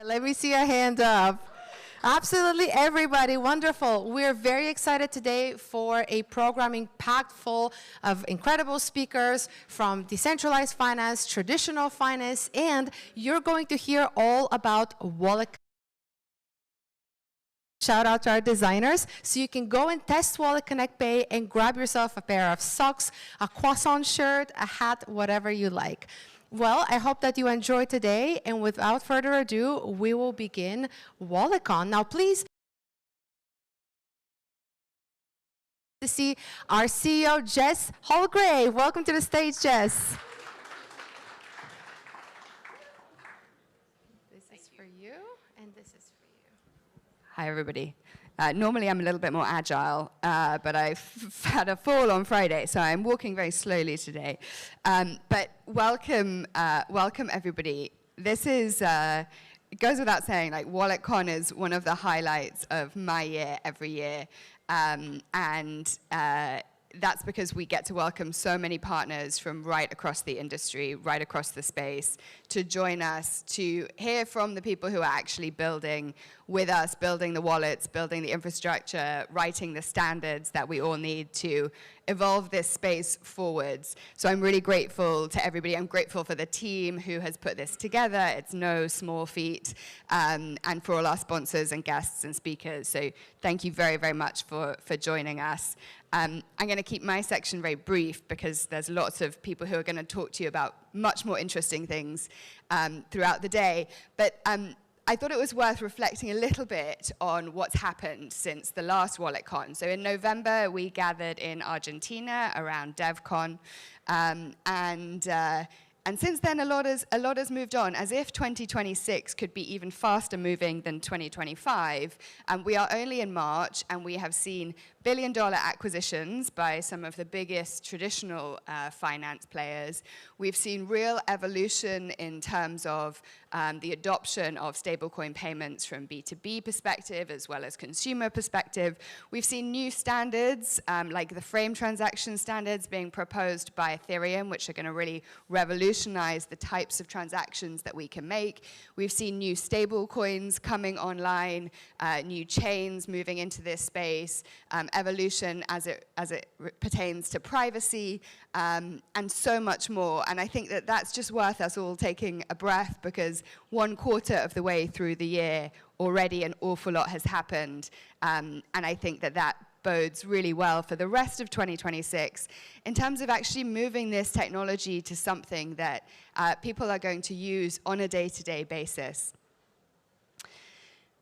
Let me see a hand up. Absolutely, everybody. Wonderful. We're very excited today for a program packed full of incredible speakers from decentralized finance, traditional finance, and you're going to hear all about wallet. Shout out to our designers. So you can go and test WalletConnect Pay and grab yourself a pair of socks, a croissant shirt, a hat, whatever you like. Well, I hope that you enjoyed today, and without further ado, we will begin WalletCon. Now, please to see our CEO, Jess Hallgrave. Welcome to the stage, Jess. This is for you, and this is for you. Hi, everybody. Normally, I'm a little bit more agile, but I've had a fall on Friday, so I'm walking very slowly today. But welcome, everybody. This is, it goes without saying, like, WalletCon is one of the highlights of my year every year. That's because we get to welcome so many partners from right across the industry, right across the space, to join us, to hear from the people who are actually building with us, building the wallets, building the infrastructure, writing the standards that we all need to evolve this space forwards. So I'm really grateful to everybody. I'm grateful for the team who has put this together. It's no small feat, and for all our sponsors and guests and speakers. So thank you very, very much for joining us. I'm going to keep my section very brief because there's lots of people who are going to talk to you about much more interesting things throughout the day. But I thought it was worth reflecting a little bit on what's happened since the last WalletCon. So in November, we gathered in Argentina around DevCon, and since then, a lot has moved on, as if 2026 could be even faster moving than 2025. And we are only in March, and we have seen billion-dollar acquisitions by some of the biggest traditional finance players. We've seen real evolution in terms of the adoption of stablecoin payments from B2B perspective as well as consumer perspective. We've seen new standards like the frame transaction standards being proposed by Ethereum, which are going to really revolutionize the types of transactions that we can make. We've seen new stablecoins coming online, new chains moving into this space, evolution as it pertains to privacy, and so much more. And I think that that's just worth us all taking a breath, because 1/4 of the way through the year, already an awful lot has happened. And I think that that bodes really well for the rest of 2026 in terms of actually moving this technology to something that people are going to use on a day-to-day basis.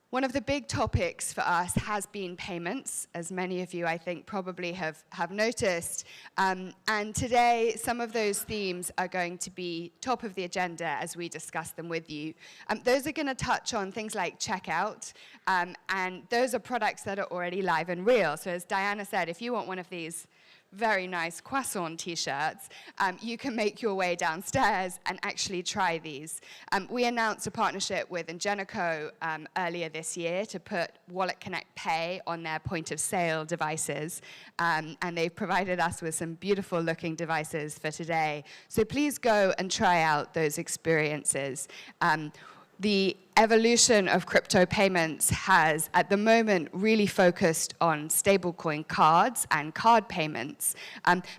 One of the big topics for us has been payments, as many of you, I think, probably have noticed. And today, some of those themes are going to be top of the agenda as we discuss them with you. Those are going to touch on things like checkout, and those are products that are already live and real. So as Diana said, if you want one of these very nice croissant t-shirts, you can make your way downstairs and actually try these. We announced a partnership with Ingenico earlier this year to put WalletConnect Pay on their point-of-sale devices, and they've provided us with some beautiful looking devices for today. So please go and try out those experiences. The evolution of crypto payments has, at the moment, really focused on stablecoin cards and card payments.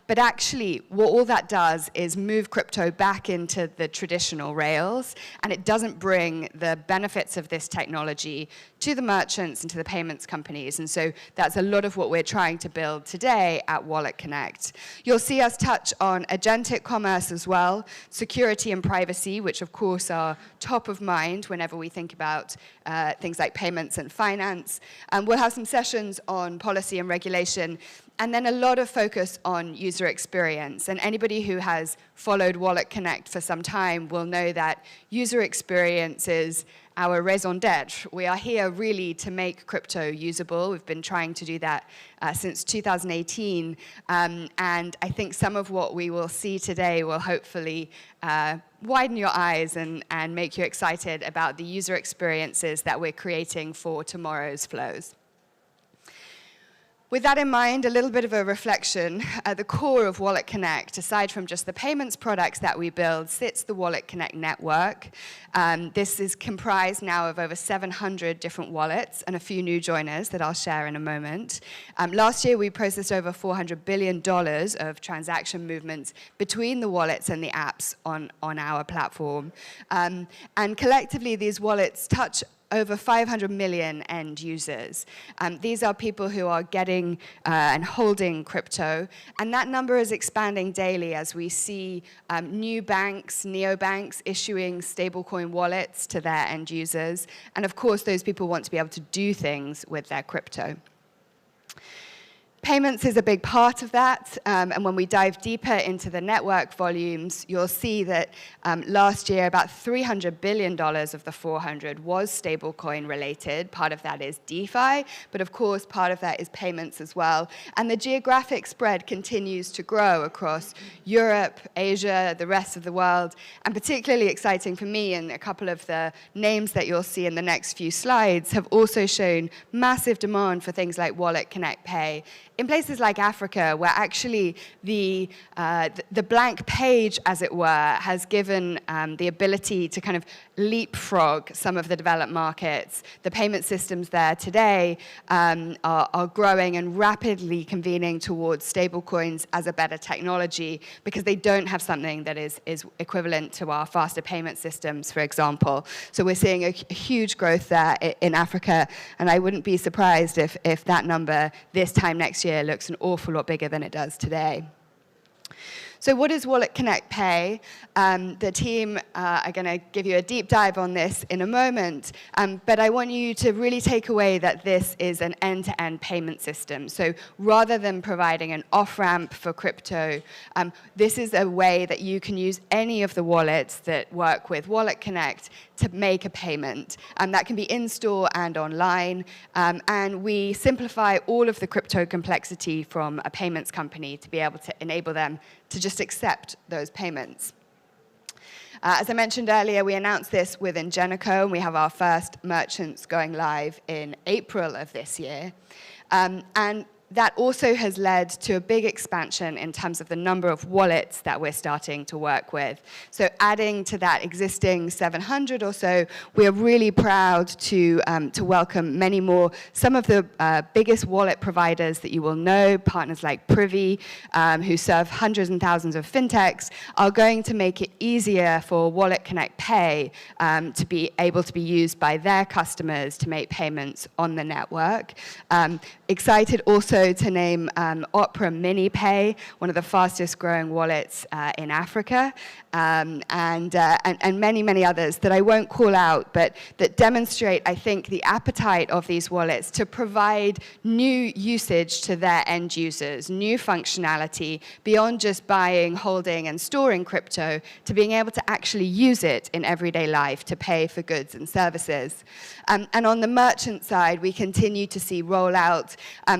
But actually, what all that does is move crypto back into the traditional rails, and it doesn't bring the benefits of this technology to the merchants and to the payments companies. And so that's a lot of what we're trying to build today at WalletConnect. You'll see us touch on agentic commerce as well, security and privacy, which of course are top of mind whenever we think about things like payments and finance. We'll have some sessions on policy and regulation, and then a lot of focus on user experience. And anybody who has followed WalletConnect for some time will know that user experience is our raison d'etre. We are here really to make crypto usable. We've been trying to do that since 2018. And I think some of what we will see today will hopefully widen your eyes and make you excited about the user experiences that we're creating for tomorrow's flows. With that in mind, a little bit of a reflection, at the core of WalletConnect, aside from just the payments products that we build, sits the WalletConnect network. This is comprised now of over 700 different wallets and a few new joiners that I'll share in a moment. Last year, we processed over $400 billion of transaction movements between the wallets and the apps on our platform. And collectively, these wallets touch over 500 million end users. These are people who are getting and holding crypto, and that number is expanding daily as we see new banks, neobanks, issuing stablecoin wallets to their end users. And of course, those people want to be able to do things with their crypto. Payments is a big part of that, and when we dive deeper into the network volumes, you'll see that last year about $300 billion of the 400 was stablecoin related. Part of that is DeFi, but of course part of that is payments as well. And the geographic spread continues to grow across Europe, Asia, the rest of the world, and particularly exciting for me, and a couple of the names that you'll see in the next few slides have also shown massive demand for things like WalletConnect Pay in places like Africa, where actually the blank page, as it were, has given the ability to kind of leapfrog some of the developed markets. The payment systems there today are growing and rapidly convening towards stablecoins as a better technology because they don't have something that is equivalent to our faster payment systems, for example. So we're seeing a huge growth there in Africa, and I wouldn't be surprised if that number this time next year looks an awful lot bigger than it does today. So what is WalletConnect Pay? The team are going to give you a deep dive on this in a moment, but I want you to really take away that this is an end-to-end payment system. So rather than providing an off-ramp for crypto, this is a way that you can use any of the wallets that work with WalletConnect to make a payment. That can be in-store and online, and we simplify all of the crypto complexity from a payments company to be able to enable them to just accept those payments. As I mentioned earlier, we announced this with Ingenico, and we have our first merchants going live in April of this year. And that also has led to a big expansion in terms of the number of wallets that we're starting to work with. So adding to that existing 700 or so, we are really proud to welcome many more. Some of the biggest wallet providers that you will know, partners like Privy, who serve hundreds and thousands of fintechs, are going to make it easier for WalletConnect Pay to be able to be used by their customers to make payments on the network. Excited also to name Opera Mini Pay, one of the fastest growing wallets in Africa, and many, many others that I won't call out, but that demonstrate, I think, the appetite of these wallets to provide new usage to their end users, new functionality beyond just buying, holding, and storing crypto, to being able to actually use it in everyday life to pay for goods and services. And on the merchant side, we continue to see rollout.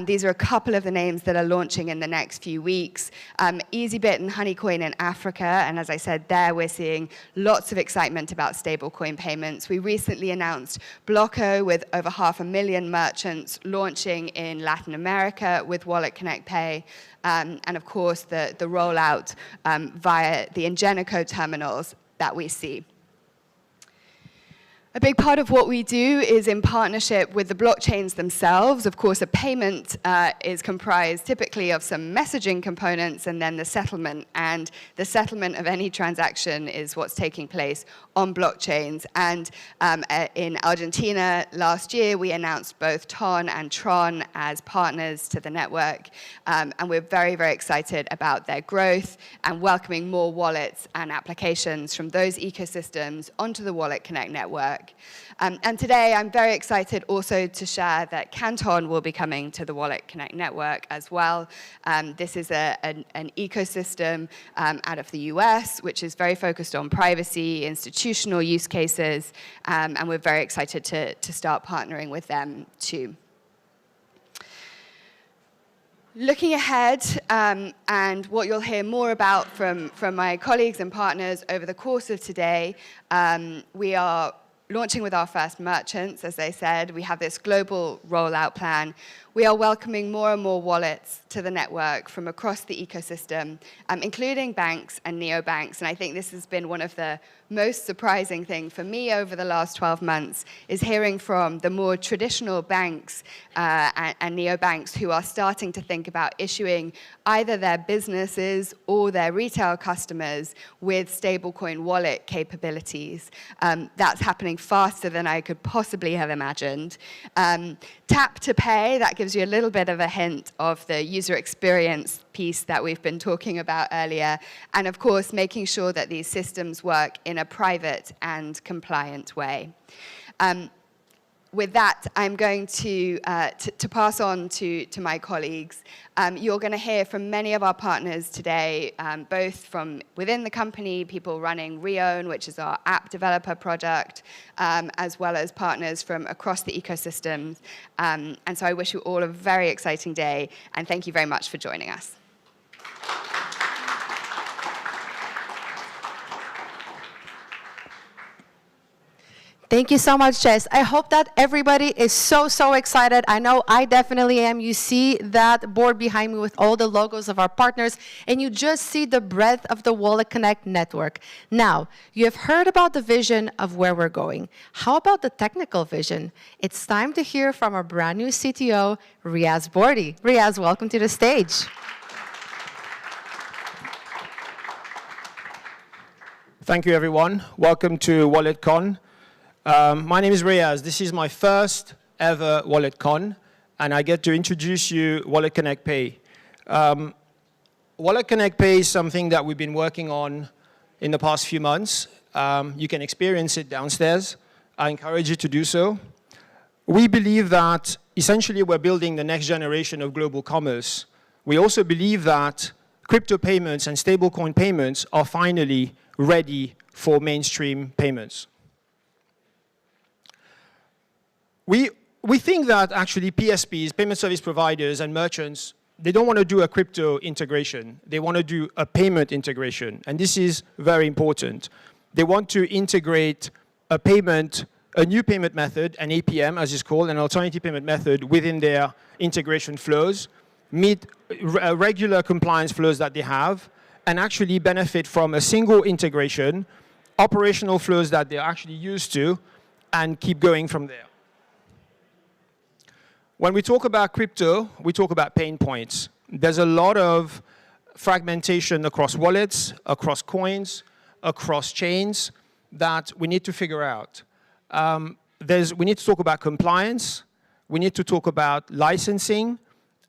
These are a couple of the names that are launching in the next few weeks. EasyBit and Honeycoin in Africa, and as I said there, we're seeing lots of excitement about stablecoin payments. We recently announced Blocko with over 500,000 merchants launching in Latin America with WalletConnect Pay, and of course the rollout via the Ingenico terminals that we see. A big part of what we do is in partnership with the blockchains themselves. Of course, a payment is comprised typically of some messaging components and then the settlement. And the settlement of any transaction is what's taking place on blockchains. And in Argentina last year, we announced both TON and Tron as partners to the network. And we're very, very excited about their growth and welcoming more wallets and applications from those ecosystems onto the WalletConnect network. And today, I'm very excited also to share that Canton will be coming to the WalletConnect network as well. This is an ecosystem out of the US, which is very focused on privacy, institutional use cases, and we're very excited to start partnering with them too. Looking ahead, and what you'll hear more about from my colleagues and partners over the course of today, we are launching with our first merchants, as I said. We have this global rollout plan. We are welcoming more and more wallets to the network from across the ecosystem, including banks and neobanks. And I think this has been one of the most surprising things for me over the last 12 months, is hearing from the more traditional banks and neobanks who are starting to think about issuing either their businesses or their retail customers with stablecoin wallet capabilities. That's happening faster than I could possibly have imagined. Tap to pay, that gives you a little bit of a hint of the user experience piece that we've been talking about earlier. And of course, making sure that these systems work in a private and compliant way. With that, I'm going to pass on to my colleagues. You're going to hear from many of our partners today, both from within the company, people running Reown, which is our app developer project, as well as partners from across the ecosystems. And so I wish you all a very exciting day, and thank you very much for joining us. Thank you so much, Jess. I hope that everybody is so excited. I know I definitely am. You see that board behind me with all the logos of our partners, and you just see the breadth of the WalletConnect network. Now, you have heard about the vision of where we're going. How about the technical vision? It's time to hear from our brand new CTO, Riaz Bordi. Riaz, welcome to the stage. Thank you, everyone. Welcome to WalletCon. My name is Riaz. This is my first ever WalletCon, and I get to introduce you WalletConnect Pay. WalletConnect Pay is something that we've been working on in the past few months. You can experience it downstairs. I encourage you to do so. We believe that essentially we're building the next generation of global commerce. We also believe that crypto payments and stablecoin payments are finally ready for mainstream payments. We think that actually PSPs, payment service providers, and merchants, they don't want to do a crypto integration. They want to do a payment integration, and this is very important. They want to integrate a payment, a new payment method, an APM, as it's called, an alternative payment method within their integration flows, meet regular compliance flows that they have, and actually benefit from a single integration, operational flows that they're actually used to, and keep going from there. When we talk about crypto, we talk about pain points. There's a lot of fragmentation across wallets, across coins, across chains that we need to figure out. We need to talk about compliance. We need to talk about licensing.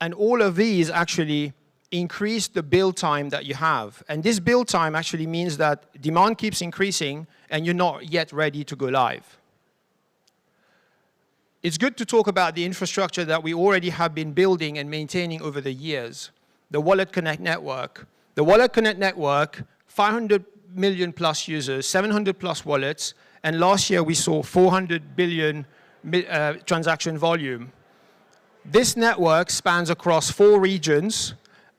And all of these actually increase the build time that you have. And this build time actually means that demand keeps increasing and you're not yet ready to go live. It's good to talk about the infrastructure that we already have been building and maintaining over the years, the WalletConnect network. The WalletConnect network, 500 million plus users, 700 plus wallets, and last year we saw 400 billion transaction volume. This network spans across 4 regions,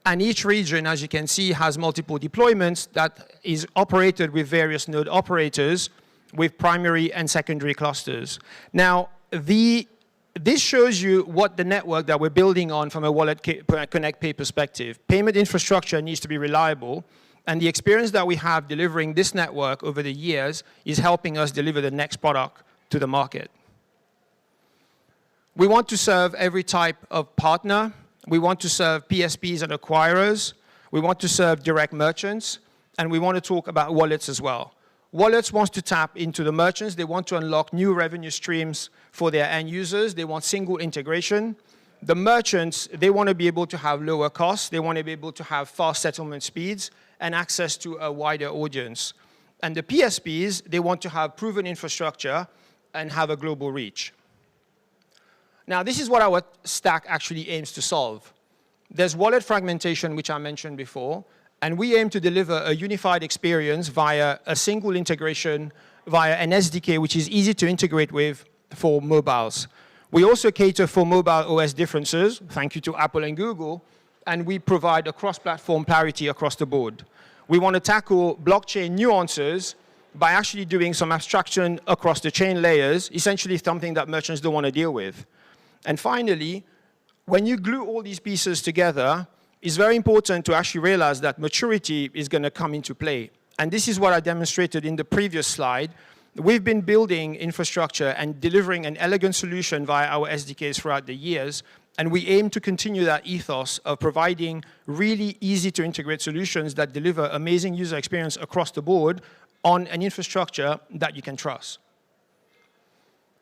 and each region, as you can see, has multiple deployments that is operated with various node operators with primary and secondary clusters. Now, this shows you what the network that we're building on from a WalletConnect Pay perspective. Payment infrastructure needs to be reliable, and the experience that we have delivering this network over the years is helping us deliver the next product to the market. We want to serve every type of partner. We want to serve PSPs and acquirers. We want to serve direct merchants, and we want to talk about wallets as well. Wallets wants to tap into the merchants. They want to unlock new revenue streams for their end users. They want single integration. The merchants, they want to be able to have lower costs. They want to be able to have fast settlement speeds and access to a wider audience. And the PSPs, they want to have proven infrastructure and have a global reach. Now, this is what our stack actually aims to solve. There's wallet fragmentation, which I mentioned before. And we aim to deliver a unified experience via a single integration, via an SDK, which is easy to integrate with for mobiles. We also cater for mobile OS differences, thank you to Apple and Google, and we provide a cross-platform parity across the board. We want to tackle blockchain nuances by actually doing some abstraction across the chain layers, essentially something that merchants don't want to deal with. And finally, when you glue all these pieces together, it's very important to actually realize that maturity is going to come into play. And this is what I demonstrated in the previous slide. We've been building infrastructure and delivering an elegant solution via our SDKs throughout the years. And we aim to continue that ethos of providing really easy to integrate solutions that deliver amazing user experience across the board on an infrastructure that you can trust.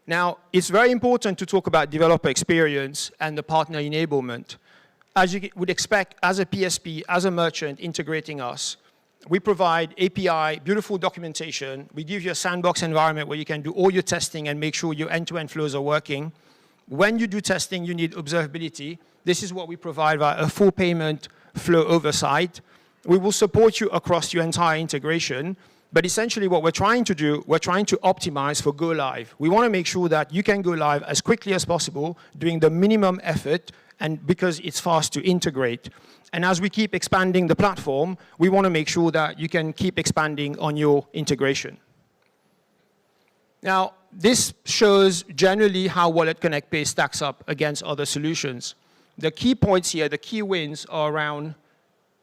Now, it's very important to talk about developer experience and the partner enablement. As you would expect, as a PSP, as a merchant integrating us, we provide API, beautiful documentation. We give you a sandbox environment where you can do all your testing and make sure your end-to-end flows are working. When you do testing, you need observability. This is what we provide via a full payment flow oversight. We will support you across your entire integration. But essentially what we're trying to do, we're trying to optimize for go live. We want to make sure that you can go live as quickly as possible, doing the minimum effort, and because it's fast to integrate. And as we keep expanding the platform, we want to make sure that you can keep expanding on your integration. Now, this shows generally how WalletConnect Pay stacks up against other solutions. The key points here, the key wins are around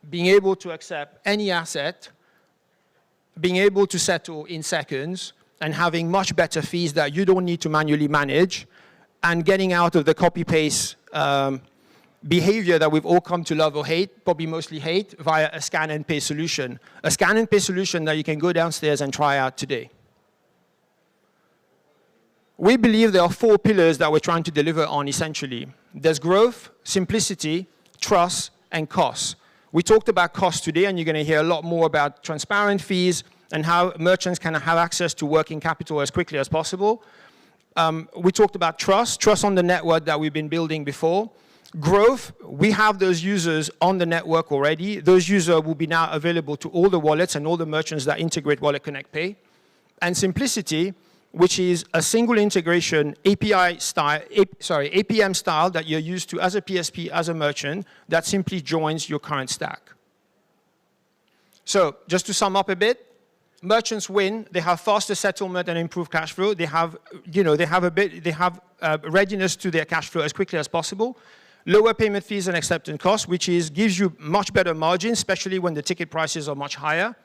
being able to accept any asset, being able to settle in seconds, and having much better fees that you don't need to manually manage, and getting out of the copy-paste behavior that we've all come to love or hate, probably mostly hate, via a scan and pay solution. A scan and pay solution that you can go downstairs and try out today. We believe there are 4 pillars that we're trying to deliver on essentially. There's growth, simplicity, trust, and cost. We talked about cost today, and you're going to hear a lot more about transparent fees and how merchants can have access to working capital as quickly as possible. We talked about trust on the network that we've been building before. Growth, we have those users on the network already. Those users will be now available to all the wallets and all the merchants that integrate WalletConnect Pay. And simplicity, which is a single integration APM style that you're used to as a PSP, as a merchant, that simply joins your current stack. So just to sum up a bit, merchants win. They have faster settlement and improved cash flow. They have, readiness to their cash flow as quickly as possible. Lower payment fees and acceptance costs, which gives you much better margins, especially when the ticket prices are much higher.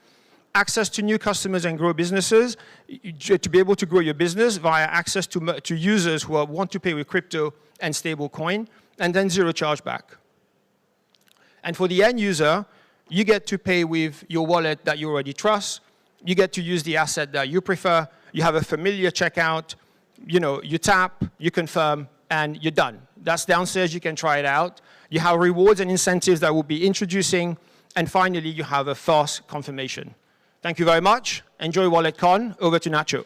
Access to new customers and grow businesses, to be able to grow your business via access to users who want to pay with crypto and stable coin, and then zero chargeback. And for the end user, you get to pay with your wallet that you already trust. You get to use the asset that you prefer. You have a familiar checkout. You tap, you confirm, and you're done. That's downstairs. You can try it out. You have rewards and incentives that we'll be introducing. And finally, you have a fast confirmation. Thank you very much. Enjoy WalletCon. Over to Nacho.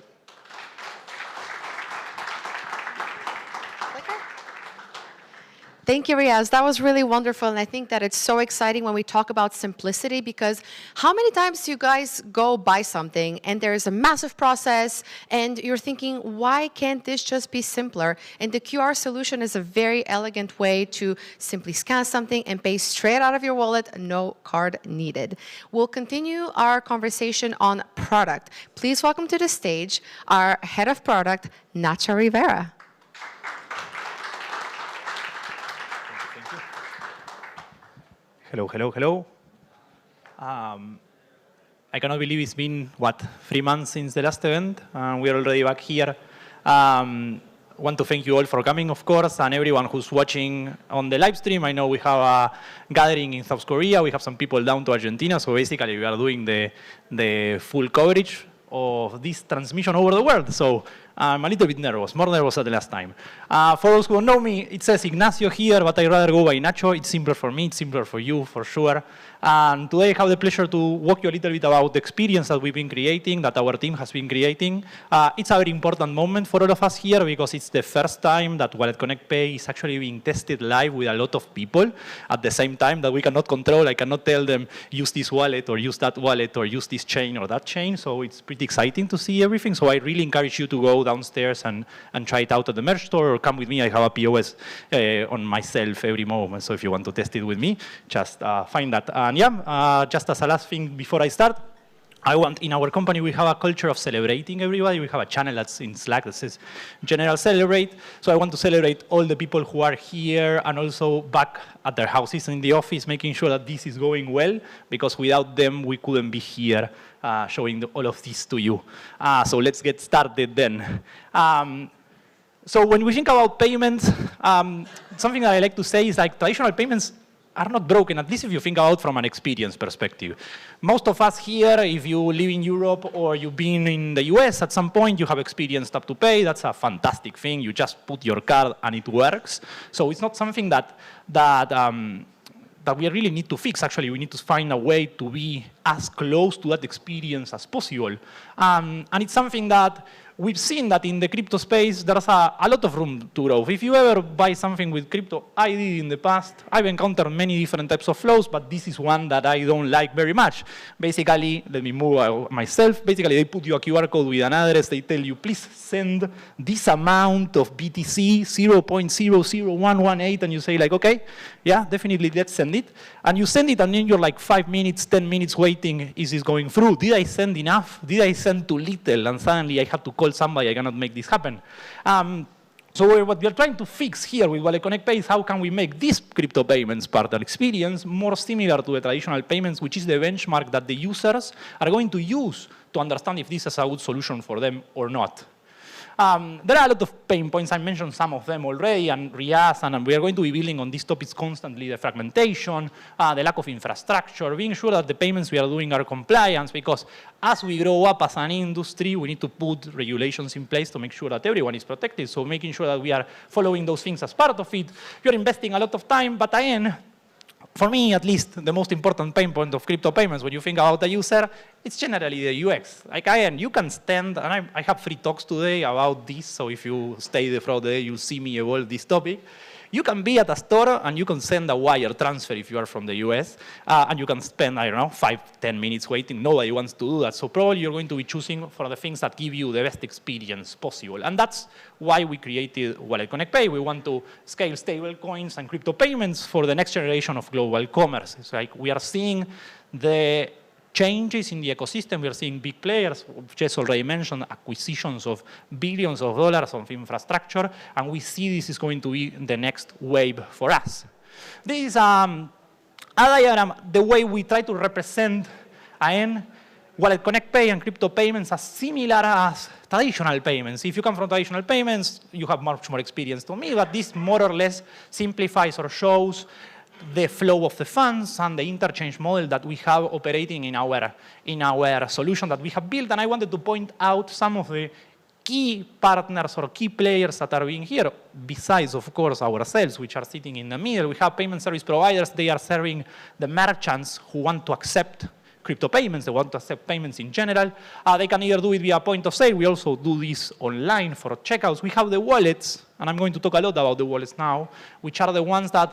Thank you, Riaz. That was really wonderful. And I think that it's so exciting when we talk about simplicity, because how many times do you guys go buy something and there's a massive process and you're thinking, why can't this just be simpler? And the QR solution is a very elegant way to simply scan something and pay straight out of your wallet, no card needed. We'll continue our conversation on product. Please welcome to the stage our head of product, Nacho Rivera. Hello, hello, hello. I cannot believe it's been, 3 months since the last event, and we are already back here. Want to thank you all for coming, of course, and everyone who's watching on the live stream. I know we have a gathering in South Korea. We have some people down to Argentina, so basically we are doing the full coverage of this transmission over the world. So I'm a little bit nervous, more nervous than the last time. For those who don't know me, it says Ignacio here, but I'd rather go by Nacho. It's simpler for me, it's simpler for you, for sure. And today I have the pleasure to walk you a little bit about the experience that we've been creating, that our team has been creating. It's a very important moment for all of us here because it's the first time that WalletConnect Pay is actually being tested live with a lot of people at the same time that we cannot control. I cannot tell them, use this wallet or use that wallet or use this chain or that chain. So it's pretty exciting to see everything. So I really encourage you to go downstairs and try it out at the merch store, or come with me. I have a POS on myself every moment. So if you want to test it with me, just find that. And yeah, just as a last thing before I start, in our company, we have a culture of celebrating everybody. We have a channel that's in Slack that says General Celebrate. So I want to celebrate all the people who are here and also back at their houses in the office, making sure that this is going well, because without them, we couldn't be here showing all of this to you. So let's get started then. So when we think about payments, something that I like to say is like traditional payments are not broken, at least if you think about from an experience perspective. Most of us here, if you live in Europe or you've been in the US at some point, you have experienced tap to pay. That's a fantastic thing. You just put your card and it works. So it's not something that we really need to fix. Actually, we need to find a way to be as close to that experience as possible. And it's something that we've seen that in the crypto space, there's a lot of room to grow. If you ever buy something with crypto, I did in the past, I've encountered many different types of flows, but this is one that I don't like very much. Basically, let me move myself. Basically, they put you a QR code with an address. They tell you, please send this amount of BTC, 0.00118, and you say like, okay, yeah, definitely, let's send it. And you send it, and then you're like 5 minutes, 10 minutes waiting, is this going through? Did I send enough? Did I send too little? And suddenly I have to call somebody, I cannot make this happen. So what we are trying to fix here with WalletConnect Pay is how can we make this crypto payments partner experience more similar to the traditional payments, which is the benchmark that the users are going to use to understand if this is a good solution for them or not. There are a lot of pain points. I mentioned some of them already, and Riaz, and we are going to be building on these topics constantly, the fragmentation, the lack of infrastructure, being sure that the payments we are doing are compliant, because as we grow up as an industry, we need to put regulations in place to make sure that everyone is protected. So making sure that we are following those things as part of it. You're investing a lot of time, but again, for me, at least, the most important pain point of crypto payments, when you think about the user, it's generally the UX. Like, again, you can stand, and I have 3 talks today about this, so if you stay throughout the day, you'll see me evolve this topic. You can be at a store, and you can send a wire transfer if you are from the US, and you can spend, I don't know, 5, 10 minutes waiting. Nobody wants to do that. So probably you're going to be choosing for the things that give you the best experience possible. And that's why we created WalletConnect Pay. We want to scale stable coins and crypto payments for the next generation of global commerce. It's like we are seeing the changes in the ecosystem. We are seeing big players. Jess already mentioned acquisitions of billions of dollars of infrastructure, and we see this is going to be the next wave for us. This is a diagram, the way we try to represent WalletConnect Pay and crypto payments as similar as traditional payments. If you come from traditional payments, you have much more experience to me, but this more or less simplifies or shows the flow of the funds and the interchange model that we have operating in our solution that we have built. And I wanted to point out some of the key partners or key players that are being here, besides, of course, ourselves, which are sitting in the middle. We have payment service providers. They are serving the merchants who want to accept crypto payments. They want to accept payments in general. They can either do it via point of sale. We also do this online for checkouts. We have the wallets, and I'm going to talk a lot about the wallets now, which are the ones that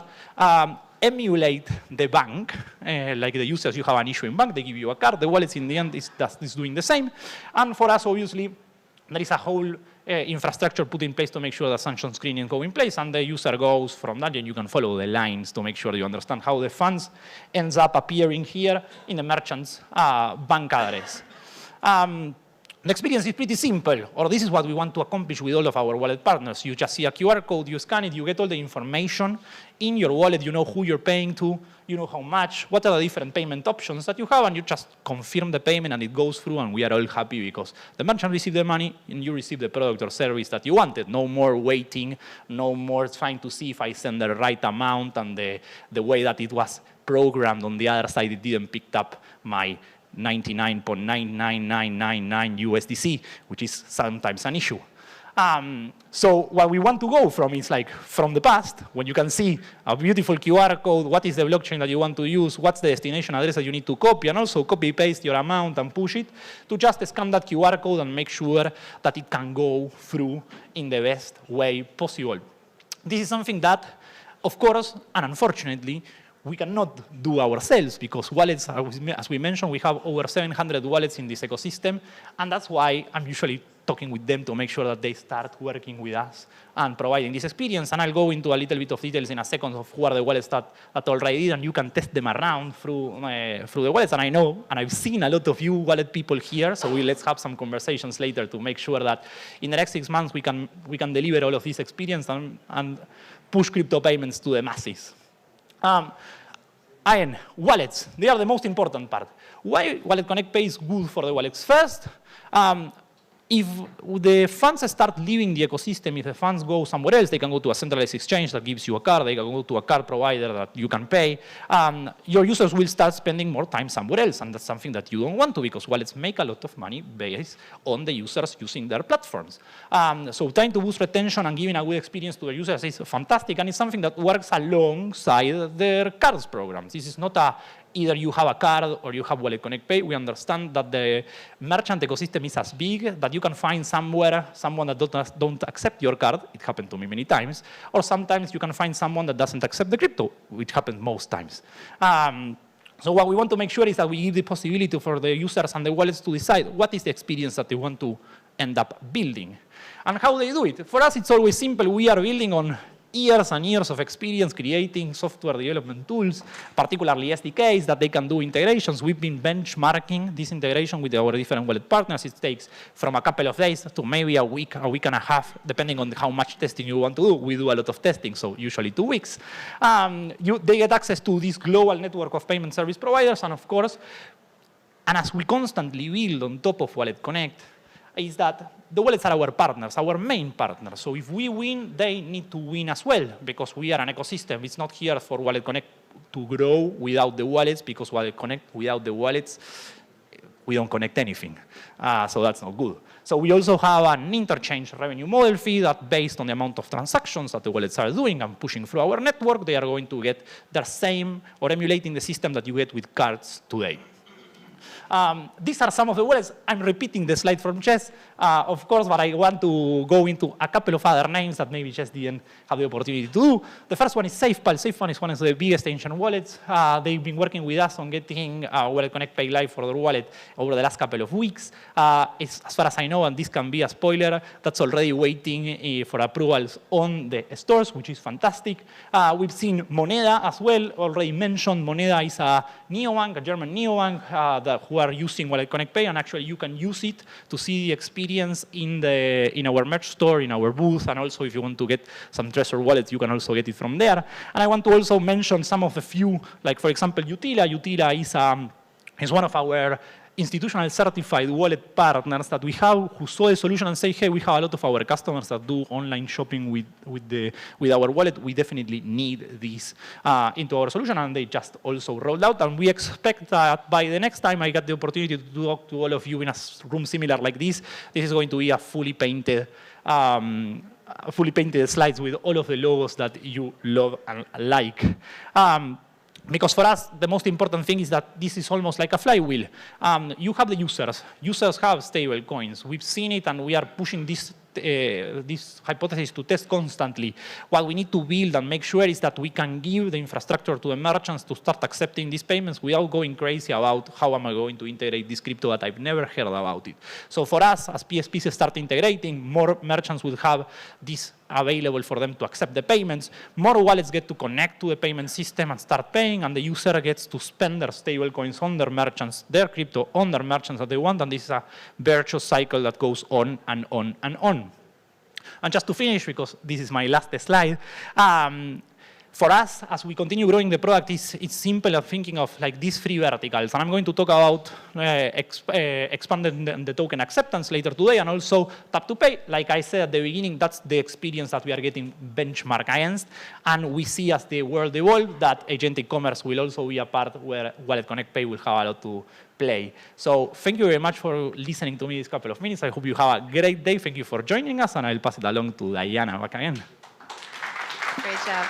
emulate the bank, like the users, you have an issuing bank, they give you a card. The wallets in the end is doing the same. And for us, obviously, there is a whole infrastructure put in place to make sure that sanction screening go in place, and the user goes from that, and you can follow the lines to make sure you understand how the funds ends up appearing here in the merchant's bank address. The experience is pretty simple, or this is what we want to accomplish with all of our wallet partners. You just see a QR code, you scan it, you get all the information in your wallet, you know who you're paying to, you know how much, what are the different payment options that you have, and you just confirm the payment and it goes through, and we are all happy because the merchant received the money and you receive the product or service that you wanted. No more waiting, no more trying to see if I send the right amount and the way that it was programmed on the other side, it didn't pick up my 99.99999 USDC, which is sometimes an issue. So what we want to go from is like from the past, when you can see a beautiful QR code, what is the blockchain that you want to use, what's the destination address that you need to copy, and also copy paste your amount and push it, to just scan that QR code and make sure that it can go through in the best way possible. This is something that, of course, and unfortunately, we cannot do ourselves because wallets, as we mentioned, we have over 700 wallets in this ecosystem. And that's why I'm usually talking with them to make sure that they start working with us and providing this experience. And I'll go into a little bit of details in a second of where the wallets that already did, and you can test them around through the wallets. And I know, and I've seen a lot of you wallet people here, so let's have some conversations later to make sure that in the next 6 months we can deliver all of this experience and push crypto payments to the masses. Again, wallets, they are the most important part. Why WalletConnect Pay is good for the wallets? First, if the funds start leaving the ecosystem, if the funds go somewhere else, they can go to a centralized exchange that gives you a card, they can go to a card provider that you can pay, your users will start spending more time somewhere else, and that's something that you don't want to because wallets make a lot of money based on the users using their platforms. So trying to boost retention and giving a good experience to the users is fantastic, and it's something that works alongside their cards programs. This is not either you have a card or you have WalletConnect Pay. We understand that the merchant ecosystem is as big that you can find somewhere someone that don't accept your card. It happened to me many times. Or sometimes you can find someone that doesn't accept the crypto, which happens most times. So what we want to make sure is that we give the possibility for the users and the wallets to decide what is the experience that they want to end up building. And how they do it. For us, it's always simple. We are building on years and years of experience creating software development tools, particularly SDKs that they can do integrations. We've been benchmarking this integration with our different wallet partners. It takes from a couple of days to maybe a week and a half, depending on how much testing you want to do. We do a lot of testing, so usually 2 weeks. They get access to this global network of payment service providers, and of course, and as we constantly build on top of WalletConnect, is that the wallets are our partners, our main partners. So if we win, they need to win as well because we are an ecosystem. It's not here for WalletConnect to grow without the wallets because WalletConnect without the wallets, we don't connect anything. So that's not good. So we also have an interchange revenue model fee that based on the amount of transactions that the wallets are doing and pushing through our network, they are going to get the same or emulating the system that you get with cards today. These are some of the wallets. I'm repeating the slide from Chess, of course, but I want to go into a couple of other names that maybe Chess didn't have the opportunity to do. The first one is SafePal. SafePal is one of the biggest ancient wallets. They've been working with us on getting WalletConnect Pay live for their wallet over the last couple of weeks. As far as I know, and this can be a spoiler, that's already waiting for approvals on the stores, which is fantastic. We've seen Moneda as well, already mentioned. Moneda is a neobank, a German neobank who are using WalletConnect Pay, and actually you can use it to see the experience in our merch store, in our booth, and also if you want to get some treasure wallets, you can also get it from there. And I want to also mention some of the few, like for example, Utila. Utila is one of our institutional certified wallet partners that we have who saw the solution and say, hey, we have a lot of our customers that do online shopping with our wallet. We definitely need this into our solution, and they just also rolled out. And we expect that by the next time I get the opportunity to talk to all of you in a room similar like this is going to be a fully painted slides with all of the logos that you love and like. Because for us, the most important thing is that this is almost like a flywheel. You have the users. Users have stable coins. We've seen it, and we are pushing this hypothesis to test constantly. What we need to build and make sure is that we can give the infrastructure to the merchants to start accepting these payments without going crazy about how am I going to integrate this crypto that I've never heard about it. So for us, as PSPs start integrating, more merchants will have this available for them to accept the payments. More wallets get to connect to the payment system and start paying, and the user gets to spend their stable coins on their merchants, their crypto on their merchants that they want, and this is a virtuous cycle that goes on and on and on. And just to finish, because this is my last slide, for us, as we continue growing the product, it's simple of thinking of like these 3 verticals. And I'm going to talk about expanding the token acceptance later today, and also tap to pay. Like I said at the beginning, that's the experience that we are getting benchmark against. And we see as the world evolves that agentic commerce will also be a part where WalletConnect Pay will have a lot to play. So thank you very much for listening to me this couple of minutes. I hope you have a great day. Thank you for joining us, and I'll pass it along to Diana back again. Great job.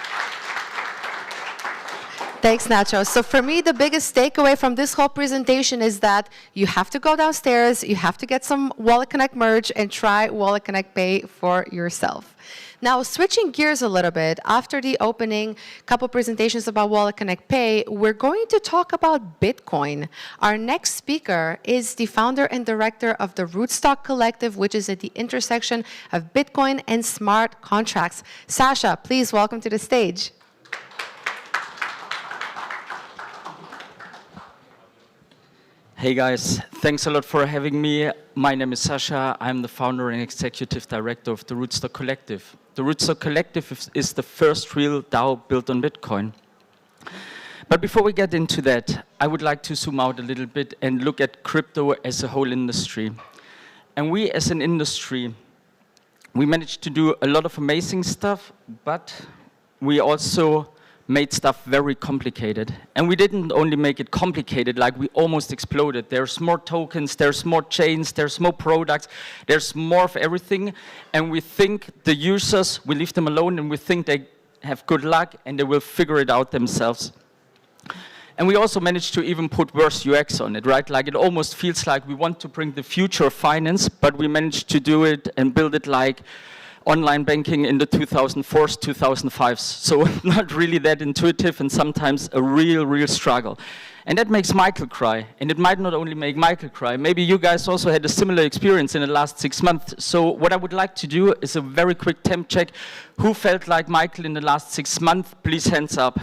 Thanks, Nacho. So for me, the biggest takeaway from this whole presentation is that you have to go downstairs, you have to get some WalletConnect merch and try WalletConnect Pay for yourself. Now, switching gears a little bit, after the opening couple presentations about WalletConnect Pay, we're going to talk about Bitcoin. Our next speaker is the founder and director of the Rootstock Collective, which is at the intersection of Bitcoin and smart contracts. Sasha, please welcome to the stage. Hey guys, thanks a lot for having me. My name is Sasha. I'm the founder and executive director of the Rootstock Collective. The Rootstock Collective is the first real DAO built on Bitcoin. But before we get into that, I would like to zoom out a little bit and look at crypto as a whole industry. And we as an industry, we managed to do a lot of amazing stuff, but we also made stuff very complicated. And we didn't only make it complicated, like we almost exploded. There's more tokens, there's more chains, there's more products, there's more of everything. And we think the users, we leave them alone and we think they have good luck and they will figure it out themselves. And we also managed to even put worse UX on it, right? Like it almost feels like we want to bring the future of finance, but we managed to do it and build it like online banking in the 2004s, 2005s. So not really that intuitive and sometimes a real struggle. And that makes Michael cry. And it might not only make Michael cry, maybe you guys also had a similar experience in the last 6 months. So what I would like to do is a very quick temp check. Who felt like Michael in the last 6 months? Please hands up.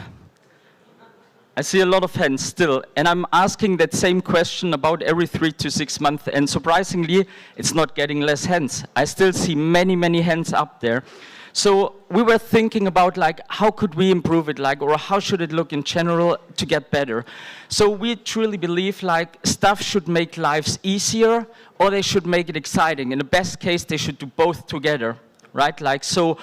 I see a lot of hands still, and I'm asking that same question about every 3 to 6 months, and surprisingly, it's not getting less hands. I still see many hands up there. So we were thinking about like, how could we improve it, like, or how should it look in general to get better? So we truly believe like stuff should make lives easier, or they should make it exciting. In the best case, they should do both together, right? Like, so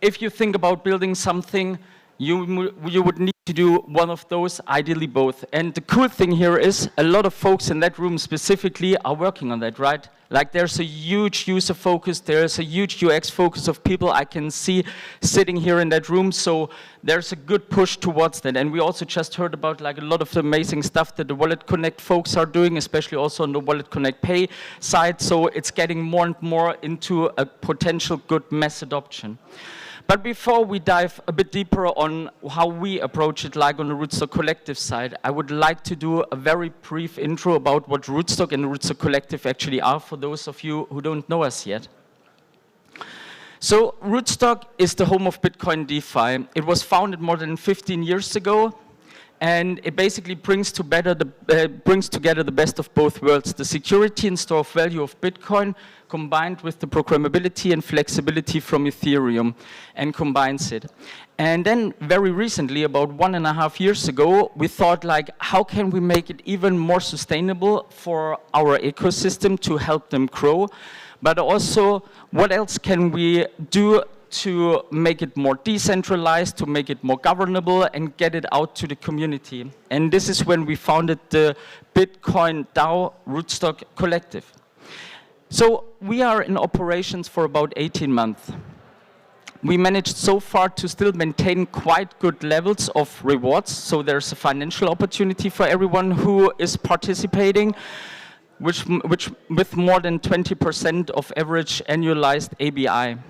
if you think about building something, you would need to do one of those, ideally both. And the cool thing here is a lot of folks in that room specifically are working on that, right? Like there's a huge user focus, there's a huge UX focus of people I can see sitting here in that room, so there's a good push towards that. And we also just heard about like a lot of the amazing stuff that the WalletConnect folks are doing, especially also on the WalletConnect Pay side, so it's getting more and more into a potential good mass adoption. But before we dive a bit deeper on how we approach it, like on the Rootstock Collective side, I would like to do a very brief intro about what Rootstock and the Rootstock Collective actually are for those of you who don't know us yet. So Rootstock is the home of Bitcoin DeFi. It was founded more than 15 years ago, and it basically brings together the best of both worlds, the security and store of value of Bitcoin, combined with the programmability and flexibility from Ethereum, and combines it. And then very recently, about 1.5 years ago, we thought like, how can we make it even more sustainable for our ecosystem to help them grow? But also, what else can we do to make it more decentralized, to make it more governable, and get it out to the community? And this is when we founded the Bitcoin DAO Rootstock Collective. So we are in operations for about 18 months. We managed so far to still maintain quite good levels of rewards. So there's a financial opportunity for everyone who is participating, which with more than 20% of average annualized ABI.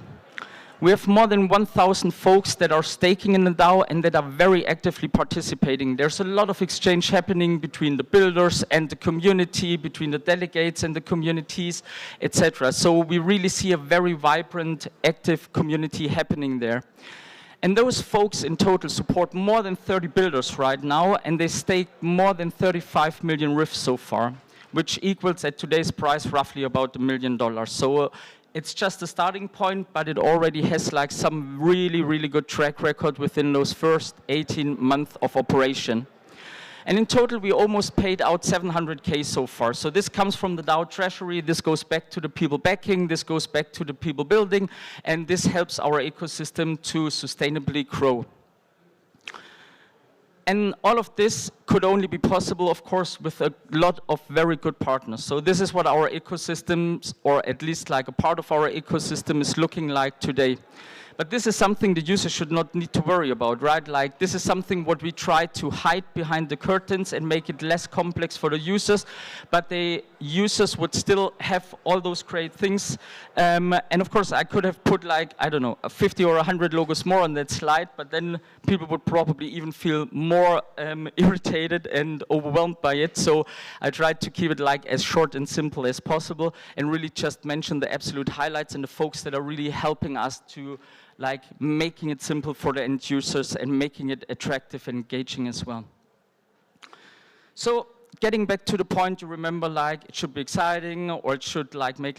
We have more than 1,000 folks that are staking in the DAO and that are very actively participating. There's a lot of exchange happening between the builders and the community, between the delegates and the communities, etc. So we really see a very vibrant, active community happening there. And those folks in total support more than 30 builders right now, and they stake more than 35 million RIFs so far, which equals at today's price roughly about $1 million. So it's just a starting point, but it already has like some really good track record within those first 18 months of operation. And in total, we almost paid out 700K so far. So this comes from the DAO treasury, this goes back to the people backing, this goes back to the people building, and this helps our ecosystem to sustainably grow. And all of this could only be possible, of course, with a lot of very good partners. So this is what our ecosystems, or at least like a part of our ecosystem, is looking like today. But this is something the user should not need to worry about, right? Like, this is something what we try to hide behind the curtains and make it less complex for the users, but the users would still have all those great things. And of course, I could have put like, I don't know, 50 or 100 logos more on that slide, but then people would probably even feel more irritated and overwhelmed by it. So I tried to keep it like as short and simple as possible and really just mention the absolute highlights and the folks that are really helping us to like making it simple for the end users and making it attractive and engaging as well. So getting back to the point, you remember like it should be exciting or it should like make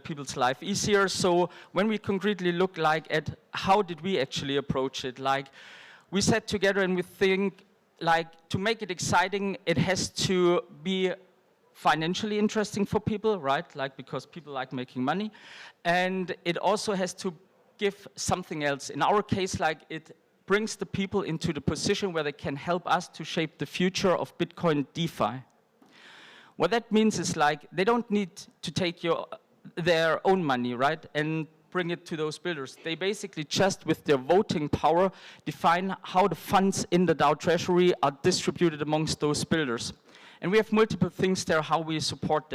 people's life easier. So when we concretely look like at how did we actually approach it, like we sat together and we think like to make it exciting, it has to be financially interesting for people, right? Like because people like making money, and it also has to give something else. In our case, like it brings the people into the position where they can help us to shape the future of Bitcoin DeFi. What that means is like they don't need to take their own money, right, and bring it to those builders. They basically just with their voting power define how the funds in the DAO treasury are distributed amongst those builders. And we have multiple things there how we support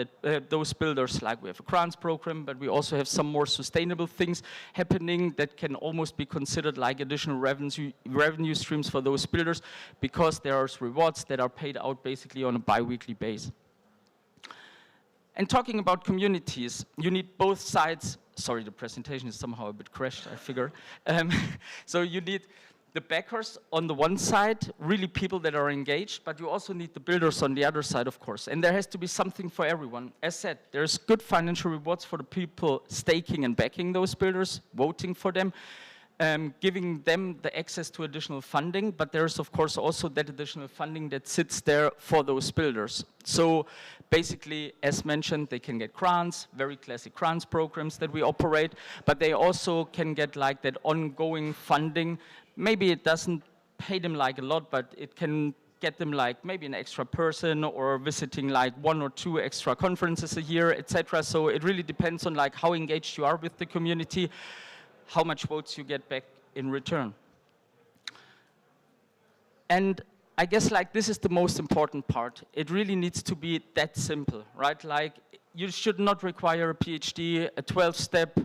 those builders. Like we have a grants program, but we also have some more sustainable things happening that can almost be considered like additional revenue streams for those builders because there are rewards that are paid out basically on a bi-weekly basis. And talking about communities, you need both sides. Sorry, the presentation is somehow a bit crashed, I figure. So you need the backers on the one side, really people that are engaged, but you also need the builders on the other side, of course. And there has to be something for everyone. As said, there's good financial rewards for the people staking and backing those builders, voting for them, giving them the access to additional funding, but there's of course also that additional funding that sits there for those builders. So basically, as mentioned, they can get grants, very classic grants programs that we operate, but they also can get like that ongoing funding. Maybe it doesn't pay them like a lot, but it can get them like maybe an extra person or visiting like 1 or 2 extra conferences a year, etc. So it really depends on like how engaged you are with the community, how much votes you get back in return. And I guess like this is the most important part. It really needs to be that simple, right? Like you should not require a PhD, a 12-step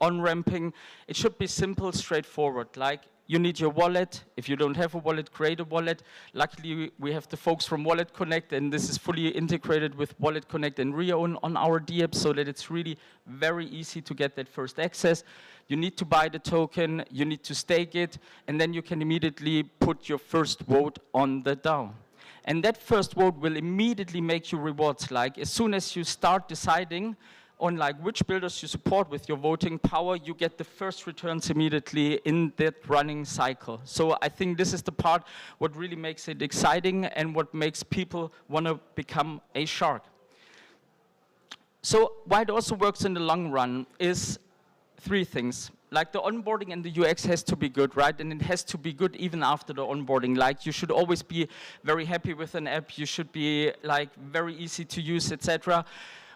on-ramping. It should be simple, straightforward. Like you need your wallet. If you don't have a wallet, create a wallet. Luckily, we have the folks from WalletConnect, and this is fully integrated with WalletConnect and Rio on our DApp, so that it's really very easy to get that first access. You need to buy the token, you need to stake it, and then you can immediately put your first vote on the DAO. And that first vote will immediately make you rewards. Like as soon as you start deciding on like which builders you support with your voting power, you get the first returns immediately in that running cycle. So I think this is the part what really makes it exciting and what makes people want to become a shark. So why it also works in the long run is 3 things. Like the onboarding and the UX has to be good, right? And it has to be good even after the onboarding. Like you should always be very happy with an app. You should be like very easy to use, etc.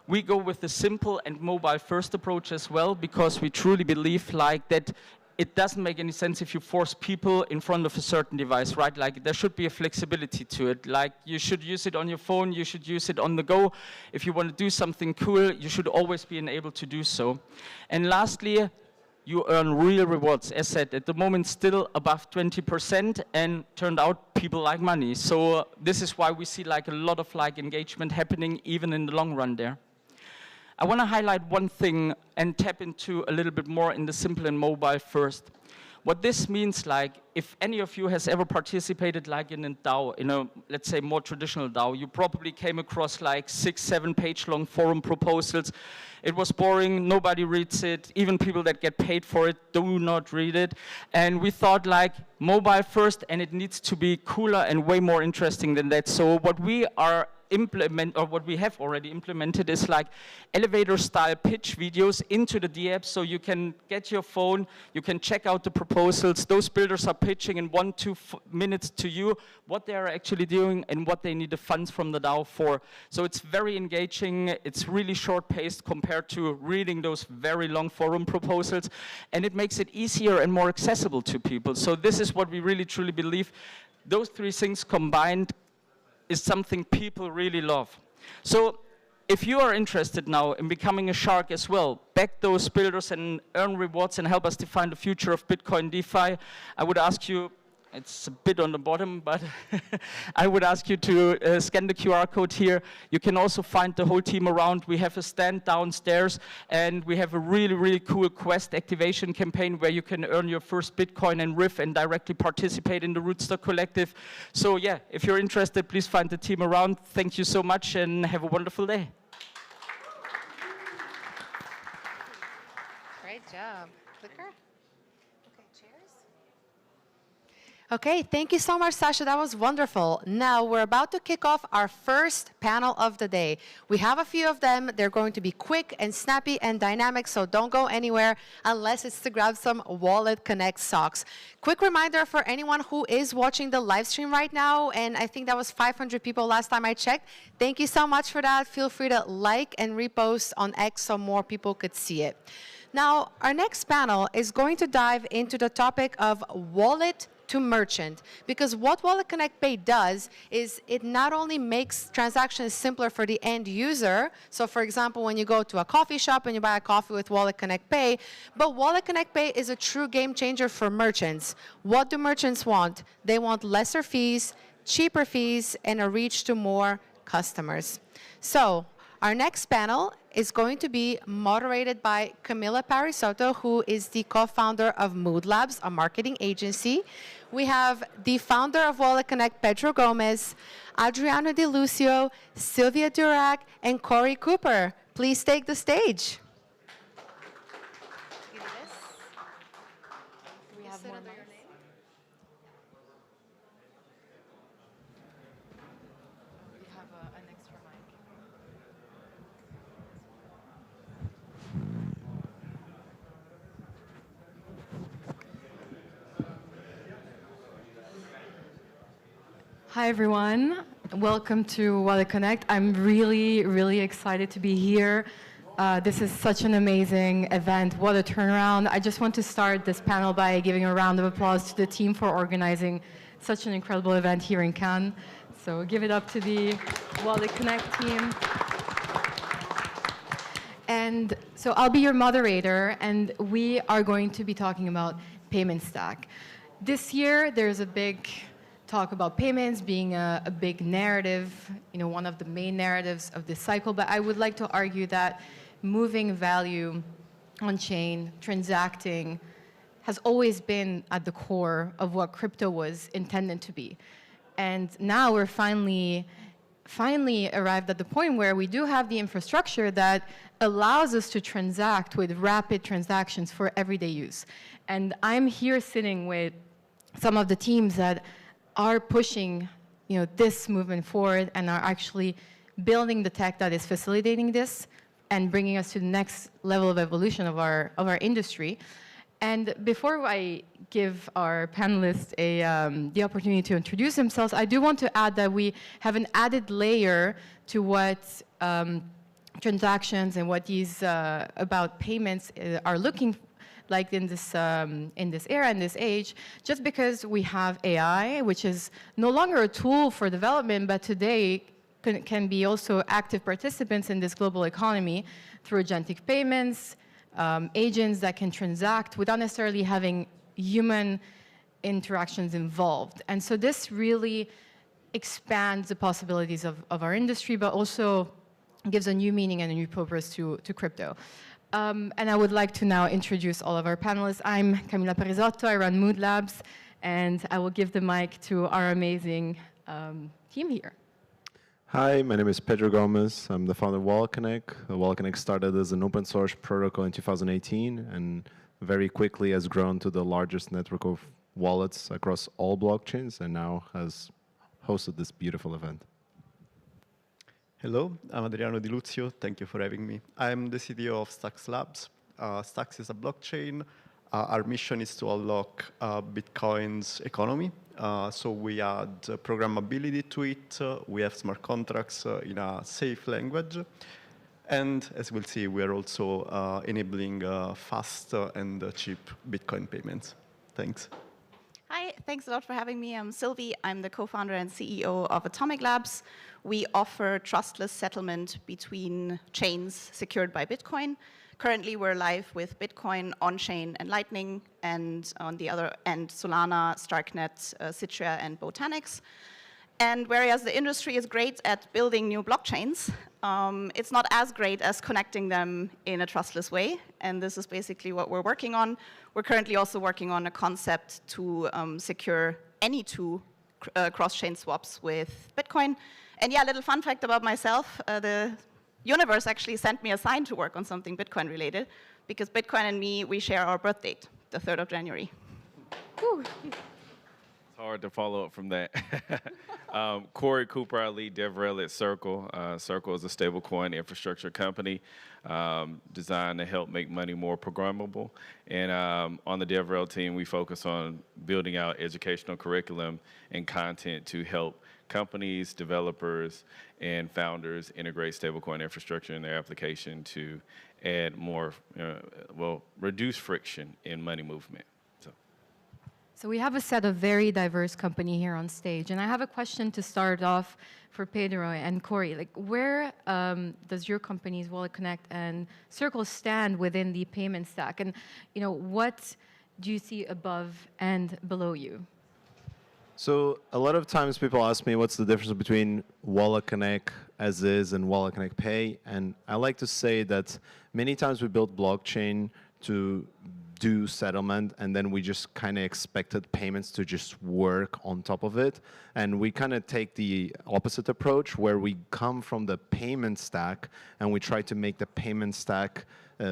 We go with the simple and mobile-first approach as well because we truly believe like that it doesn't make any sense if you force people in front of a certain device, right? Like there should be a flexibility to it. Like you should use it on your phone, you should use it on the go. If you want to do something cool, you should always be able to do so. And lastly, you earn real rewards. As said, at the moment still above 20%, and turned out people like money. So this is why we see like a lot of like engagement happening even in the long run there. I want to highlight one thing and tap into a little bit more in the simple and mobile first. What this means, like, if any of you has ever participated like in a DAO, in a, let's say, more traditional DAO, you probably came across like 6, 7 page long forum proposals. It was boring, nobody reads it, even people that get paid for it do not read it. And we thought like mobile first, and it needs to be cooler and way more interesting than that. So what we are implement, or what we have already implemented, is like elevator-style pitch videos into the D-app, so you can get your phone, you can check out the proposals. Those builders are pitching in 1-2 minutes to you what they are actually doing and what they need the funds from the DAO for. So it's very engaging. It's really short-paced compared to reading those very long forum proposals, and it makes it easier and more accessible to people. So this is what we really truly believe. Those three things combined is something people really love. So if you are interested now in becoming a shark as well, back those builders and earn rewards and help us define the future of Bitcoin DeFi, I would ask you, it's a bit on the bottom, but I would ask you to scan the QR code here. You can also find the whole team around. We have a stand downstairs, and we have a really, really cool Quest activation campaign where you can earn your first Bitcoin and RIF and directly participate in the Rootstock Collective. So yeah, if you're interested, please find the team around. Thank you so much, and have a wonderful day. Great job. Clicker? Okay, cheers. Okay, thank you so much, Sasha. That was wonderful. Now, we're about to kick off our first panel of the day. We have a few of them. They're going to be quick and snappy and dynamic, so don't go anywhere unless it's to grab some WalletConnect socks. Quick reminder for anyone who is watching the live stream right now, and I think that was 500 people last time I checked. Thank you so much for that. Feel free to like and repost on X so more people could see it. Now, our next panel is going to dive into the topic of wallet to merchant, because what WalletConnect Pay does is it not only makes transactions simpler for the end user, so for example, when you go to a coffee shop and you buy a coffee with WalletConnect Pay, but WalletConnect Pay is a true game changer for merchants. What do merchants want? They want lesser fees, cheaper fees, and a reach to more customers. So our next panel is going to be moderated by Camila Parisotto, who is the co-founder of Mood Labs, a marketing agency. We have the founder of WalletConnect, Pedro Gomez, Adriano Di Lucio, Sylvia Durack, and Corey Cooper. Please take the stage. Give me this. We have more mics. We have an extra mic. Hi, everyone. Welcome to WalletConnect. I'm really, really excited to be here. This is such an amazing event. What a turnaround. I just want to start this panel by giving a round of applause to the team for organizing such an incredible event here in Cannes. So give it up to the WalletConnect team. And so I'll be your moderator, and we are going to be talking about payment stack. This year, there's a big talk about payments being a big narrative, one of the main narratives of this cycle. But I would like to argue that moving value on chain, transacting, has always been at the core of what crypto was intended to be. And now we're finally arrived at the point where we do have the infrastructure that allows us to transact with rapid transactions for everyday use. And I'm here sitting with some of the teams that are pushing this movement forward and are actually building the tech that is facilitating this and bringing us to the next level of evolution of our industry. And before I give our panelists the opportunity to introduce themselves, I do want to add that we have an added layer to what transactions and what these about payments are looking like in this era, in this age, just because we have AI, which is no longer a tool for development, but today can be also active participants in this global economy through agentic payments, agents that can transact without necessarily having human interactions involved. And so this really expands the possibilities of our industry, but also gives a new meaning and a new purpose to crypto. And I would like to now introduce all of our panelists. I'm Camila Parisotto, I run Mood Labs, and I will give the mic to our amazing team here. Hi, my name is Pedro Gomez. I'm the founder of WalletConnect. WalletConnect started as an open source protocol in 2018 and very quickly has grown to the largest network of wallets across all blockchains and now has hosted this beautiful event. Hello, I'm Adriano Di Luzio. Thank you for having me. I'm the CTO of Stacks Labs. Stacks is a blockchain. Our mission is to unlock Bitcoin's economy. So we add programmability to it. We have smart contracts in a safe language. And as we'll see, we are also enabling fast and cheap Bitcoin payments. Thanks. Hi, thanks a lot for having me. I'm Sylvie. I'm the co-founder and CEO of Atomic Labs. We offer trustless settlement between chains secured by Bitcoin. Currently, we're live with Bitcoin, on-chain, and Lightning, and on the other end, Solana, Starknet, Citra, and Botanix. And whereas the industry is great at building new blockchains, it's not as great as connecting them in a trustless way. And this is basically what we're working on. We're currently also working on a concept to secure any two cross-chain swaps with Bitcoin. And yeah, a little fun fact about myself, the universe actually sent me a sign to work on something Bitcoin related, because Bitcoin and me, we share our birth date, the 3rd of January. Woo. Hard to follow up from that. Corey Cooper, I lead DevRel at Circle. Circle is a stablecoin infrastructure company designed to help make money more programmable. And on the DevRel team, we focus on building out educational curriculum and content to help companies, developers, and founders integrate stablecoin infrastructure in their application to add more, reduce friction in money movement. So we have a set of very diverse company here on stage, and I have a question to start off for Pedro and Corey. Like, where does your company's WalletConnect and Circle stand within the payment stack, and what do you see above and below you? So a lot of times people ask me what's the difference between WalletConnect as is and WalletConnect Pay, and I like to say that many times we build blockchain to do settlement, and then we just kind of expected payments to just work on top of it. And we kind of take the opposite approach, where we come from the payment stack and we try to make the payment stack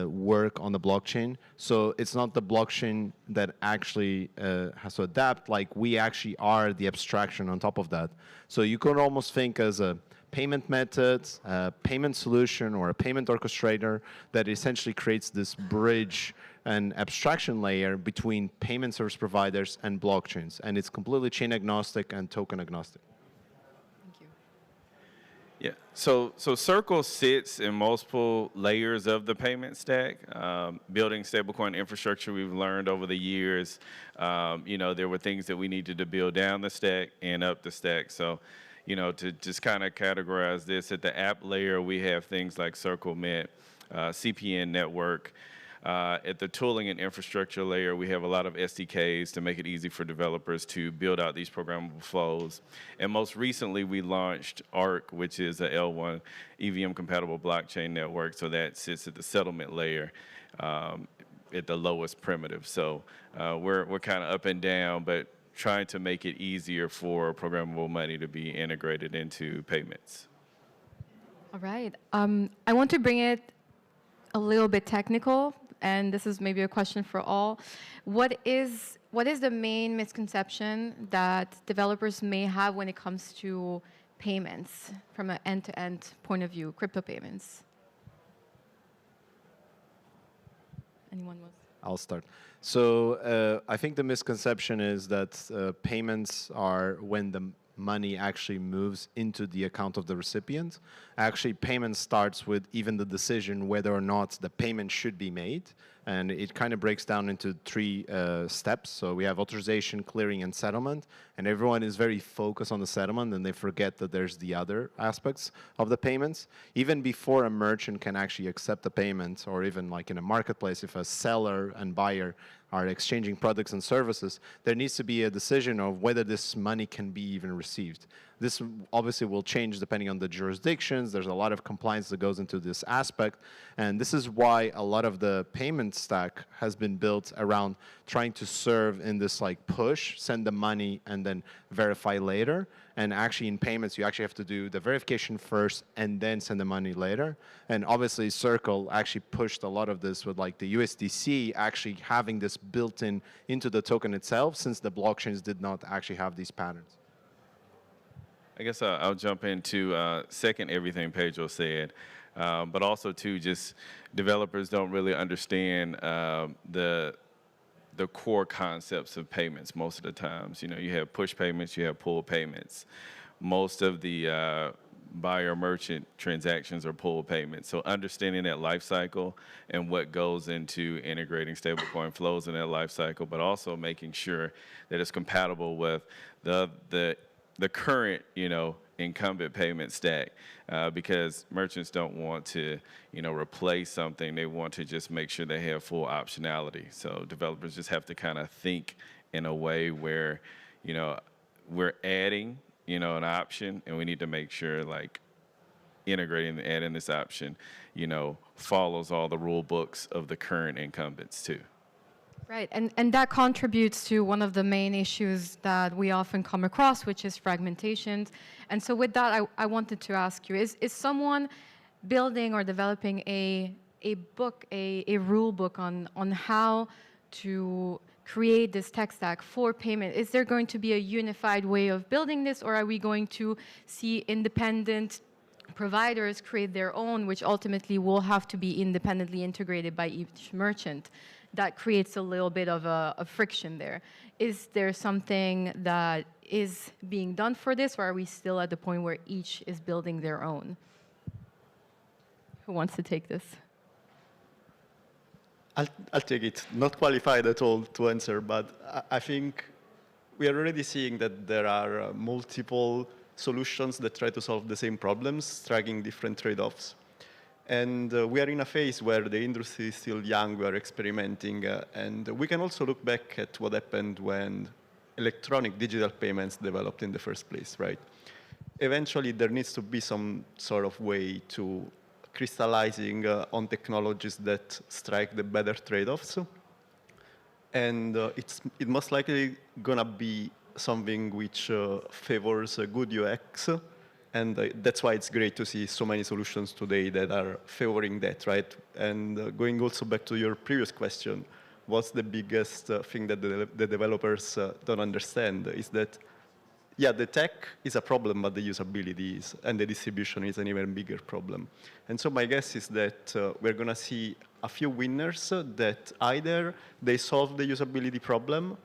work on the blockchain. So it's not the blockchain that actually has to adapt, like we actually are the abstraction on top of that. So you could almost think as a payment method, a payment solution, or a payment orchestrator that essentially creates this bridge and abstraction layer between payment service providers and blockchains. And it's completely chain agnostic and token agnostic. Thank you. Yeah, so Circle sits in multiple layers of the payment stack. Building stablecoin infrastructure, we've learned over the years, there were things that we needed to build down the stack and up the stack. So, to just kind of categorize this, at the app layer, we have things like Circle Mint, CPN network. At the tooling and infrastructure layer, we have a lot of SDKs to make it easy for developers to build out these programmable flows. And most recently, we launched ARC, which is a L1 EVM-compatible blockchain network. So that sits at the settlement layer at the lowest primitive. So we're kind of up and down, but trying to make it easier for programmable money to be integrated into payments. All right. I want to bring it a little bit technical, and this is maybe a question for all. What is the main misconception that developers may have when it comes to payments from an end-to-end point of view, crypto payments? Anyone wants? I'll start. So I think the misconception is that payments are when the money actually moves into the account of the recipient. Actually, payment starts with even the decision whether or not the payment should be made. And it kind of breaks down into three steps. So we have authorization, clearing, and settlement. And everyone is very focused on the settlement, and they forget that there's the other aspects of the payments. Even before a merchant can actually accept the payment, or even like in a marketplace, if a seller and buyer are exchanging products and services, there needs to be a decision of whether this money can be even received. This obviously will change depending on the jurisdictions. There's a lot of compliance that goes into this aspect. And this is why a lot of the payment stack has been built around trying to serve in this like push, send the money, and then verify later. And actually in payments, you actually have to do the verification first and then send the money later. And obviously Circle actually pushed a lot of this with like the USDC actually having this built in into the token itself, since the blockchains did not actually have these patterns. I guess I'll jump into second everything Pedro said, but also too, just developers don't really understand the core concepts of payments most of the times. You know, you have push payments, you have pull payments. Most of the buyer merchant transactions are pull payments. So understanding that life cycle and what goes into integrating stablecoin flows in that life cycle, but also making sure that it's compatible with the current, you know, incumbent payment stack, because merchants don't want to, you know, replace something. They want to just make sure they have full optionality. So developers just have to kind of think in a way where, you know, we're adding, you know, an option, and we need to make sure, like, integrating and adding this option, you know, follows all the rule books of the current incumbents too. Right, and that contributes to one of the main issues that we often come across, which is fragmentation. And so with that, I wanted to ask you, is someone building or developing a book, a rule book on how to create this tech stack for payment? Is there going to be a unified way of building this, or are we going to see independent providers create their own, which ultimately will have to be independently integrated by each merchant? That creates a little bit of a friction there. Is there something that is being done for this, or are we still at the point where each is building their own? Who wants to take this? I'll take it. Not qualified at all to answer, but I think we are already seeing that there are multiple solutions that try to solve the same problems, striking different trade-offs. And we are in a phase where the industry is still young, we are experimenting, and we can also look back at what happened when electronic digital payments developed in the first place, right? Eventually, there needs to be some sort of way to crystallizing on technologies that strike the better trade-offs. And it most likely gonna be something which favors a good UX. And that's why it's great to see so many solutions today that are favoring that, right? And going also back to your previous question, what's the biggest thing that the developers don't understand is that, yeah, the tech is a problem, but the usability is, and the distribution is an even bigger problem. And so my guess is that we're going to see a few winners that either they solve the usability problem,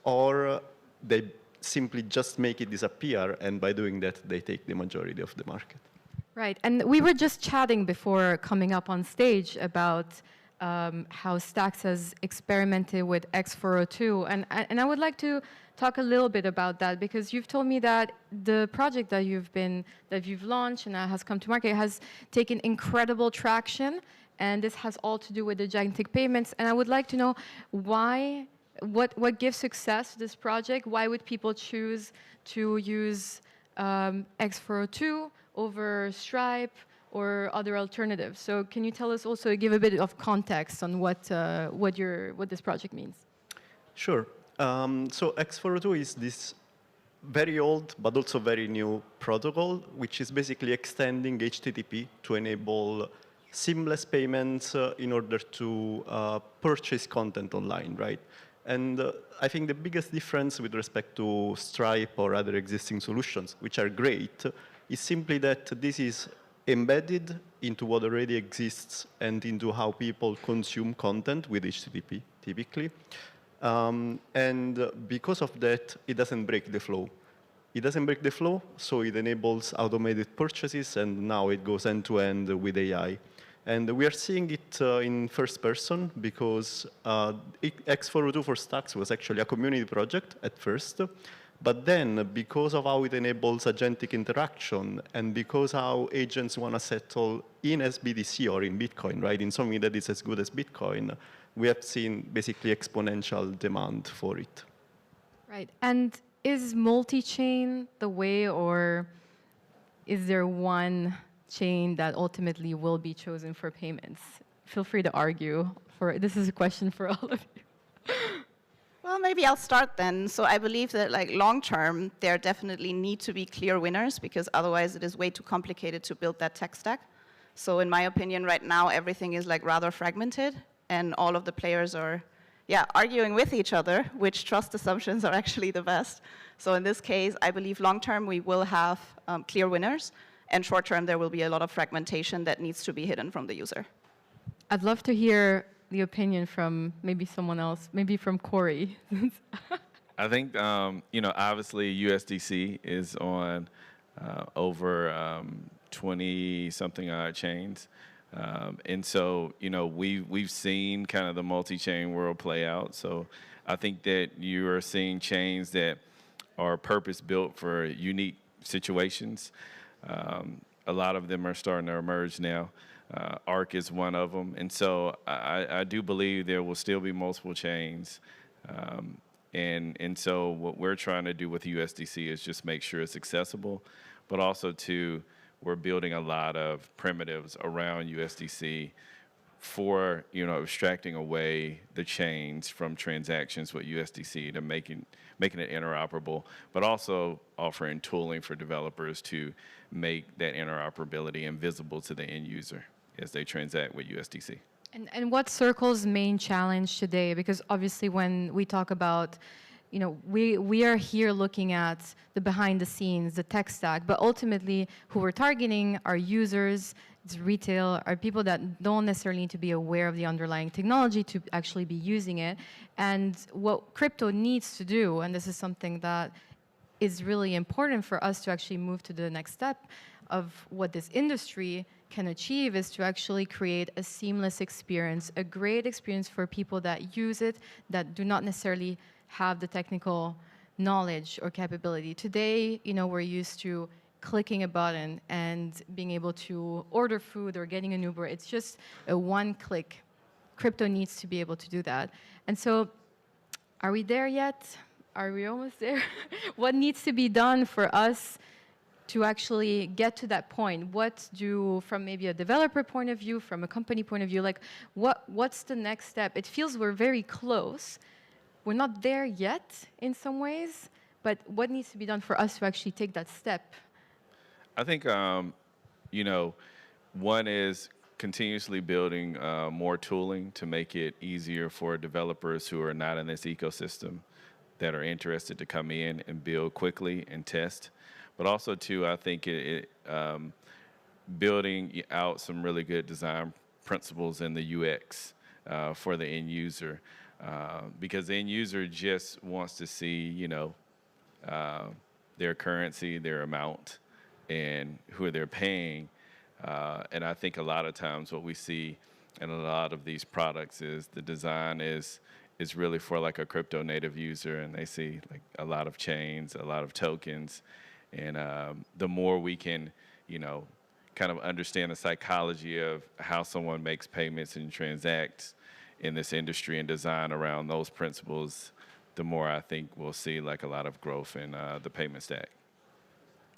or they simply just make it disappear, and by doing that, they take the majority of the market. Right, and we were just chatting before coming up on stage about how Stacks has experimented with X402, and I would like to talk a little bit about that, because you've told me that the project that you've launched and that has come to market has taken incredible traction, and this has all to do with agentic payments. And I would like to know why. What gives success to this project? Why would people choose to use X402 over Stripe or other alternatives? So can you tell us also, give a bit of context on what this project means? Sure. So X402 is this very old but also very new protocol, which is basically extending HTTP to enable seamless payments in order to purchase content online, right? And I think the biggest difference with respect to Stripe or other existing solutions, which are great, is simply that this is embedded into what already exists and into how people consume content with HTTP, typically. And because of that, it doesn't break the flow. It doesn't break the flow, so it enables automated purchases, and now it goes end-to-end with AI. And we are seeing it in first person because X402 for Stacks was actually a community project at first. But then, because of how it enables agentic interaction and because how agents want to settle in SBTC or in Bitcoin, right, in something that is as good as Bitcoin, we have seen basically exponential demand for it. Right. And is multi-chain the way, or is there one chain that ultimately will be chosen for payments? Feel free to argue. This is a question for all of you. Well, maybe I'll start then. So I believe that, like, long term, there definitely need to be clear winners, because otherwise it is way too complicated to build that tech stack. So in my opinion, right now everything is like rather fragmented, and all of the players are, arguing with each other which trust assumptions are actually the best. So in this case, I believe long-term we will have clear winners, and short-term there will be a lot of fragmentation that needs to be hidden from the user. I'd love to hear the opinion from maybe someone else, maybe from Corey. I think, obviously USDC is on over 20-something odd chains. And so, we've seen kind of the multi-chain world play out. So I think that you are seeing chains that are purpose-built for unique situations. A lot of them are starting to emerge now. ARC is one of them. And so I do believe there will still be multiple chains. And so what we're trying to do with USDC is just make sure it's accessible, but also we're building a lot of primitives around USDC for, abstracting away the chains from transactions with USDC to making it interoperable, but also offering tooling for developers to make that interoperability invisible to the end user as they transact with USDC. And what's Circle's main challenge today? Because obviously when we talk about, we are here looking at the behind the scenes, the tech stack, but ultimately who we're targeting are users, it's retail, are people that don't necessarily need to be aware of the underlying technology to actually be using it. And what crypto needs to do, and this is something that is really important for us to actually move to the next step of what this industry can achieve, is to actually create a seamless experience, a great experience for people that use it, that do not necessarily have the technical knowledge or capability. Today, we're used to clicking a button and being able to order food or getting an Uber. It's just a one click. Crypto needs to be able to do that. And so, are we there yet? Are we almost there? What needs to be done for us to actually get to that point? From maybe a developer point of view, from a company point of view, what's the next step? It feels we're very close. We're not there yet in some ways, but what needs to be done for us to actually take that step? I think, one is continuously building more tooling to make it easier for developers who are not in this ecosystem that are interested to come in and build quickly and test. But also, too, I think building out some really good design principles in the UX for the end user. Because the end user just wants to see, their currency, their amount, and who they're paying. And I think a lot of times what we see in a lot of these products is the design is really for like a crypto native user, and they see like a lot of chains, a lot of tokens. And the more we can, kind of understand the psychology of how someone makes payments and transacts in this industry and design around those principles, the more I think we'll see like a lot of growth in the payment stack.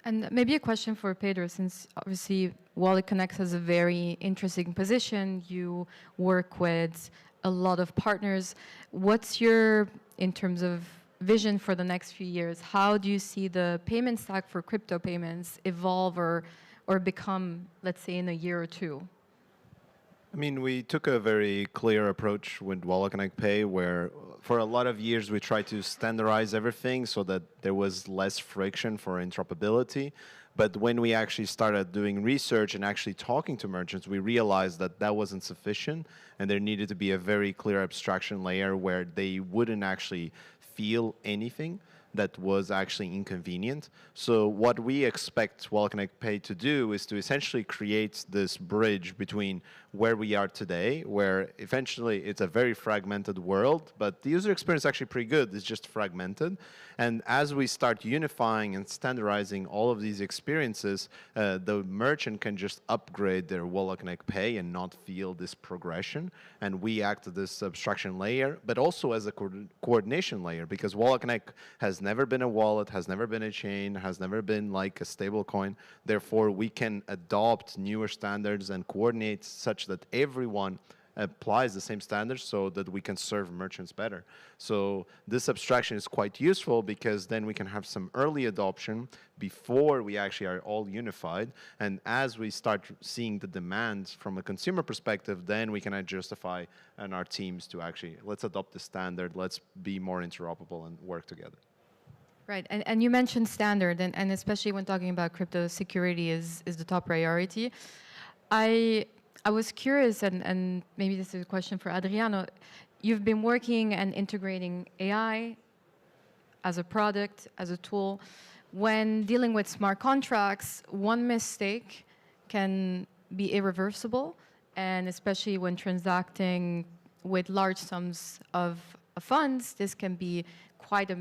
And maybe a question for Pedro, since obviously WalletConnect has a very interesting position. You work with a lot of partners. What's your, in terms of vision for the next few years? How do you see the payment stack for crypto payments evolve or become, let's say, in a year or two? I mean, we took a very clear approach with WalletConnect Pay, where for a lot of years we tried to standardize everything so that there was less friction for interoperability. But when we actually started doing research and actually talking to merchants, we realized that that wasn't sufficient, and there needed to be a very clear abstraction layer where they wouldn't actually feel anything that was actually inconvenient. So what we expect WalletConnect Pay to do is to essentially create this bridge between where we are today, where eventually it's a very fragmented world, but the user experience is actually pretty good. It's just fragmented. And as we start unifying and standardizing all of these experiences, the merchant can just upgrade their WalletConnect Pay and not feel this progression. And we act as this abstraction layer, but also as a coordination layer, because WalletConnect has never been a wallet, has never been a chain, has never been like a stable coin. Therefore, we can adopt newer standards and coordinate such that everyone applies the same standards so that we can serve merchants better. So this abstraction is quite useful because then we can have some early adoption before we actually are all unified. And as we start seeing the demands from a consumer perspective, then we can justify in our teams to actually, let's adopt the standard, let's be more interoperable and work together. Right, and you mentioned standard, and especially when talking about crypto, security is the top priority. I was curious, and maybe this is a question for Adriano. You've been working and integrating AI as a product, as a tool. When dealing with smart contracts, one mistake can be irreversible, and especially when transacting with large sums of funds, this can be quite a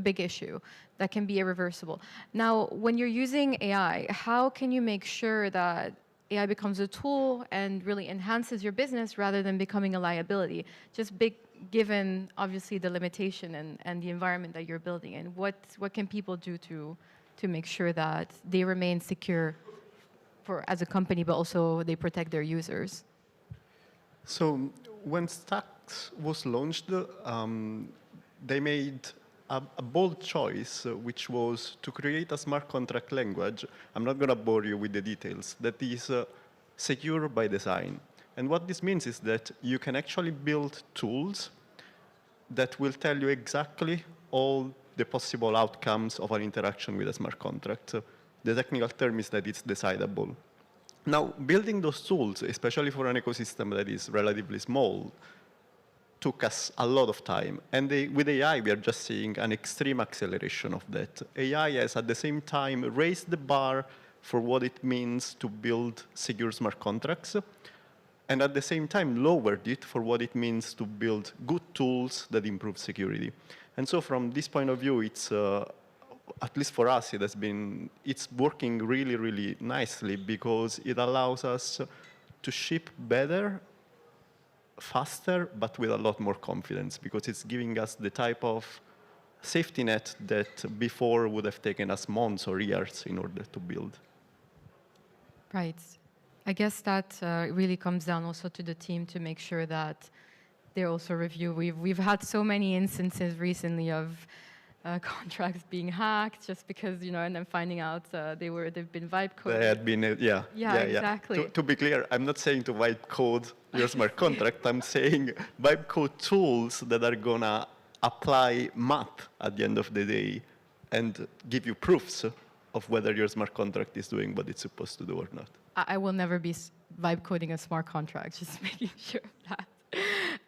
big issue that can be irreversible. Now, when you're using AI, how can you make sure that AI becomes a tool and really enhances your business rather than becoming a liability? Just given, obviously, the limitation and the environment that you're building in. What can people do to make sure that they remain secure as a company, but also they protect their users? So when Stacks was launched, they made a bold choice, which was to create a smart contract language. I'm not going to bore you with the details. That is secure by design. And what this means is that you can actually build tools that will tell you exactly all the possible outcomes of an interaction with a smart contract. The technical term is that it's decidable. Now, building those tools, especially for an ecosystem that is relatively small, took us a lot of time. And with AI, we are just seeing an extreme acceleration of that. AI has, at the same time, raised the bar for what it means to build secure smart contracts, and at the same time, lowered it for what it means to build good tools that improve security. And so from this point of view, it's, at least for us, it's working really, really nicely because it allows us to ship better, faster, but with a lot more confidence, because it's giving us the type of safety net that before would have taken us months or years in order to build. Right. I guess that really comes down also to the team to make sure that they also review. We've had so many instances recently of contracts being hacked just because, and then finding out they've been vibe coded. They had been, yeah. Exactly. To be clear, I'm not saying to vibe code your smart contract. I'm saying vibe code tools that are gonna apply math at the end of the day and give you proofs of whether your smart contract is doing what it's supposed to do or not. I will never be vibe coding a smart contract, just making sure of that.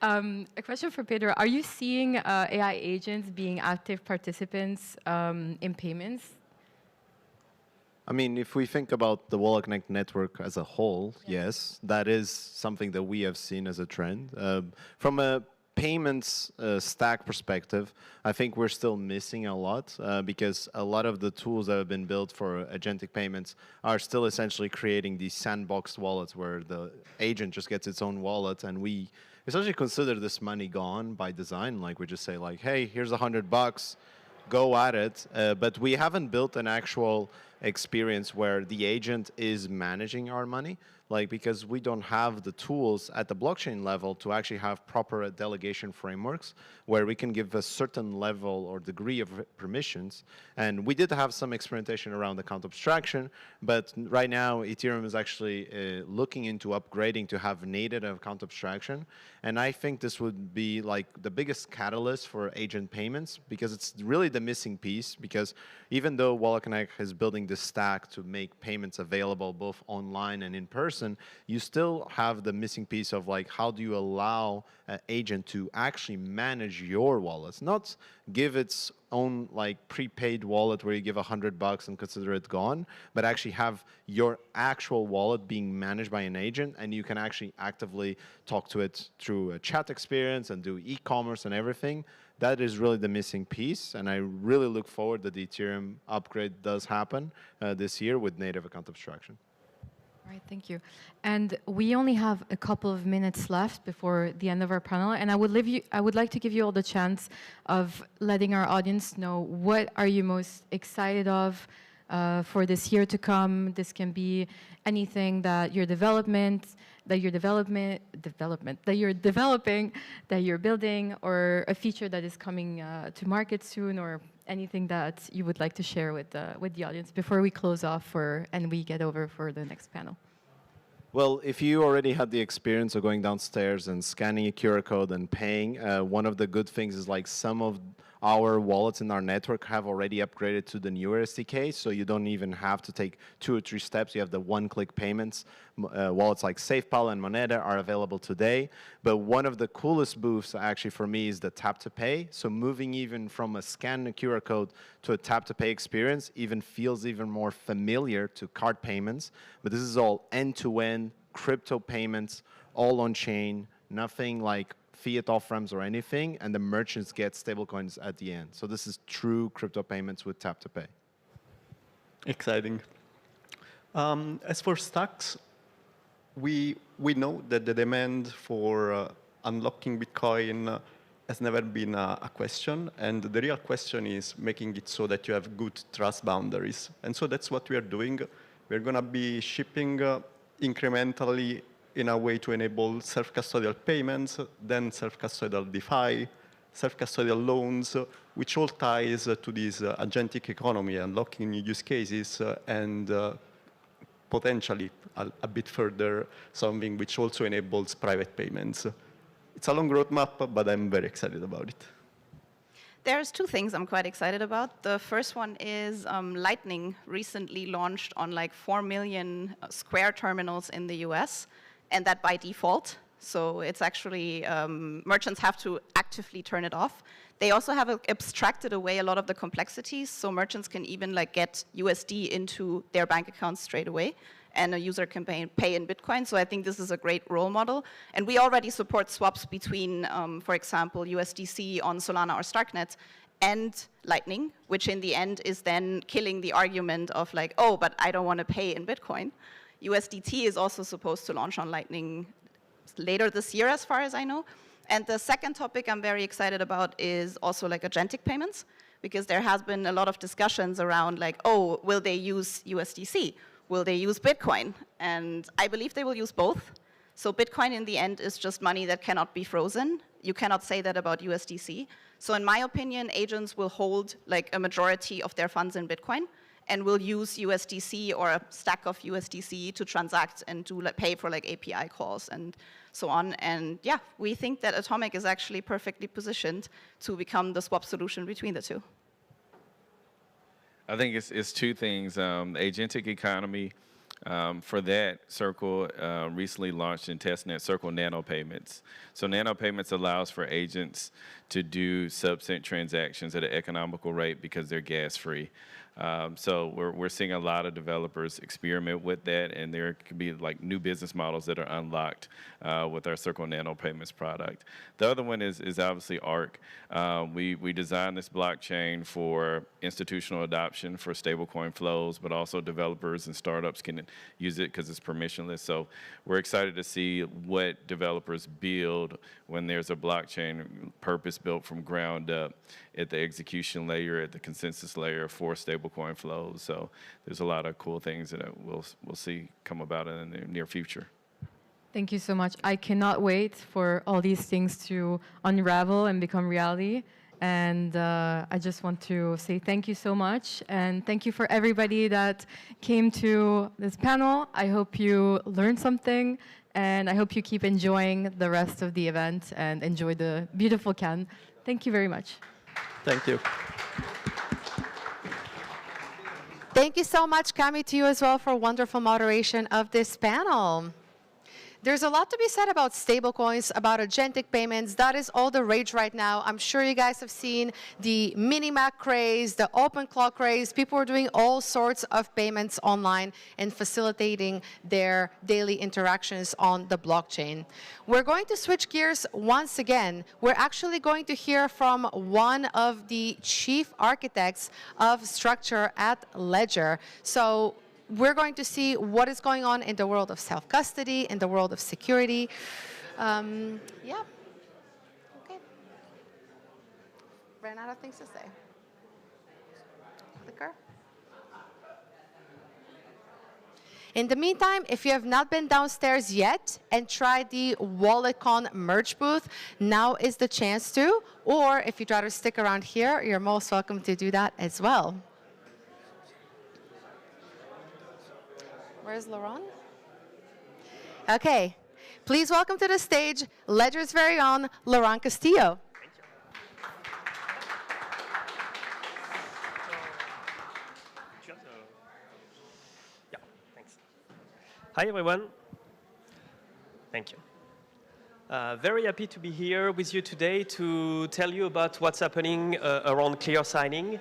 A question for Pedro. Are you seeing AI agents being active participants in payments? I mean, if we think about the WalletConnect network as a whole, yes, that is something that we have seen as a trend. From a payments stack perspective, I think we're still missing a lot because a lot of the tools that have been built for agentic payments are still essentially creating these sandboxed wallets where the agent just gets its own wallet, and we essentially consider this money gone by design. Like we just say like, hey, here's $100, go at it. But we haven't built an actual experience where the agent is managing our money, like because we don't have the tools at the blockchain level to actually have proper delegation frameworks where we can give a certain level or degree of permissions. And we did have some experimentation around account abstraction, but right now Ethereum is actually looking into upgrading to have native account abstraction. And I think this would be like the biggest catalyst for agent payments because it's really the missing piece, because even though WalletConnect is building this stack to make payments available both online and in person, you still have the missing piece of like, how do you allow an agent to actually manage your wallets, not give its own like prepaid wallet where you give $100 and consider it gone, but actually have your actual wallet being managed by an agent, and you can actually actively talk to it through a chat experience and do e-commerce and everything. That is really the missing piece, and I really look forward that the Ethereum upgrade does happen this year with native account abstraction. All right, thank you. And we only have a couple of minutes left before the end of our panel, and I would like to give you all the chance of letting our audience know what are you most excited of for this year to come. This can be anything that your development, that you're developing, that you're building, or a feature that is coming to market soon, or anything that you would like to share with the audience before we close off and we get over for the next panel? Well, if you already had the experience of going downstairs and scanning a QR code and paying, one of the good things is like some of our wallets in our network have already upgraded to the newer SDK, so you don't even have to take 2 or 3 steps. You have the one-click payments. Wallets like SafePal and Moneda are available today. But one of the coolest boosts, actually, for me is the tap-to-pay. So moving even from a scan QR code to a tap-to-pay experience even feels even more familiar to card payments. But this is all end-to-end crypto payments, all on-chain, nothing like fiat off-ramps or anything, and the merchants get stablecoins at the end. So this is true crypto payments with tap-to-pay. Exciting. As for Stacks, we know that the demand for unlocking Bitcoin has never been a question, and the real question is making it so that you have good trust boundaries. And so that's what we are doing. We're going to be shipping incrementally in a way to enable self-custodial payments, then self-custodial DeFi, self-custodial loans, which all ties to this agentic economy, unlocking new use cases, and potentially a bit further, something which also enables private payments. It's a long roadmap, but I'm very excited about it. There's 2 things I'm quite excited about. The first one is Lightning recently launched on like 4 million Square terminals in the US, and that by default. So it's actually, merchants have to actively turn it off. They also have abstracted away a lot of the complexities, so merchants can even like get USD into their bank accounts straight away, and a user can pay in Bitcoin. So I think this is a great role model. And we already support swaps between, for example, USDC on Solana or Starknet and Lightning, which in the end is then killing the argument of like, oh, but I don't want to pay in Bitcoin. USDT is also supposed to launch on Lightning later this year, as far as I know. And the second topic I'm very excited about is also like agentic payments, because there has been a lot of discussions around like, oh, will they use USDC? Will they use Bitcoin? And I believe they will use both. So Bitcoin in the end is just money that cannot be frozen. You cannot say that about USDC. So in my opinion, agents will hold like a majority of their funds in Bitcoin, and will use USDC or a stack of USDC to transact and to pay for like API calls and so on. And yeah, we think that Atomic is actually perfectly positioned to become the swap solution between the 2. I think it's 2 things. Agentic economy, for that, Circle recently launched in testnet Circle Nano Payments. So Nano Payments allows for agents to do sub-cent transactions at an economical rate because they're gas-free. So we're seeing a lot of developers experiment with that, and there could be like new business models that are unlocked with our Circle Nano Payments product. The other one is obviously ARC. We designed this blockchain for institutional adoption for stablecoin flows, but also developers and startups can use it because it's permissionless. So we're excited to see what developers build when there's a blockchain purpose-built from ground up at the execution layer, at the consensus layer for stablecoin flows. So there's a lot of cool things that we'll see come about in the near future. Thank you so much. I cannot wait for all these things to unravel and become reality. And I just want to say thank you so much. And thank you for everybody that came to this panel. I hope you learned something. And I hope you keep enjoying the rest of the event and enjoy the beautiful Cannes. Thank you very much. Thank you. Thank you so much, Cami, to you as well for wonderful moderation of this panel. There's a lot to be said about stablecoins, about agentic payments. That is all the rage right now. I'm sure you guys have seen the mini-mac craze, the open clock craze. People are doing all sorts of payments online and facilitating their daily interactions on the blockchain. We're going to switch gears once again. We're actually going to hear from one of the chief architects of structure at Ledger. So we're going to see what is going on in the world of self-custody, in the world of security. Yeah. Okay. Ran out of things to say. Clicker. In the meantime, if you have not been downstairs yet and tried the WalletCon merch booth, now is the chance to. Or if you'd rather stick around here, you're most welcome to do that as well. Where's Laurent? Okay, please welcome to the stage Ledger's very own Laurent Castillo. Hi, everyone. Thank you. Very happy to be here with you today to tell you about what's happening around clear signing,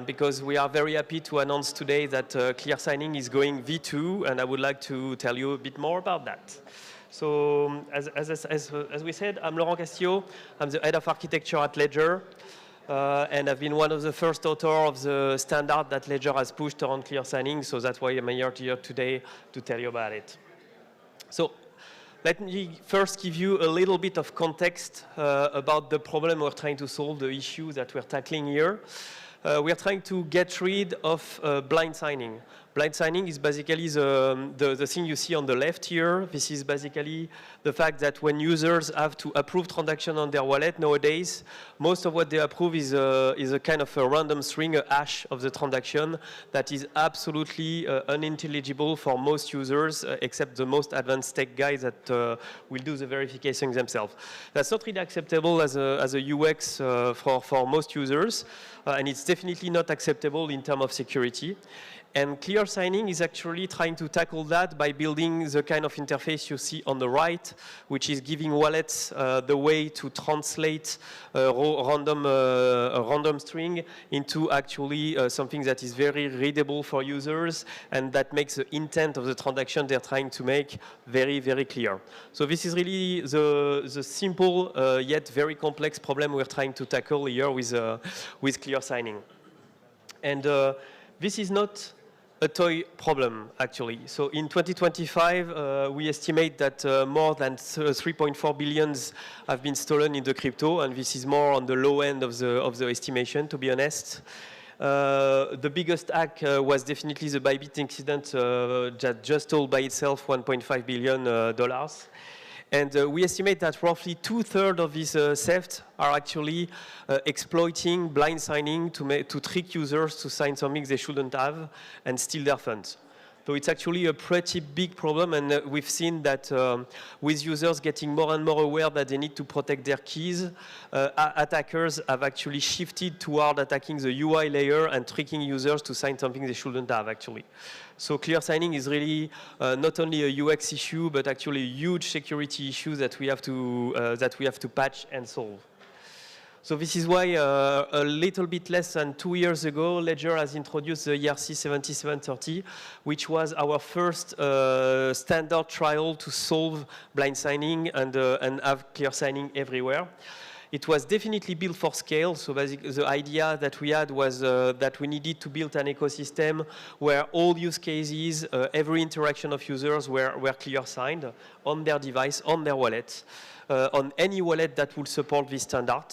because we are very happy to announce today that clear signing is going V2, and I would like to tell you a bit more about that. So, as we said, I'm Laurent Castillo. I'm the head of architecture at Ledger. And I've been one of the first authors of the standard that Ledger has pushed around clear signing, so that's why I'm here today to tell you about it. So let me first give you a little bit of context about the problem we're trying to solve, the issue that we're tackling here. We're trying to get rid of blind signing. Blind signing is basically the thing you see on the left here. This is basically the fact that when users have to approve transaction on their wallet nowadays, most of what they approve is a kind of a random string, a hash of the transaction that is absolutely unintelligible for most users, except the most advanced tech guys that will do the verification themselves. That's not really acceptable as a UX for most users, and it's definitely not acceptable in terms of security. And clear signing is actually trying to tackle that by building the kind of interface you see on the right, which is giving wallets the way to translate a random string into actually something that is very readable for users and that makes the intent of the transaction they're trying to make very, very clear. So this is really the simple yet very complex problem we're trying to tackle here with clear signing. And this is not a toy problem, actually. So in 2025, we estimate that more than 3.4 billion have been stolen in the crypto, and this is more on the low end of the estimation, to be honest. The biggest hack was definitely the Bybit incident that just stole by itself $1.5 billion. And we estimate that roughly 2/3 of these thefts are actually exploiting blind signing to trick users to sign something they shouldn't have and steal their funds. So it's actually a pretty big problem, and we've seen that with users getting more and more aware that they need to protect their keys, attackers have actually shifted toward attacking the UI layer and tricking users to sign something they shouldn't have, actually. So clear signing is really not only a UX issue, but actually a huge security issue that we have to patch and solve. So this is why a little bit less than 2 years ago, Ledger has introduced the ERC 7730, which was our first standard trial to solve blind signing and have clear signing everywhere. It was definitely built for scale, so basically the idea that we had was that we needed to build an ecosystem where all use cases, every interaction of users were clear signed on their device, on their wallet, on any wallet that would support this standard.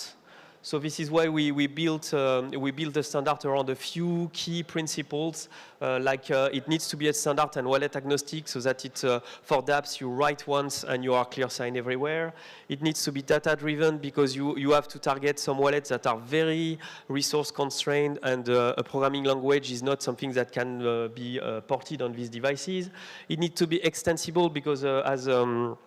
So this is why we built the standard around a few key principles, like it needs to be a standard and wallet agnostic, so that it's for dApps you write once and you are clear sign everywhere. It needs to be data driven because you have to target some wallets that are very resource constrained, and a programming language is not something that can be ported on these devices. It needs to be extensible because as a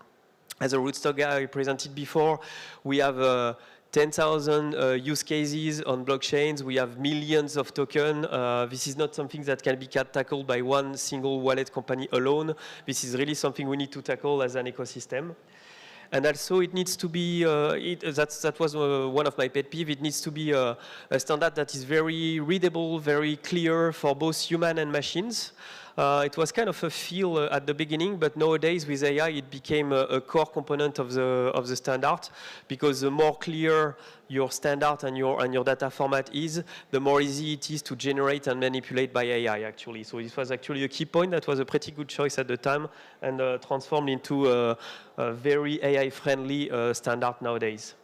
rootstock guy presented before, we have 10,000 use cases on blockchains. We have millions of tokens. This is not something that can be tackled by one single wallet company alone. This is really something we need to tackle as an ecosystem. And also it needs to be, that was one of my pet peeves, it needs to be a standard that is very readable, very clear for both human and machines. It was kind of a feel at the beginning, but nowadays with AI it became a core component of the standard, because the more clear your standard and your data format is, the more easy it is to generate and manipulate by AI, actually. So this was actually a key point that was a pretty good choice at the time, and transformed into a very AI-friendly standard nowadays.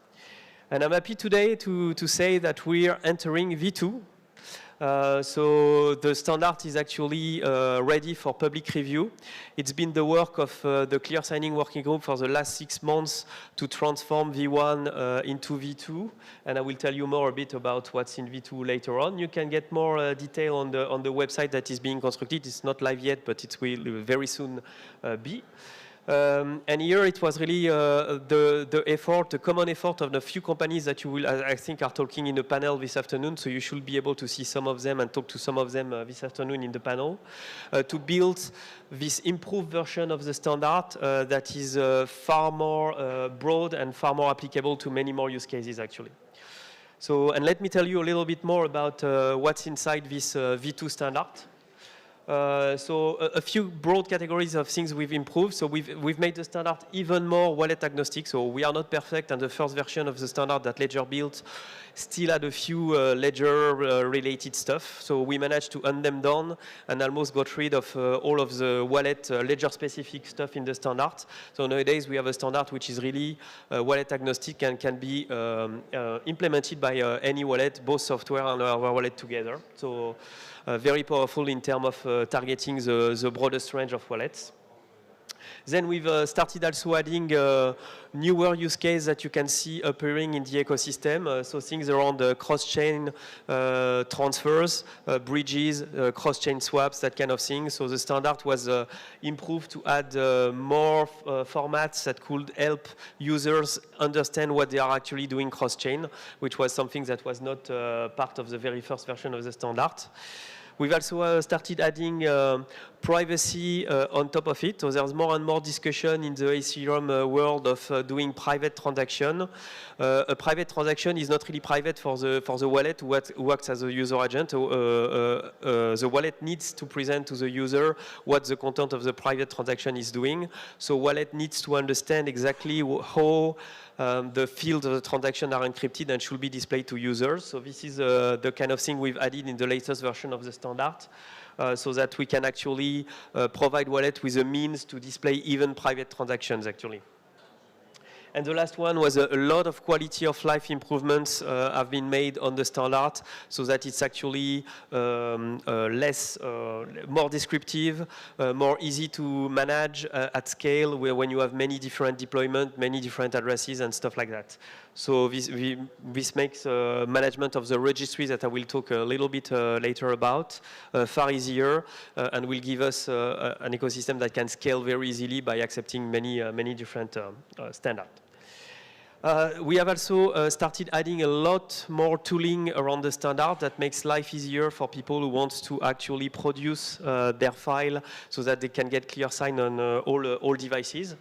And I'm happy today to say that we are entering V2. So the standard is actually ready for public review. It's been the work of the Clear Signing Working Group for the last 6 months to transform V1 into V2, and I will tell you more a bit about what's in V2 later on. You can get more detail on the website that is being constructed. It's not live yet, but it will very soon be. And here it was really the common effort of the few companies that you will, I think, are talking in the panel this afternoon. So you should be able to see some of them and talk to some of them this afternoon in the panel, to build this improved version of the standard that is far more broad and far more applicable to many more use cases, actually. So, and let me tell you a little bit more about what's inside this V2 standard. So a few broad categories of things we've improved. So we've made the standard even more wallet agnostic. So we are not perfect, and the first version of the standard that Ledger built still had a few Ledger related stuff. So we managed to hunt them down and almost got rid of all of the wallet Ledger specific stuff in the standard. So nowadays we have a standard which is really wallet agnostic and can be implemented by any wallet, both software and our wallet together. So very powerful in terms of targeting the broadest range of wallets. Then we've started also adding newer use cases that you can see appearing in the ecosystem. So things around cross-chain transfers, bridges, cross-chain swaps, that kind of thing. So the standard was improved to add more formats that could help users understand what they are actually doing cross-chain, which was something that was not part of the very first version of the standard. We've also started adding privacy on top of it. So there's more and more discussion in the Ethereum world of doing private transaction. A private transaction is not really private for the wallet who works as a user agent. The wallet needs to present to the user what the content of the private transaction is doing. So wallet needs to understand exactly how the fields of the transaction are encrypted and should be displayed to users. So this is the kind of thing we've added in the latest version of the standard, so that we can actually provide wallet with a means to display even private transactions, actually. And the last one was a lot of quality of life improvements have been made on the standard, so that it's actually more descriptive, more easy to manage at scale, when you have many different deployments, many different addresses and stuff like that. So this makes management of the registry, that I will talk a little bit later about, far easier, and will give us an ecosystem that can scale very easily by accepting many different standards. We have also started adding a lot more tooling around the standard that makes life easier for people who want to actually produce their file so that they can get clear sign on all devices.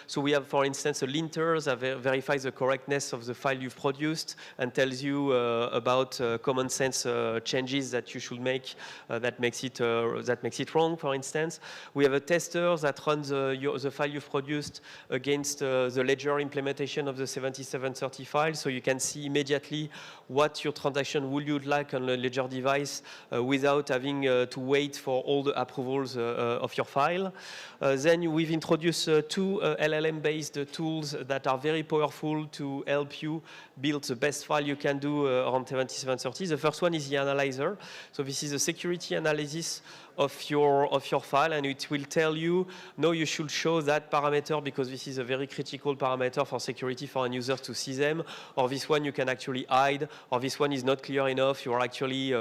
So we have, for instance, a linter that verifies the correctness of the file you've produced and tells you about common sense changes that you should make that makes it wrong, for instance. We have a tester that runs the file you've produced against the Ledger implementation of the 7730 file, so you can see immediately what your transaction would look like on a Ledger device without having to wait for all the approvals of your file. Then we've introduced two LLM-based tools that are very powerful to help you build the best file you can do on 7730. The first one is the analyzer. So this is a security analysis of your file, and it will tell you, no, you should show that parameter because this is a very critical parameter for security for end users to see them, or this one you can actually hide, or this one is not clear enough, you are actually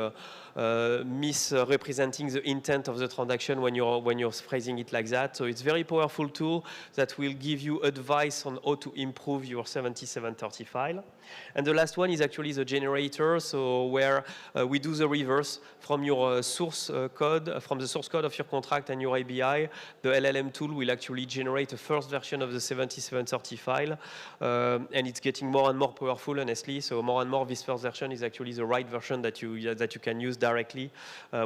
misrepresenting the intent of the transaction when you're phrasing it like that. So it's a very powerful tool that will give you advice on how to improve your 7730 file. And the last one is actually the generator, so where we do the reverse from your source code, from the source code of your contract and your ABI. The LLM tool will actually generate a first version of the 7730 file, and it's getting more and more powerful, honestly. So more and more, this first version is actually the right version that you can use directly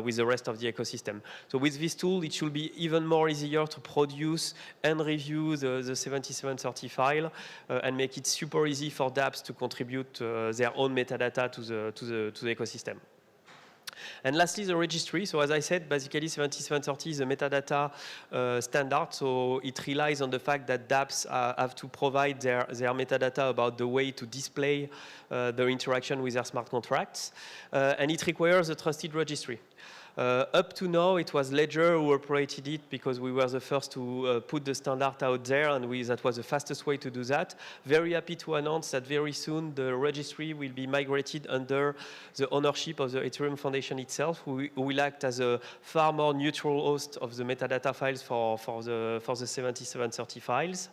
with the rest of the ecosystem. So with this tool, it should be even more easier to produce and review the 7730 file and make it super easy for dApps to contribute their own metadata to the ecosystem. And lastly, the registry. So as I said, basically 7730 is a metadata standard. So it relies on the fact that dApps have to provide their metadata about the way to display their interaction with their smart contracts. And it requires a trusted registry. Up to now, it was Ledger who operated it because we were the first to put the standard out there, and that was the fastest way to do that. Very happy to announce that very soon the registry will be migrated under the ownership of the Ethereum Foundation itself, who will act as a far more neutral host of the metadata files for the 7730 files.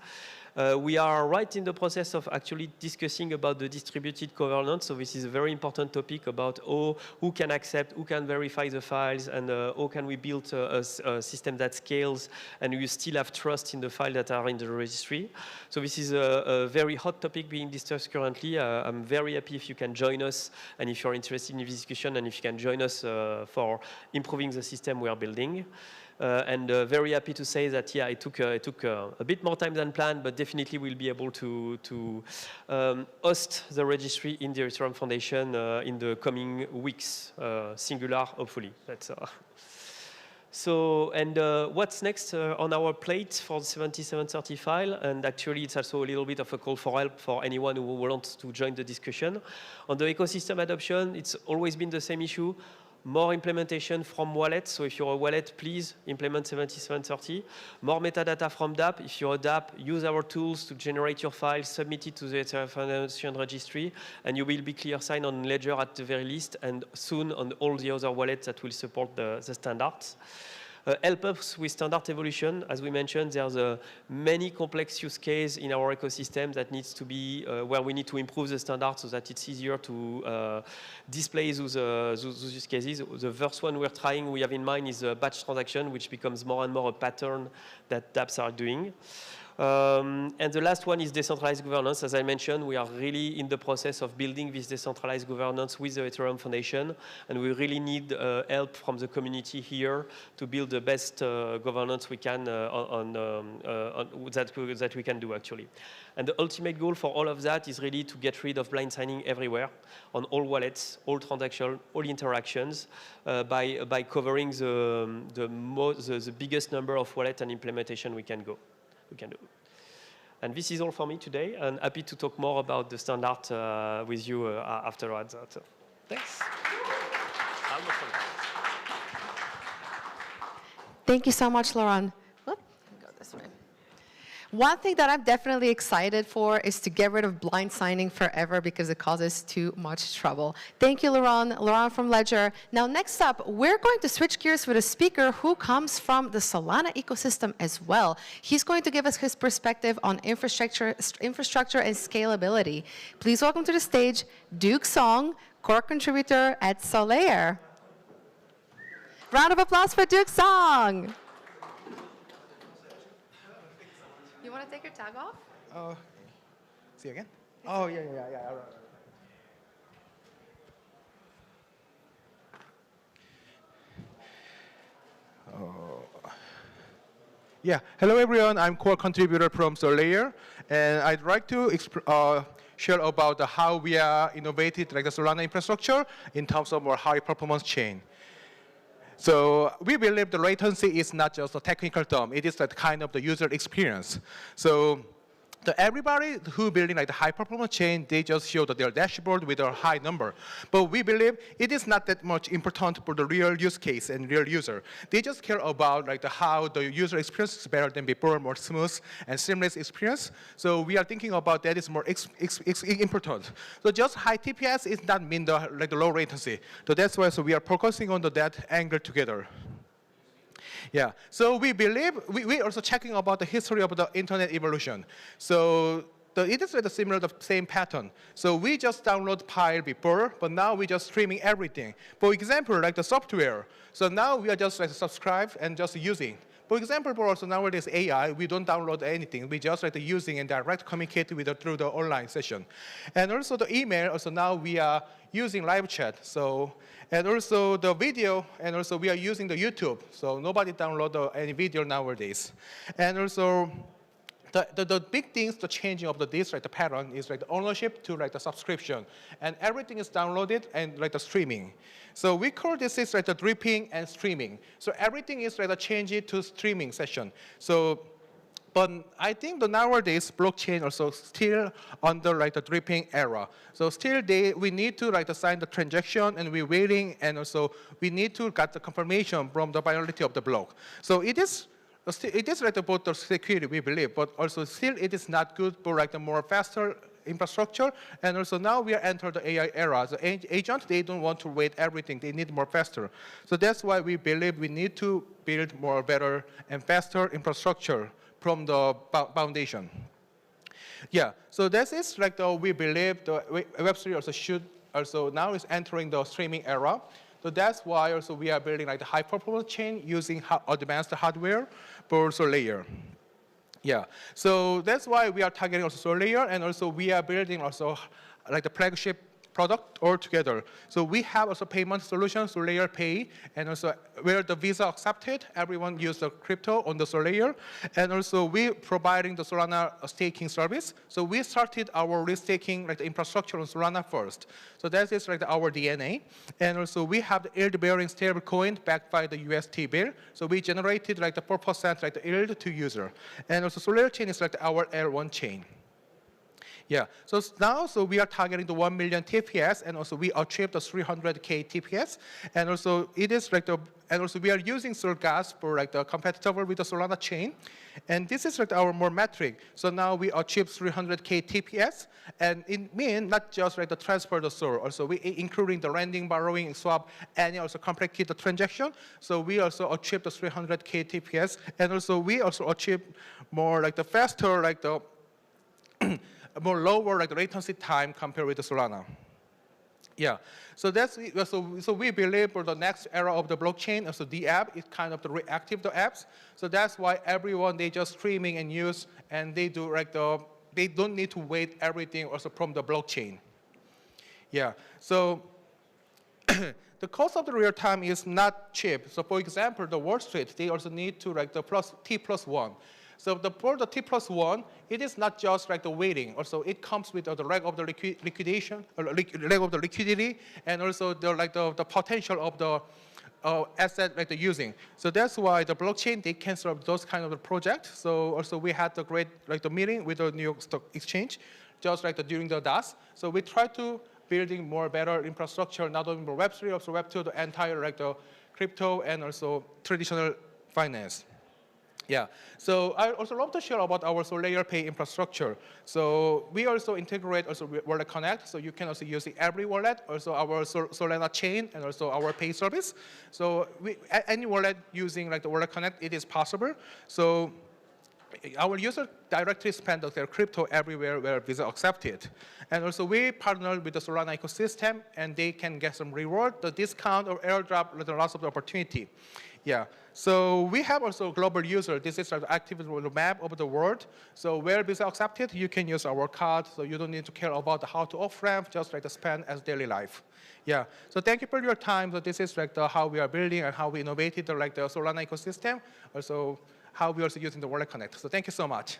We are right in the process of actually discussing about the distributed governance. So this is a very important topic about who can accept, who can verify the files, and how can we build a system that scales and you still have trust in the files that are in the registry. So this is a very hot topic being discussed currently. I'm very happy if you can join us and if you're interested in this discussion and if you can join us for improving the system we are building. And very happy to say that, yeah, it took a bit more time than planned, but definitely we'll be able to host the registry in the Ethereum Foundation in the coming weeks, singular, hopefully. That's, So, and what's next on our plate for the 7730 file? And actually, it's also a little bit of a call for help for anyone who wants to join the discussion. On the ecosystem adoption, it's always been the same issue. More implementation from wallets. So if you're a wallet, please implement 7730. More metadata from dApp. If you're a dApp, use our tools to generate your files, submit it to the Ethereum Foundation registry, and you will be clear signed on Ledger at the very least, and soon on all the other wallets that will support the standards. Help us with standard evolution. As we mentioned, there's many complex use cases in our ecosystem that needs to be, where we need to improve the standard so that it's easier to display those use cases. The first one we have in mind is a batch transaction, which becomes more and more a pattern that dApps are doing. And the last one is decentralized governance. As I mentioned, we are really in the process of building this decentralized governance with the Ethereum Foundation, and we really need help from the community here to build the best governance we can that we can do, actually. And the ultimate goal for all of that is really to get rid of blind signing everywhere, on all wallets, all transactions, all interactions, by covering the biggest number of wallets and implementation we can do. And this is all for me today, and happy to talk more about the standard with you afterwards. So, thanks. Thank you so much, Laurent. Whoop, go this way. One thing that I'm definitely excited for is to get rid of blind signing forever because it causes too much trouble. Thank you, Laurent. Laurent from Ledger. Now, next up, we're going to switch gears with a speaker who comes from the Solana ecosystem as well. He's going to give us his perspective on infrastructure and scalability. Please welcome to the stage Duke Song, core contributor at Solaire. Round of applause for Duke Song. You want to take your tag off? See again? Oh, yeah. Yeah, hello everyone. I'm core contributor from Solaire, and I'd like to share about how we are innovated like the Solana infrastructure in terms of more high performance chain. So we believe the latency is not just a technical term, it is that kind of the user experience. So everybody who building like the high performance chain, they just show that their dashboard with a high number. But we believe it is not that much important for the real use case and real user. They just care about like how the user experience is better than before, more smooth and seamless experience. So we are thinking about that is more important. So just high TPS is not mean the low latency. So that's why we are focusing on that angle together. Yeah, so we believe, we also checking about the history of the internet evolution. So it is like similar, the same pattern. So we just download file before, but now we just streaming everything. For example, like the software. So now we are just like subscribe and just using. For example, for also nowadays AI, we don't download anything. We just like using and direct communicate with through the online session. And also the email, also now we are using live chat. So, and also the video, and also we are using the YouTube. So nobody download any video nowadays. And also the big things, the changing of this, the pattern is the ownership to the subscription. And everything is downloaded and the streaming. So we call this is the dripping and streaming. So everything is changed to streaming session. So, but I think that nowadays blockchain also still under the dripping era. So still we need to sign the transaction and we're waiting, and also we need to get the confirmation from the validity of the block. So it is about the security, we believe, but also still it is not good for the more faster infrastructure. And also now we are entering the AI era. The agents, they don't want to wait everything. They need more faster. So that's why we believe we need to build more better and faster infrastructure from the foundation. Yeah, so this is we believe the Web3 also should also now is entering the streaming era. So that's why also we are building the high performance chain using advanced hardware for Solana. Yeah, so that's why we are targeting also Solana, and also we are building also the flagship product all together. So we have also payment solutions, Solana Pay, and also where the Visa accepted, everyone use the crypto on the Solana. And also we providing the Solana staking service. So we started our restaking the infrastructure on Solana first. So that is our DNA. And also we have the yield-bearing stablecoin backed by the UST bill. So we generated the 4% yield to user. And also Solana chain is our L1 chain. Yeah, so now we are targeting the 1 million TPS, and also we achieved the 300K TPS, and also it is and also we are using Solgas for the compatible with the Solana chain, and this is our more metric. So now we achieved 300K TPS, and it means not just the transfer the Sol, also we including the lending, borrowing, swap, and also complicate the transaction. So we also achieved the 300K TPS, and also we also achieved more the faster the more lower latency time compared with the Solana. Yeah, so that's so we believe for the next era of the blockchain, so the app is kind of the reactive the apps. So that's why everyone they just streaming and use, and they do they don't need to wait everything also from the blockchain. Yeah, so the cost of the real time is not cheap. So for example, the Wall Street they also need to the T+1. So for the T+1, it is not just the waiting. Also, it comes with the lag of the liquidation, lag of the liquidity, and also the potential of the asset the using. So that's why the blockchain they can serve those kind of the projects. So also we had the great the meeting with the New York Stock Exchange, just during the DAS. So we try to building more better infrastructure, not only for Web3, also Web2, the entire the crypto and also traditional finance. Yeah, so I also love to share about our Solana Pay infrastructure. So we also integrate also WalletConnect, so you can also use every wallet, also our Solana chain, and also our pay service. So any wallet using the WalletConnect, it is possible. So our users directly spend their crypto everywhere where Visa accepted. And also we partner with the Solana ecosystem, and they can get some reward, the discount or airdrop, the loss of the opportunity. Yeah, so we have also global user. This is the active map of the world. So where Visa accepted, you can use our card. So you don't need to care about how to off-ramp, just spend as daily life. Yeah, so thank you for your time. So this is how we are building and how we innovated the Solana ecosystem. Also how we are also using the WalletConnect. So thank you so much.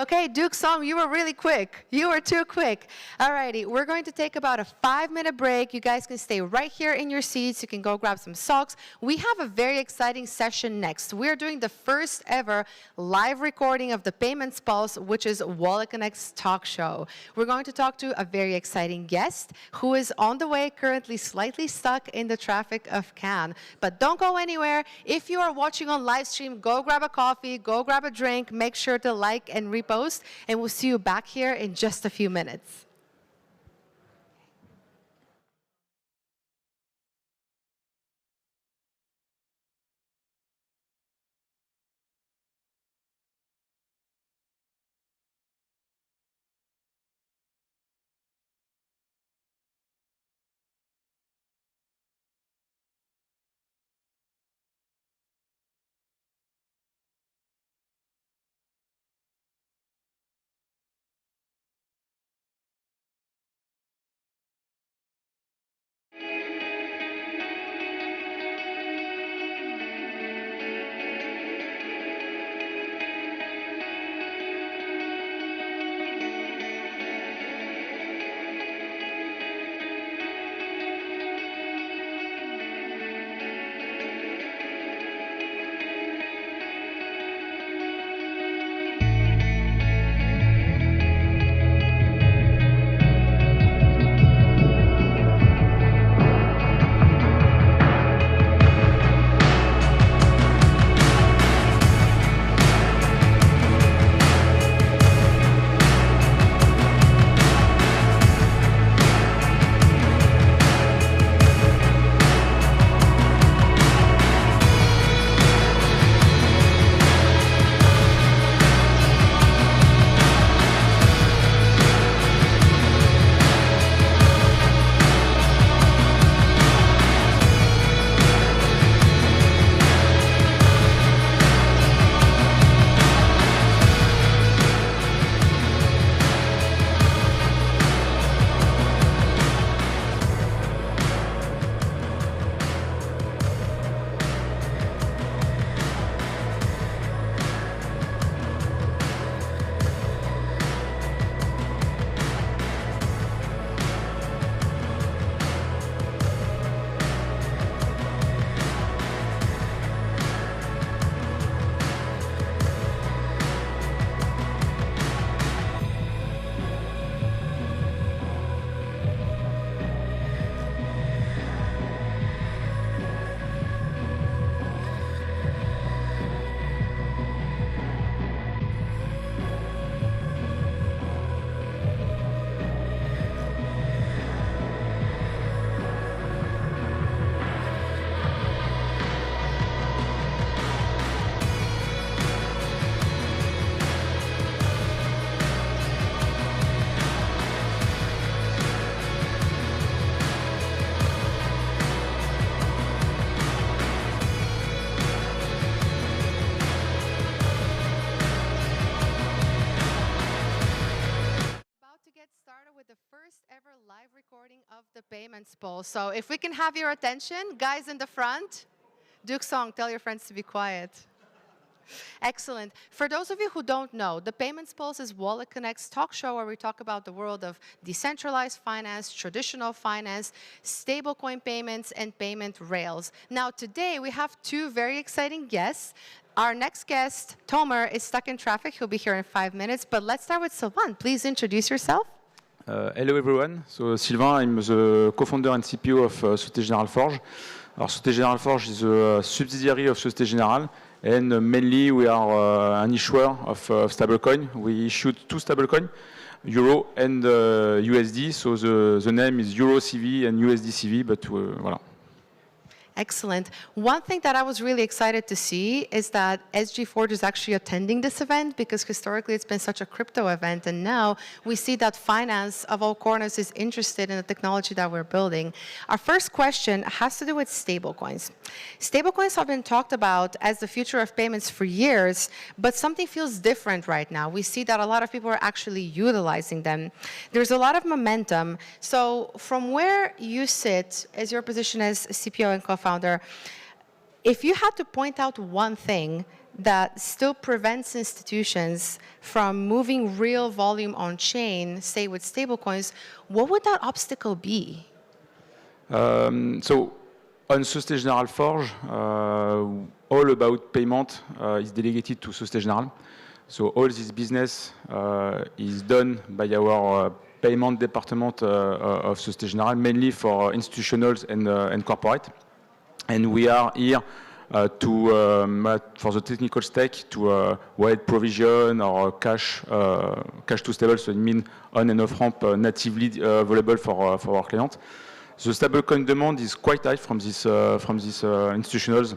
Okay, Duke Song, you were really quick. You were too quick. All righty, we're going to take about a 5-minute break. You guys can stay right here in your seats. You can go grab some socks. We have a very exciting session next. We're doing the first ever live recording of the Payments Pulse, which is WalletConnect's talk show. We're going to talk to a very exciting guest who is on the way, currently slightly stuck in the traffic of Cannes. But don't go anywhere. If you are watching on live stream, go grab a coffee, go grab a drink, make sure to like and repost, and we'll see you back here in just a few minutes. Of the Payments Pulse. So if we can have your attention, guys in the front, Duke Song, tell your friends to be quiet. Excellent. For those of you who don't know, the Payments Pulse is WalletConnect's talk show where we talk about the world of decentralized finance, traditional finance, stablecoin payments, and payment rails. Now, today we have two very exciting guests. Our next guest, Tomer, is stuck in traffic. He'll be here in 5 minutes. But let's start with Sylvain. Please introduce yourself. Hello everyone. So Sylvain, I'm the co-founder and CPO of Société Générale Forge. Société Générale Forge is a subsidiary of Société Générale, and mainly we are an issuer of stablecoin. We issued two stablecoin, Euro and USD. So the name is Euro CV and USD CV, but voilà. Excellent. One thing that I was really excited to see is that SG Forge is actually attending this event, because historically it's been such a crypto event, and now we see that finance of all corners is interested in the technology that we're building. Our first question has to do with stablecoins. Stablecoins have been talked about as the future of payments for years, but something feels different right now. We see that a lot of people are actually utilizing them. There's a lot of momentum. So from where you sit as your position as CPO and co-founder, if you had to point out one thing that still prevents institutions from moving real volume on chain, say with stablecoins, what would that obstacle be? So on Société Générale Forge, all about payment is delegated to Société Générale. So all this business is done by our payment department of Société Générale, mainly for institutionals and corporate. And we are here for the technical stack to wallet provision or cash to stable, so it means on and off ramp natively available for our clients. The stablecoin demand is quite high from these institutionals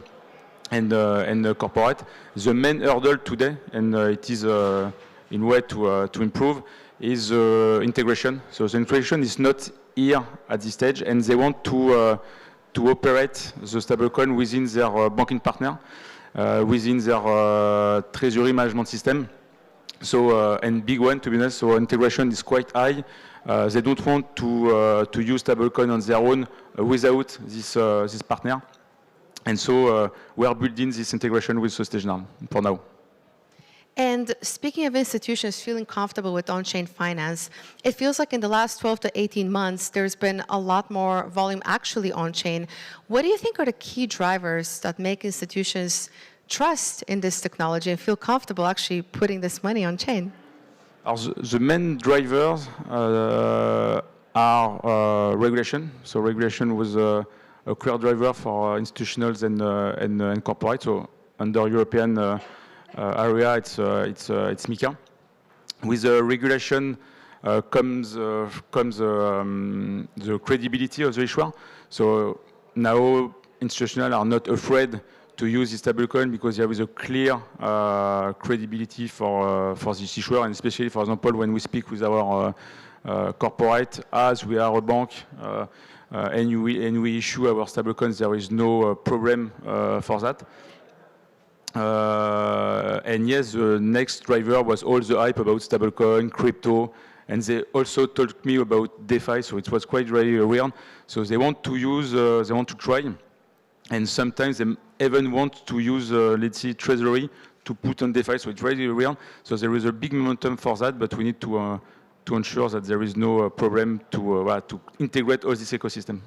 and corporate. The main hurdle today, and it is in way to improve, is integration. So the integration is not here at this stage, and they want to operate the stablecoin within their banking partner, within their treasury management system. So and big one, to be honest. So integration is quite high. They don't want to use stablecoin on their own without this partner. And so we are building this integration with Société Générale for now. And speaking of institutions feeling comfortable with on-chain finance, it feels like in the last 12 to 18 months, there's been a lot more volume actually on-chain. What do you think are the key drivers that make institutions trust in this technology and feel comfortable actually putting this money on-chain? The main drivers are regulation. So regulation was a clear driver for institutionals and corporate. So under European area, it's MiCA. With the regulation comes the credibility of the issuer. So now institutions are not afraid to use the stablecoin because there is a clear credibility for this issuer, and especially, for example, when we speak with our corporate, as we are a bank and we issue our stablecoins, there is no problem for that. And yes, the next driver was all the hype about stablecoin, crypto, and they also told me about DeFi, so it was quite very weird. So they want to use, they want to try, and sometimes they even want to use, let's say, treasury to put on DeFi, so it's very weird. So there is a big momentum for that, but we need to ensure that there is no problem to integrate all this ecosystem.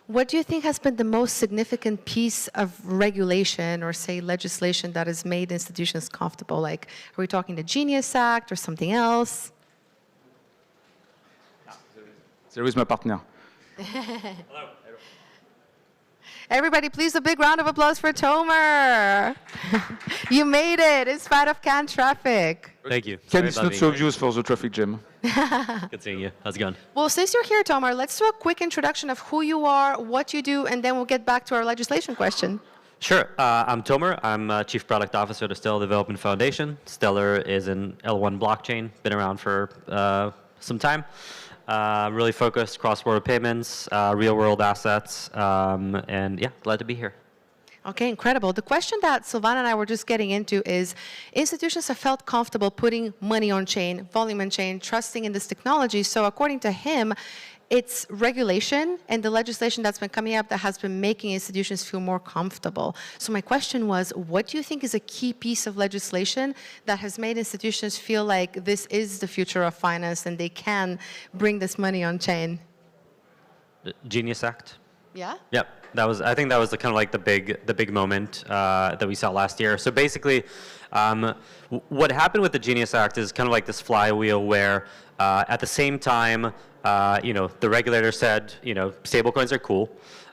What do you think has been the most significant piece of regulation or, say, legislation that has made institutions comfortable? Like, are we talking the Genius Act or something else? There is my partner. Hello. Everybody, please a big round of applause for Tomer. You made it in spite of canned traffic. Thank you. Ken is not so obvious for the traffic jam. Good seeing you. How's it going? Well, since you're here, Tomer, let's do a quick introduction of who you are, what you do, and then we'll get back to our legislation question. Sure. I'm Tomer. I'm Chief Product Officer to Stellar Development Foundation. Stellar is an L1 blockchain, been around for some time. Really focused cross-border payments, real-world assets, and yeah, glad to be here. Okay, incredible. The question that Silvana and I were just getting into is, institutions have felt comfortable putting money on chain, volume on chain, trusting in this technology. So according to him, it's regulation and the legislation that's been coming up that has been making institutions feel more comfortable. So my question was, what do you think is a key piece of legislation that has made institutions feel like this is the future of finance and they can bring this money on chain? The Genius Act. Yeah? Yep. I think that was kind of like the big moment that we saw last year. So basically, what happened with the Genius Act is kind of like this flywheel where at the same time, the regulator said, stablecoins are cool,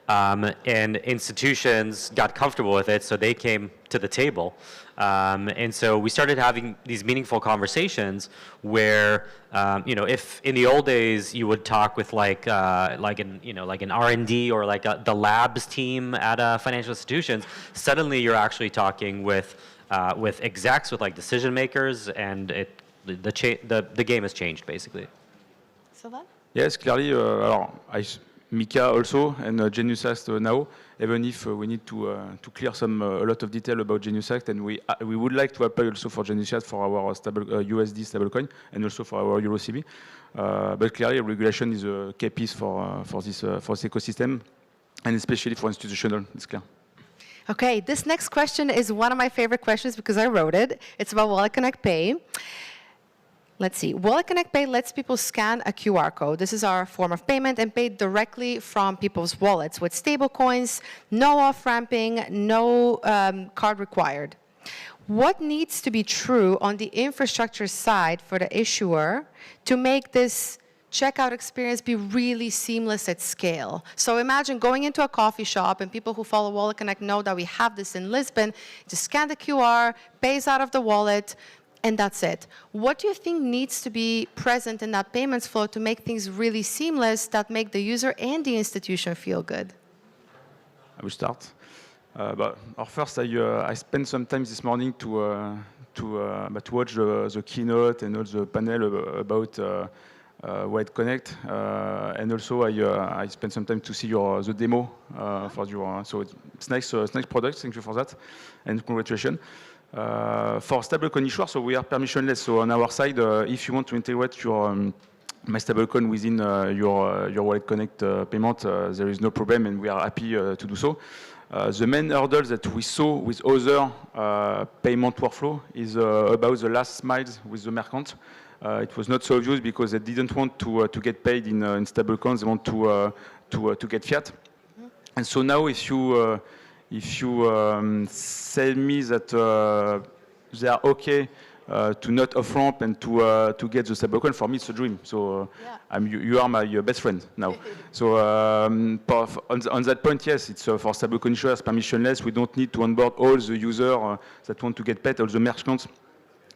and institutions got comfortable with it, so they came to the table. And so we started having these meaningful conversations where, if in the old days you would talk with like an R&D or like the labs team at financial institutions, suddenly you're actually talking with execs, with like decision makers, and the game has changed basically. Silvan? Yes, clearly. MiCA also and Genius Act now, even if we need to clear a lot of detail about Genius Act, and we would like to apply also for Genius Act for our USD stablecoin and also for our Euro CB. But clearly, regulation is a key piece for this ecosystem, and especially for institutional. It's clear. Okay, this next question is one of my favorite questions because I wrote it. It's about WalletConnect Pay. Let's see. WalletConnect Pay lets people scan a QR code. This is our form of payment and paid directly from people's wallets with stablecoins, no off-ramping, no card required. What needs to be true on the infrastructure side for the issuer to make this checkout experience be really seamless at scale? So imagine going into a coffee shop, and people who follow WalletConnect know that we have this in Lisbon. Just scan the QR, pays out of the wallet, and that's it. What do you think needs to be present in that payments flow to make things really seamless that make the user and the institution feel good? I will start. But first, I spent some time this morning to watch the keynote and all the panel about WalletConnect, and also I spent some time to see the demo for your. So it's nice product. Thank you for that, and congratulations. For stablecoin issuer, so we are permissionless. So on our side, if you want to integrate your my stablecoin within your WalletConnect payment, there is no problem, and we are happy to do so. The main hurdle that we saw with other payment workflow is about the last miles with the merchant. It was not so obvious because they didn't want to get paid in stablecoins. They want to get fiat. Mm-hmm. And so now, if you tell me that they are okay to not off-ramp and to get the stablecoin, for me it's a dream. So you are my best friend now. So on that point, yes, it's for stablecoin issuers permissionless. We don't need to onboard all the users that want to get paid, all the merchants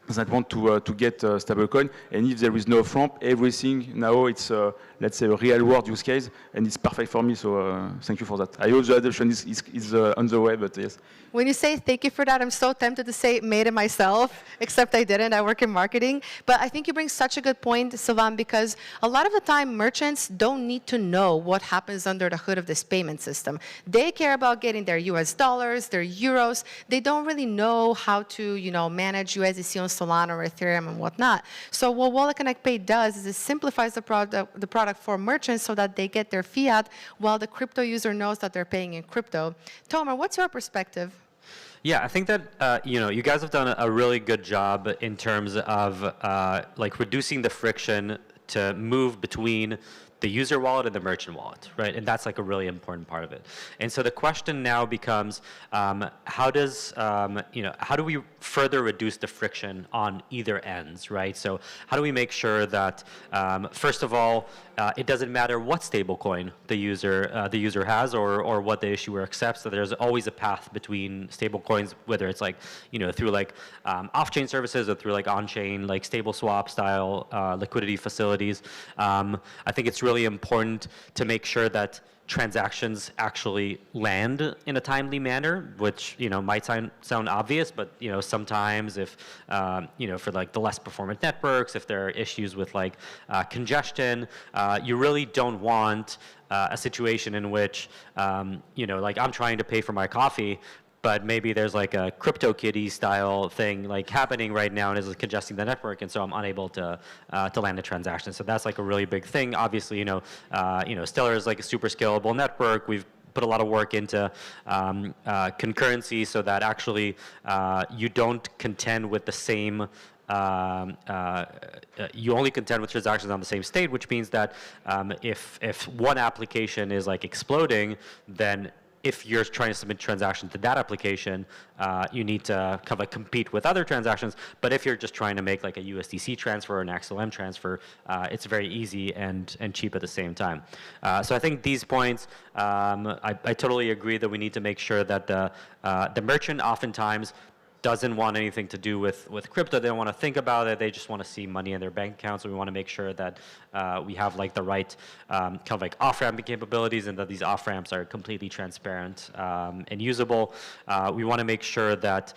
that want to get stablecoin. And if there is no off-ramp, everything now it's let's say a real-world use case, and it's perfect for me. So thank you for that. I hope the adoption is on the way, but yes. When you say thank you for that, I'm so tempted to say made it myself, except I didn't. I work in marketing. But I think you bring such a good point, Sylvain, because a lot of the time merchants don't need to know what happens under the hood of this payment system. They care about getting their US dollars, their euros. They don't really know how to, manage USDC on Solana or Ethereum and whatnot. So what WalletConnect Pay does is it simplifies the product for merchants so that they get their fiat while the crypto user knows that they're paying in crypto. Tomer, what's your perspective? Yeah, I think that you guys have done a really good job in terms of reducing the friction to move between the user wallet and the merchant wallet, right? And that's like a really important part of it. And so the question now becomes, how do we further reduce the friction on either ends, right? So how do we make sure that, first of all, it doesn't matter what stablecoin the user has or what the issuer accepts, that there's always a path between stablecoins, whether it's through off-chain services or through on-chain stable swap style liquidity facilities. I think it's really important to make sure that transactions actually land in a timely manner, which might sound obvious, but sometimes if for the less performant networks, if there are issues with congestion, you really don't want a situation in which I'm trying to pay for my coffee, but maybe there's a CryptoKitty style thing happening right now and is congesting the network, and so I'm unable to land a transaction. So that's a really big thing. Obviously, Stellar is a super scalable network. We've put a lot of work into concurrency so that actually you don't contend with the same you only contend with transactions on the same state, which means that if one application is exploding, then if you're trying to submit transaction to that application, you need to compete with other transactions. But if you're just trying to make a USDC transfer or an XLM transfer, it's very easy and cheap at the same time. So I think these points, I totally agree that we need to make sure that the merchant oftentimes doesn't want anything to do with crypto. They don't want to think about it. They just want to see money in their bank account. So we want to make sure that we have the right off-ramping capabilities and that these off-ramps are completely transparent and usable. We want to make sure that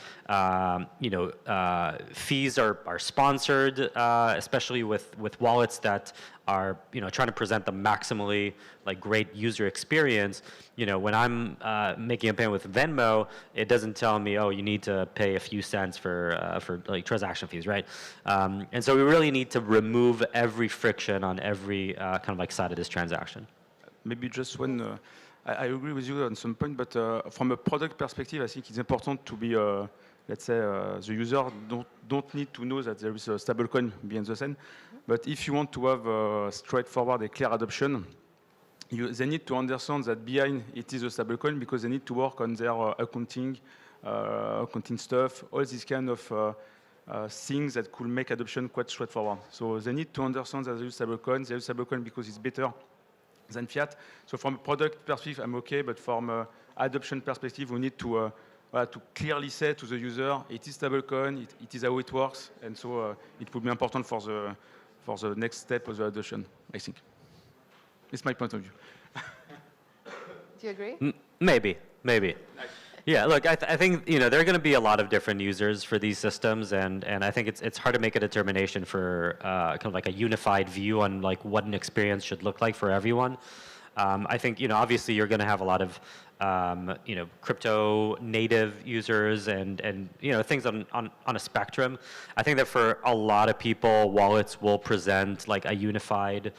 fees are sponsored, especially with wallets that are trying to present the maximally great user experience. When I'm making a payment with Venmo, it doesn't tell me, oh, you need to pay a few cents for transaction fees, right? And so we really need to remove every friction on every side of this transaction. Maybe just one. I agree with you on some point, but from a product perspective, I think it's important to be, let's say, the user don't need to know that there is a stablecoin behind the scene. But if you want to have straightforward and clear adoption, they need to understand that behind it is a stablecoin because they need to work on their accounting stuff, all these kind of things that could make adoption quite straightforward. So they need to understand that they use stablecoin. They use stablecoin because it's better than fiat. So from a product perspective, I'm okay, but from an adoption perspective, we need to clearly say to the user, it is stablecoin, it is how it works, and so it would be important for the next step of the adoption, I think. It's my point of view. Do you agree? Maybe. Yeah, look, I think there are going to be a lot of different users for these systems, and I think it's hard to make a determination for kind of like a unified view on like what an experience should look like for everyone. I think obviously you're going to have a lot of crypto native users and things on a spectrum. I think that for a lot of people, wallets will present like a unified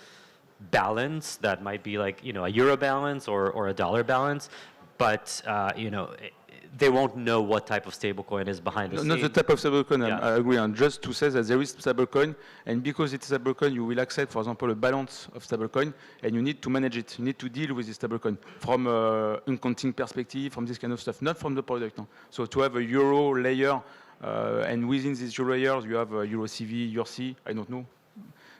balance that might be like a euro balance or a dollar balance, but they won't know what type of stablecoin is behind the scenes. Not the type of stablecoin, Yeah. I agree on. Just to say that there is stablecoin, and because it's stablecoin, you will accept, for example, a balance of stablecoin, and you need to manage it. You need to deal with this stablecoin from an accounting perspective, from this kind of stuff, not from the product. No. So to have a euro layer, and within this euro layer, you have a euro CV, URC, I don't know.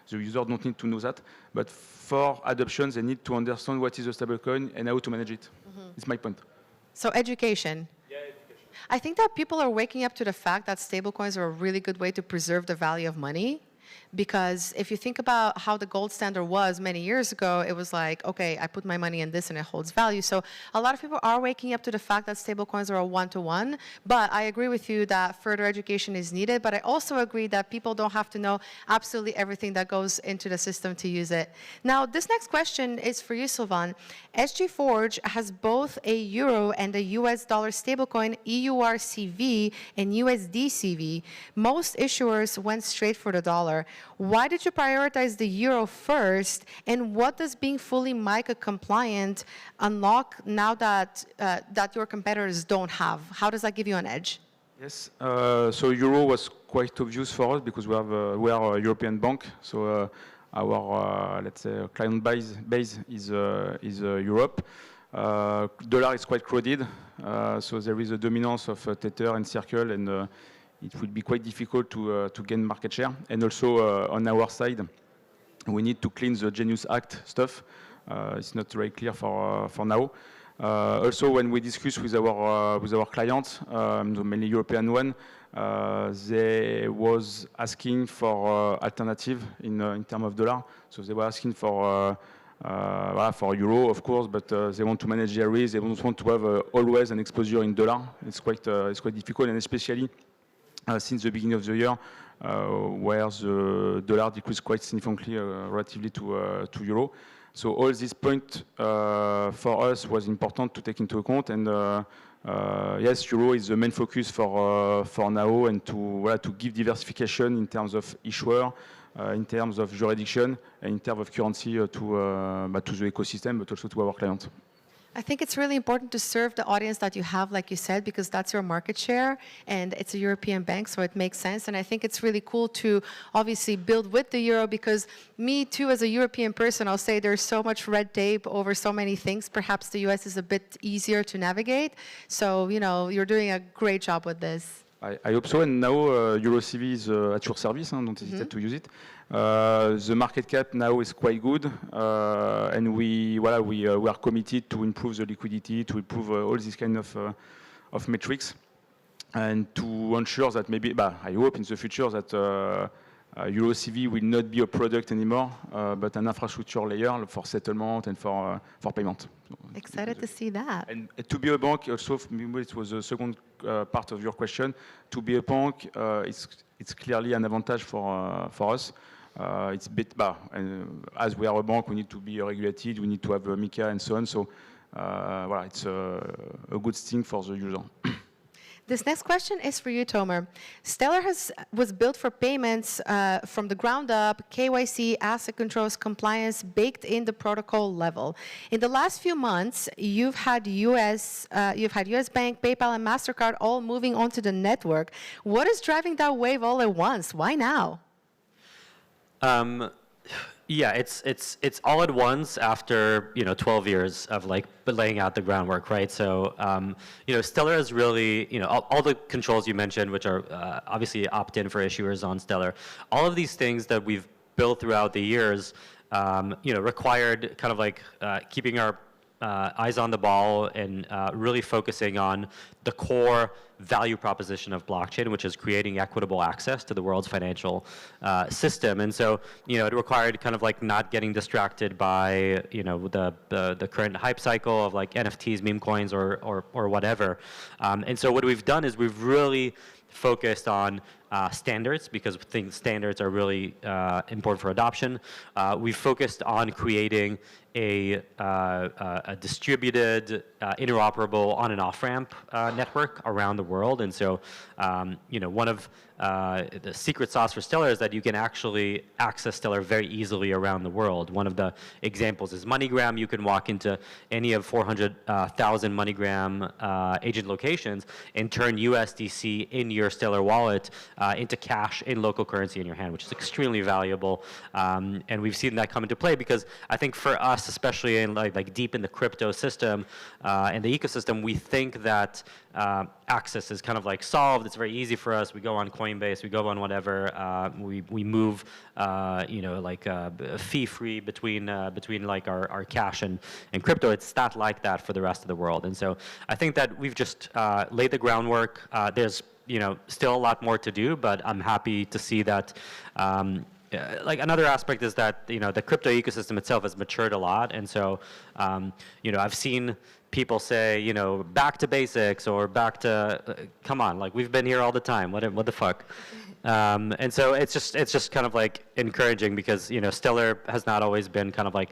The user don't need to know that, but for adoption, they need to understand what is a stablecoin and how to manage it. It's my point. So education. I think that people are waking up to the fact that stablecoins are a really good way to preserve the value of money. Because if you think about how the gold standard was many years ago, it was like, okay, I put my money in this and it holds value. So a lot of people are waking up to the fact that stablecoins are a one-to-one. But I agree with you that further education is needed. But I also agree that people don't have to know absolutely everything that goes into the system to use it. Now, this next question is for you, Sylvain. SG Forge has both a euro and a US dollar stablecoin, EURCV and USDCV. Most issuers went straight for the dollar. Why did you prioritize the euro first, and what does being fully MiCA compliant unlock now that your competitors don't have? How does that give you an edge? Yes, so euro was quite obvious for us because we are a European bank, so our let's say client base is Europe. Dollar is quite crowded, so there is a dominance of Tether and Circle, and it would be quite difficult to gain market share. And also on our side, we need to clean the Genius Act stuff. It's not very clear for now. Also, when we discuss with our clients, mainly European one, they was asking for alternative in terms of dollar. So they were asking for euro, of course, but they want to manage their risk. They don't want to have always an exposure in dollar. It's quite difficult, and especially since the beginning of the year, where the dollar decreased quite significantly relatively to euro. So all these points for us was important to take into account, and yes, euro is the main focus for now, and to give diversification in terms of issuer, in terms of jurisdiction, and in terms of currency to the ecosystem, but also to our clients. I think it's really important to serve the audience that you have, like you said, because that's your market share, and it's a European bank, so it makes sense. And I think it's really cool to obviously build with the euro, because me too, as a European person, I'll say there's so much red tape over so many things. Perhaps the US is a bit easier to navigate. So, you're doing a great job with this. I hope so, and now EuroCV is at your service, don't hesitate to use it. The market cap now is quite good, and we are committed to improve the liquidity, to improve all these kind of metrics, and to ensure that maybe, I hope in the future that EuroCV will not be a product anymore, but an infrastructure layer for settlement and for payment. Excited to see that. And to be a bank, also, it was the second part of your question. To be a bank, it's clearly an advantage for us. It's a bit, and as we are a bank, we need to be regulated, we need to have MiCA and so on. So, it's a good thing for the user. This next question is for you, Tomer. Stellar was built for payments from the ground up, KYC, asset controls, compliance baked in the protocol level. In the last few months, you've had US Bank, PayPal, and MasterCard all moving onto the network. What is driving that wave all at once? Why now? Yeah, it's all at once after 12 years of like laying out the groundwork, right? So Stellar is really all the controls you mentioned, which are obviously opt-in for issuers on Stellar. All of these things that we've built throughout the years, required kind of like keeping our eyes on the ball and really focusing on the core value proposition of blockchain, which is creating equitable access to the world's financial system. And so, it required kind of like not getting distracted by, the current hype cycle of like NFTs, meme coins, or whatever. And so what we've done is we've really focused on standards, because we think standards are really important for adoption. We've focused on creating a distributed, interoperable on and off ramp network around the world. And so, one of the secret sauce for Stellar is that you can actually access Stellar very easily around the world. One of the examples is MoneyGram. You can walk into any of 400,000 MoneyGram agent locations and turn USDC in your Stellar wallet into cash in local currency in your hand, which is extremely valuable. And we've seen that come into play because I think for us, especially in like deep in the crypto system and the ecosystem, we think that access is kind of like solved. It's very easy for us. We go on Coinbase, we go on whatever. We move, fee-free between like our cash and crypto. It's not like that for the rest of the world. And so I think that we've just laid the groundwork. There's still a lot more to do, but I'm happy to see that. Like another aspect is that the crypto ecosystem itself has matured a lot, and so I've seen people say back to basics or back to come on, like we've been here all the time. What the fuck? And so it's just kind of like encouraging because Stellar has not always been kind of like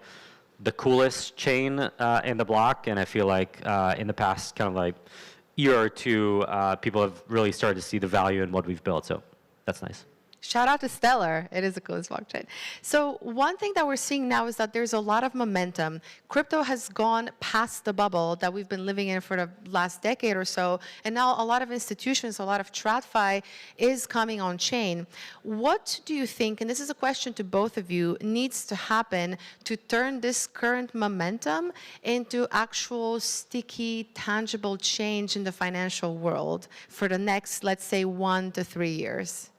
the coolest chain in the block, and I feel like in the past kind of like year or two, people have really started to see the value in what we've built. So that's nice. Shout out to Stellar. It is the coolest blockchain. So one thing that we're seeing now is that there's a lot of momentum. Crypto has gone past the bubble that we've been living in for the last decade or so. And now a lot of institutions, a lot of TradFi is coming on chain. What do you think, and this is a question to both of you, needs to happen to turn this current momentum into actual sticky, tangible change in the financial world for the next, let's say, 1 to 3 years?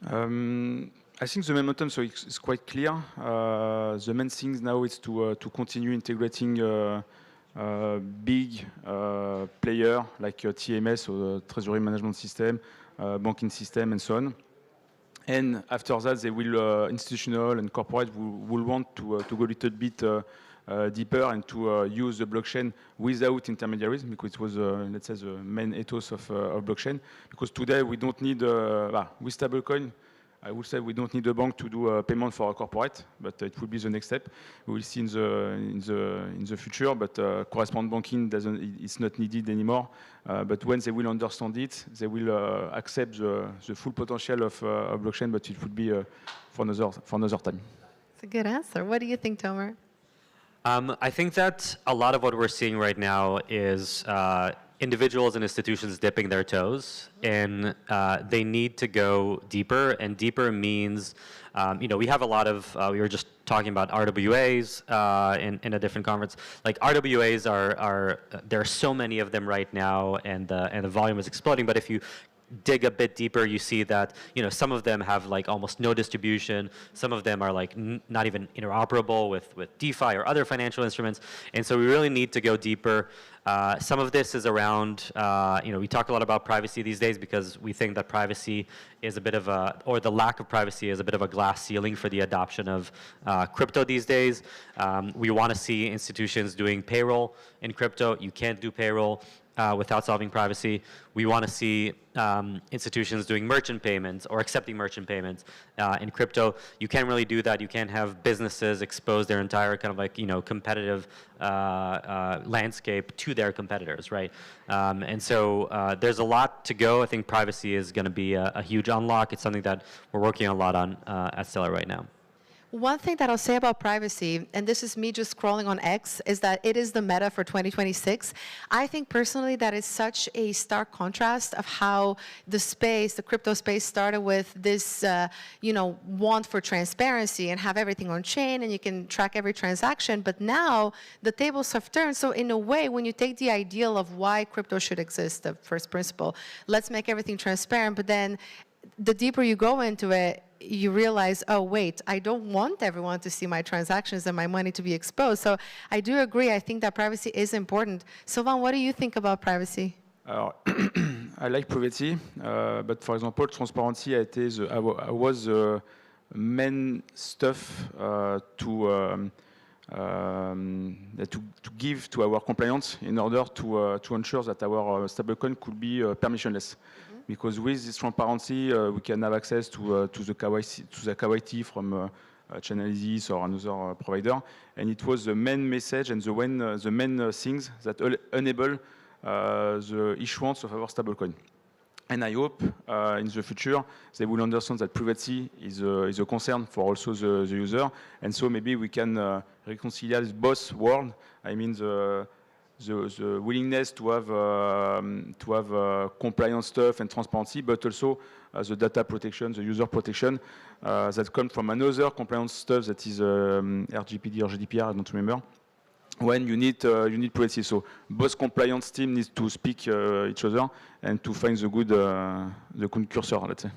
I think the momentum, so it's quite clear. The main thing now is to continue integrating big player like TMS, or the Treasury Management System, banking system, and so on. And after that, they will institutional and corporate will want to go a little bit deeper and to use the blockchain without intermediaries, because it was, let's say, the main ethos of blockchain. Because today we don't need, with stablecoin, I would say we don't need a bank to do a payment for a corporate, but it will be the next step. We will see in the future, but correspondent banking it's not needed anymore. But when they will understand it, they will accept the full potential of blockchain, but it would be for another time. That's a good answer. What do you think, Tomer? I think that a lot of what we're seeing right now is individuals and institutions dipping their toes, and they need to go deeper, and deeper means, we have a lot of, we were just talking about RWAs in a different conference. Like RWAs there are so many of them right now, and the volume is exploding, but if you dig a bit deeper, you see that some of them have like almost no distribution. Some of them are like not even interoperable with DeFi or other financial instruments. And so we really need to go deeper. Some of this is around, we talk a lot about privacy these days because we think that privacy is a bit of or the lack of privacy is a bit of a glass ceiling for the adoption of crypto these days. We want to see institutions doing payroll in crypto. You can't do payroll without solving privacy. We want to see institutions doing merchant payments or accepting merchant payments. In crypto, you can't really do that. You can't have businesses expose their entire kind of like, competitive landscape to their competitors, right? And so there's a lot to go. I think privacy is going to be a huge unlock. It's something that we're working a lot on at Stellar right now. One thing that I'll say about privacy, and this is me just scrolling on X, is that it is the meta for 2026. I think personally that is such a stark contrast of how the space, the crypto space, started with this, want for transparency and have everything on chain and you can track every transaction. But now the tables have turned. So in a way, when you take the ideal of why crypto should exist, the first principle, let's make everything transparent. But then the deeper you go into it, you realize, oh, wait, I don't want everyone to see my transactions and my money to be exposed. So I do agree. I think that privacy is important. Sylvain, what do you think about privacy? I like privacy, but for example, transparency was the main stuff to give to our compliance in order to ensure that our stablecoin could be permissionless. Because with this transparency, we can have access to the KYC from Chainalysis or another provider, and it was the main message and the main things that enable the issuance of our stablecoin. And I hope in the future they will understand that privacy is a concern for also the user, and so maybe we can reconcile both worlds. I mean the willingness to have compliance stuff and transparency, but also the data protection, the user protection that comes from another compliance stuff that is RGPD or GDPR, I don't remember. When you need privacy, so both compliance team needs to speak each other and to find the good cursor, let's say.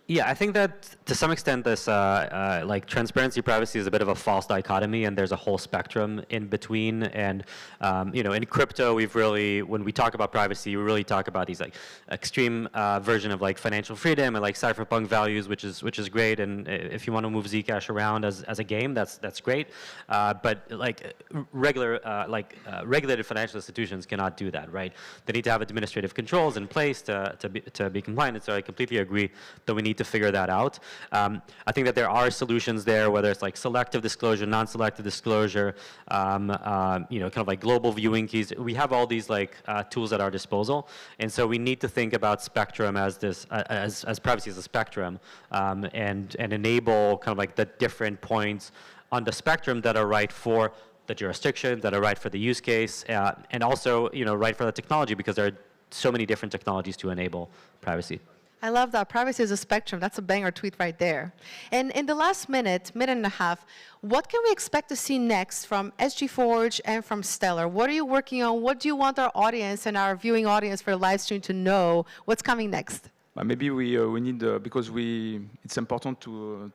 Yeah, I think that to some extent this like transparency privacy is a bit of a false dichotomy, and there's a whole spectrum in between. And in crypto, we've really, when we talk about privacy, we really talk about these like extreme version of like financial freedom and like cypherpunk values, which is great. And if you want to move Zcash around as a game, that's great. But like regulated financial institutions cannot do that, right? They need to have administrative controls in place to be compliant. And so I completely agree that we need to figure that out. I think that there are solutions there, whether it's like selective disclosure, non-selective disclosure, kind of like global viewing keys. We have all these like tools at our disposal, and so we need to think about spectrum as this as privacy as a spectrum, and enable kind of like the different points on the spectrum that are right for the jurisdiction, that are right for the use case, and also right for the technology, because there are so many different technologies to enable privacy. I love that. Privacy is a spectrum. That's a banger tweet right there. And in the last minute and a half, what can we expect to see next from SG Forge and from Stellar? What are you working on? What do you want our audience and our viewing audience for the live stream to know? What's coming next? Maybe we need, because it's important to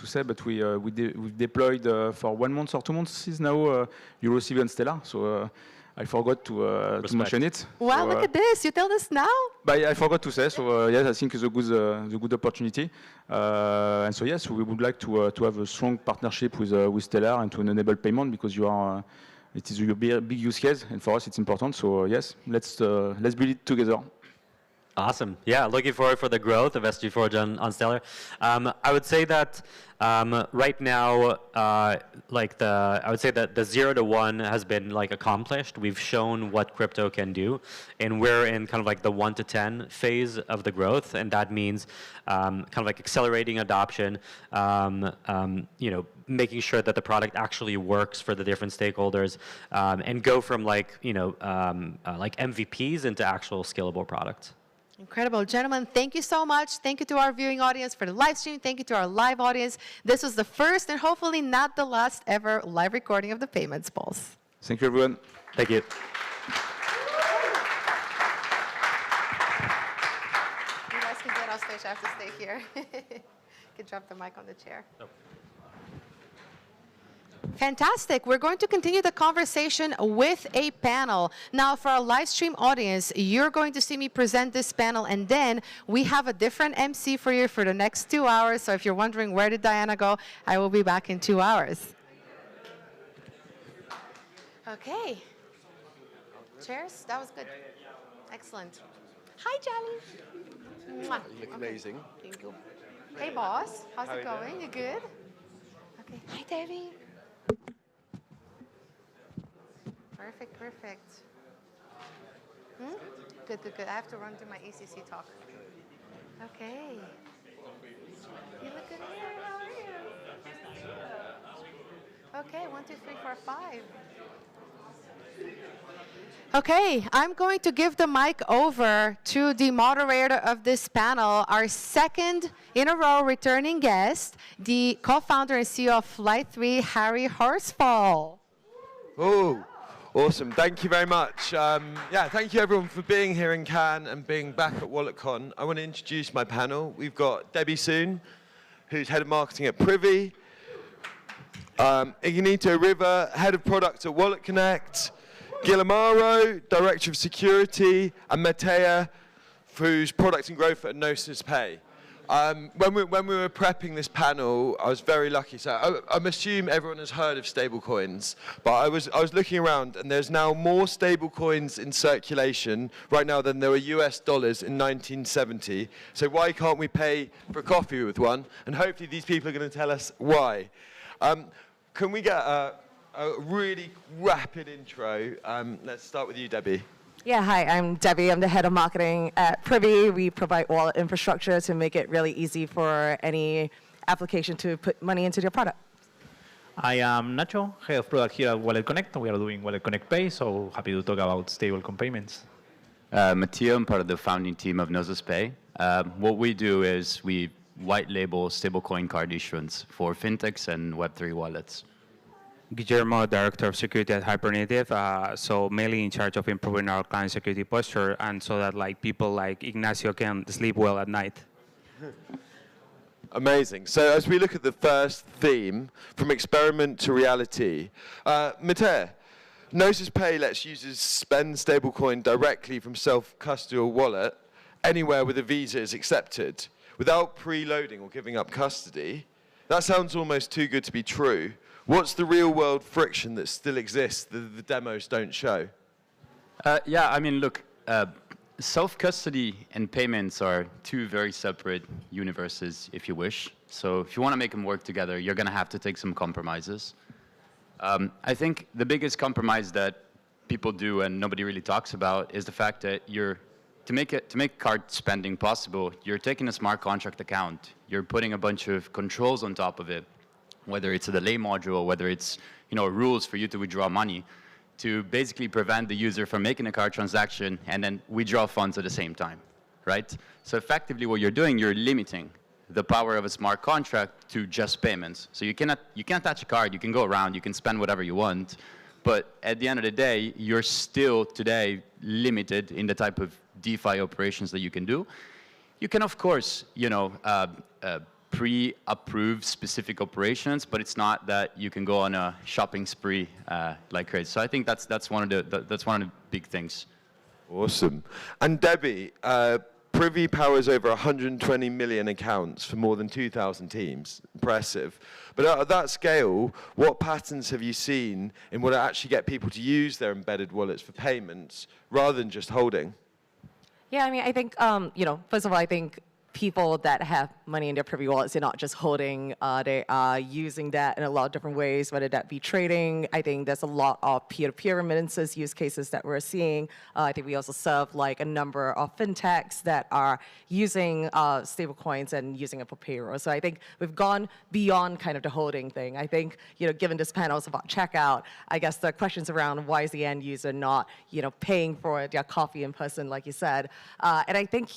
say, but we've deployed for 1 month or 2 months is now EuroCV and Stellar. So I forgot to mention it. Wow, so, look at this. You tell us now? But I forgot to say, so yes, I think it's a good opportunity. And so yes, we would like to have a strong partnership with Stellar and to enable payment, because it is a big use case, and for us it's important. So yes, let's build it together. Awesome. Yeah, looking forward for the growth of SG Forge on Stellar. I would say that right now, I would say that the 0 to 1 has been like accomplished. We've shown what crypto can do, and we're in kind of like the 1 to 10 phase of the growth, and that means kind of like accelerating adoption, making sure that the product actually works for the different stakeholders, and go from like MVPs into actual scalable products. Incredible. Gentlemen, thank you so much. Thank you to our viewing audience for the live stream. Thank you to our live audience. This was the first and hopefully not the last ever live recording of the Payments Pulse. Thank you, everyone. Thank you. You guys can get off stage. I have to stay here. You can drop the mic on the chair. Nope. Fantastic. We're going to continue the conversation with a panel. Now, for our live stream audience, you're going to see me present this panel, and then we have a different MC for you for the next 2 hours. So if you're wondering where did Diana go, I will be back in 2 hours. Okay. Cheers. That was good. Excellent. Hi, Jolly. Mwah. You look Okay. amazing. Thank you. Hey, boss. How's it going? You good? Okay. Hi, Debbie. Perfect, perfect. Good, good, good. I have to run through my ACC talk. Okay. You look good here. How are you? Okay, 1, 2, 3, 4, 5. Okay, I'm going to give the mic over to the moderator of this panel, our second in a row returning guest, the co-founder and CEO of Flight 3, Harry Horsfall. Oh, awesome. Thank you very much. Yeah, thank you everyone for being here in Cannes and being back at WalletCon. I want to introduce my panel. We've got Debbie Soon, who's head of marketing at Privy, Ignito River, head of product at WalletConnect, Guillermo, director of security, and Matea, who's product and growth at Gnosis Pay. When we were prepping this panel, I was very lucky. So I'm assuming everyone has heard of stablecoins, but I was looking around, and there's now more stablecoins in circulation right now than there were US dollars in 1970. So why can't we pay for coffee with one? And hopefully these people are going to tell us why. Can we get a really rapid intro? Let's start with you, Debbie. Yeah, hi, I'm Debbie. I'm the head of marketing at Privy. We provide wallet infrastructure to make it really easy for any application to put money into their product. I am Nacho, head of product here at WalletConnect. We are doing WalletConnect Pay, so happy to talk about stablecoin payments. Matteo, I'm part of the founding team of Gnosis Pay. What we do is we white label stablecoin card issuance for fintechs and Web3 wallets. Guillermo, Director of Security at Hypernative, so mainly in charge of improving our client security posture, and so that like people like Ignacio can sleep well at night. Amazing. So as we look at the first theme, from experiment to reality, Matea, Gnosis Pay lets users spend stablecoin directly from self-custodial wallet anywhere where the Visa is accepted, without preloading or giving up custody. That sounds almost too good to be true. What's the real-world friction that still exists that the demos don't show? Yeah, I mean, look, self-custody and payments are two very separate universes, if you wish. So if you want to make them work together, you're going to have to take some compromises. I think the biggest compromise that people do and nobody really talks about is the fact that to make card spending possible, you're taking a smart contract account. You're putting a bunch of controls on top of it, whether it's a delay module, whether it's rules for you to withdraw money, to basically prevent the user from making a card transaction and then withdraw funds at the same time, right? So effectively what you're doing, you're limiting the power of a smart contract to just payments. So you can't touch a card, you can go around, you can spend whatever you want, but at the end of the day, you're still today limited in the type of DeFi operations that you can do. You can, of course, pre-approve specific operations, but it's not that you can go on a shopping spree like crazy. So I think that's one of the big things. Awesome. And Debbie, Privy powers over 120 million accounts for more than 2,000 teams. Impressive. But at that scale, what patterns have you seen in what actually get people to use their embedded wallets for payments rather than just holding? Yeah, I mean, I think, first of all, I think people that have money in their Privy wallets, they're not just holding, they are using that in a lot of different ways, whether that be trading. I think there's a lot of peer-to-peer remittances use cases that we're seeing. I think we also serve like a number of fintechs that are using stable coins and using it for payroll. So I think we've gone beyond kind of the holding thing. I think, given this panel is about checkout, I guess the questions around why is the end user not, paying for their coffee in person, like you said. And I think,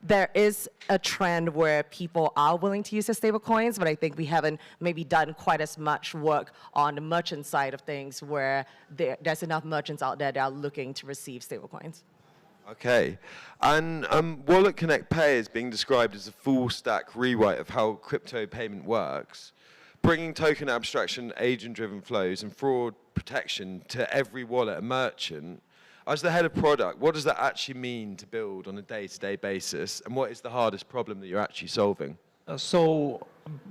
there is a trend where people are willing to use their stable coins, but I think we haven't maybe done quite as much work on the merchant side of things where there's enough merchants out there that are looking to receive stable coins. Okay. And WalletConnect Pay is being described as a full-stack rewrite of how crypto payment works, bringing token abstraction, agent-driven flows, and fraud protection to every wallet and merchant. As the head of product, what does that actually mean to build on a day-to-day basis, and what is the hardest problem that you're actually solving? So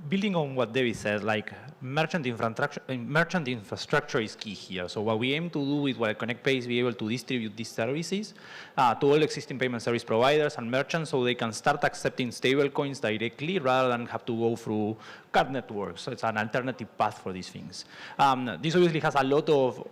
building on what David said, like merchant infrastructure is key here. So what we aim to do with WalletConnect Pay is be able to distribute these services to all existing payment service providers and merchants so they can start accepting stablecoins directly rather than have to go through card networks. So it's an alternative path for these things. This obviously has a lot of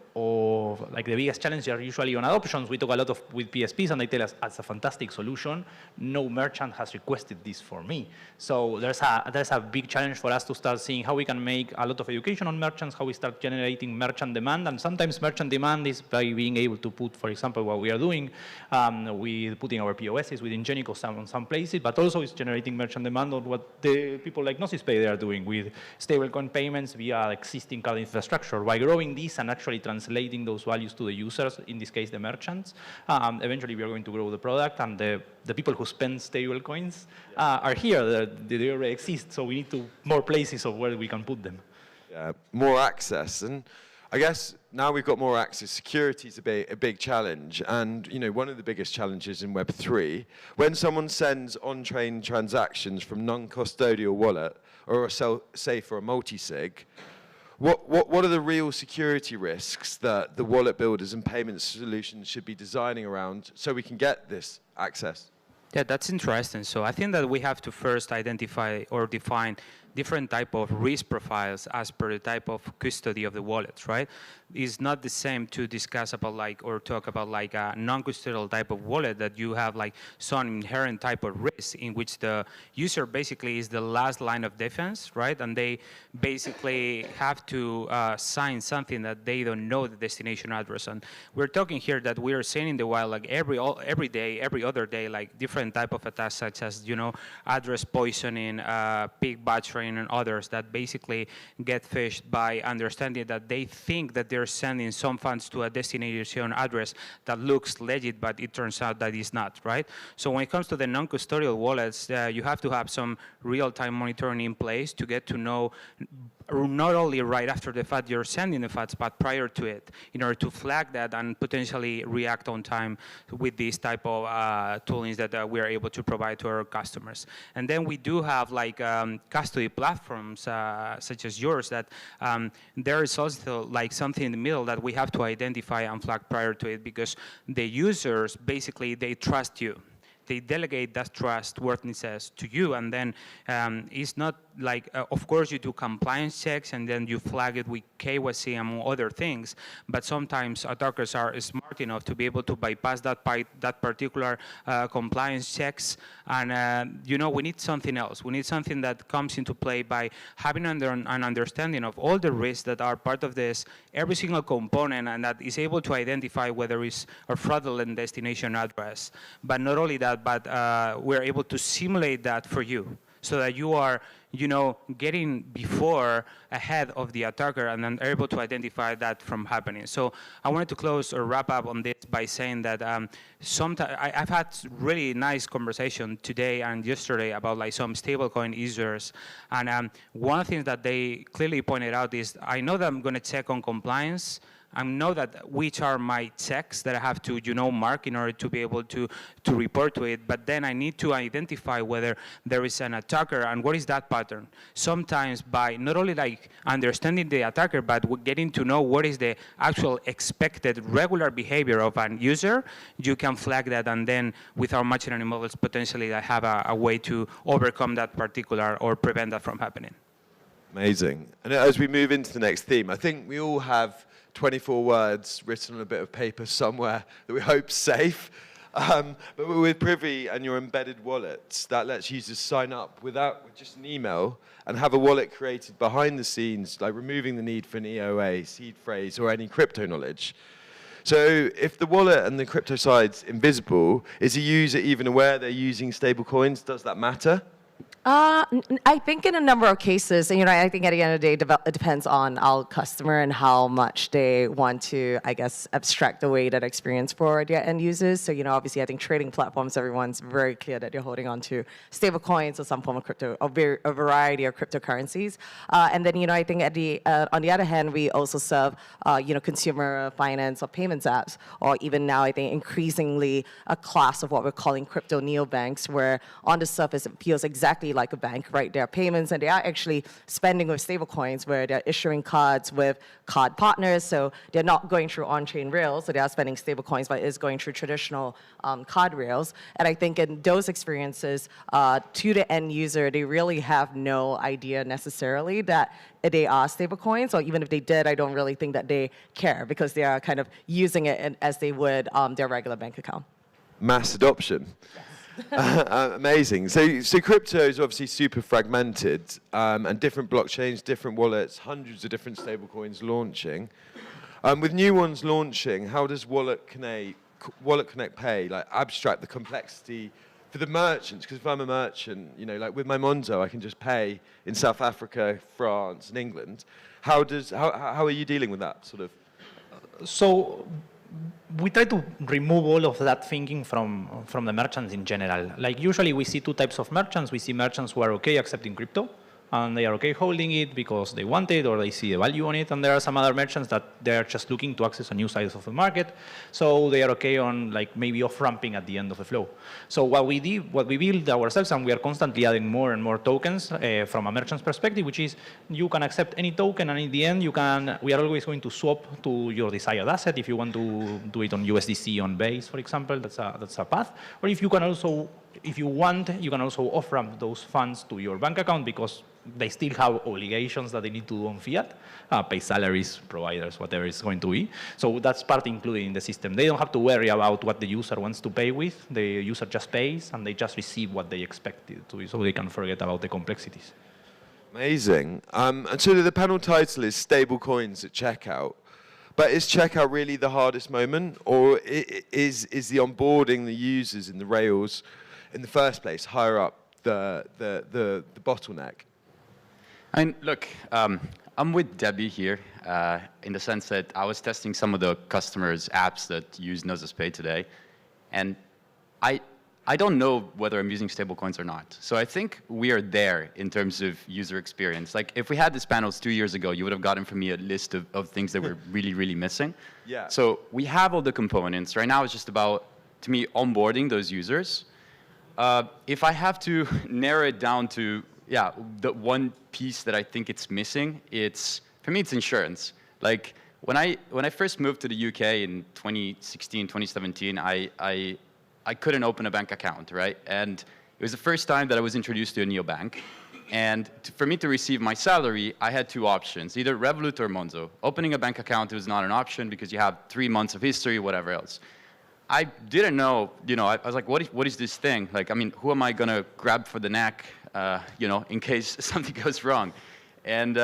like the biggest challenges are usually on adoptions. We talk a lot with PSPs and they tell us it's a fantastic solution. No merchant has requested this for me. So there's a big challenge for us to start seeing how we can make a lot of education on merchants, how we start generating merchant demand. And sometimes merchant demand is by being able to put, for example, what we are doing with putting our POSs with Ingenico on some places, but also it's generating merchant demand on what the people like Gnosis Pay they are doing with stablecoin payments via existing card infrastructure. By growing this and actually translating those values to the users, in this case the merchants, eventually we are going to grow the product, and the people who spend stablecoins are here. They already exist, so we need more places of where we can put them. Yeah, more access. And I guess now we've got more access, security is a big challenge. And one of the biggest challenges in Web3, when someone sends on-chain transactions from non-custodial wallet or a safe or a multi-sig, what are the real security risks that the wallet builders and payment solutions should be designing around so we can get this access? Yeah, that's interesting. So I think that we have to first identify or define different type of risk profiles as per the type of custody of the wallets, right? It's not the same to discuss about or talk about a non-custodial type of wallet that you have some inherent type of risk in which the user basically is the last line of defense, right? And they basically have to sign something that they don't know the destination address. And we're talking here that we are seeing in the wild every day, every other day, different type of attacks such as, address poisoning, pig butchering, and others that basically get fished by understanding that they think that they're sending some funds to a destination address that looks legit, but it turns out that it's not, right? So when it comes to the non-custodial wallets, you have to have some real-time monitoring in place to get to know not only right after the fact you're sending the funds, but prior to it, in order to flag that and potentially react on time with these type of toolings that we are able to provide to our customers. And then we do have custody platforms such as yours that there is also something in the middle that we have to identify and flag prior to it, because the users basically they trust you. They delegate that trustworthiness to you, and then it's not of course you do compliance checks and then you flag it with KYC among other things, but sometimes attackers are smart enough to be able to bypass that particular compliance checks, and we need something else. We need something that comes into play by having an understanding of all the risks that are part of this, every single component, and that is able to identify whether it's a fraudulent destination address. But not only that, but we're able to simulate that for you, so that you are, getting ahead of the attacker and then able to identify that from happening. So I wanted to close or wrap up on this by saying that I've had really nice conversation today and yesterday about some stablecoin users, and one of the things that they clearly pointed out is, I know that I'm going to check on compliance. I know that which are my checks that I have to, mark in order to be able to report to it. But then I need to identify whether there is an attacker and what is that pattern. Sometimes by not only understanding the attacker, but getting to know what is the actual expected regular behavior of an user, you can flag that, and then with our machine learning models, potentially I have a way to overcome that particular or prevent that from happening. Amazing. And as we move into the next theme, I think we all have 24 words written on a bit of paper somewhere that we hope safe. But with Privy and your embedded wallets, that lets users sign up with just an email and have a wallet created behind the scenes, removing the need for an EOA, seed phrase, or any crypto knowledge. So if the wallet and the crypto side's invisible, is a user even aware they're using stable coins? Does that matter? I think in a number of cases, and I think at the end of the day, it depends on our customer and how much they want to, abstract away that experience for their end users. So, obviously, I think trading platforms, everyone's very clear that they're holding on to stable coins or some form of crypto, or a variety of cryptocurrencies. And then, I think on the other hand, we also serve, consumer finance or payments apps, or even now, I think increasingly a class of what we're calling crypto neobanks, where on the surface it feels exactly like a bank, right? There are payments, and they are actually spending with stablecoins where they're issuing cards with card partners. So they're not going through on-chain rails, so they are spending stablecoins, but it's going through traditional card rails. And I think in those experiences, to the end user, they really have no idea necessarily that they are stablecoins, or even if they did, I don't really think that they care because they are kind of using it as they would their regular bank account. Mass adoption. Amazing. So crypto is obviously super fragmented, and different blockchains, different wallets, hundreds of different stablecoins launching. With new ones launching, how does WalletConnect Pay like abstract the complexity for the merchants? Because if I'm a merchant, you know, like with my Monzo, I can just pay in South Africa, France, and England. How are you dealing with that sort of? So we try to remove all of that thinking from the merchants in general. Like usually we see two types of merchants. We see merchants who are okay accepting crypto, and they are okay holding it because they want it or they see the value on it. And there are some other merchants that they're just looking to access a new size of the market, so they are okay on like maybe off-ramping at the end of the flow. So what we build ourselves, and we are constantly adding more and more tokens from a merchant's perspective, which is you can accept any token, and in the end we are always going to swap to your desired asset. If you want to do it on USDC on Base, for example, that's a path. Or if you want, you can also off-ramp those funds to your bank account because they still have obligations that they need to do on fiat, pay salaries, providers, whatever it's going to be. So that's part included in the system. They don't have to worry about what the user wants to pay with. The user just pays, and they just receive what they expected to, so they can forget about the complexities. Amazing. And so the panel title is Stable Coins at Checkout. But is checkout really the hardest moment, or is the onboarding the users in the rails in the first place higher up the bottleneck? And look, I'm with Debbie here in the sense that I was testing some of the customers' apps that use Gnosis Pay today, and I don't know whether I'm using stablecoins or not. So I think we are there in terms of user experience. Like if we had these panels 2 years ago, you would have gotten from me a list of things that we're really, really missing. Yeah. So we have all the components. Right now it's just about, to me, onboarding those users. If I have to narrow it down to, the one piece that I think it's missing, for me, it's insurance. Like when I first moved to the UK in 2016, 2017, I couldn't open a bank account, right? And it was the first time that I was introduced to a neobank. And for me to receive my salary, I had two options, either Revolut or Monzo. Opening a bank account was not an option because you have 3 months of history, whatever else. I didn't know, I was like, what is this thing? Like, I mean, who am I going to grab for the neck, in case something goes wrong? And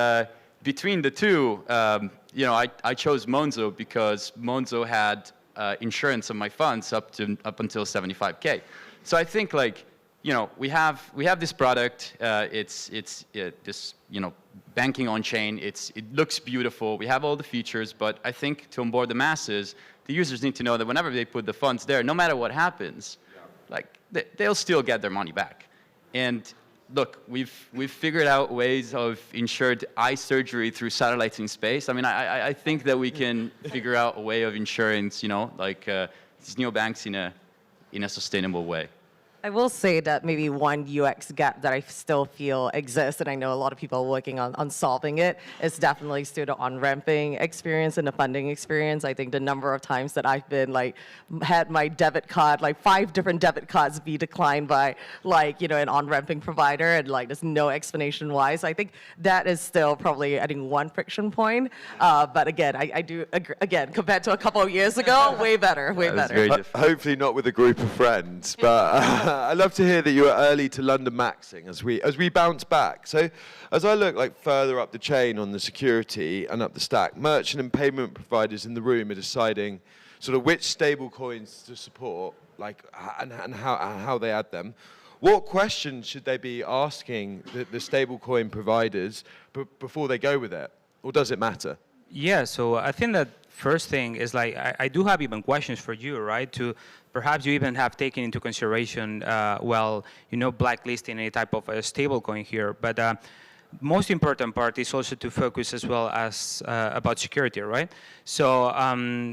between the two, I chose Monzo because Monzo had insurance on my funds up until 75K. So I think we have this product. It's this banking on chain. It looks beautiful. We have all the features, but I think to onboard the masses, the users need to know that whenever they put the funds there, no matter what happens, they'll still get their money back. And look, we've figured out ways of insured eye surgery through satellites in space. I mean, I think that we can figure out a way of insurance, these neobanks in a sustainable way. I will say that maybe one UX gap that I still feel exists, and I know a lot of people are working on solving it, is definitely still the on-ramping experience and the funding experience. I think the number of times that I've been had my debit card, 5 different debit cards be declined by an on-ramping provider, and there's no explanation why. So I think that is still probably, one friction point. But again, I do agree, again, compared to a couple of years ago, way better, way better. Hopefully not with a group of friends, but I'd love to hear that you were early to London maxing as we bounce back. So as I look further up the chain on the security and up the stack, merchant and payment providers in the room are deciding sort of which stable coins to support, and how they add them. What questions should they be asking the stablecoin providers before they go with it, or does it matter? Yeah, so I think that first thing is I do have even questions for you, right? To perhaps you even have taken into consideration, blacklisting any type of a stablecoin here. But most important part is also to focus as well as about security, right? So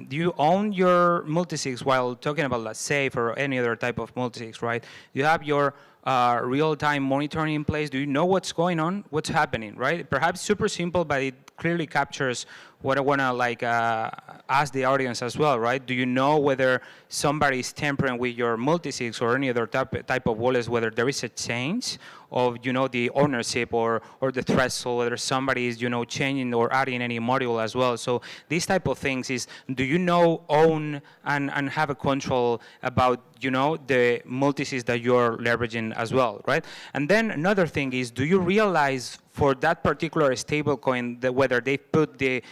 do you own your multisigs while talking about safe or any other type of multisigs, right? You have your real-time monitoring in place? Do you know what's going on, what's happening, right? Perhaps super simple, but it clearly captures what I want to like ask the audience as well, right? Do you know whether somebody is tampering with your multi-sigs or any other type of wallets, whether there is a change of, you know, the ownership or the threshold, whether somebody is, you know, changing or adding any module as well. So these type of things is, do you know, own and have a control about, you know, the multi-sigs that you're leveraging as well, right? And then another thing is, do you realize for that particular stablecoin that whether they put the,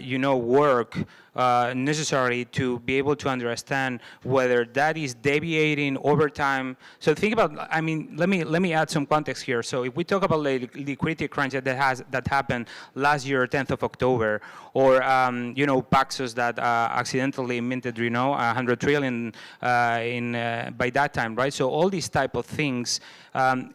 you know, work necessary to be able to understand whether that is deviating over time? So think about, I mean, let me add some context here. So if we talk about the liquidity crunch that happened last year, 10th of October, or you know, Paxos that accidentally minted, you know, 100 trillion by that time, right? So all these type of things,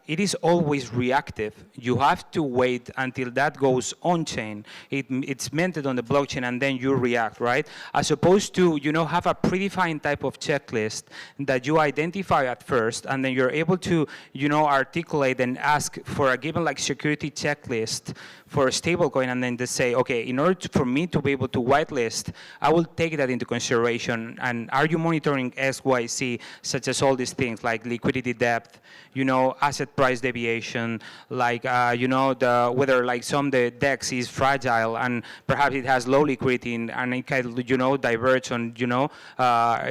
it is always reactive. You have to wait until that goes on-chain. It's minted on the blockchain, and then you react, right? As opposed to, you know, have a predefined type of checklist that you identify at first, and then you're able to, you know, articulate and ask for a given like security checklist for a stablecoin, and then just say, okay, in order for me to be able to whitelist, I will take that into consideration. And are you monitoring X, Y, Z, such as all these things like liquidity depth, you know, asset price deviation, like, you know, whether like the DEX is fragile and perhaps it has low liquidity and it can, you know, diverge on, you know,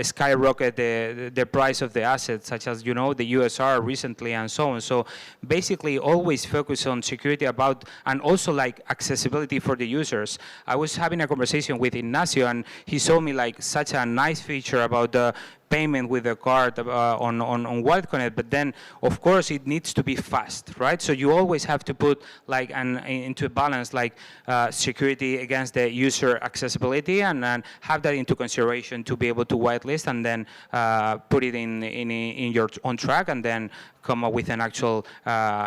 skyrocket the price of the assets, such as, you know, the USR recently and so on. So basically always focus on security about, and also like accessibility for the users. I was having a conversation with Ignacio, and he showed me like such a nice feature about the payment with a card on WalletConnect, but then of course it needs to be fast, right? So you always have to put like into a balance like security against the user accessibility, and have that into consideration to be able to whitelist, and then put it in your own track, and then come up with an actual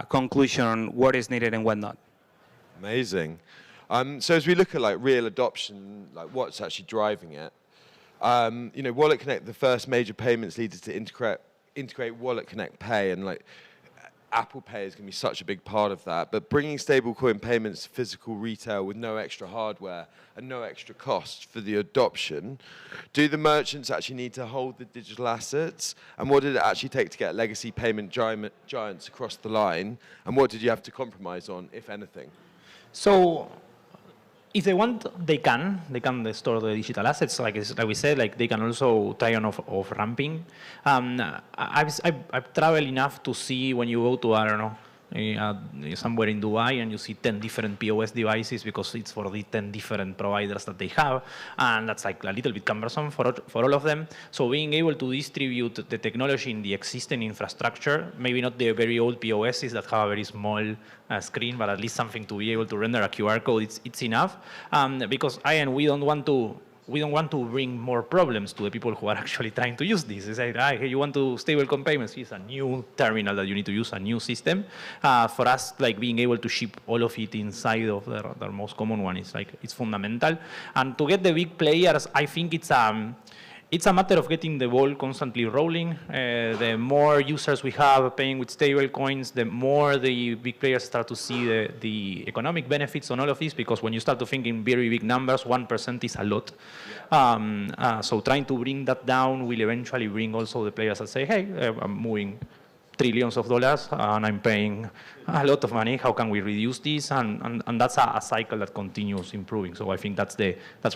conclusion on what is needed and what not. Amazing. So as we look at like real adoption, like what's actually driving it, you know, WalletConnect, the first major payments leader to integrate WalletConnect Pay, and like Apple Pay is going to be such a big part of that. But bringing stablecoin payments to physical retail with no extra hardware and no extra cost for the adoption, do the merchants actually need to hold the digital assets? And what did it actually take to get legacy payment giants across the line? And what did you have to compromise on, if anything? So if they want, they can store the digital assets. Like we said, like they can also try on off ramping. I've traveled enough to see when you go to, I don't know, somewhere in Dubai and you see 10 different POS devices because it's for the 10 different providers that they have, and that's like a little bit cumbersome for all of them. So being able to distribute the technology in the existing infrastructure, maybe not the very old POSs that have a very small screen, but at least something to be able to render a QR code, it's enough. Because we don't want to bring more problems to the people who are actually trying to use this. It's like, hey, you want to stablecoin payments? It's a new terminal that you need to use, a new system. For us, like being able to ship all of it inside of the most common one is like, it's fundamental. And to get the big players, I think it's a matter of getting the ball constantly rolling. The more users we have paying with stable coins, the more the big players start to see the economic benefits on all of this, because when you start to think in very big numbers, 1% is a lot. So trying to bring that down will eventually bring also the players that say, hey, I'm moving trillions of dollars and I'm paying a lot of money. How can we reduce this? And that's a cycle that continues improving. So I think that's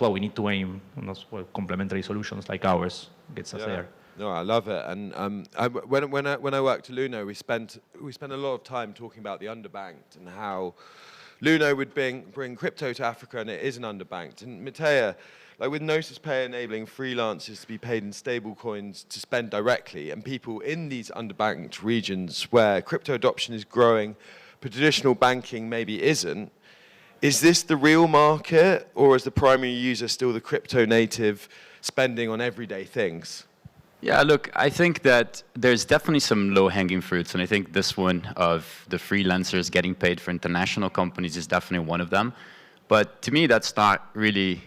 what we need to aim, and that's what complementary solutions like ours gets us there. No, I love it. And when I worked at Luno, we spent a lot of time talking about the underbanked and how Luno would bring crypto to Africa, and it isn't underbanked. And Matea, like with Gnosis Pay enabling freelancers to be paid in stable coins to spend directly, and people in these underbanked regions where crypto adoption is growing, but traditional banking maybe isn't, is this the real market, or is the primary user still the crypto native spending on everyday things? Yeah, look, I think that there's definitely some low-hanging fruits, and I think this one of the freelancers getting paid for international companies is definitely one of them. But to me, that's not really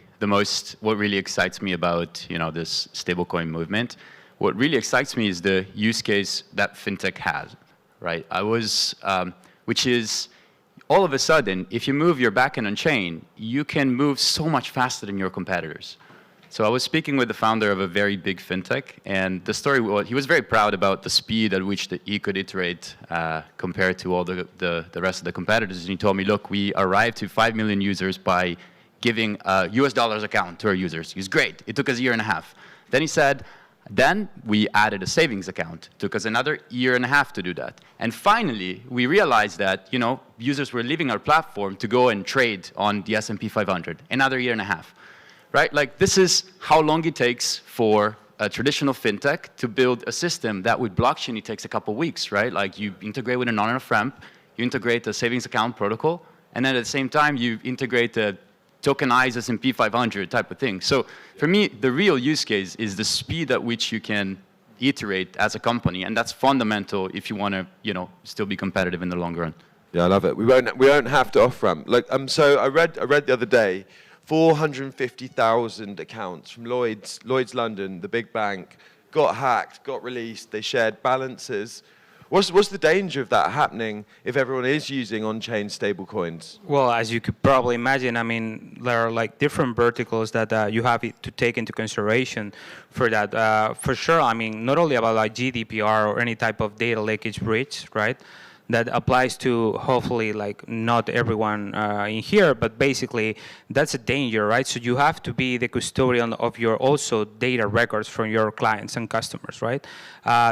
what really excites me about, you know, this stablecoin movement. What really excites me is the use case that fintech has. right? Which is, all of a sudden, if you move your backend on chain, you can move so much faster than your competitors. So I was speaking with the founder of a very big fintech, and the story was, he was very proud about the speed at which he could iterate compared to all the rest of the competitors. And he told me, look, we arrived to 5 million users by giving a US dollars account to our users. It was great. It took us a year and a half. Then he said, then we added a savings account. It took us another year and a half to do that. And finally, we realized that, you know, users were leaving our platform to go and trade on the S&P 500. Another year and a half, right? Like, this is how long it takes for a traditional fintech to build a system that with blockchain, it takes a couple of weeks, right? Like, you integrate with an on-off ramp, you integrate a savings account protocol, and then at the same time, you integrate a tokenized S&P 500 type of thing. So for me, the real use case is the speed at which you can iterate as a company, and that's fundamental if you want to, you know, still be competitive in the long run. Yeah, I love it. We won't have to off ramp. Like, so I read the other day, 450,000 accounts from Lloyd's London, the big bank, got hacked, got released. They shared balances. What's the danger of that happening if everyone is using on-chain stablecoins? Well, as you could probably imagine, I mean, there are like different verticals that you have to take into consideration for that. For sure, I mean, not only about like GDPR or any type of data leakage breach, right? That applies to hopefully like not everyone in here, but basically that's a danger, right? So you have to be the custodian of your also data records from your clients and customers, right?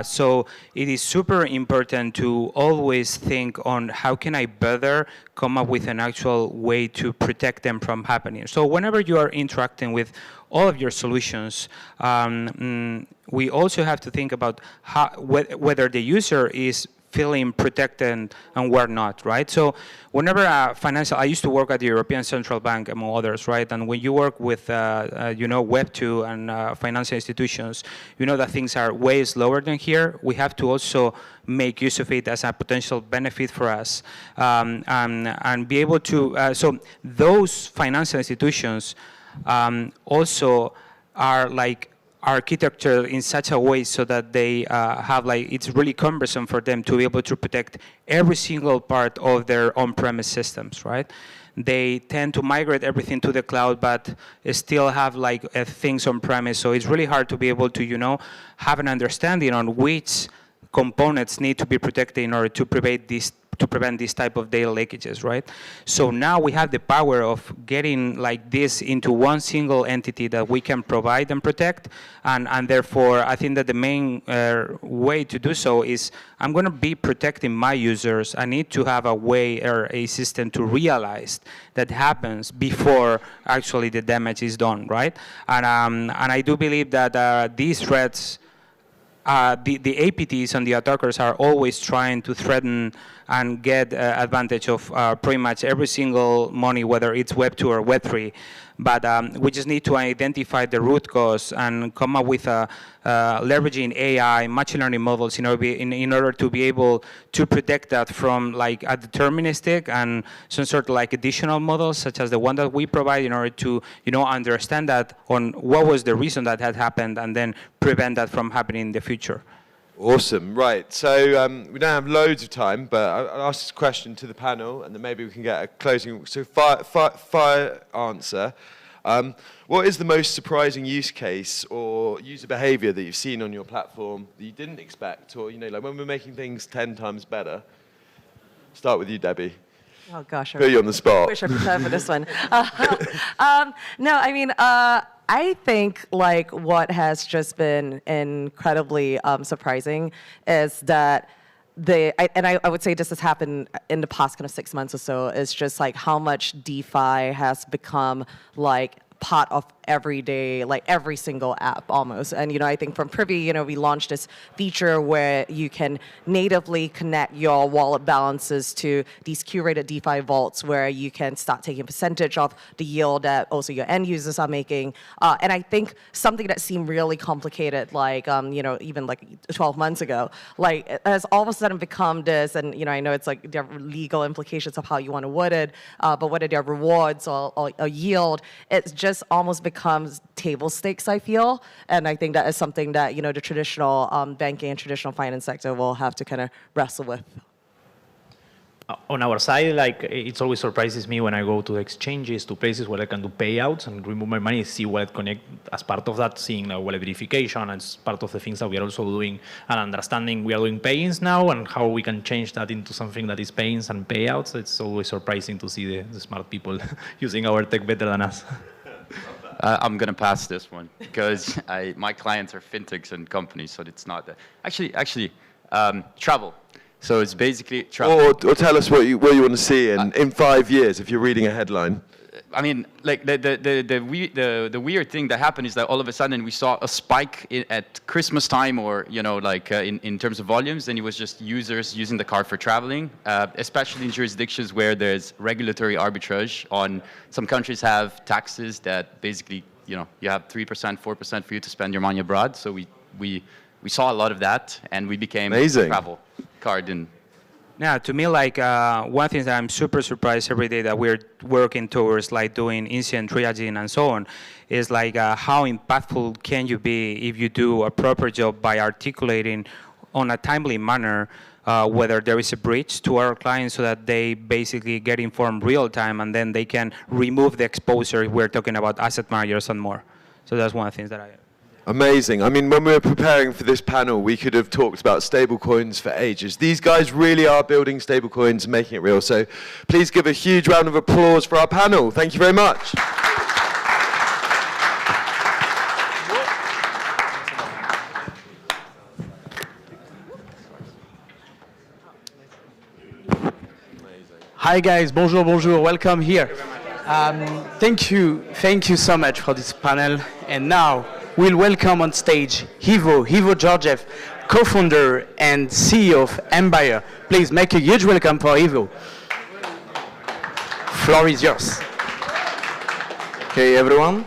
So it is super important to always think on how can I better come up with an actual way to protect them from happening. So whenever you are interacting with all of your solutions, we also have to think about how, whether the user is feeling protected and we're not, right? So whenever I used to work at the European Central Bank, among others, right? And when you work with, you know, Web2 and financial institutions, you know that things are way slower than here. We have to also make use of it as a potential benefit for us and be able to, so those financial institutions also are like, architecture in such a way so that they have like, it's really cumbersome for them to be able to protect every single part of their on-premise systems, right? They tend to migrate everything to the cloud, but still have like things on-premise. So it's really hard to be able to, you know, have an understanding on which components need to be protected in order to prevent this type of data leakages, right? So now we have the power of getting like this into one single entity that we can provide and protect, and therefore I think that the main way to do so is I'm going to be protecting my users. I need to have a way or a system to realize that happens before actually the damage is done, right? And I do believe that these threats, the APTs and the attackers are always trying to threaten and get advantage of pretty much every single money, whether it's Web2 or Web3. But we just need to identify the root cause and come up with leveraging AI, machine learning models in order to be able to protect that from like a deterministic and some sort of like additional models, such as the one that we provide, in order to, you know, understand that on what was the reason that had happened and then prevent that from happening in the future. Awesome. Right. So we don't have loads of time, but I'll ask this question to the panel, and then maybe we can get a closing. So fire answer. What is the most surprising use case or user behavior that you've seen on your platform that you didn't expect, or, you know, like when we're making things 10 times better? Start with you, Debbie. Oh gosh, put you on the spot. I wish I prepared for this one. No, I mean, I think like what has just been incredibly surprising is that I would say this has happened in the past kind of 6 months or so, is just like how much DeFi has become like part of everyday, like every single app almost. And, you know, I think from Privy, you know, we launched this feature where you can natively connect your wallet balances to these curated DeFi vaults where you can start taking a percentage of the yield that also your end users are making. And I think something that seemed really complicated, like, you know, even like 12 months ago, like it has all of a sudden become this, and, you know, I know it's like there are legal implications of how you want to word it, but whether they're rewards or yield, it's just this almost becomes table stakes, I feel. And I think that is something that, the traditional banking and traditional finance sector will have to kind of wrestle with. On our side, like, it always surprises me when I go to exchanges, to places where I can do payouts and remove my money, see WalletConnect as part of that, seeing wallet verification as part of the things that we are also doing and understanding we are doing pay-ins now and how we can change that into something that is pay-ins and payouts. It's always surprising to see the smart people using our tech better than us. I'm going to pass this one because my clients are fintechs and companies, so it's not that. Actually, travel. So it's basically travel. Or tell us what you want to see in 5 years if you're reading a headline. I mean, like the weird thing that happened is that all of a sudden we saw a spike at Christmas time, or in terms of volumes, and it was just users using the card for traveling, especially in jurisdictions where there's regulatory arbitrage. On some countries have taxes that basically you have 3%, 4% for you to spend your money abroad. So we saw a lot of that, and we became amazing. Travel card in. Yeah, to me, like, one thing that I'm super surprised every day that we're working towards, like, doing incident triaging and so on, is like how impactful can you be if you do a proper job by articulating on a timely manner whether there is a breach to our clients, so that they basically get informed real time and then they can remove the exposure if we're talking about asset managers and more. So that's one of the things that I... Amazing. I mean, when we were preparing for this panel, we could have talked about stablecoins for ages. These guys really are building stablecoins and making it real. So please give a huge round of applause for our panel. Thank you very much. Hi guys, bonjour, welcome here. Thank you so much for this panel. And now we'll welcome on stage Ivo Georgiev, co-founder and CEO of Empire. Please make a huge welcome for Ivo. Floor is yours. Hey everyone.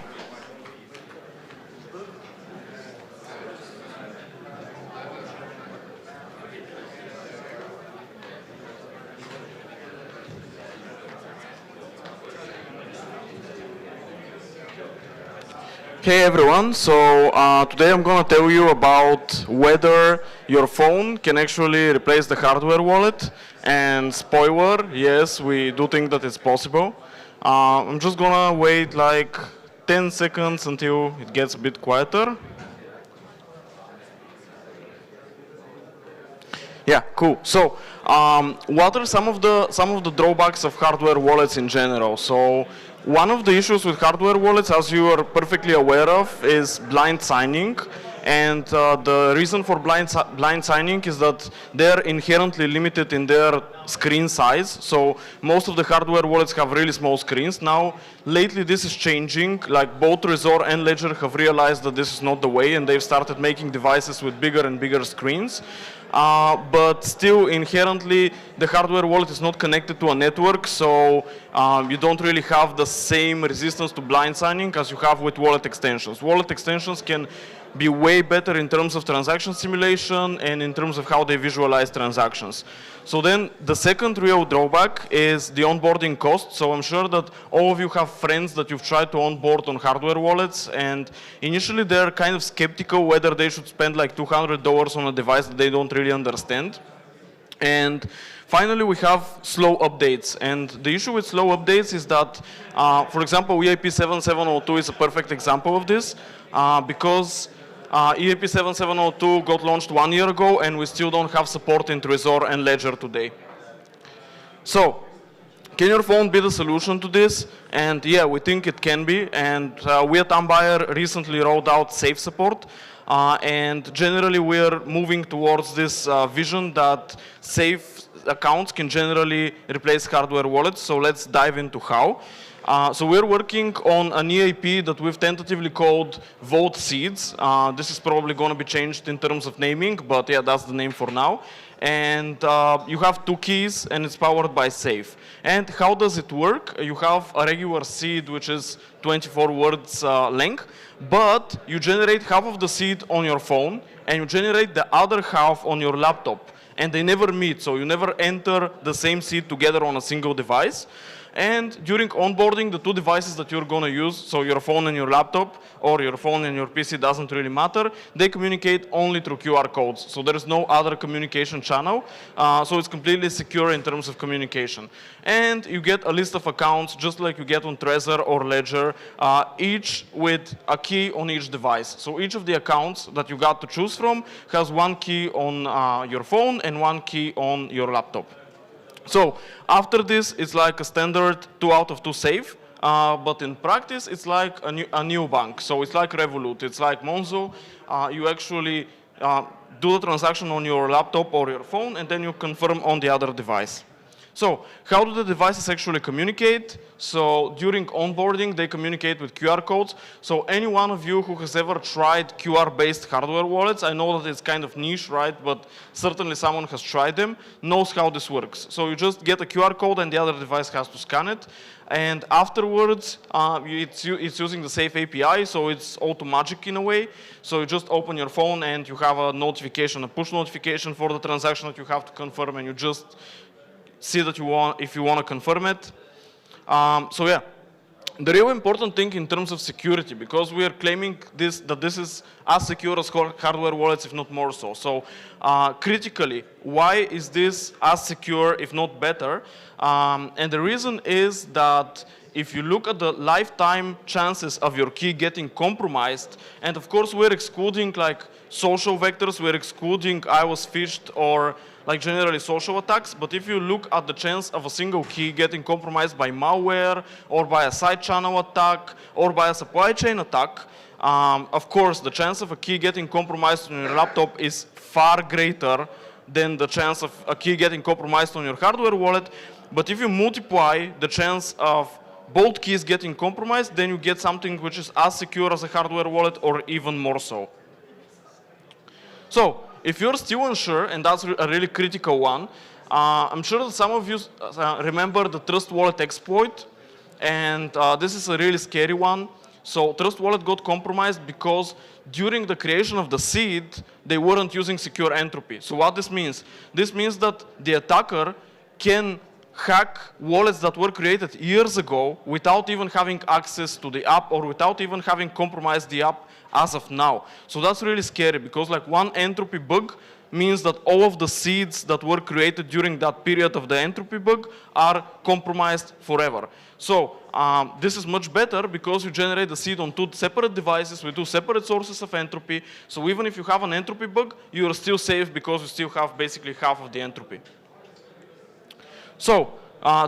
Hey everyone, so today I'm going to tell you about whether your phone can actually replace the hardware wallet. And spoiler, yes, we do think that it's possible. I'm just going to wait like 10 seconds until it gets a bit quieter. Yeah, cool. So what are some of the drawbacks of hardware wallets in general? So one of the issues with hardware wallets, as you are perfectly aware of, is blind signing. And the reason for blind signing is that they're inherently limited in their screen size. So most of the hardware wallets have really small screens. Now, lately this is changing. Like both Trezor and Ledger have realized that this is not the way, and they've started making devices with bigger and bigger screens. But still, inherently, the hardware wallet is not connected to a network, so you don't really have the same resistance to blind signing as you have with wallet extensions. Wallet extensions can be way better in terms of transaction simulation and in terms of how they visualize transactions. So then the second real drawback is the onboarding cost. So I'm sure that all of you have friends that you've tried to onboard on hardware wallets, and initially they're kind of skeptical whether they should spend like $200 on a device that they don't really understand. And finally, we have slow updates. And the issue with slow updates is that, for example, EIP 7702 is a perfect example of this, because EIP 7702 got launched 1 year ago, and we still don't have support in Trezor and Ledger today. So, can your phone be the solution to this? And yeah, we think it can be. And we at Empire recently rolled out safe support. And generally, we're moving towards this vision that safe accounts can generally replace hardware wallets. So let's dive into how. So we're working on an EAP that we've tentatively called Vault Seeds. This is probably going to be changed in terms of naming, but yeah, that's the name for now. And you have 2 keys, and it's powered by Safe. And how does it work? You have a regular seed, which is 24 words length, but you generate half of the seed on your phone, and you generate the other half on your laptop. And they never meet, so you never enter the same seed together on a single device. And during onboarding, the two devices that you're going to use, so your phone and your laptop, or your phone and your PC, doesn't really matter. They communicate only through QR codes. So there is no other communication channel. So it's completely secure in terms of communication. And you get a list of accounts, just like you get on Trezor or Ledger, each with a key on each device. So each of the accounts that you got to choose from has one key on your phone and one key on your laptop. So after this, it's like a standard 2 out of 2 safe. But in practice, it's like a new bank. So it's like Revolut, it's like Monzo. You actually do the transaction on your laptop or your phone, and then you confirm on the other device. So how do the devices actually communicate? So during onboarding, they communicate with QR codes. So any one of you who has ever tried QR-based hardware wallets, I know that it's kind of niche, right? But certainly someone has tried them, knows how this works. So you just get a QR code and the other device has to scan it. And afterwards, it's using the Safe API, so it's automagic in a way. So you just open your phone and you have a notification, a push notification for the transaction that you have to confirm, and you just see that if you want to confirm it. So yeah, the real important thing in terms of security, because we are claiming that this is as secure as hardware wallets, if not more so. So critically, why is this as secure, if not better? And the reason is that if you look at the lifetime chances of your key getting compromised, and of course we're excluding like social vectors, we're excluding I was phished or like generally social attacks, but if you look at the chance of a single key getting compromised by malware or by a side channel attack or by a supply chain attack, of course the chance of a key getting compromised on your laptop is far greater than the chance of a key getting compromised on your hardware wallet. But if you multiply the chance of both keys getting compromised, then you get something which is as secure as a hardware wallet or even more so. So if you're still unsure, and that's a really critical one, I'm sure that some of you remember the Trust Wallet exploit, and this is a really scary one. So Trust Wallet got compromised because during the creation of the seed, they weren't using secure entropy. So what this means? This means that the attacker can hack wallets that were created years ago without even having access to the app or without even having compromised the app as of now. So that's really scary because like one entropy bug means that all of the seeds that were created during that period of the entropy bug are compromised forever. So this is much better because you generate the seed on 2 separate devices with 2 separate sources of entropy. So even if you have an entropy bug, you are still safe because you still have basically half of the entropy. So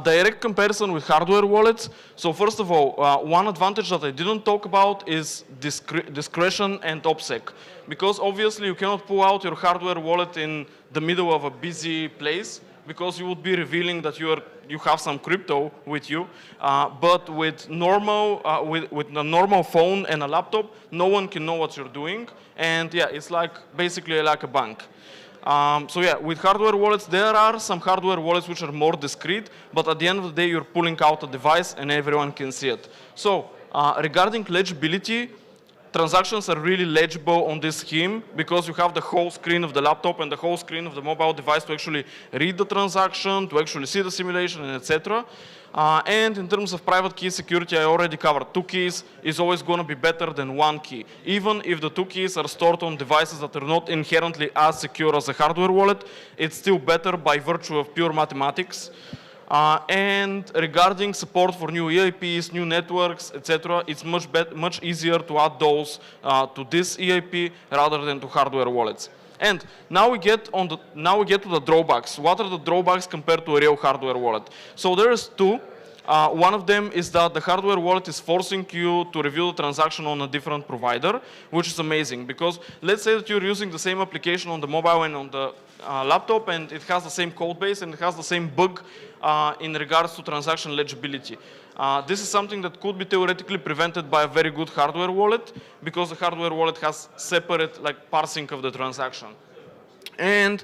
direct comparison with hardware wallets. So first of all, one advantage that I didn't talk about is discretion and OPSEC. Because obviously you cannot pull out your hardware wallet in the middle of a busy place because you would be revealing that you have some crypto with you. But with a normal phone and a laptop, no one can know what you're doing. And yeah, it's like basically like a bank. So yeah, with hardware wallets, there are some hardware wallets which are more discreet, but at the end of the day, you're pulling out a device and everyone can see it. So regarding legibility, transactions are really legible on this scheme because you have the whole screen of the laptop and the whole screen of the mobile device to actually read the transaction, to actually see the simulation, and etc. And in terms of private key security, I already covered 2 keys is always going to be better than 1 key. Even if the 2 keys are stored on devices that are not inherently as secure as a hardware wallet, it's still better by virtue of pure mathematics. And regarding support for new EIPs, new networks, etc., it's much easier to add those to this EIP rather than to hardware wallets. And now we get to the drawbacks. What are the drawbacks compared to a real hardware wallet? So there is 2. One of them is that the hardware wallet is forcing you to review the transaction on a different provider, which is amazing because let's say that you're using the same application on the mobile and on the laptop and it has the same code base and it has the same bug in regards to transaction legibility. This is something that could be theoretically prevented by a very good hardware wallet because the hardware wallet has separate like parsing of the transaction. And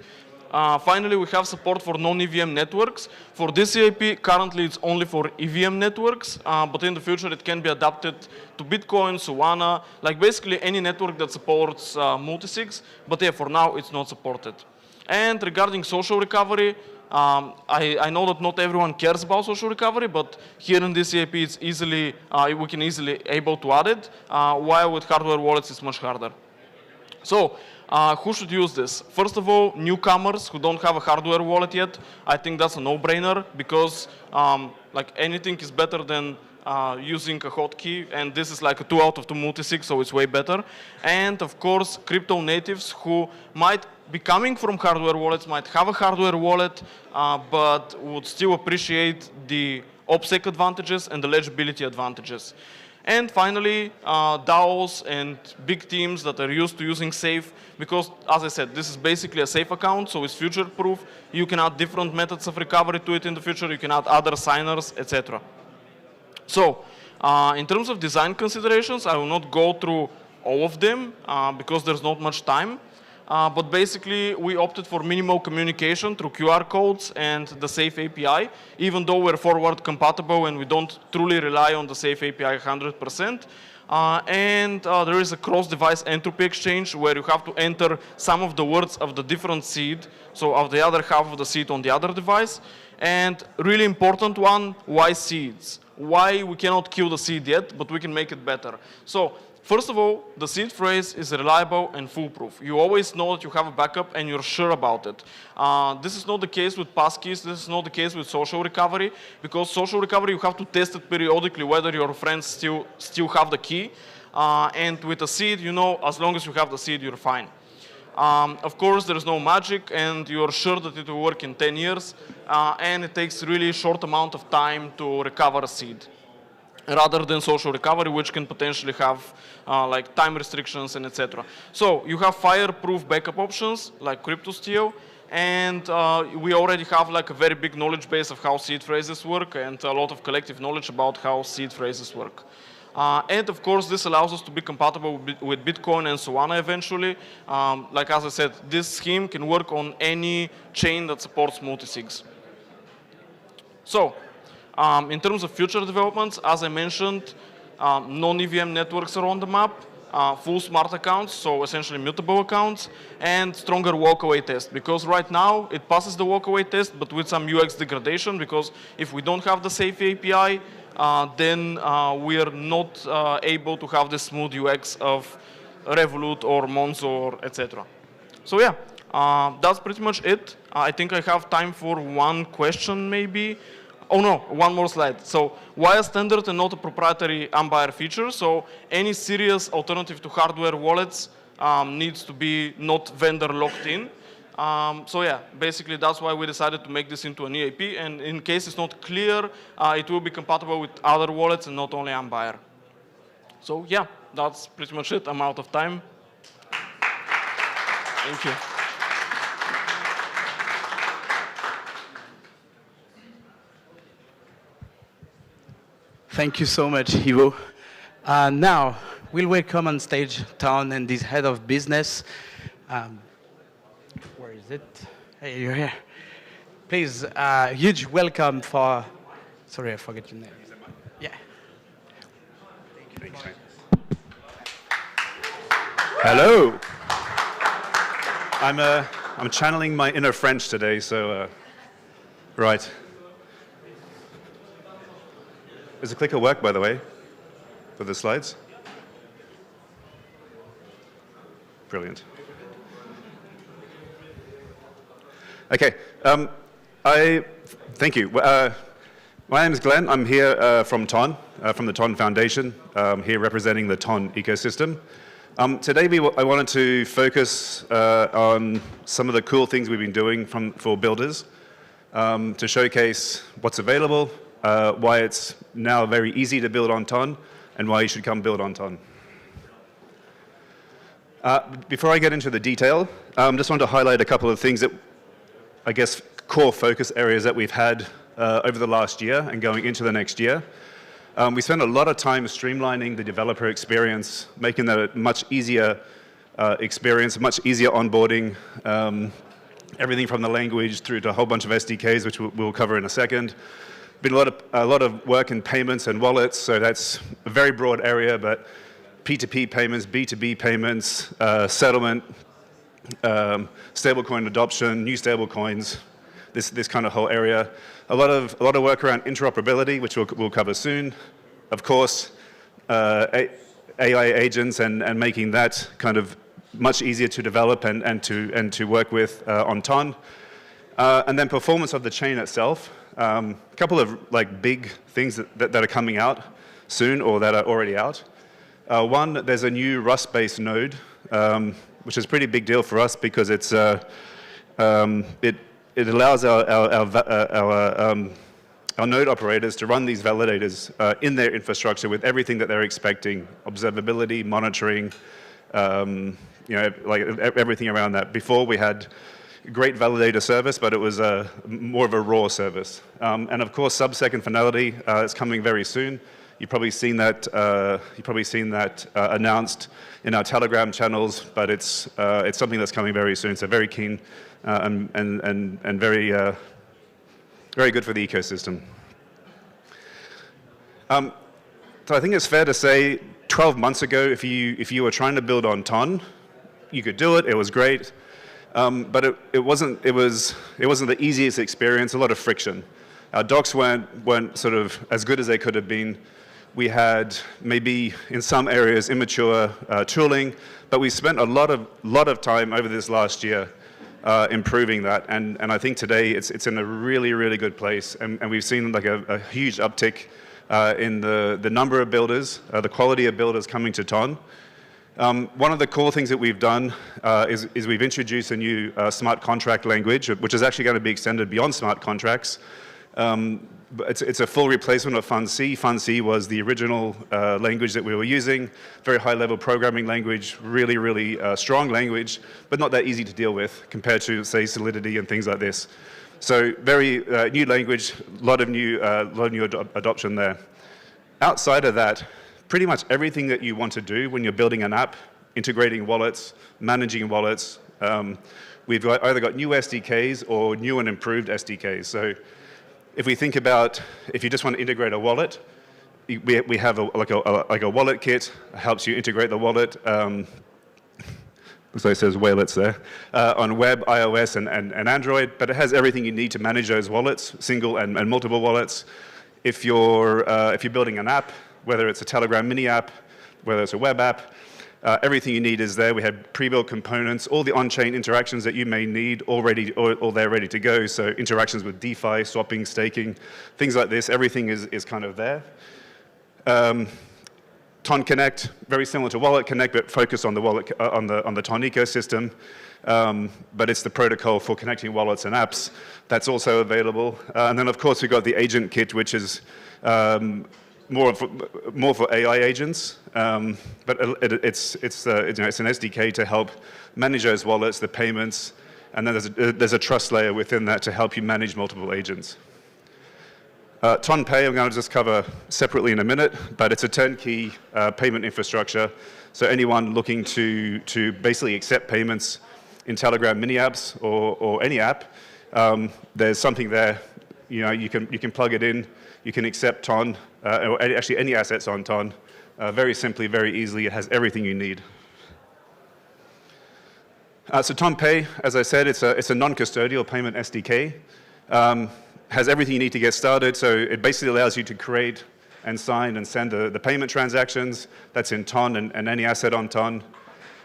finally, we have support for non-EVM networks. For this EIP, currently it's only for EVM networks, but in the future it can be adapted to Bitcoin, Solana, like basically any network that supports multisigs, but yeah, for now it's not supported. And regarding social recovery, I know that not everyone cares about social recovery, but here in this EAP it's easily, we can easily able to add it, while with hardware wallets it's much harder. So, who should use this? First of all, newcomers who don't have a hardware wallet yet. I think that's a no-brainer because like anything is better than using a hotkey, and this is like a 2 out of 2 multisig, so it's way better. And of course, crypto natives who might be coming from hardware wallets, might have a hardware wallet, but would still appreciate the OPSEC advantages and the legibility advantages. And finally, DAOs and big teams that are used to using safe, because as I said, this is basically a safe account, so it's future-proof. You can add different methods of recovery to it in the future. You can add other signers, etc. So, in terms of design considerations, I will not go through all of them because there's not much time. But basically, we opted for minimal communication through QR codes and the Safe API, even though we're forward compatible and we don't truly rely on the Safe API 100%. There is a cross-device entropy exchange where you have to enter some of the words of the different seed, so of the other half of the seed on the other device. And really important one, why seeds? Why we cannot kill the seed yet, but we can make it better. So, first of all, the seed phrase is reliable and foolproof. You always know that you have a backup and you're sure about it. This is not the case with passkeys. This is not the case with social recovery, because social recovery, you have to test it periodically whether your friends still have the key. And with a seed, you know, as long as you have the seed, you're fine. Of course, there is no magic, and you're sure that it will work in 10 years, and it takes really short amount of time to recover a seed, rather than social recovery, which can potentially have like time restrictions and etc. So you have fireproof backup options like CryptoSteel, and we already have like a very big knowledge base of how seed phrases work and a lot of collective knowledge about how seed phrases work. And of course, this allows us to be compatible with Bitcoin and Solana eventually. Like as I said, this scheme can work on any chain that supports multisigs. So, in terms of future developments, as I mentioned, non-EVM networks are on the map, full smart accounts, so essentially mutable accounts, and stronger walkaway test, because right now it passes the walkaway test, but with some UX degradation, because if we don't have the Safe API, then we are not able to have the smooth UX of Revolut or Monzo or etc. So yeah, that's pretty much it. I think I have time for one question maybe. Oh no, one more slide. So why a standard and not a proprietary Ambire feature? So any serious alternative to hardware wallets needs to be not vendor locked in. So yeah, basically that's why we decided to make this into an EAP, and in case it's not clear, it will be compatible with other wallets and not only Ambire. So yeah, that's pretty much it. I'm out of time. Thank you. Thank you so much, Ivo. Now, we'll welcome on stage Town and his head of business. Where is it? Hey, you're here. Please, huge welcome for, sorry, I forget your name. Yeah. Thank you. Hello. I'm channeling my inner French today, so, right. Does the clicker work, by the way, for the slides? Brilliant. Okay, thank you. My name is Glenn. I'm here from TON, from the TON Foundation, here representing the TON ecosystem. Today I wanted to focus on some of the cool things we've been doing for builders to showcase what's available, why it's now very easy to build on TON, and why you should come build on TON. Before I get into the detail, just want to highlight a couple of things that, I guess, core focus areas that we've had over the last year and going into the next year. We spent a lot of time streamlining the developer experience, making that a much easier experience, much easier onboarding, everything from the language through to a whole bunch of SDKs, which we'll cover in a second. Been a lot of work in payments and wallets, so that's a very broad area, but P2P payments, B2B payments, settlement, stablecoin adoption, new stablecoins. this kind of whole area. A lot of work around interoperability, which we'll cover soon. Of course, AI agents and making that kind of much easier to develop and to work with on Ton. And then performance of the chain itself. A couple of like big things that are coming out soon or that are already out. One, there's a new Rust-based node, which is a pretty big deal for us because it allows our node operators to run these validators in their infrastructure with everything that they're expecting: observability, monitoring, like everything around that. Before we had great validator service, but it was more of a raw service. And of course, sub-second finality is coming very soon. You've probably seen that. Announced in our Telegram channels, but it's something that's coming very soon. So very keen and very very good for the ecosystem. So I think it's fair to say, 12 months ago, if you were trying to build on Ton, you could do it. It was great, but it wasn't the easiest experience. A lot of friction. Our docs weren't sort of as good as they could have been. We had maybe in some areas immature tooling, but we spent a lot of time over this last year improving that, and I think today it's in a really, really good place, and we've seen like a huge uptick in the number of builders, the quality of builders coming to Ton. One of the cool things that we've done is we've introduced a new smart contract language, which is actually going to be extended beyond smart contracts. It's a full replacement of FunC. FunC was the original language that we were using, very high-level programming language, really, really strong language, but not that easy to deal with compared to, say, Solidity and things like this. So very new language, a lot of new adoption there. Outside of that, pretty much everything that you want to do when you're building an app, integrating wallets, managing wallets, we've either got new SDKs or new and improved SDKs. So if we think about, if you just want to integrate a wallet, we have like a wallet kit, helps you integrate the wallet. Looks like it says wallets there, on web, iOS, and Android, but it has everything you need to manage those wallets, single and multiple wallets. If you're building an app, whether it's a Telegram mini app, whether it's a web app, everything you need is there. We have pre-built components, all the on-chain interactions that you may need already, or they're ready to go. So interactions with DeFi, swapping, staking, things like this, everything is kind of there. WalletConnect, very similar to WalletConnect, but focused on the on the Ton ecosystem. But it's the protocol for connecting wallets and apps. That's also available. And then of course we've got the agent kit, which is more for AI agents, but it's an SDK to help manage those wallets, the payments, and then there's a trust layer within that to help you manage multiple agents. Ton Pay, I'm going to just cover separately in a minute, but it's a turnkey payment infrastructure. So anyone looking to basically accept payments in Telegram mini apps or any app, there's something there. You can plug it in. You can accept Ton, or actually any assets on Ton, very simply, very easily. It has everything you need. So Ton Pay, as I said, it's a non-custodial payment SDK. Has everything you need to get started. So it basically allows you to create and sign and send the payment transactions. That's in Ton and any asset on Ton.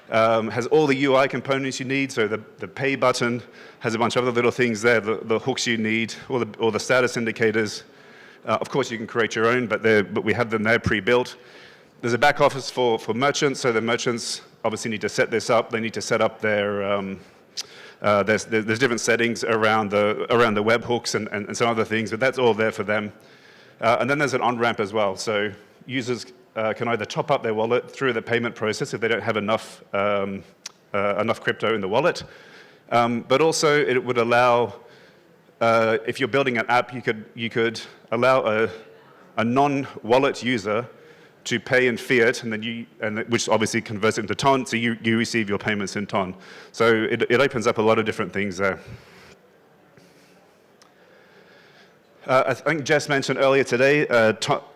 Has all the UI components you need. So the pay button has a bunch of other little things there, the hooks you need, all the status indicators. Of course, you can create your own, but we have them there pre-built. There's a back office for merchants, so the merchants obviously need to set this up. They need to set up their, there's different settings around the webhooks and some other things, but that's all there for them. And then there's an on-ramp as well, so users can either top up their wallet through the payment process if they don't have enough crypto in the wallet, but also it would allow, if you're building an app, you could allow a non-wallet user to pay in fiat, which obviously converts into Ton, so you receive your payments in Ton. So it opens up a lot of different things there. I think Jess mentioned earlier today,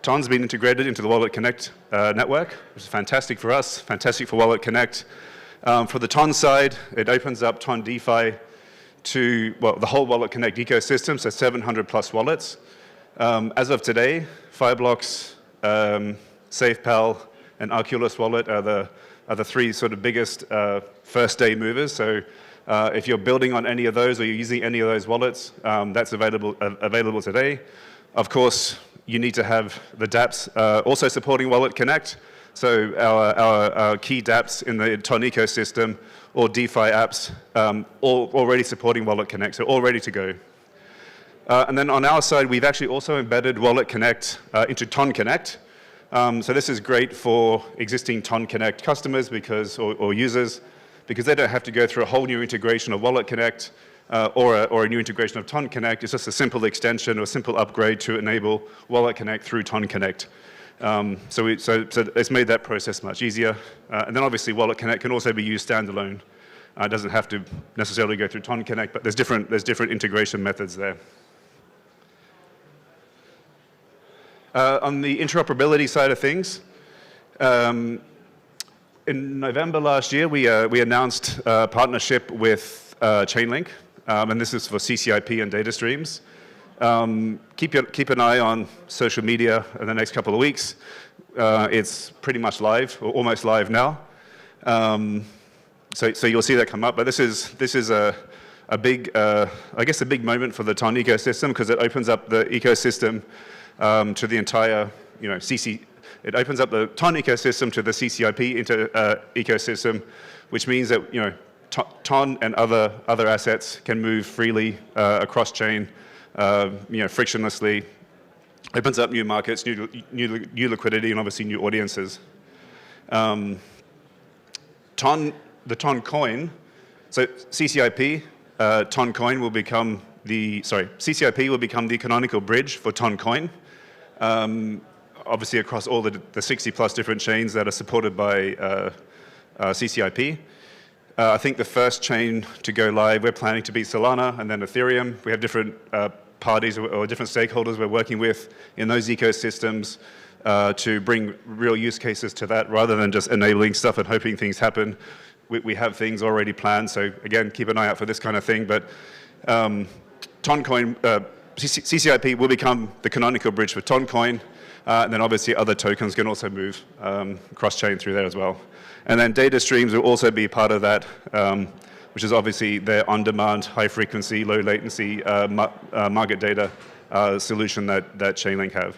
Ton's been integrated into the WalletConnect network, which is fantastic for us, fantastic for WalletConnect. For the Ton side, it opens up Ton DeFi to, well, the whole WalletConnect ecosystem, so 700 plus wallets. As of today, Fireblocks, SafePal, and Arculus Wallet are the three sort of biggest first day movers. So if you're building on any of those or you're using any of those wallets, that's available today. Of course, you need to have the dApps also supporting WalletConnect. So our key dApps in the TON ecosystem or DeFi apps all already supporting WalletConnect, so all ready to go. And then on our side, we've actually also embedded WalletConnect into TON Connect. So this is great for existing TON Connect customers or users, because they don't have to go through a whole new integration of WalletConnect or a new integration of TON Connect. It's just a simple extension or a simple upgrade to enable WalletConnect through TON Connect. So it's made that process much easier. And then obviously WalletConnect can also be used standalone. It doesn't have to necessarily go through TON Connect, but there's different integration methods there. On the interoperability side of things, in November last year, we announced a partnership with Chainlink, and this is for CCIP and data streams. Keep an eye on social media in the next couple of weeks. It's pretty much live, or almost live now. So you'll see that come up. But this is a big, I guess, a big moment for the TON ecosystem, because it opens up the ecosystem to the entire, it opens up the TON ecosystem to the CCIP ecosystem, which means that TON and other assets can move freely across chain, frictionlessly. Opens up new markets, new liquidity, and obviously new audiences. The TON coin, so CCIP, TON coin will become CCIP will become the canonical bridge for TON coin. Obviously across all the 60 plus different chains that are supported by CCIP. I think the first chain to go live, we're planning to be Solana and then Ethereum. We have different parties or different stakeholders we're working with in those ecosystems to bring real use cases to that, rather than just enabling stuff and hoping things happen. We have things already planned, so again, keep an eye out for this kind of thing. But TonCoin, CCIP will become the canonical bridge for TonCoin, and then obviously other tokens can also move cross-chain through there as well. And then data streams will also be part of that, which is obviously their on-demand, high-frequency, low-latency market data solution that Chainlink have.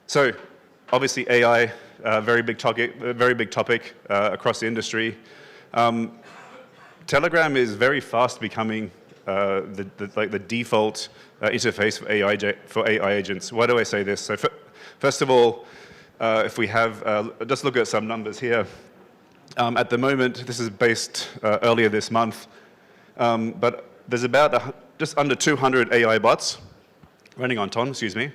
So obviously AI, very big topic across the industry. Telegram is very fast becoming the default interface for AI agents. Why do I say this? So first of all, if we have, just look at some numbers here. At the moment, this is based earlier this month, but there's about just under 200 AI bots running on TON, excuse me.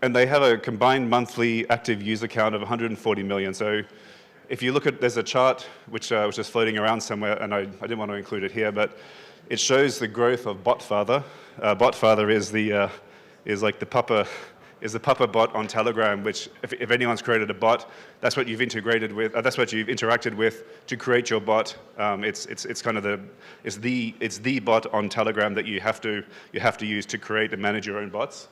And they have a combined monthly active user count of 140 million. So if you look at, there's a chart which was just floating around somewhere, and I didn't want to include it here, but it shows the growth of BotFather. BotFather is like the Papa bot on Telegram, which if anyone's created a bot, that's what you've integrated with, that's what you've interacted with to create your bot. It's kind of the bot on Telegram that you have to use to create and manage your own bots.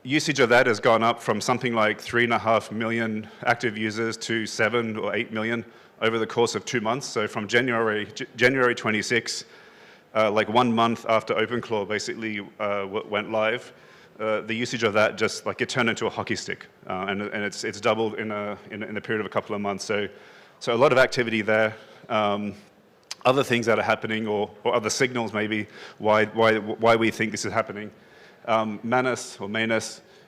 Usage of that has gone up from something like 3.5 million active users to 7 or 8 million over the course of 2 months. So from January 26, like 1 month after OpenClaw basically went live, the usage of that just like it turned into a hockey stick, and it's doubled in the period of a couple of months. So a lot of activity there. Other things that are happening, or other signals maybe why we think this is happening. Manus,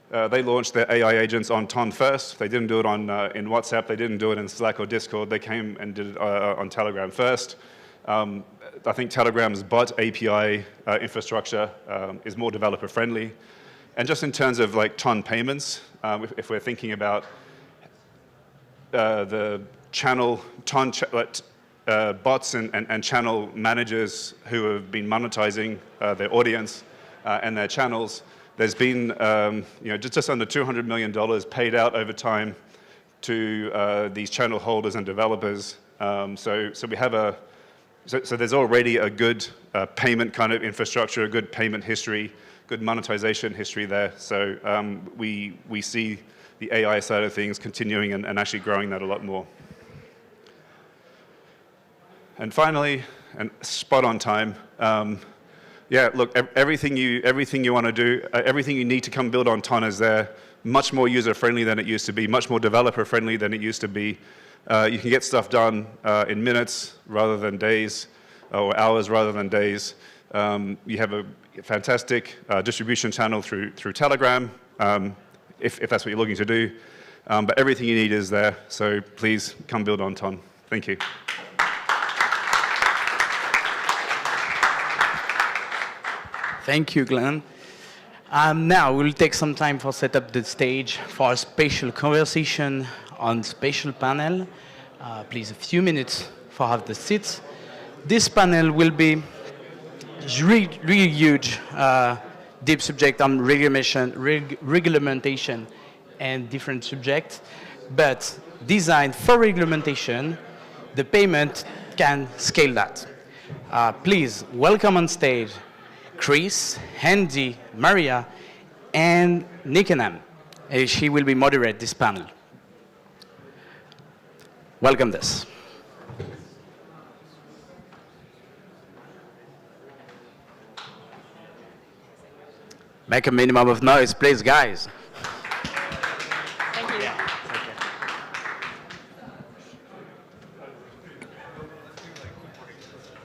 they launched their AI agents on TON first. They didn't do it in WhatsApp. They didn't do it in Slack or Discord. They came and did it on Telegram first. I think Telegram's bot API infrastructure is more developer friendly. And just in terms of like TON payments, if we're thinking about the channel, TON bots and channel managers who have been monetizing their audience and their channels, There's been just under $200 million paid out over time to these channel holders and developers. So there's already a good payment kind of infrastructure, a good payment history, good monetization history there. So we see the AI side of things continuing and actually growing that a lot more. And finally, and spot on time, yeah, look, everything you want to do, everything you need to come build on Ton is there. Much more user-friendly than it used to be, much more developer-friendly than it used to be. You can get stuff done in minutes rather than days, or hours rather than days. You have a fantastic distribution channel through Telegram, if that's what you're looking to do. But everything you need is there, so please come build on Ton. Thank you. Thank you, Glenn. Now we'll take some time for set up the stage for a spatial conversation on spatial panel. Please, a few minutes for have the seats. This panel will be really huge, deep subject on regulation and different subjects, but designed for regulation, the payment can scale that. Please welcome on stage Chris, Andy, Maria, and Nikanam. She will be moderate this panel. Welcome this. Make a minimum of noise, please, guys. Thank you.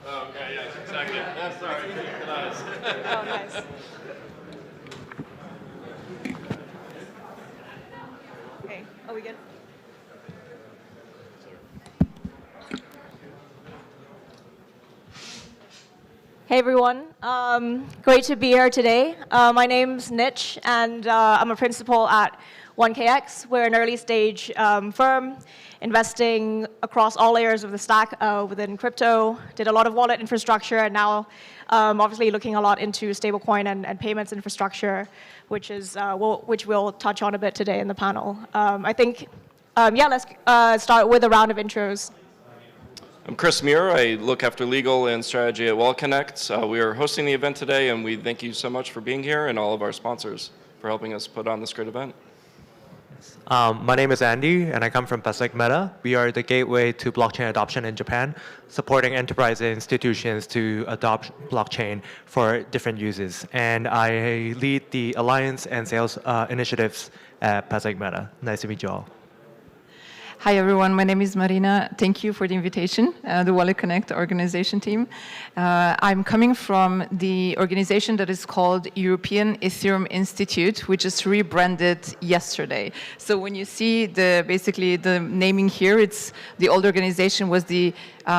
Okay, yes, exactly. Yeah, sorry. Nice. Oh, nice. Okay, are we good? Hey everyone, great to be here today. My name's Nitch, and I'm a principal at 1KX. We're an early stage firm investing across all layers of the stack within crypto. Did a lot of wallet infrastructure, and now obviously looking a lot into stablecoin and payments infrastructure, which we'll touch on a bit today in the panel. I think, yeah, let's start with a round of intros. I'm Chris Muir. I look after legal and strategy at WalletConnect. We are hosting the event today, and we thank you so much for being here and all of our sponsors for helping us put on this great event. My name is Andy, and I come from Pacific Meta. We are the gateway to blockchain adoption in Japan, supporting enterprise institutions to adopt blockchain for different uses. And I lead the alliance and sales initiatives at Pacific Meta. Nice to meet you all. Hi everyone, my name is Marina. Thank you for the invitation, the WalletConnect organization team. I'm coming from the organization that is called European Ethereum Institute, which is rebranded yesterday. So when you see basically the naming here, it's the old organization was the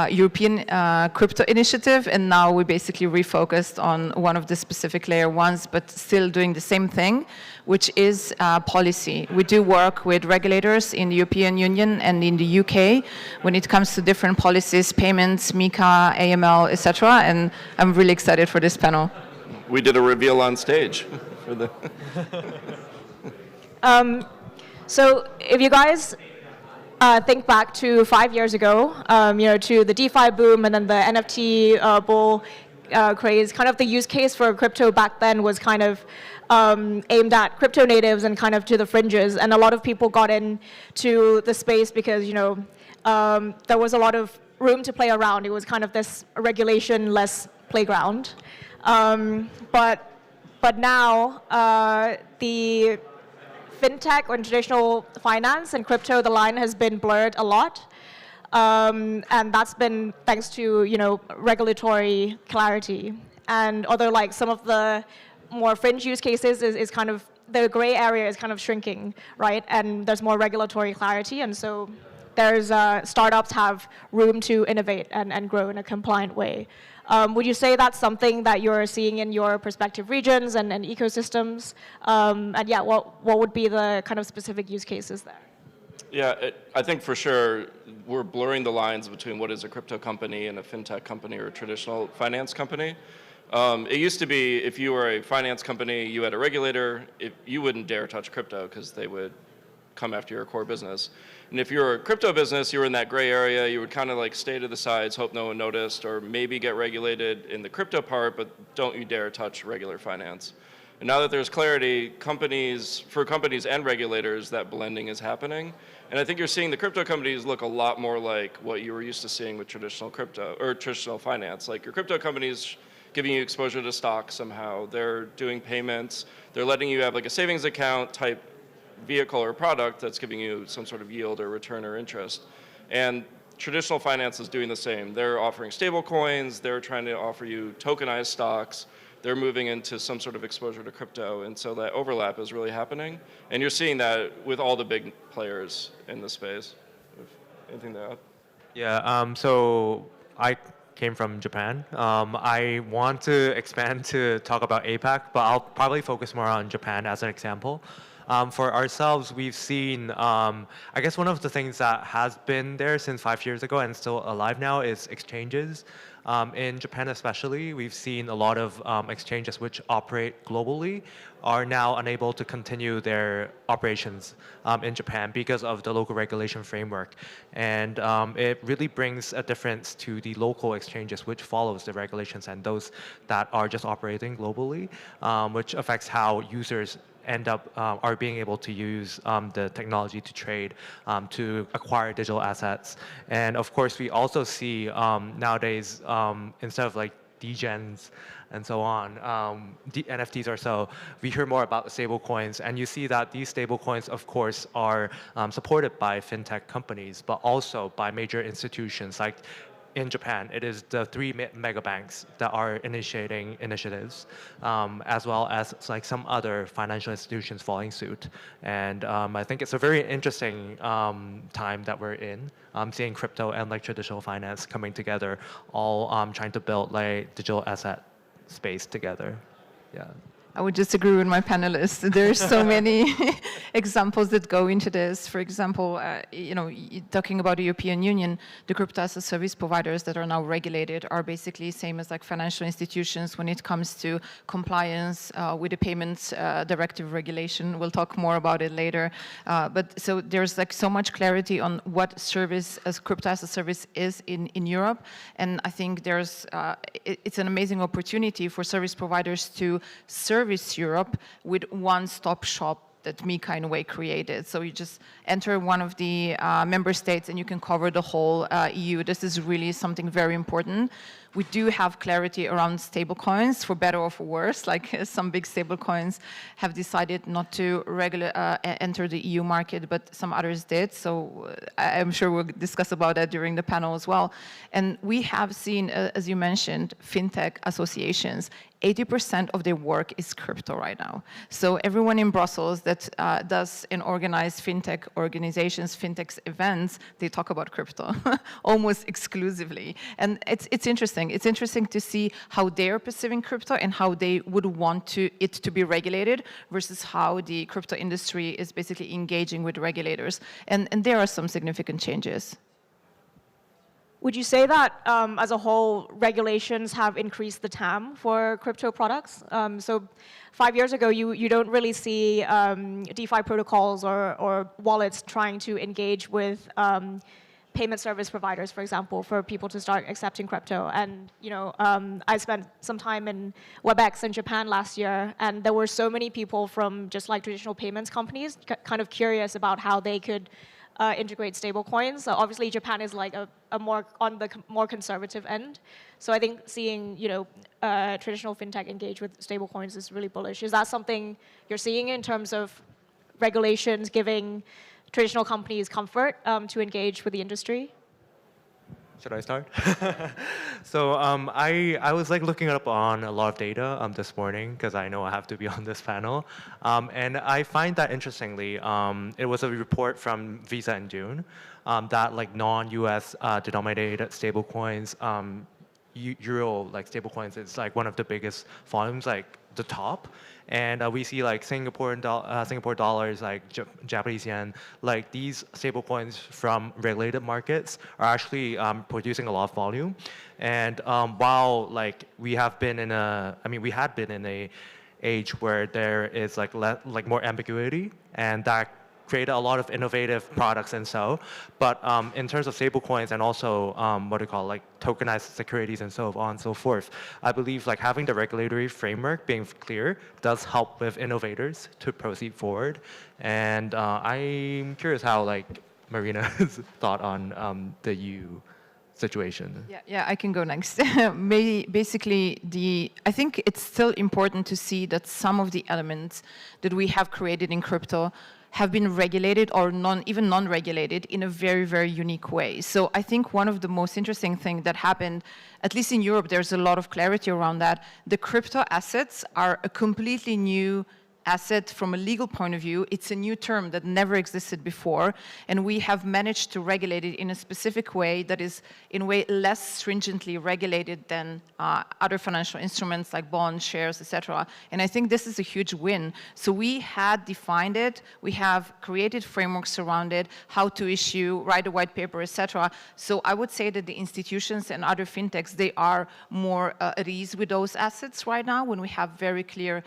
European Crypto Initiative, and now we basically refocused on one of the specific layer ones, but still doing the same thing, which is policy. We do work with regulators in the European Union and in the UK when it comes to different policies, payments, MiCA, AML, etc. And I'm really excited for this panel. We did a reveal on stage for the. So if you guys think back to 5 years ago, to the DeFi boom and then the NFT bull craze, kind of the use case for crypto back then was kind of aimed at crypto natives and kind of to the fringes, and a lot of people got into the space because there was a lot of room to play around. It was kind of this regulation-less playground. But now the fintech or traditional finance and crypto, the line has been blurred a lot, and that's been thanks to regulatory clarity. And although like some of the more fringe use cases is kind of, the gray area is kind of shrinking, right? And there's more regulatory clarity, and so there's startups have room to innovate and grow in a compliant way. Would you say that's something that you're seeing in your respective regions and ecosystems? And yeah, what would be the kind of specific use cases there? Yeah, I think for sure we're blurring the lines between what is a crypto company and a fintech company or a traditional finance company. It used to be if you were a finance company, you had a regulator, you wouldn't dare touch crypto because they would come after your core business. And if you're a crypto business, you were in that gray area, you would kind of like stay to the sides, hope no one noticed, or maybe get regulated in the crypto part, but don't you dare touch regular finance. And now that there's clarity, for companies and regulators, that blending is happening. And I think you're seeing the crypto companies look a lot more like what you were used to seeing with traditional crypto, or traditional finance. Like your crypto companies giving you exposure to stocks somehow. They're doing payments. They're letting you have like a savings account type vehicle or product that's giving you some sort of yield or return or interest. And traditional finance is doing the same. They're offering stable coins. They're trying to offer you tokenized stocks. They're moving into some sort of exposure to crypto. And so that overlap is really happening. And you're seeing that with all the big players in the space. Anything to add? Yeah, so I came from Japan. I want to expand to talk about APAC, but I'll probably focus more on Japan as an example. For ourselves, we've seen, I guess one of the things that has been there since 5 years ago and still alive now is exchanges. In Japan especially, we've seen a lot of exchanges which operate globally are now unable to continue their operations in Japan because of the local regulation framework. And it really brings a difference to the local exchanges which follows the regulations and those that are just operating globally, which affects how users end up are being able to use the technology to trade, to acquire digital assets. And of course, we also see nowadays, instead of like degens and so on, NFTs or so, we hear more about stable coins. And you see that these stable coins, of course, are supported by fintech companies, but also by major institutions like in Japan, it is the 3 mega banks that are initiating initiatives, as well as like some other financial institutions following suit. And I think it's a very interesting time that we're in, seeing crypto and like traditional finance coming together, all trying to build like digital asset space together. Yeah. I would just agree with my panelists. There's so many examples that go into this. For example, talking about the European Union, the crypto as a service providers that are now regulated are basically same as like financial institutions when it comes to compliance with the payments directive regulation. We'll talk more about it later. But so there's like so much clarity on what service as crypto as a service is in Europe. And I think there's it's an amazing opportunity for service providers to service Europe with one-stop shop that Mika in a way created. So you just enter one of the member states and you can cover the whole EU. This is really something very important. We do have clarity around stablecoins, for better or for worse. Like some big stablecoins have decided not to enter the EU market, but some others did. So I'm sure we'll discuss about that during the panel as well. And we have seen, as you mentioned, fintech associations. 80% of their work is crypto right now. So everyone in Brussels that does and organize fintech organizations, fintech events, they talk about crypto almost exclusively. And it's interesting. It's interesting to see how they're perceiving crypto and how they would want it to be regulated versus how the crypto industry is basically engaging with regulators. And there are some significant changes. Would you say that, as a whole, regulations have increased the TAM for crypto products? So 5 years ago, you don't really see DeFi protocols or wallets trying to engage with payment service providers, for example, for people to start accepting crypto. And I spent some time in WebEx in Japan last year, and there were so many people from just like traditional payments companies kind of curious about how they could integrate stablecoins. So obviously, Japan is like a more on the more conservative end. So I think seeing traditional fintech engage with stablecoins is really bullish. Is that something you're seeing in terms of regulations giving traditional companies comfort to engage with the industry? Should I start? So I was like looking up on a lot of data this morning because I know I have to be on this panel. And I find that interestingly, it was a report from Visa in June that like non-US denominated stablecoins euro like stablecoins is like one of the biggest volumes, like the top. And we see like Singapore dollars, like Japanese yen, like these stablecoins from regulated markets are actually producing a lot of volume. And while like we had been in a age where there is like more ambiguity, and that created a lot of innovative products and so. But in terms of stablecoins and also like tokenized securities and so on and so forth, I believe like having the regulatory framework being clear does help with innovators to proceed forward. And I'm curious how like Marina's thought on the EU situation. Yeah, I can go next. Basically, I think it's still important to see that some of the elements that we have created in crypto have been regulated or even non-regulated in a very, very unique way. So I think one of the most interesting things that happened, at least in Europe, there's a lot of clarity around that. The crypto assets are a completely new asset from a legal point of view. It's a new term that never existed before, and we have managed to regulate it in a specific way that is in a way less stringently regulated than other financial instruments like bonds, shares, etc. And I think this is a huge win. So we had defined it, we have created frameworks around it, how to issue, write a white paper, etc. So I would say that the institutions and other fintechs, they are more at ease with those assets right now when we have very clear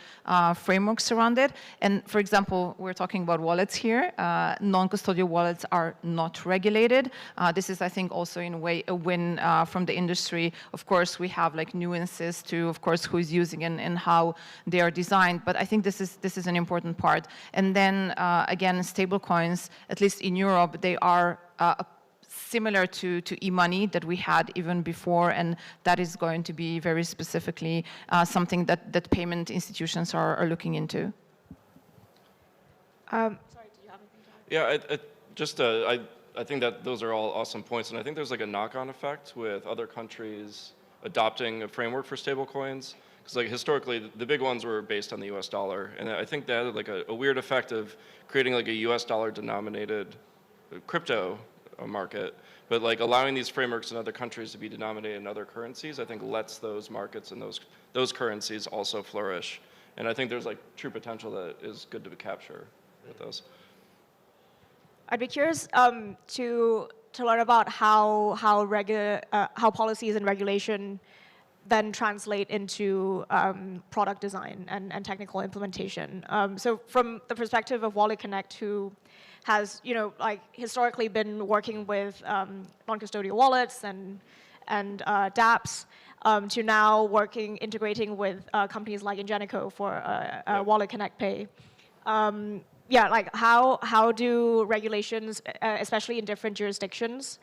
frameworks around it. And for example, we're talking about wallets here. Non-custodial wallets are not regulated. This is, I think, also in a way a win from the industry. Of course, we have like nuances to, of course, who is using and how they are designed. But I think this is an important part. And then again, stablecoins, at least in Europe, they are similar to e-money that we had even before, and that is going to be very specifically something that payment institutions are looking into. Sorry, do you have anything to add? I think that those are all awesome points, and I think there's like a knock-on effect with other countries adopting a framework for stablecoins. Because like historically, the big ones were based on the U.S. dollar, and I think that had like a weird effect of creating like a U.S. dollar denominated crypto market, but like allowing these frameworks in other countries to be denominated in other currencies, I think lets those markets and those currencies also flourish. And I think there's like true potential that is good to capture with those. I'd be curious to learn about how policies and regulation then translate into product design and technical implementation. So from the perspective of WalletConnect, who has like historically been working with non-custodial wallets and dApps, to now integrating with companies like Agentic for WalletConnect Pay. Like how do regulations, especially in different jurisdictions,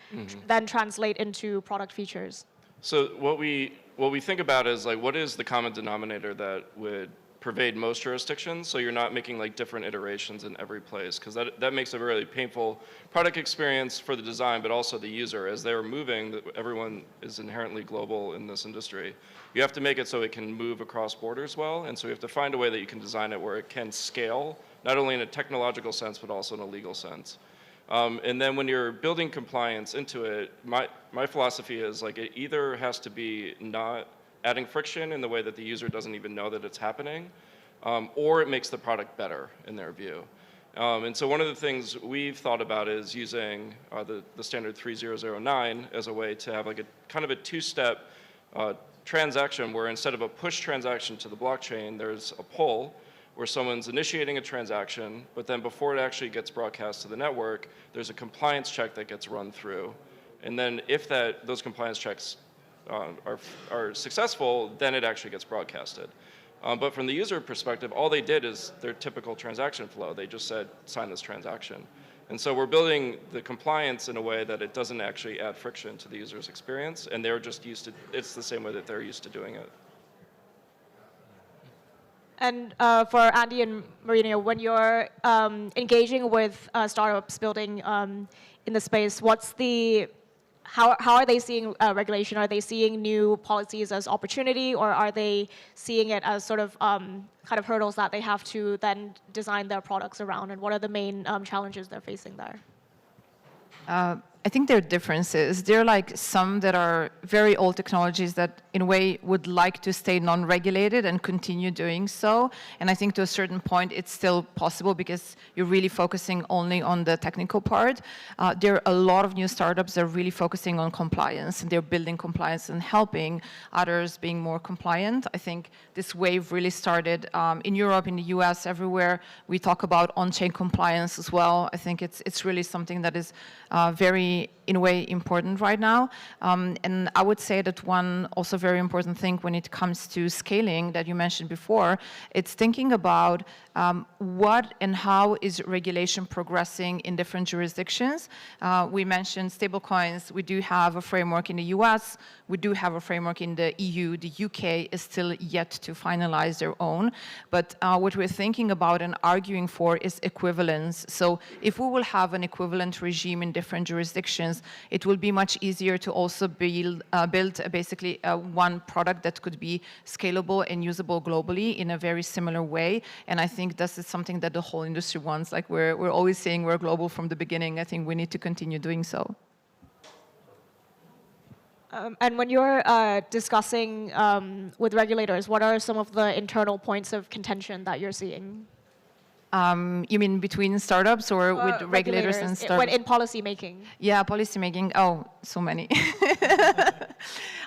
then translate into product features? So what we think about is like, what is the common denominator that would pervade most jurisdictions, so you're not making like different iterations in every place, because that makes a really painful product experience for the design, but also the user. As they're moving, everyone is inherently global in this industry. You have to make it so it can move across borders well, and so you have to find a way that you can design it where it can scale, not only in a technological sense, but also in a legal sense. And then when you're building compliance into it, my philosophy is like it either has to be not adding friction in the way that the user doesn't even know that it's happening, or it makes the product better in their view. And so one of the things we've thought about is using the standard 3009 as a way to have like a kind of a two-step transaction where instead of a push transaction to the blockchain, there's a pull where someone's initiating a transaction, but then before it actually gets broadcast to the network, there's a compliance check that gets run through. And then if those compliance checks are successful, then it actually gets broadcasted. But from the user perspective, all they did is their typical transaction flow. They just said, sign this transaction. And so we're building the compliance in a way that it doesn't actually add friction to the user's experience, and they're just used to, it's the same way that they're used to doing it. And for Andy and Marina, when you're engaging with startups building in the space, how are they seeing regulation? Are they seeing new policies as opportunity, or are they seeing it as sort of kind of hurdles that they have to then design their products around? And what are the main challenges they're facing there? I think there are differences. There are like some that are very old technologies that in a way would like to stay non-regulated and continue doing so. And I think to a certain point it's still possible because you're really focusing only on the technical part. There are a lot of new startups that are really focusing on compliance, and they're building compliance and helping others being more compliant. I think this wave really started in Europe, in the US, everywhere. We talk about on-chain compliance as well. I think it's really something that is very, in a way, important right now. And I would say that one also very important thing when it comes to scaling that you mentioned before, it's thinking about what and how is regulation progressing in different jurisdictions. We mentioned stablecoins. We do have a framework in the US. We do have a framework in the EU. The UK is still yet to finalize their own. But what we're thinking about and arguing for is equivalence. So if we will have an equivalent regime in different jurisdictions, it will be much easier to also build basically one product that could be scalable and usable globally in a very similar way. And I think this is something that the whole industry wants. Like we're always saying we're global from the beginning. I think we need to continue doing so. And when you're discussing with regulators, what are some of the internal points of contention that you're seeing? You mean between startups or with regulators and startups? In policy making. Yeah, policy making. Oh, so many.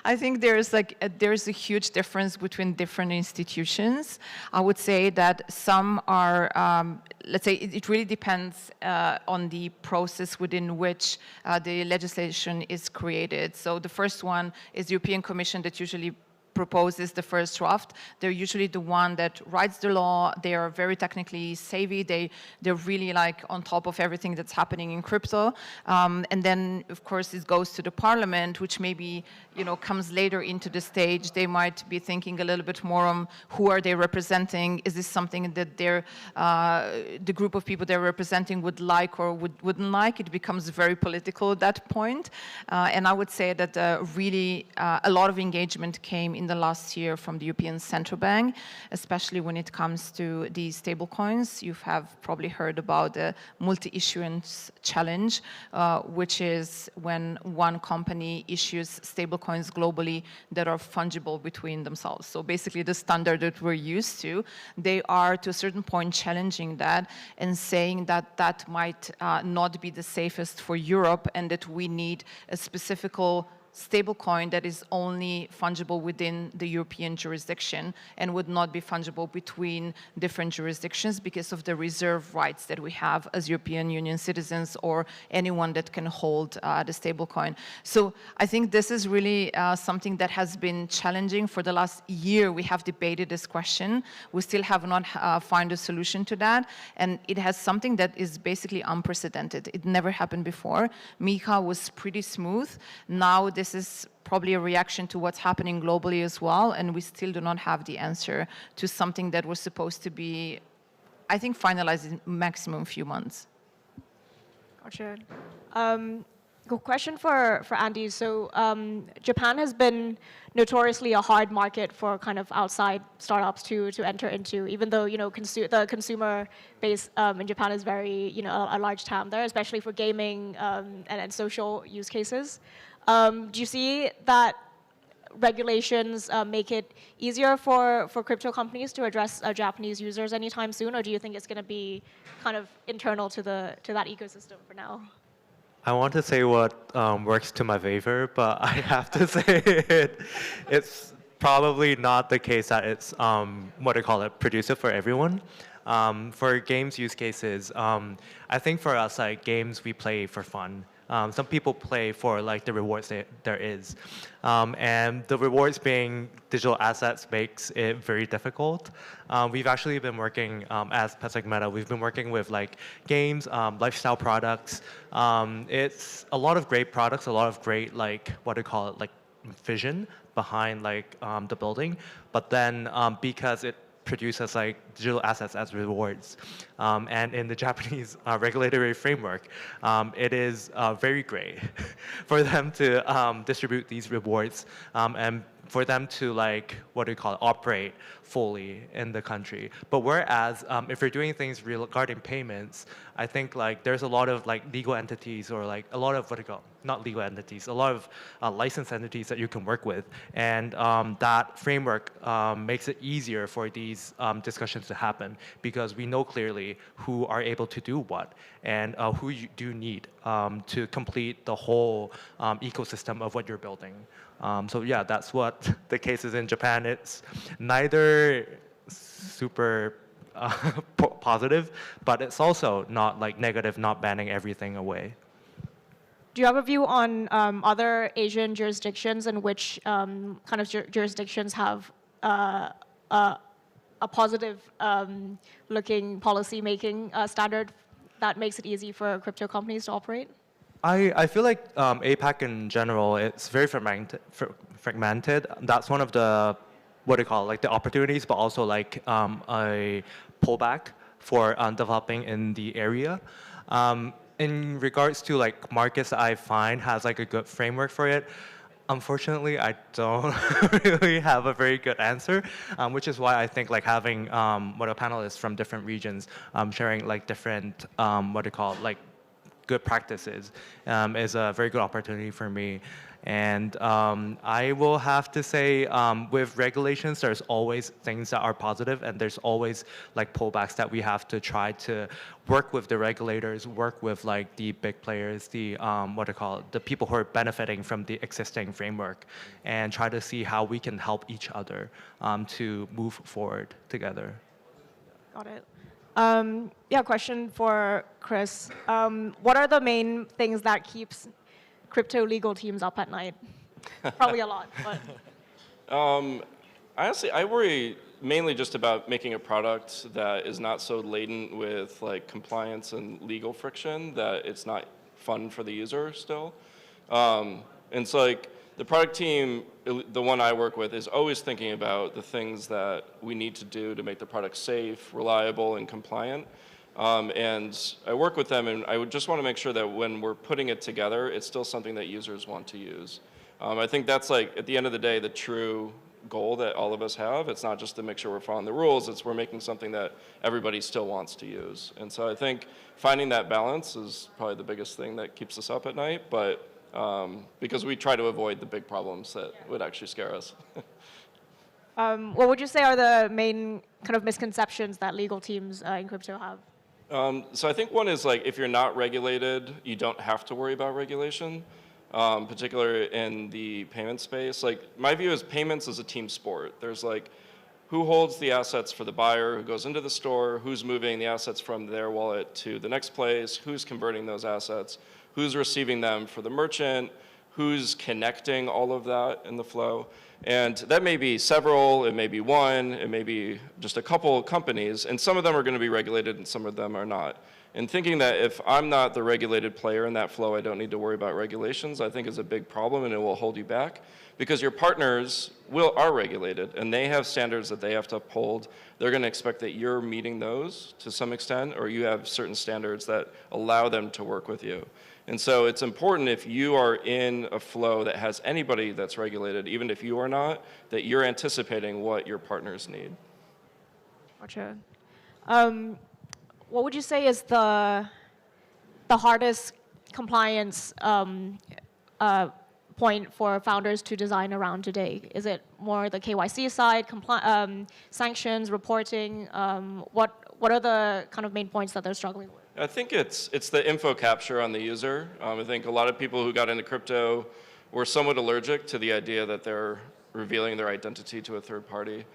I think there's a huge difference between different institutions. I would say that some are, let's say, it really depends on the process within which the legislation is created. So the first one is the European Commission that usually proposes the first draft. They're usually the one that writes the law. They are very technically savvy. They're really like on top of everything that's happening in crypto. And then, of course, it goes to the parliament, which maybe comes later into the stage. They might be thinking a little bit more on who are they representing. Is this something that the group of people they're representing would like or wouldn't like? It becomes very political at that point. And I would say that really a lot of engagement came in the last year from the European Central Bank, especially when it comes to the stablecoins. You have probably heard about the multi-issuance challenge, which is when one company issues stablecoins globally that are fungible between themselves. So basically the standard that we're used to, they are to a certain point challenging that and saying that that might not be the safest for Europe and that we need a specific stablecoin that is only fungible within the European jurisdiction and would not be fungible between different jurisdictions because of the reserve rights that we have as European Union citizens or anyone that can hold the stablecoin. So I think this is really something that has been challenging. For the last year, we have debated this question. We still have not found a solution to that. And it has something that is basically unprecedented. It never happened before. MiCA was pretty smooth. Now this is probably a reaction to what's happening globally as well, and we still do not have the answer to something that was supposed to be, I think, finalized in maximum few months. Gotcha. Good question for Andy. So Japan has been notoriously a hard market for kind of outside startups to enter into, even though the consumer base in Japan is very a large TAM there, especially for gaming and social use cases. Do you see that regulations make it easier for crypto companies to address Japanese users anytime soon, or do you think it's going to be kind of internal to that ecosystem for now? I want to say what works to my favor, but I have to say it's probably not the case that it's producer for everyone. For games use cases, I think for us, like games, we play for fun. Some people play for like the rewards there is. And the rewards being digital assets makes it very difficult. We've actually been working, as Pesach Meta, we've been working with like games, lifestyle products. It's a lot of great products, a lot of great like, vision behind like the building. But then because it produces like digital assets as rewards. And in the Japanese regulatory framework, it is very great for them to distribute these rewards and for them to operate fully in the country. But whereas if you're doing things regarding payments, I think there's a lot of legal entities or a lot of not legal entities, a lot of licensed entities that you can work with, and that framework makes it easier for these discussions to happen because we know clearly who are able to do what and who you do need to complete the whole ecosystem of what you're building. So yeah, that's what the case is in Japan. It's neither super positive, but it's also not negative, not banning everything away. Do you have a view on other Asian jurisdictions in which kind of jurisdictions have a positive looking policy making standard that makes it easy for crypto companies to operate? I feel like APAC in general, it's very fragmented. That's one of the, the opportunities, but also a pullback for developing in the area. In regards to markets that I find has a good framework for it, unfortunately, I don't really have a very good answer, which is why I think having panelists from different regions sharing different good practices is a very good opportunity for me. And I will have to say, with regulations, there's always things that are positive, and there's always pullbacks that we have to try to work with the regulators, work with the big players, the the people who are benefiting from the existing framework, and try to see how we can help each other to move forward together. Got it. Yeah, question for Chris. What are the main things that keeps crypto legal teams up at night? Probably a lot, but. Honestly, I worry mainly just about making a product that is not so laden with compliance and legal friction that it's not fun for the user still. And so the product team, the one I work with, is always thinking about the things that we need to do to make the product safe, reliable, and compliant. And I work with them, and I would just want to make sure that when we're putting it together, it's still something that users want to use. I think that's at the end of the day, the true goal that all of us have. It's not just to make sure we're following the rules, it's we're making something that everybody still wants to use. And so I think finding that balance is probably the biggest thing that keeps us up at night, but because we try to avoid the big problems that would actually scare us. What would you say are the main kind of misconceptions that legal teams in crypto have? So I think one is if you're not regulated, you don't have to worry about regulation, particularly in the payment space. My view is payments is a team sport. There's who holds the assets for the buyer, who goes into the store, who's moving the assets from their wallet to the next place, who's converting those assets, who's receiving them for the merchant, who's connecting all of that in the flow. And that may be several, it may be one, it may be just a couple companies, and some of them are going to be regulated and some of them are not. And thinking that if I'm not the regulated player in that flow, I don't need to worry about regulations, I think is a big problem, and it will hold you back. Because your partners are regulated, and they have standards that they have to uphold. They're going to expect that you're meeting those to some extent, or you have certain standards that allow them to work with you. And so it's important if you are in a flow that has anybody that's regulated, even if you are not, that you're anticipating what your partners need. Gotcha. What would you say is the hardest compliance point for founders to design around today? Is it more the KYC side, sanctions, reporting? What are the kind of main points that they're struggling with? I think it's the info capture on the user. I think a lot of people who got into crypto were somewhat allergic to the idea that they're revealing their identity to a third party.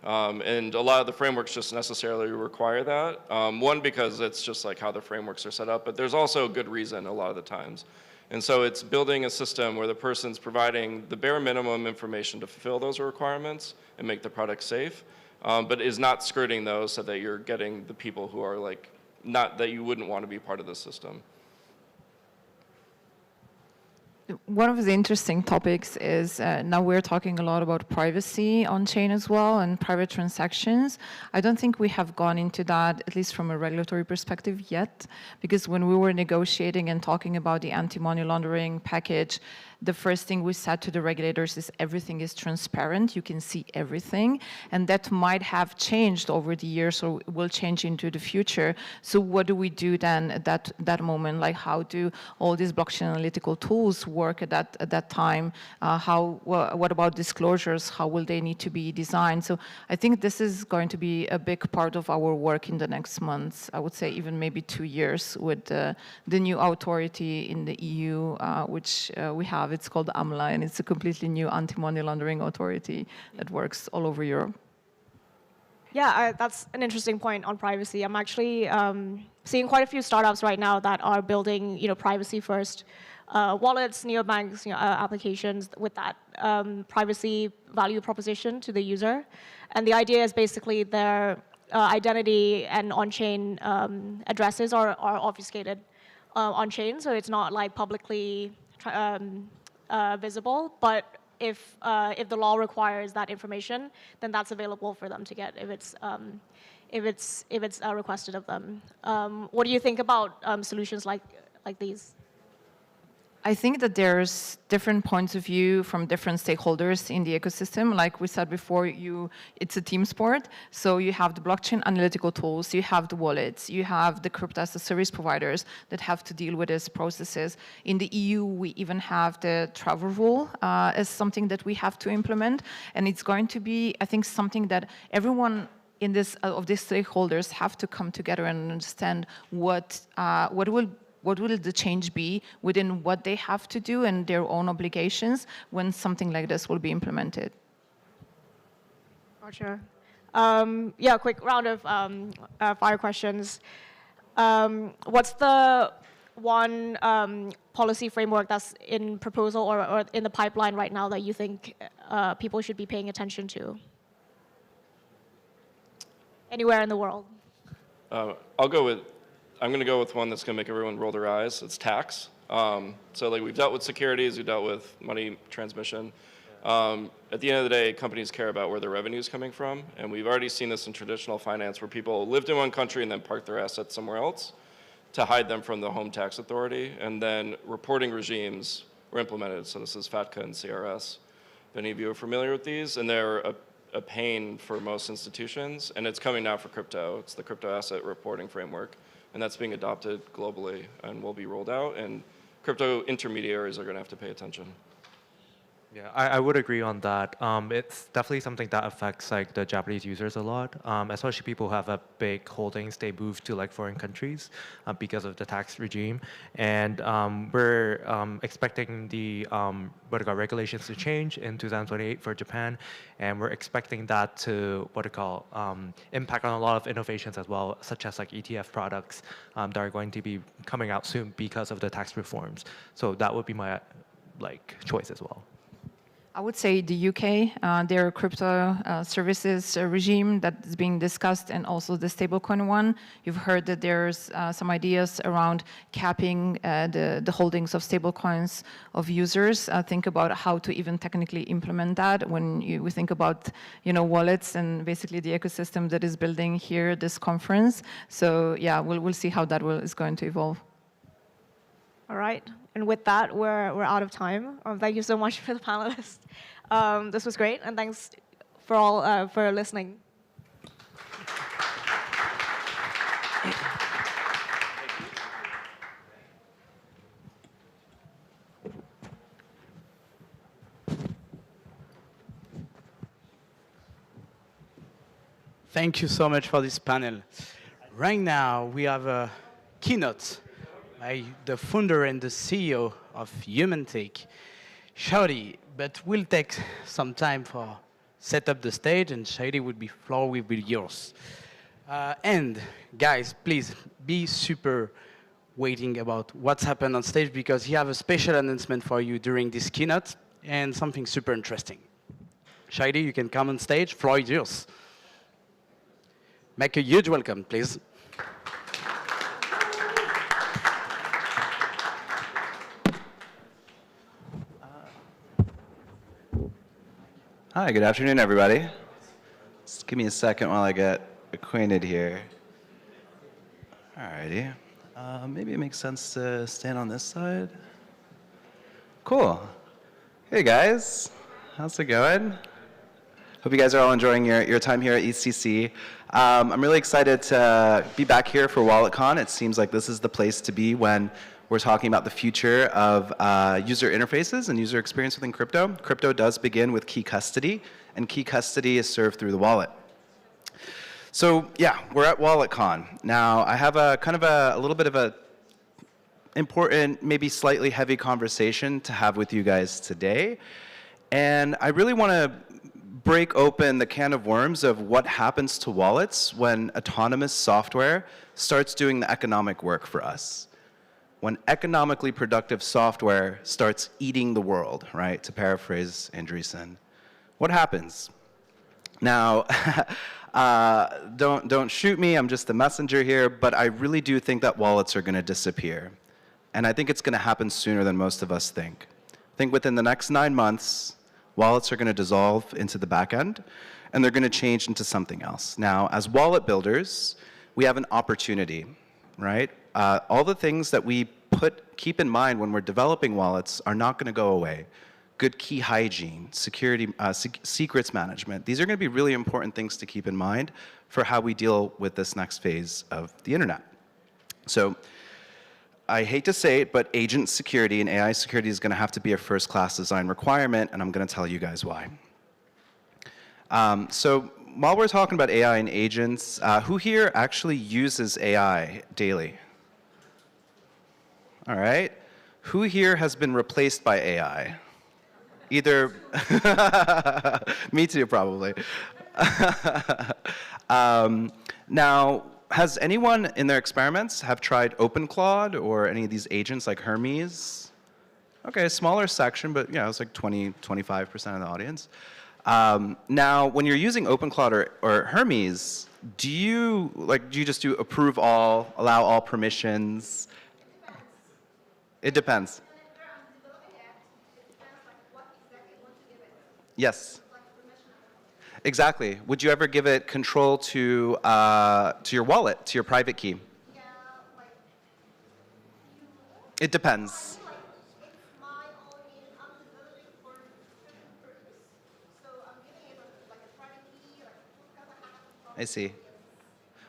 And a lot of the frameworks just necessarily require that. One, because it's just how the frameworks are set up, but there's also a good reason a lot of the times. And so it's building a system where the person's providing the bare minimum information to fulfill those requirements and make the product safe, but is not skirting those so that you're getting the people who are not that you wouldn't want to be part of the system. One of the interesting topics is now we're talking a lot about privacy on chain as well and private transactions. I don't think we have gone into that, at least from a regulatory perspective yet, because when we were negotiating and talking about the anti-money laundering package, the first thing we said to the regulators is everything is transparent. You can see everything. And that might have changed over the years or will change into the future. So what do we do then at that moment? Like, how do all these blockchain analytical tools work at that time? What about disclosures? How will they need to be designed? So I think this is going to be a big part of our work in the next months. I would say even maybe 2 years with the new authority in the EU, which we have. It's called AMLA, and it's a completely new anti-money laundering authority that works all over Europe. Yeah, that's an interesting point on privacy. I'm actually seeing quite a few startups right now that are building, privacy-first wallets, neobanks, applications with that privacy value proposition to the user. And the idea is basically their identity and on-chain addresses are obfuscated on-chain, so it's not like publicly visible. But if the law requires that information, then that's available for them to get if it's requested of them. What do you think about solutions like these? I think that there's different points of view from different stakeholders in the ecosystem. Like we said before, it's a team sport. So you have the blockchain analytical tools, you have the wallets, you have the crypto as a service providers that have to deal with these processes. In the EU, we even have the travel rule as something that we have to implement. And it's going to be, I think, something that everyone in this of these stakeholders have to come together and understand what will the change be within what they have to do and their own obligations when something like this will be implemented? Gotcha. Yeah, quick round of fire questions. What's the one policy framework that's in proposal or in the pipeline right now that you think people should be paying attention to? Anywhere in the world? I'm going to go with one that's going to make everyone roll their eyes. It's tax. So like we've dealt with securities, we've dealt with money transmission. At the end of the day, companies care about where their revenue is coming from. And we've already seen this in traditional finance where people lived in one country and then parked their assets somewhere else to hide them from the home tax authority. And then reporting regimes were implemented. So this is FATCA and CRS. If any of you are familiar with these, and they're a pain for most institutions. And it's coming now for crypto. It's the crypto asset reporting framework. And that's being adopted globally and will be rolled out. And crypto intermediaries are going to have to pay attention. Yeah, I would agree on that. It's definitely something that affects like the Japanese users a lot, especially people who have a big holdings. They move to like foreign countries because of the tax regime, and we're expecting the regulations to change in 2028 for Japan, and we're expecting that to impact on a lot of innovations as well, such as like ETF products that are going to be coming out soon because of the tax reforms. So that would be my choice as well. I would say the UK, their crypto services regime that is being discussed, and also the stablecoin one. You've heard that there's some ideas around capping the holdings of stablecoins of users. Think about how to even technically implement that when we think about wallets and basically the ecosystem that is building here at this conference. So yeah, we'll see how that is going to evolve. All right. And with that, we're out of time. Thank you so much for the panelists. This was great, and thanks for all for listening. Thank you so much for this panel. Right now, we have a keynote by the founder and the CEO of Agentic, Shadi, but we'll take some time for set up the stage, and Shadi will be yours. And guys, please be super waiting about what's happened on stage, because he have a special announcement for you during this keynote and something super interesting. Shadi, you can come on stage. Floor is yours. Make a huge welcome, please. Hi, good afternoon, everybody. Just give me a second while I get acquainted here. Alrighty. Maybe it makes sense to stand on this side. Cool. Hey guys, how's it going? Hope you guys are all enjoying your time here at ECC. I'm really excited to be back here for WalletCon. It seems like this is the place to be when we're talking about the future of user interfaces and user experience within crypto. Crypto does begin with key custody, and key custody is served through the wallet. So yeah, we're at WalletCon. Now I have a kind of a little bit of a important, maybe slightly heavy conversation to have with you guys today. And I really want to break open the can of worms of what happens to wallets when autonomous software starts doing the economic work for us. When economically productive software starts eating the world, right? To paraphrase Andreessen. What happens? Now, don't shoot me, I'm just the messenger here, but I really do think that wallets are going to disappear. And I think it's going to happen sooner than most of us think. I think within the next 9 months, wallets are going to dissolve into the back end, and they're going to change into something else. Now, as wallet builders, we have an opportunity, right? All the things that we keep in mind when we're developing wallets are not going to go away. Good key hygiene, security, secrets management. These are going to be really important things to keep in mind for how we deal with this next phase of the internet. So I hate to say it, but agent security and AI security is going to have to be a first-class design requirement, and I'm going to tell you guys why. So while we're talking about AI and agents, who here actually uses AI daily? All right. Who here has been replaced by AI? Either, me too, probably. Now, has anyone in their experiments have tried OpenClaw or any of these agents like Hermes? Okay, a smaller section, but yeah, it's like 25% of the audience. Now, when you're using OpenClaw or Hermes, do you just do approve all, allow all permissions? It depends. Yes. Exactly. Would you ever give it control to your wallet, to your private key? It depends. I see.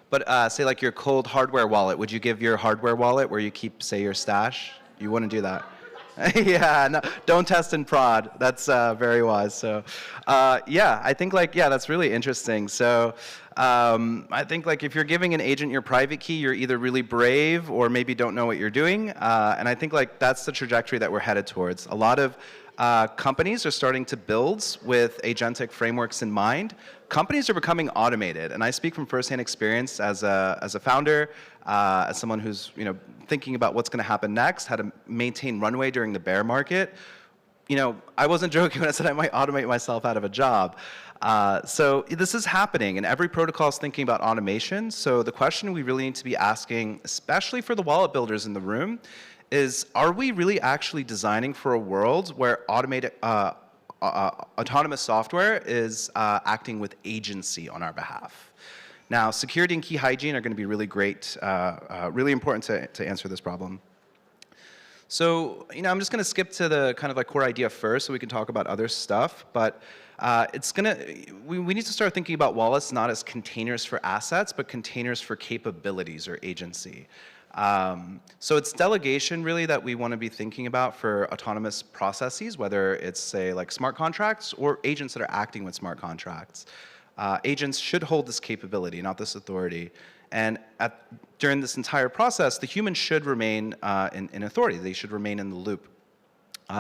But say like your cold hardware wallet, would you give your hardware wallet where you keep, say, your stash? You wouldn't do that. Yeah, no, don't test and prod. That's very wise. So, yeah, I think that's really interesting. So, I think if you're giving an agent your private key, you're either really brave or maybe don't know what you're doing. And I think that's the trajectory that we're headed towards. A lot of companies are starting to build with agentic frameworks in mind. Companies are becoming automated, and I speak from firsthand experience as a founder, as someone who's thinking about what's going to happen next, how to maintain runway during the bear market. I wasn't joking when I said I might automate myself out of a job. So this is happening, and every protocol is thinking about automation. So the question we really need to be asking, especially for the wallet builders in the room, is are we really actually designing for a world where autonomous software is acting with agency on our behalf? Now, security and key hygiene are going to be really great, really important to answer this problem. So, I'm just going to skip to the kind of core idea first so we can talk about other stuff. But we need to start thinking about wallets not as containers for assets, but containers for capabilities or agency. So it's delegation really that we want to be thinking about for autonomous processes, whether it's say like smart contracts or agents that are acting with smart contracts. Agents should hold this capability, not this authority. And during this entire process, the human should remain in authority. They should remain in the loop.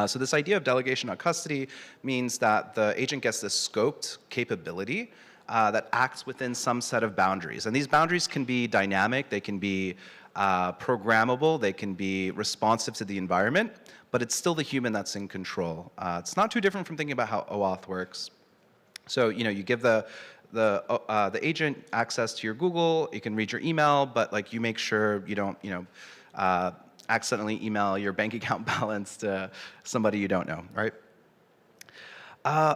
So this idea of delegation not custody means that the agent gets this scoped capability that acts within some set of boundaries. And these boundaries can be dynamic, they can be programmable, they can be responsive to the environment, but it's still the human that's in control. It's not too different from thinking about how OAuth works. So you give the agent access to your Google, you can read your email, but you make sure you don't accidentally email your bank account balance to somebody you don't know, right?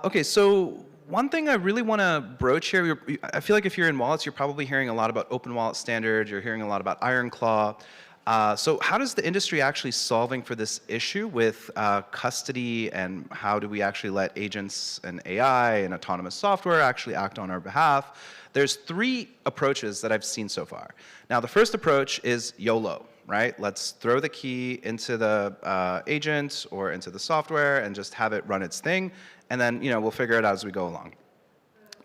Okay, so one thing I really want to broach here, I feel like if you're in wallets, you're probably hearing a lot about Open Wallet Standard, you're hearing a lot about Ironclaw. So how does the industry actually solving for this issue with custody, and how do we actually let agents and AI and autonomous software actually act on our behalf? There's 3 approaches that I've seen so far. Now, the first approach is YOLO, right? Let's throw the key into the agent or into the software and just have it run its thing, and then we'll figure it out as we go along.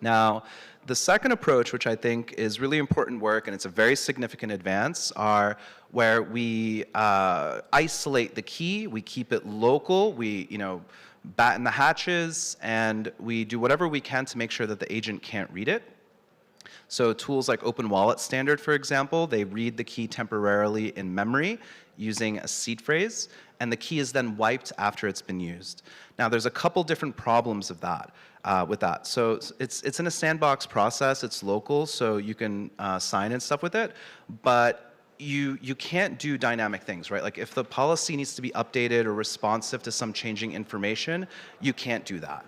Now, the second approach, which I think is really important work, and it's a very significant advance, are where we isolate the key, we keep it local, we batten the hatches, and we do whatever we can to make sure that the agent can't read it. So tools like Open Wallet Standard, for example, they read the key temporarily in memory using a seed phrase, and the key is then wiped after it's been used. Now, there's a couple different problems of that. With that. So it's in a sandbox process, it's local, so you can sign and stuff with it, but you can't do dynamic things, right? Like if the policy needs to be updated or responsive to some changing information, you can't do that.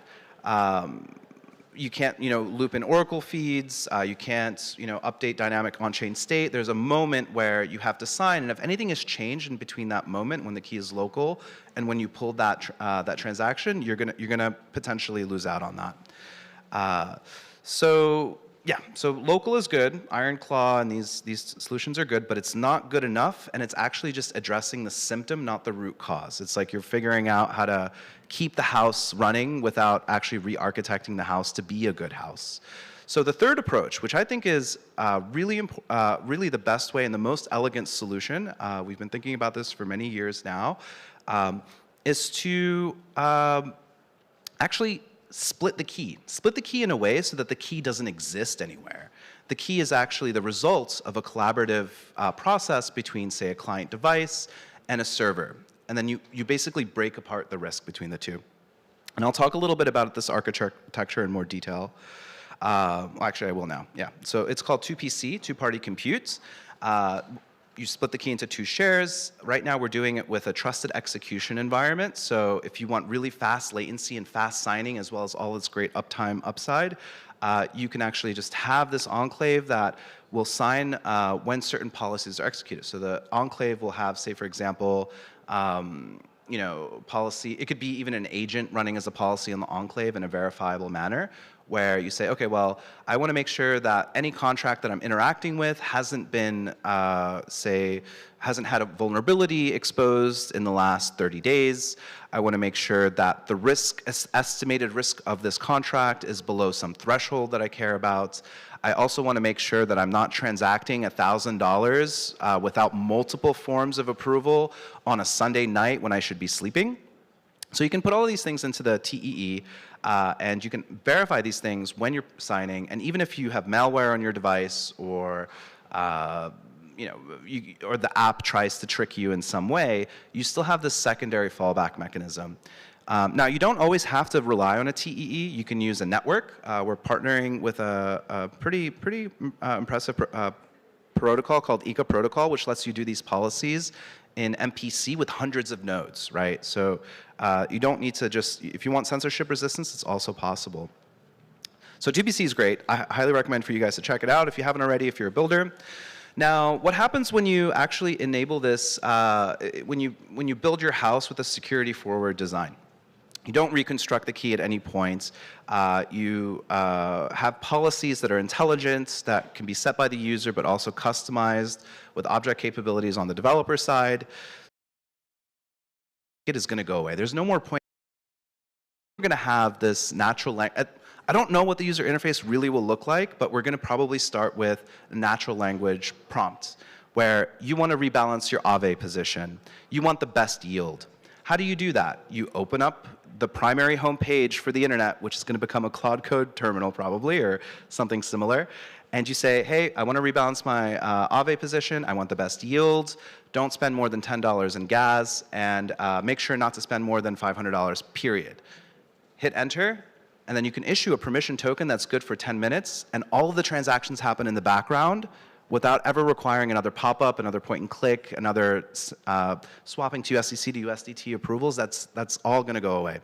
You can't loop in Oracle feeds, you can't update dynamic on-chain state. There's a moment where you have to sign, and if anything has changed in between that moment when the key is local and when you pulled that that transaction, you're gonna potentially lose out on that. So local is good. Ironclaw and these solutions are good, but it's not good enough, and it's actually just addressing the symptom, not the root cause. It's like you're figuring out how to keep the house running without actually re-architecting the house to be a good house. So the third approach, which I think is really the best way and the most elegant solution, we've been thinking about this for many years now, is to actually split the key. Split the key in a way so that the key doesn't exist anywhere. The key is actually the result of a collaborative process between, say, a client device and a server. And then you basically break apart the risk between the two. And I'll talk a little bit about this architecture in more detail. Actually, I will now. Yeah. So it's called 2PC, two-party compute. You split the key into 2 shares. Right now, we're doing it with a trusted execution environment. So if you want really fast latency and fast signing, as well as all its great uptime upside, you can actually just have this enclave that will sign when certain policies are executed. So the enclave will have, say, for example, policy. It could be even an agent running as a policy in the enclave in a verifiable manner, where you say, okay, well, I want to make sure that any contract that I'm interacting with hasn't been, hasn't had a vulnerability exposed in the last 30 days. I want to make sure that the estimated risk of this contract is below some threshold that I care about. I also want to make sure that I'm not transacting $1,000 without multiple forms of approval on a Sunday night when I should be sleeping. So you can put all of these things into the TEE, and you can verify these things when you're signing. And even if you have malware on your device, or or the app tries to trick you in some way, you still have this secondary fallback mechanism. Now, you don't always have to rely on a TEE. You can use a network. We're partnering with a pretty impressive protocol called Eco Protocol, which lets you do these policies in MPC with hundreds of nodes, right? So you don't need to just, if you want censorship resistance, it's also possible. So 2PC is great. I highly recommend for you guys to check it out if you haven't already, if you're a builder. Now, what happens when you actually enable this, when you build your house with a security forward design? You don't reconstruct the key at any point. You have policies that are intelligent, that can be set by the user, but also customized with object capabilities on the developer side. It is going to go away. There's no more point. We're going to have this natural language. I don't know what the user interface really will look like, but we're going to probably start with a natural language prompt, where you want to rebalance your Aave position. You want the best yield. How do you do that? You open up the primary homepage for the internet, which is going to become a Cloud Code terminal probably, or something similar, and you say, hey, I want to rebalance my Aave position. I want the best yield. Don't spend more than $10 in gas, and make sure not to spend more than $500, period. Hit enter, and then you can issue a permission token that's good for 10 minutes, and all of the transactions happen in the background without ever requiring another pop-up, another point and click, another swapping to USDC to USDT approvals. That's all going to go away.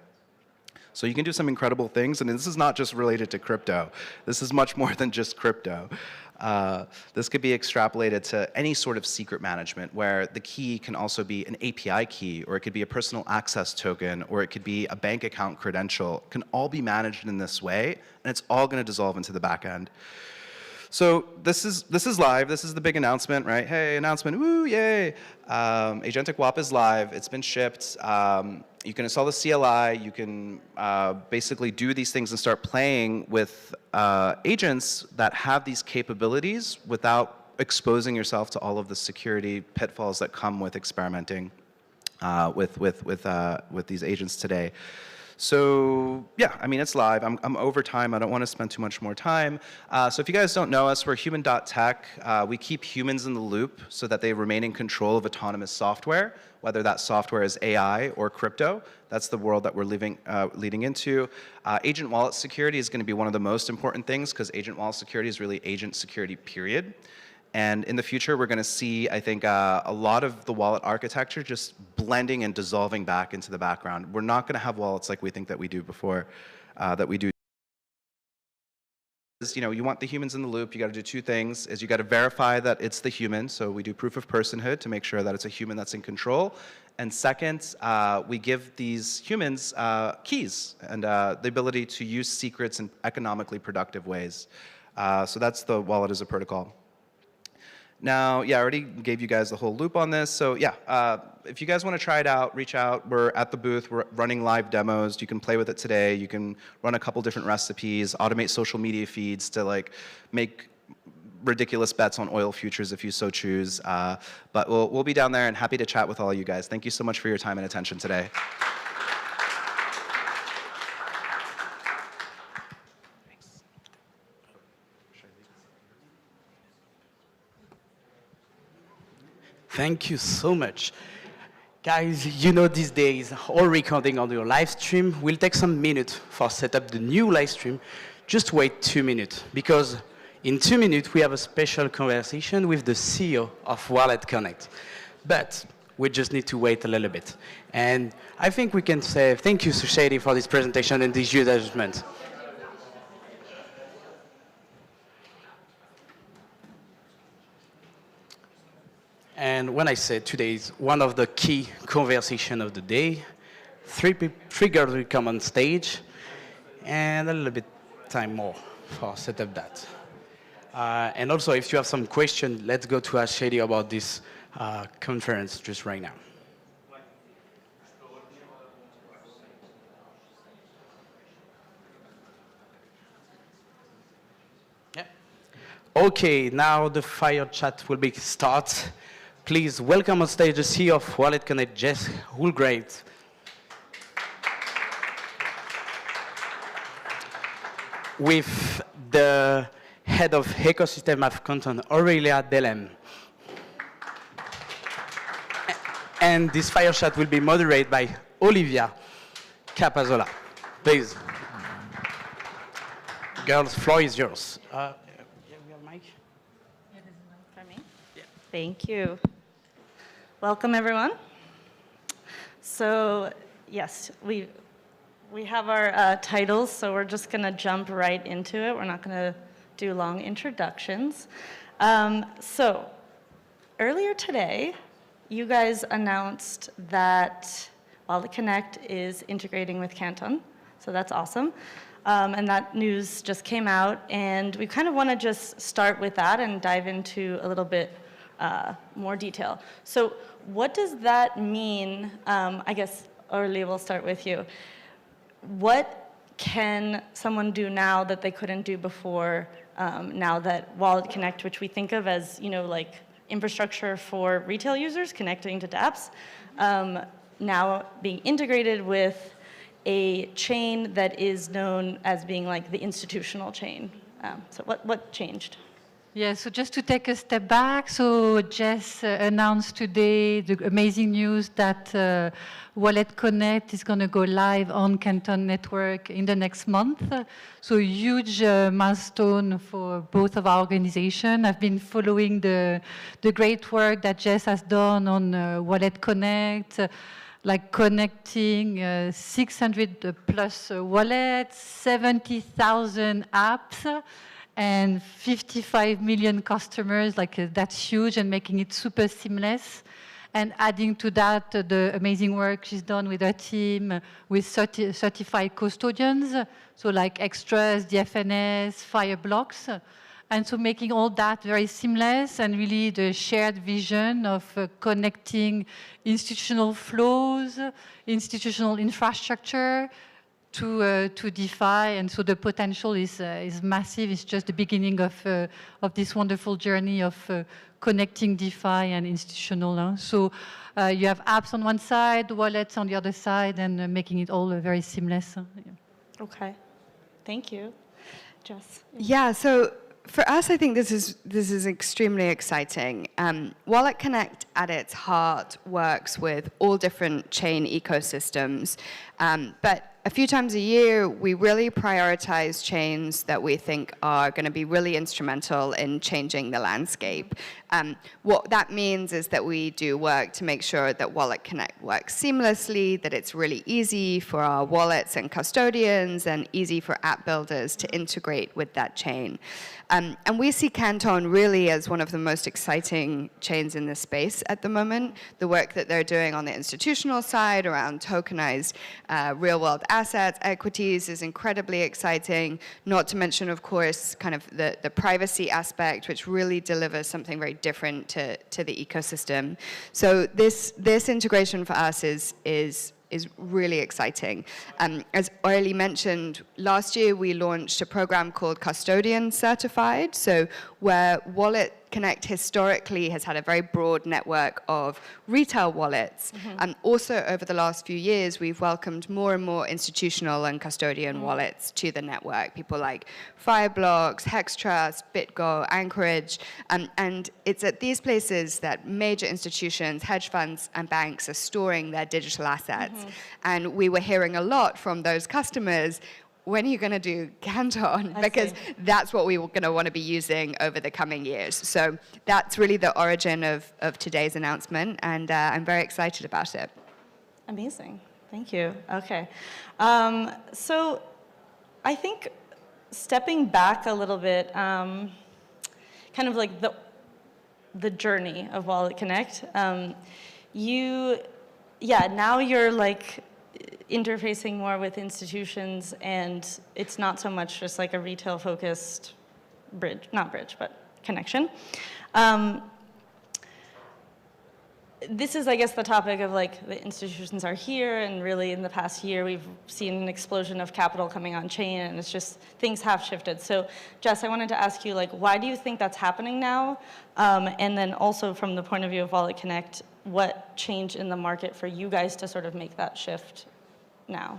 So you can do some incredible things, and this is not just related to crypto. This is much more than just crypto. This could be extrapolated to any sort of secret management where the key can also be an API key, or it could be a personal access token, or it could be a bank account credential. It can all be managed in this way, and it's all going to dissolve into the back end. So this is live. This is the big announcement, right? Hey, announcement, woo, yay. Agentic WAP is live. It's been shipped. You can install the CLI. You can basically do these things and start playing with agents that have these capabilities without exposing yourself to all of the security pitfalls that come with experimenting with these agents today. So yeah, I mean, it's live. I'm over time. I don't want to spend too much more time. So if you guys don't know us, we're human.tech. We keep humans in the loop so that they remain in control of autonomous software, whether that software is AI or crypto. That's the world that we're leading into. Agent wallet security is going to be one of the most important things because agent wallet security is really agent security, period. And in the future, we're going to see, I think, a lot of the wallet architecture just blending and dissolving back into the background. We're not going to have wallets like we think that we do before, that we do. You know, you want the humans in the loop. You got to do two things: is you got to verify that it's the human. So we do proof of personhood to make sure that it's a human that's in control. And second, we give these humans keys and the ability to use secrets in economically productive ways. So that's the wallet as a protocol. Now, yeah, I already gave you guys the whole loop on this. So yeah, if you guys want to try it out, reach out. We're at the booth. We're running live demos. You can play with it today. You can run a couple different recipes, automate social media feeds to like make ridiculous bets on oil futures if you so choose. But we'll be down there and happy to chat with all you guys. Thank you so much for your time and attention today. Thank you so much. Guys, you know these days, all recording on your live stream will take some minutes for set up the new live stream. Just wait 2 minutes, because in 2 minutes we have a special conversation with the CEO of WalletConnect. But we just need to wait a little bit. And I think we can say thank you, Sushadi, for this presentation and this huge adjustment. And when I said today is one of the key conversation of the day, three girls will come on stage, and a little bit time more for set up that. And also, if you have some questions, let's go to ask Shady about this conference just right now. Yeah. Okay, now the fire chat will be start. Please welcome on stage the CEO of WalletConnect, Jess Woolgrave. With the head of ecosystem of content, Aurelia Delem. And this fire chat will be moderated by Olivia Capazola. Please. Girls, floor is yours. You have a mic? Yeah, there's a mic for me. Yeah. Thank you. Welcome, everyone. So, yes, we have our titles, so we're just going to jump right into it. We're not going to do long introductions. So, earlier today, you guys announced that WalletConnect is integrating with Canton, so that's awesome. And that news just came out, and we kind of want to just start with that and dive into a little bit more detail. So what does that mean? I guess, Aurelia, we'll start with you. What can someone do now that they couldn't do before, now that WalletConnect, which we think of as, you know, like infrastructure for retail users connecting to dApps, now being integrated with a chain that is known as being like the institutional chain. So what changed? Yeah, so just to take a step back, so Jess announced today the amazing news that WalletConnect is going to go live on Canton Network in the next month. So huge milestone for both of our organizations. I've been following the great work that Jess has done on WalletConnect, like connecting 600 plus wallets, 70,000 apps. and 55 million customers, that's huge, and making it super seamless. And adding to that the amazing work she's done with her team with certified custodians, so like Extras, DFNS, Fireblocks. And so making all that very seamless and really the shared vision of connecting institutional flows, institutional infrastructure to DeFi. And so the potential is massive. It's just the beginning of this wonderful journey of connecting DeFi and institutional. So you have apps on one side, wallets on the other side, and making it all very seamless. Okay, thank you. Jess? Yeah, so for us, I think this is extremely exciting. WalletConnect at its heart works with all different chain ecosystems, but a few times a year, we really prioritize chains that we think are going to be really instrumental in changing the landscape. What that means is that we do work to make sure that WalletConnect works seamlessly, that it's really easy for our wallets and custodians and easy for app builders to integrate with that chain. And we see Canton really as one of the most exciting chains in this space at the moment. The work that they're doing on the institutional side around tokenized real-world assets, equities is incredibly exciting, not to mention, of course, kind of the privacy aspect, which really delivers something very different to the ecosystem. So this integration for us is really exciting. As Aurélie mentioned, last year we launched a program called Custodian Certified, so where WalletConnect historically has had a very broad network of retail wallets. And also over the last few years, we've welcomed more and more institutional and custodian wallets to the network. People like Fireblocks, HexTrust, BitGo, Anchorage. And it's at these places that major institutions, hedge funds, and banks are storing their digital assets. And we were hearing a lot from those customers, when are you going to do Canton? Because that's what we were going to want to be using over the coming years. So that's really the origin of today's announcement, and I'm very excited about it. Amazing. Thank you. Okay. So I think stepping back a little bit, kind of like the journey of WalletConnect, now you're like interfacing more with institutions, and it's not so much just like a retail-focused but connection. This is, I guess, the topic of like the institutions are here, and really in the past year we've seen an explosion of capital coming on chain, and it's just things have shifted. So Jess, I wanted to ask you, like, why do you think that's happening now? And then also from the point of view of WalletConnect, what changed in the market for you guys to sort of make that shift now?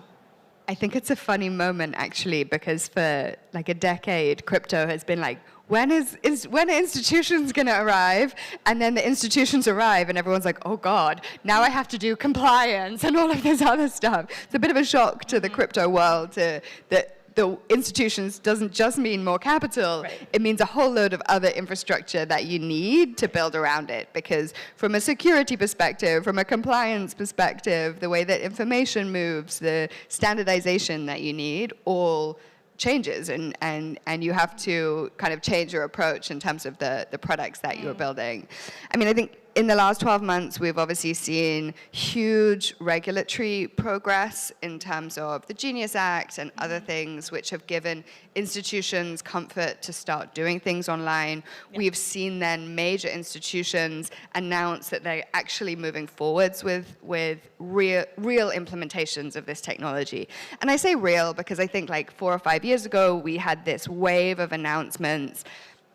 I think it's a funny moment, actually, because for like a decade, crypto has been like, when are institutions going to arrive? And then the institutions arrive, and everyone's like, oh, God, now I have to do compliance and all of this other stuff. It's a bit of a shock to the crypto world that the institutions doesn't just mean more capital, right. It means a whole load of other infrastructure that you need to build around it, because from a security perspective, from a compliance perspective, the way that information moves, the standardization that you need, all changes, and you have to kind of change your approach in terms of the products that you're building. I mean, I think in the last 12 months, we've obviously seen huge regulatory progress in terms of the Genius Act and other things which have given institutions comfort to start doing things online. Yep. We've seen then major institutions announce that they're actually moving forwards with real implementations of this technology. And I say real because I think like 4 or 5 years ago, we had this wave of announcements,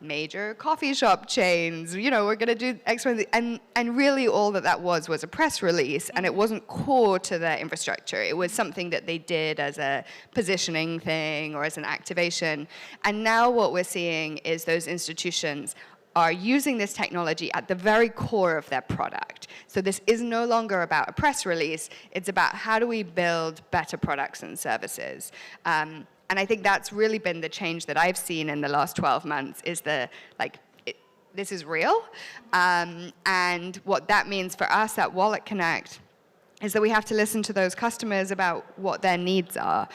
major coffee shop chains, we're going to do X, Y, and really all that was a press release, and it wasn't core to their infrastructure. It was something that they did as a positioning thing or as an activation. And now what we're seeing is those institutions are using this technology at the very core of their product. So this is no longer about a press release. It's about how do we build better products and services. And I think that's really been the change that I've seen in the last 12 months is this is real. And what that means for us at WalletConnect is that we have to listen to those customers about what their needs are.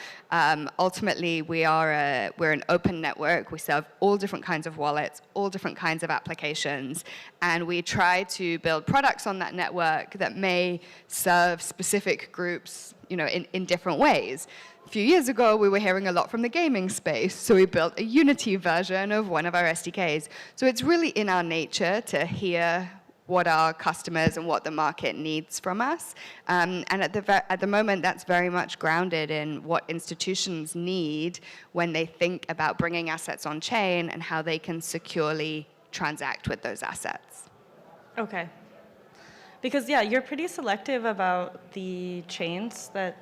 Ultimately, we're an open network. We serve all different kinds of wallets, all different kinds of applications, and we try to build products on that network that may serve specific groups, in different ways. A few years ago, we were hearing a lot from the gaming space, so we built a Unity version of one of our SDKs. So it's really in our nature to hear what our customers and what the market needs from us. And at the moment, that's very much grounded in what institutions need when they think about bringing assets on chain and how they can securely transact with those assets. Okay. Because, yeah, you're pretty selective about the chains that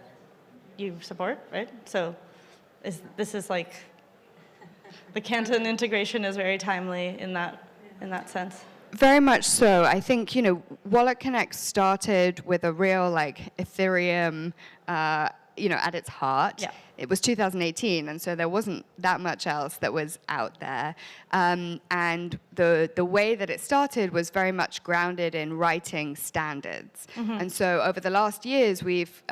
you support, right? So this is like, the Canton integration is very timely in that sense. Very much so. I think, WalletConnect started with a real, Ethereum, at its heart. Yeah. It was 2018, and so there wasn't that much else that was out there. And the way that it started was very much grounded in writing standards. Mm-hmm. And so over the last years, we've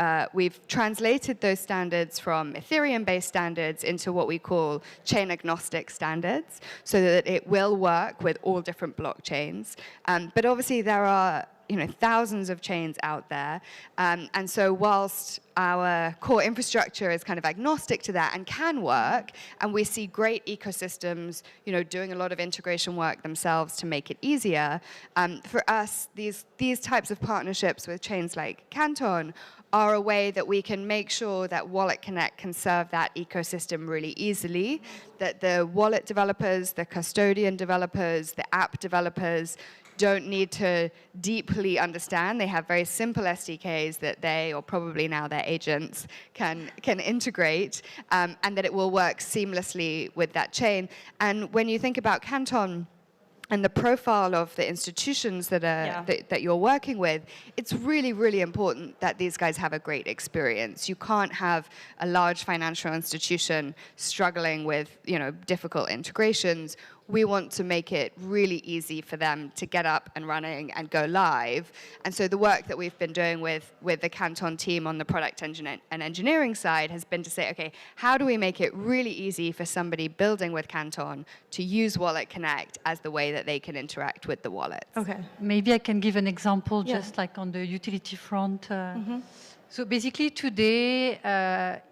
translated those standards from Ethereum-based standards into what we call chain-agnostic standards, so that it will work with all different blockchains. But obviously, there are thousands of chains out there. And so whilst our core infrastructure is kind of agnostic to that and can work, and we see great ecosystems, doing a lot of integration work themselves to make it easier, for us, these types of partnerships with chains like Canton are a way that we can make sure that WalletConnect can serve that ecosystem really easily, that the wallet developers, the custodian developers, the app developers don't need to deeply understand. They have very simple SDKs that they, or probably now their agents, can integrate, and that it will work seamlessly with that chain. And when you think about Canton and the profile of the institutions that that you're working with, it's really, really important that these guys have a great experience. You can't have a large financial institution struggling with, difficult integrations. We want to make it really easy for them to get up and running and go live. And so the work that we've been doing with the Canton team on the product and engineering side has been to say, okay, how do we make it really easy for somebody building with Canton to use WalletConnect as the way that they can interact with the wallets? Okay. Maybe I can give an example, just like on the utility front. So basically today,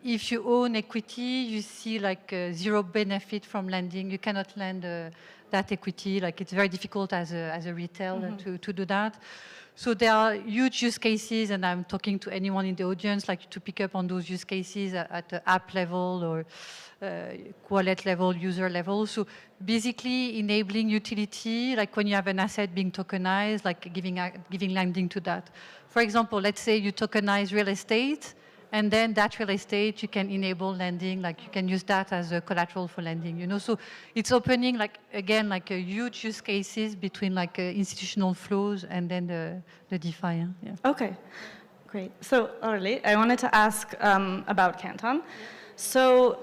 if you own equity, you see zero benefit from lending. You cannot lend that equity. It's very difficult as a retail to do that. So there are huge use cases, and I'm talking to anyone in the audience, to pick up on those use cases at the app level or wallet level, user level. So basically enabling utility, when you have an asset being tokenized, giving lending to that. For example, let's say you tokenize real estate, and then that real estate, you can enable lending, you can use that as a collateral for lending, So it's opening, again, a huge use cases between, institutional flows and then the DeFi. Yeah. Okay, great. So, Aurélie, I wanted to ask about Canton. So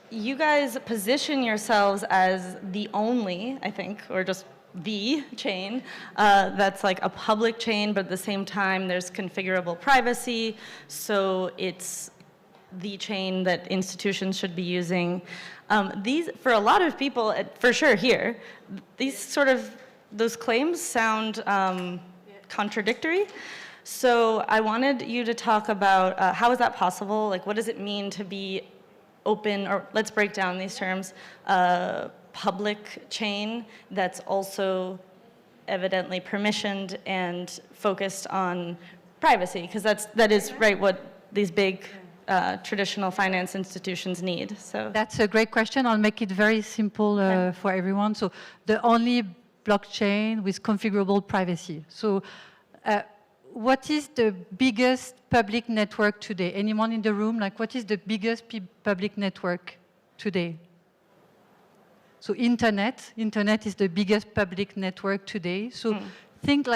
you guys position yourselves as the only, I think, or just the chain that's a public chain, but at the same time there's configurable privacy, so it's the chain that institutions should be using. These, for a lot of people, for sure here, those claims sound contradictory. So I wanted you to talk about how is that possible? What does it mean to be open, or let's break down these terms, public chain that's also evidently permissioned and focused on privacy, because that is right what these big traditional finance institutions need. So that's a great question. I'll make it very simple for everyone. So the only blockchain with configurable privacy. So what is the biggest public network today? Anyone in the room? What is the biggest public network today? So internet is the biggest public network today. So think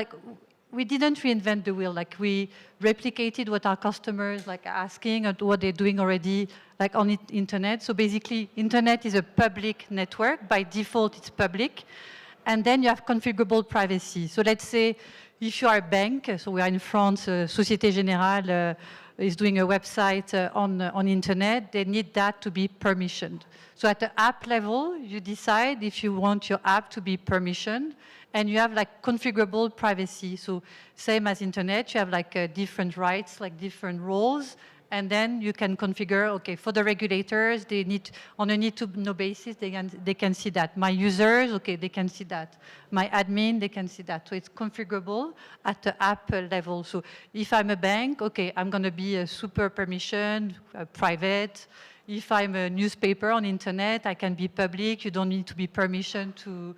we didn't reinvent the wheel. We replicated what our customers asking, or what they're doing already on internet. So basically, internet is a public network. By default, it's public. And then you have configurable privacy. So let's say if you are a bank, so we are in France, Société Générale is doing a website on internet, they need that to be permissioned. So at the app level, you decide if you want your app to be permissioned, and you have like configurable privacy. So same as internet, you have like different rights, like different roles, and then you can configure, okay, for the regulators, they need, on a need-to-know basis, they can see that. My users, okay, they can see that. My admin, they can see that. So it's configurable at the app level. So if I'm a bank, okay, I'm going to be a super permission, private. If I'm a newspaper on internet, I can be public. You don't need to be permissioned to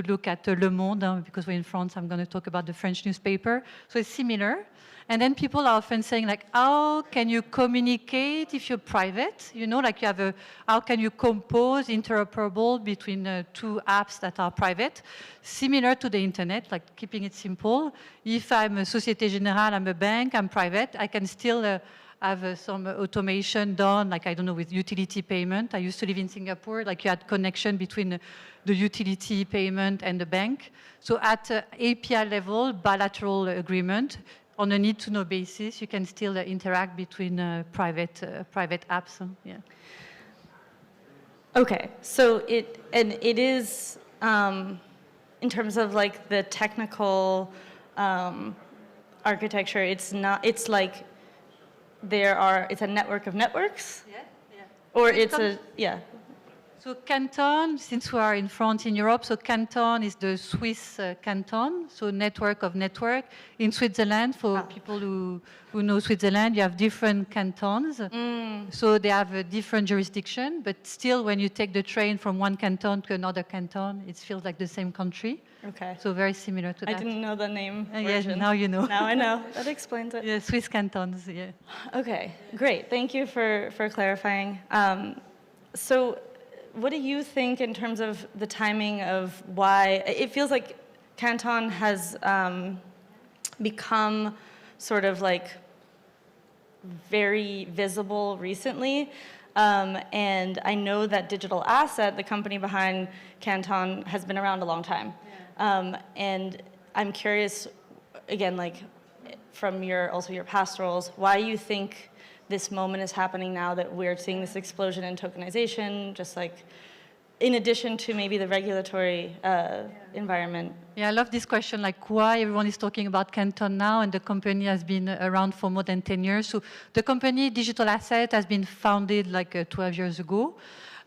look at Le Monde, because we're in France, I'm going to talk about the French newspaper. So it's similar. And then people are often saying, like, how can you communicate if you're private? You know, like you have how can you compose interoperable between two apps that are private? Similar to the internet, like keeping it simple. If I'm a Société Générale, I'm a bank, I'm private, I can still have some automation done, like, I don't know, with utility payment. I used to live in Singapore, like you had connection between the utility payment and the bank. So at API level, bilateral agreement, on a need-to-know basis, you can still interact between private apps. Yeah. Okay, so it is in terms of like the technical architecture. It's not. It's like it's a network of networks. Yeah. Or it's a So Canton, since we are in France, in Europe, so Canton is the Swiss canton, so network of network. In Switzerland, for people who know Switzerland, you have different cantons. So they have a different jurisdiction, but still when you take the train from one canton to another canton, it feels like the same country. Okay. So very similar to that. I didn't know the name Yes, version. now you know. Now I know. That explains it. Yeah, Swiss cantons, yeah. Okay, great. Thank you for clarifying. So what do you think in terms of the timing of why it feels like Canton has become sort of like very visible recently? And I know that Digital Asset, the company behind Canton, has been around a long time. Yeah. And I'm curious, again, like from your past roles, why you think this moment is happening now that we're seeing this explosion in tokenization, just like in addition to maybe the regulatory environment? Yeah, I love this question, like why everyone is talking about Canton now, and the company has been around for more than 10 years. So the company, Digital Asset, has been founded like 12 years ago.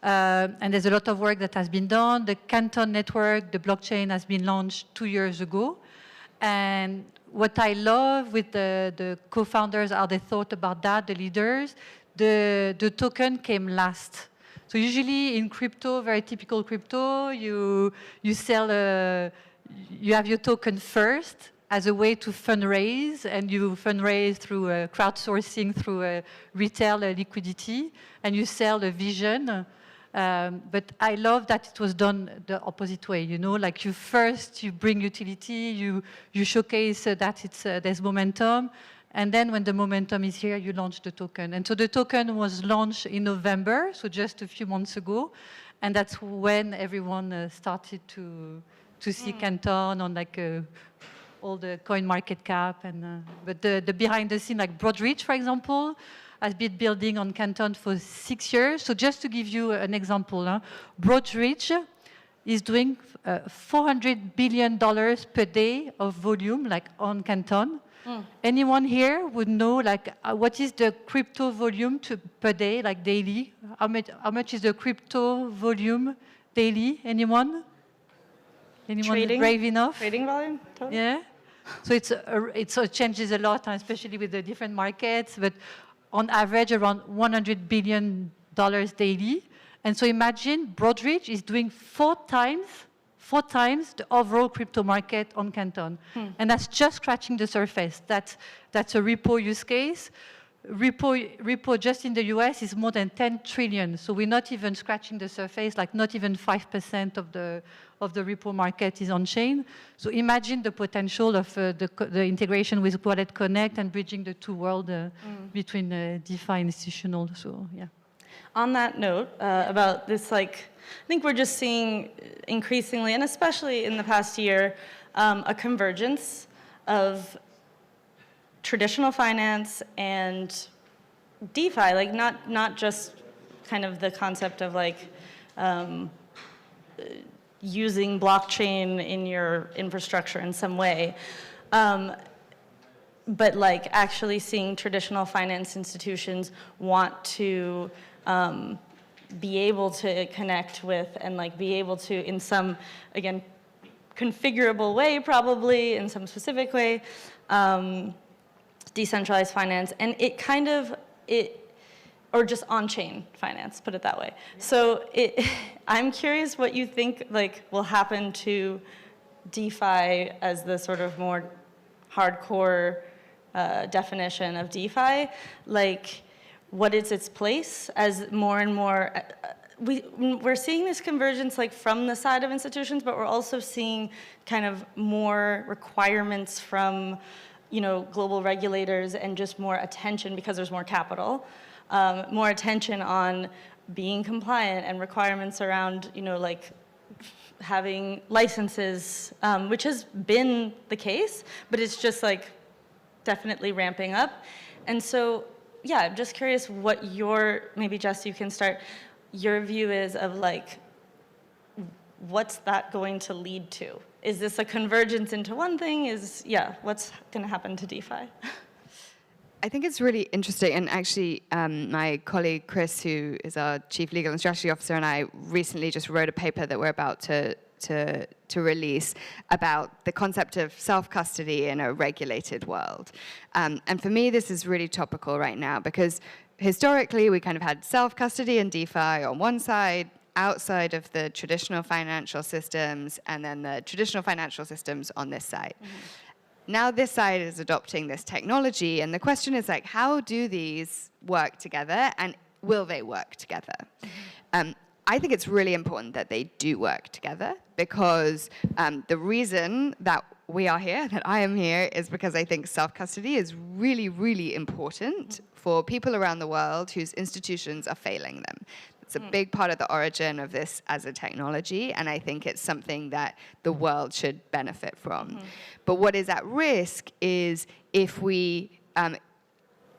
And there's a lot of work that has been done. The Canton network, the blockchain, has been launched 2 years ago. And what I love with the co-founders, how they thought about that, the leaders, the token came last. So usually in crypto, very typical crypto, you sell, you have your token first as a way to fundraise, and you fundraise through crowdsourcing, through retail liquidity, and you sell a vision. But I love that it was done the opposite way, you know, like you bring utility, you showcase that there's momentum, and then when the momentum is here, you launch the token. And so the token was launched in November, so just a few months ago, and that's when everyone started to see Canton on like all the coin market cap, and but the behind the scene, like Broadreach, for example, has been building on Canton for 6 years. So just to give you an example, Broadreach is doing $400 billion per day of volume, like on Canton. Anyone here would know, like, what is the crypto volume per day, like daily? How much is the crypto volume daily? Anyone? Anyone brave enough? Trading volume? Total? Yeah. So it changes a lot, especially with the different markets. But on average, around $100 billion daily. And so imagine Broadreach is doing four times the overall crypto market on Canton. And that's just scratching the surface. That's a repo use case. Repo just in the US is more than 10 trillion. So we're not even scratching the surface, like not even 5% of the repo market is on chain. So imagine the potential of the integration with WalletConnect and bridging the two worlds between DeFi and institutional. So yeah. On that note, about this, like, I think we're just seeing increasingly, and especially in the past year, a convergence of traditional finance and DeFi, like not just kind of the concept of like using blockchain in your infrastructure in some way, but like actually seeing traditional finance institutions want to be able to connect with and like be able to, in some, again, configurable way, probably in some specific way, decentralized finance, and it kind of, or just on-chain finance, put it that way. So I'm curious what you think like will happen to DeFi as the sort of more hardcore definition of DeFi. Like, what is its place as more and more, we're seeing this convergence like from the side of institutions, but we're also seeing kind of more requirements from global regulators and just more attention because there's more capital, more attention on being compliant and requirements around, like having licenses, which has been the case, but it's just like definitely ramping up. And so, yeah, I'm just curious what maybe Jess, you can start, your view is of like, what's that going to lead to? Is this a convergence into one thing? What's going to happen to DeFi? I think it's really interesting, and actually my colleague Chris, who is our Chief Legal and Strategy Officer, and I recently just wrote a paper that we're about to release about the concept of self-custody in a regulated world. And for me, this is really topical right now, because historically we kind of had self-custody and DeFi on one side, outside of the traditional financial systems, and then the traditional financial systems on this side. Mm-hmm. Now this side is adopting this technology, and the question is like, how do these work together, and will they work together? Mm-hmm. I think it's really important that they do work together, because the reason that we are here, that I am here, is because I think self-custody is really, really important for people around the world whose institutions are failing them. It's a big part of the origin of this as a technology, and I think it's something that the world should benefit from. Mm-hmm. But what is at risk is if we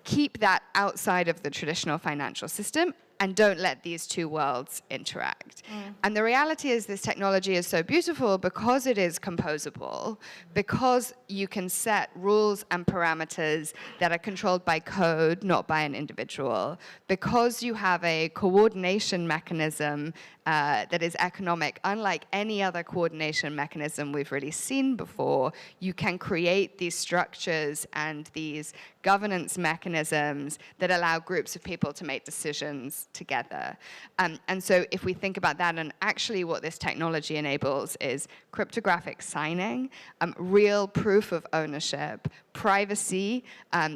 keep that outside of the traditional financial system and don't let these two worlds interact. And the reality is this technology is so beautiful because it is composable, because you can set rules and parameters that are controlled by code, not by an individual, because you have a coordination mechanism that is economic, unlike any other coordination mechanism we've really seen before. You can create these structures and these governance mechanisms that allow groups of people to make decisions together. And so if we think about that, and actually what this technology enables is cryptographic signing, real proof of ownership, privacy,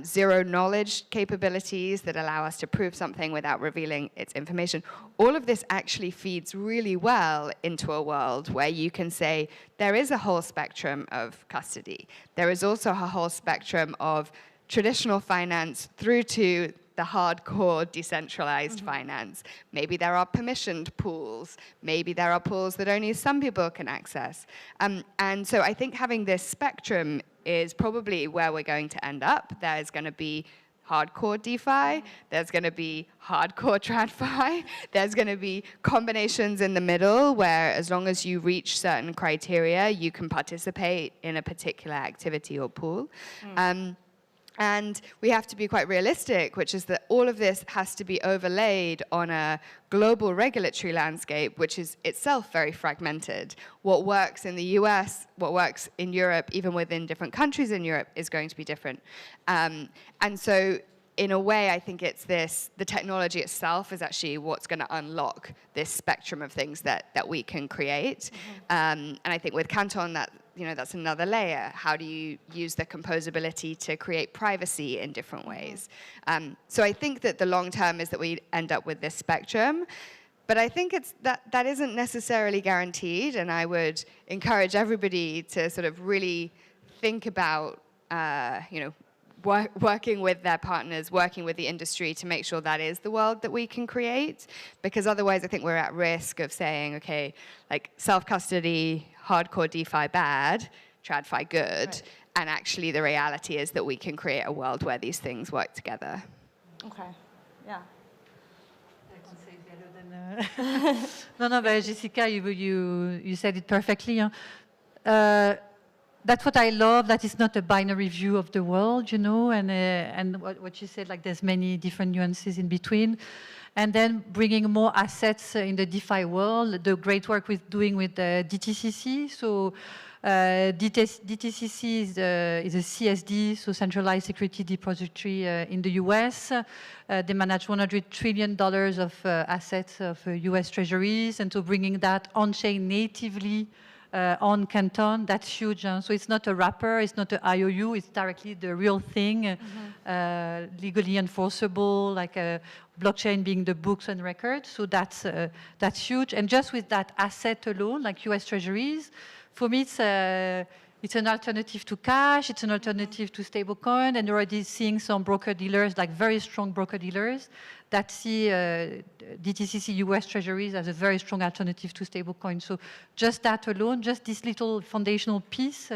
zero knowledge capabilities that allow us to prove something without revealing its information. All of this actually feeds really well into a world where you can say there is a whole spectrum of custody. There is also a whole spectrum of traditional finance through to the hardcore decentralized finance. Maybe there are permissioned pools. Maybe there are pools that only some people can access. And so I think having this spectrum is probably where we're going to end up. There's going to be hardcore DeFi, there's going to be hardcore TradFi, there's going to be combinations in the middle where as long as you reach certain criteria, you can participate in a particular activity or pool. And we have to be quite realistic, which is that all of this has to be overlaid on a global regulatory landscape, which is itself very fragmented. What works in the US, what works in Europe, even within different countries in Europe, is going to be different. And so in a way, I think it's this, the technology itself is actually what's going to unlock this spectrum of things that we can create. And I think with Canton, that's another layer. How do you use the composability to create privacy in different ways? So I think that the long term is that we end up with this spectrum. But I think that isn't necessarily guaranteed, and I would encourage everybody to sort of really think about, working with their partners, working with the industry to make sure that is the world that we can create. Because otherwise, I think we're at risk of saying, okay, like self-custody, hardcore DeFi bad, TradFi good. Right. and actually the reality is that we can create a world where these things work together. Okay, yeah. No, but Jessica, you said it perfectly. Huh? That's what I love, that it's not a binary view of the world, you know, and what you said, like there's many different nuances in between. And then bringing more assets in the DeFi world, the great work we're doing with DTCC. So DTCC is a CSD, so Centralized Security Depository in the US. They manage $100 trillion of assets of US treasuries, and so bringing that on-chain natively on Canton, that's huge. So it's not a wrapper, it's not an IOU, it's directly the real thing, legally enforceable, like a blockchain being the books and records. So that's huge. And just with that asset alone, like US treasuries, for me it's an alternative to cash, it's an alternative to stablecoin, and already seeing some broker-dealers, like very strong broker-dealers, that see DTCC US treasuries as a very strong alternative to stablecoin. So just that alone, just this little foundational piece,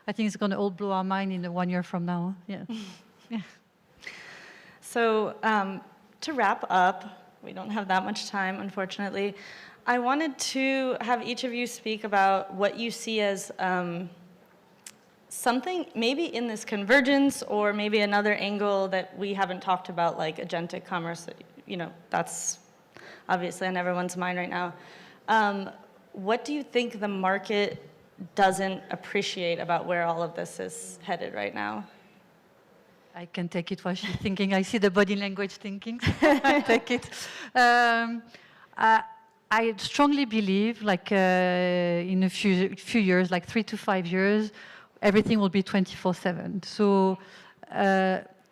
I think it's going to all blow our mind in 1 year from now. Yeah. Yeah. So to wrap up, we don't have that much time, unfortunately. I wanted to have each of you speak about what you see as something maybe in this convergence, or maybe another angle that we haven't talked about, like agentic commerce. You know, that's obviously on everyone's mind right now. What do you think the market doesn't appreciate about where all of this is headed right now? I can take it while she's thinking. I see the body language thinking. I take it. I strongly believe, like in a few years, like 3 to 5 years, everything will be 24/7. So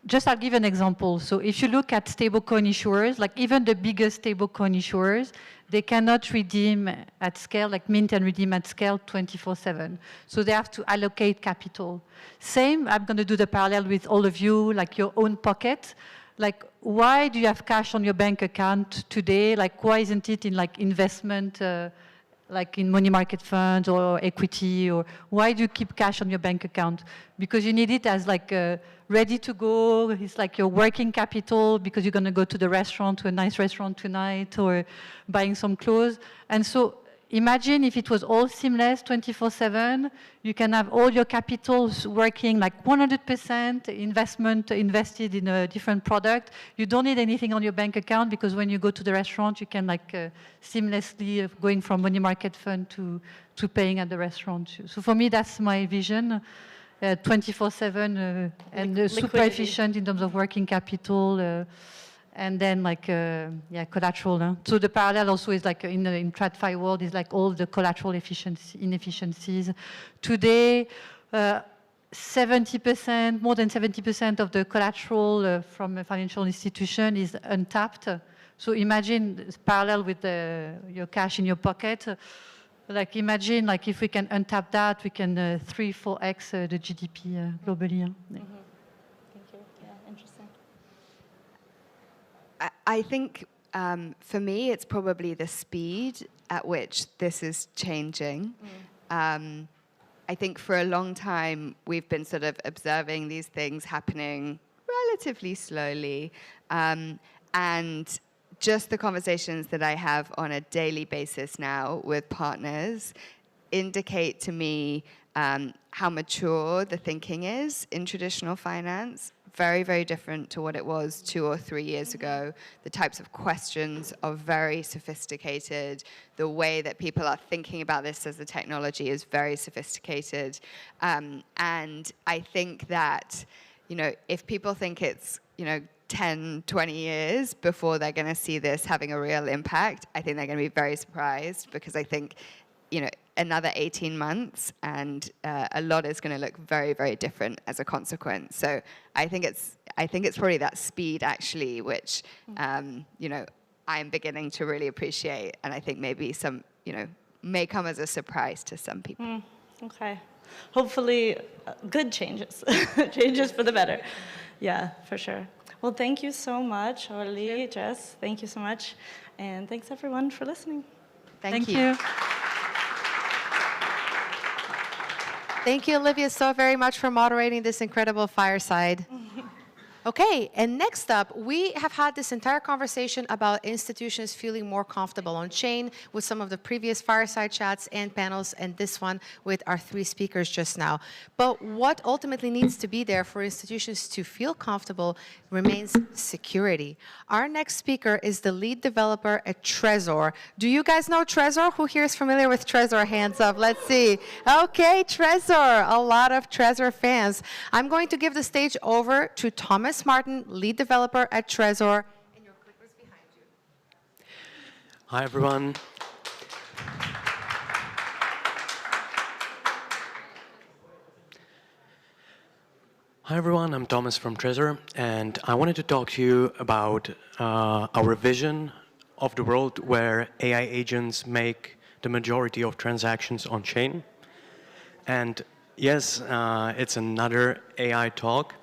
just I'll give an example. So if you look at stablecoin issuers, like even the biggest stablecoin issuers, they cannot redeem at scale, like mint and redeem at scale 24/7. So they have to allocate capital. Same, I'm going to do the parallel with all of you, like your own pocket. Like, why do you have cash on your bank account today? Like, why isn't it in like investment, like in money market funds or equity? Or why do you keep cash on your bank account? Because you need it as like ready to go. It's like your working capital because you're going to go to the restaurant, to a nice restaurant tonight, or buying some clothes. And so imagine if it was all seamless 24/7, you can have all your capitals working like 100% invested in a different product. You don't need anything on your bank account because when you go to the restaurant, you can like seamlessly going from money market fund to paying at the restaurant. So for me, that's my vision. 24/7 and super efficient in terms of working capital. And then like, collateral. Huh? So the parallel also is like in TradFi world is like all the collateral inefficiencies. Today, 70%, more than 70% of the collateral from a financial institution is untapped. So imagine this parallel with your cash in your pocket. Like imagine like if we can untap that, we can 3-4x the GDP globally. Huh? Mm-hmm. Thank you. Yeah, interesting. I think for me, it's probably the speed at which this is changing. I think for a long time, we've been sort of observing these things happening relatively slowly. And just the conversations that I have on a daily basis now with partners indicate to me how mature the thinking is in traditional finance. Very, very different to what it was 2 or 3 years ago. The types of questions are very sophisticated. The way that people are thinking about this as a technology is very sophisticated. And I think that, you know, if people think it's, you know, 10, 20 years before they're going to see this having a real impact, I think they're going to be very surprised because I think, you know, another 18 months and a lot is going to look very, very different as a consequence. So I think it's probably that speed actually, which you know, I'm beginning to really appreciate, and I think maybe some, you know, may come as a surprise to some people. Okay, hopefully good changes, changes for the better. Yeah, for sure. Well, thank you so much, Orly, Jess. Thank you so much, and thanks everyone for listening. Thank you. Thank you, Olivia, so very much for moderating this incredible fireside. Okay, and next up, we have had this entire conversation about institutions feeling more comfortable on chain with some of the previous fireside chats and panels, and this one with our 3 speakers just now. But what ultimately needs to be there for institutions to feel comfortable remains security. Our next speaker is the lead developer at Trezor. Do you guys know Trezor? Who here is familiar with Trezor? Hands up, let's see. Okay, Trezor, a lot of Trezor fans. I'm going to give the stage over to Thomas Martin, lead developer at Trezor. And your clicker's behind you. Hi, everyone. Hi, everyone. I'm Thomas from Trezor, and I wanted to talk to you about our vision of the world where AI agents make the majority of transactions on chain. And yes, it's another AI talk,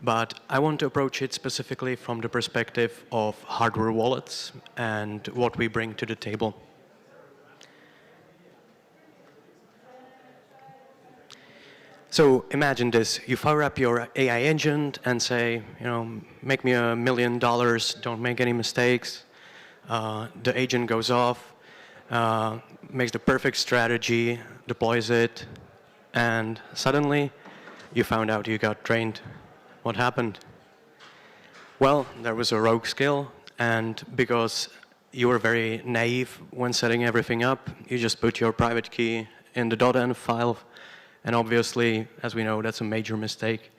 but I want to approach it specifically from the perspective of hardware wallets and what we bring to the table. So imagine this, you fire up your AI agent and say, make me $1 million, don't make any mistakes. The agent goes off, makes the perfect strategy, deploys it, and suddenly you found out you got trained. What happened? Well, there was a rogue skill, and because you were very naive when setting everything up, you just put your private key in the .env file, and obviously, as we know, that's a major mistake.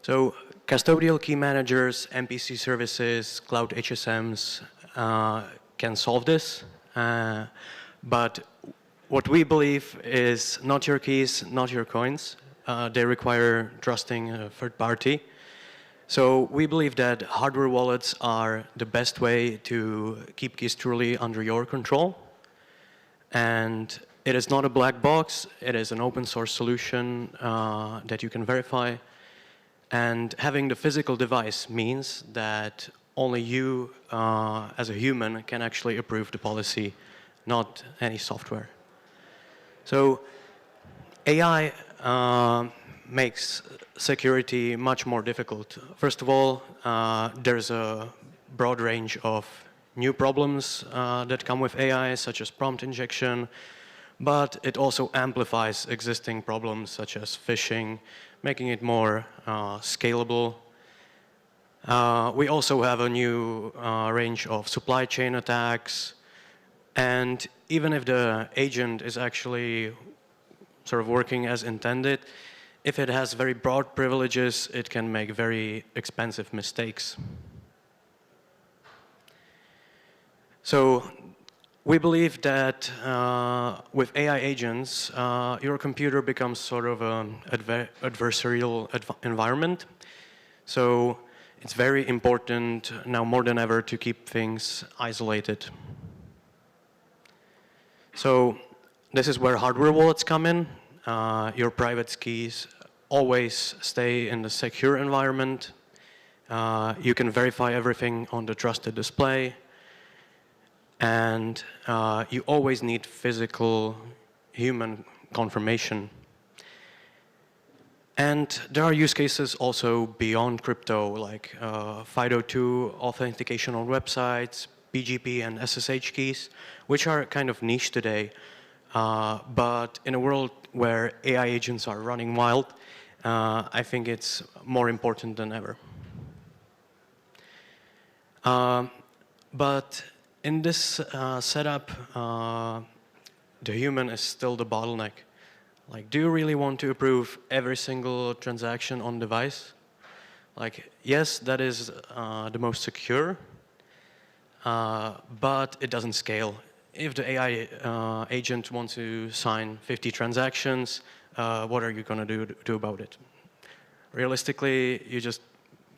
So custodial key managers, MPC services, cloud HSMs can solve this, but what we believe is not your keys, not your coins. They require trusting a third party. So we believe that hardware wallets are the best way to keep keys truly under your control. And it is not a black box. It is an open source solution that you can verify. And having the physical device means that only you, as a human, can actually approve the policy, not any software. So AI makes security much more difficult. First of all, there's a broad range of new problems that come with AI, such as prompt injection, but it also amplifies existing problems such as phishing, making it more scalable. We also have a new range of supply chain attacks, and even if the agent is actually sort of working as intended, if it has very broad privileges, it can make very expensive mistakes. So we believe that with AI agents, your computer becomes sort of an adversarial environment. So it's very important now more than ever to keep things isolated. So this is where hardware wallets come in. Your private keys always stay in the secure environment. You can verify everything on the trusted display. And you always need physical human confirmation. And there are use cases also beyond crypto, like FIDO2 authentication on websites, PGP and SSH keys, which are kind of niche today. But in a world where AI agents are running wild, I think it's more important than ever. But in this setup, the human is still the bottleneck. Like, do you really want to approve every single transaction on device? Like, yes, that is the most secure, but it doesn't scale. If the AI agent wants to sign 50 transactions, what are you going to do about it? Realistically, you just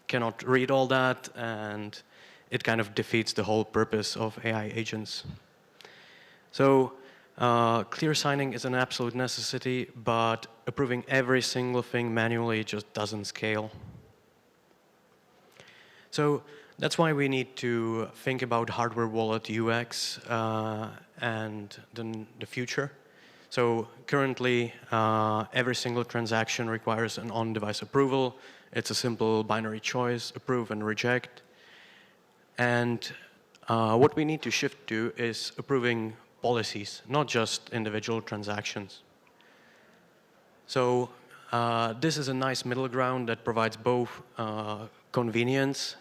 cannot read all that, and it kind of defeats the whole purpose of AI agents. So clear signing is an absolute necessity, but approving every single thing manually just doesn't scale. So that's why we need to think about hardware wallet UX and the future. So currently, every single transaction requires an on-device approval. It's a simple binary choice, approve and reject. And what we need to shift to is approving policies, not just individual transactions. So this is a nice middle ground that provides both convenience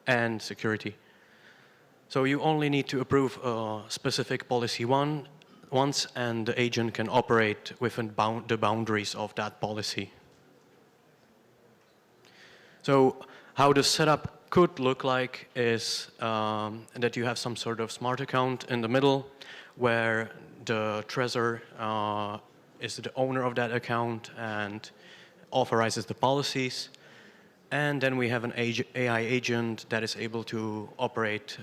and security. So you only need to approve a specific policy once, and the agent can operate within the boundaries of that policy. So how the setup could look like is that you have some sort of smart account in the middle where the Trezor is the owner of that account and authorizes the policies. And then we have an AI agent that is able to operate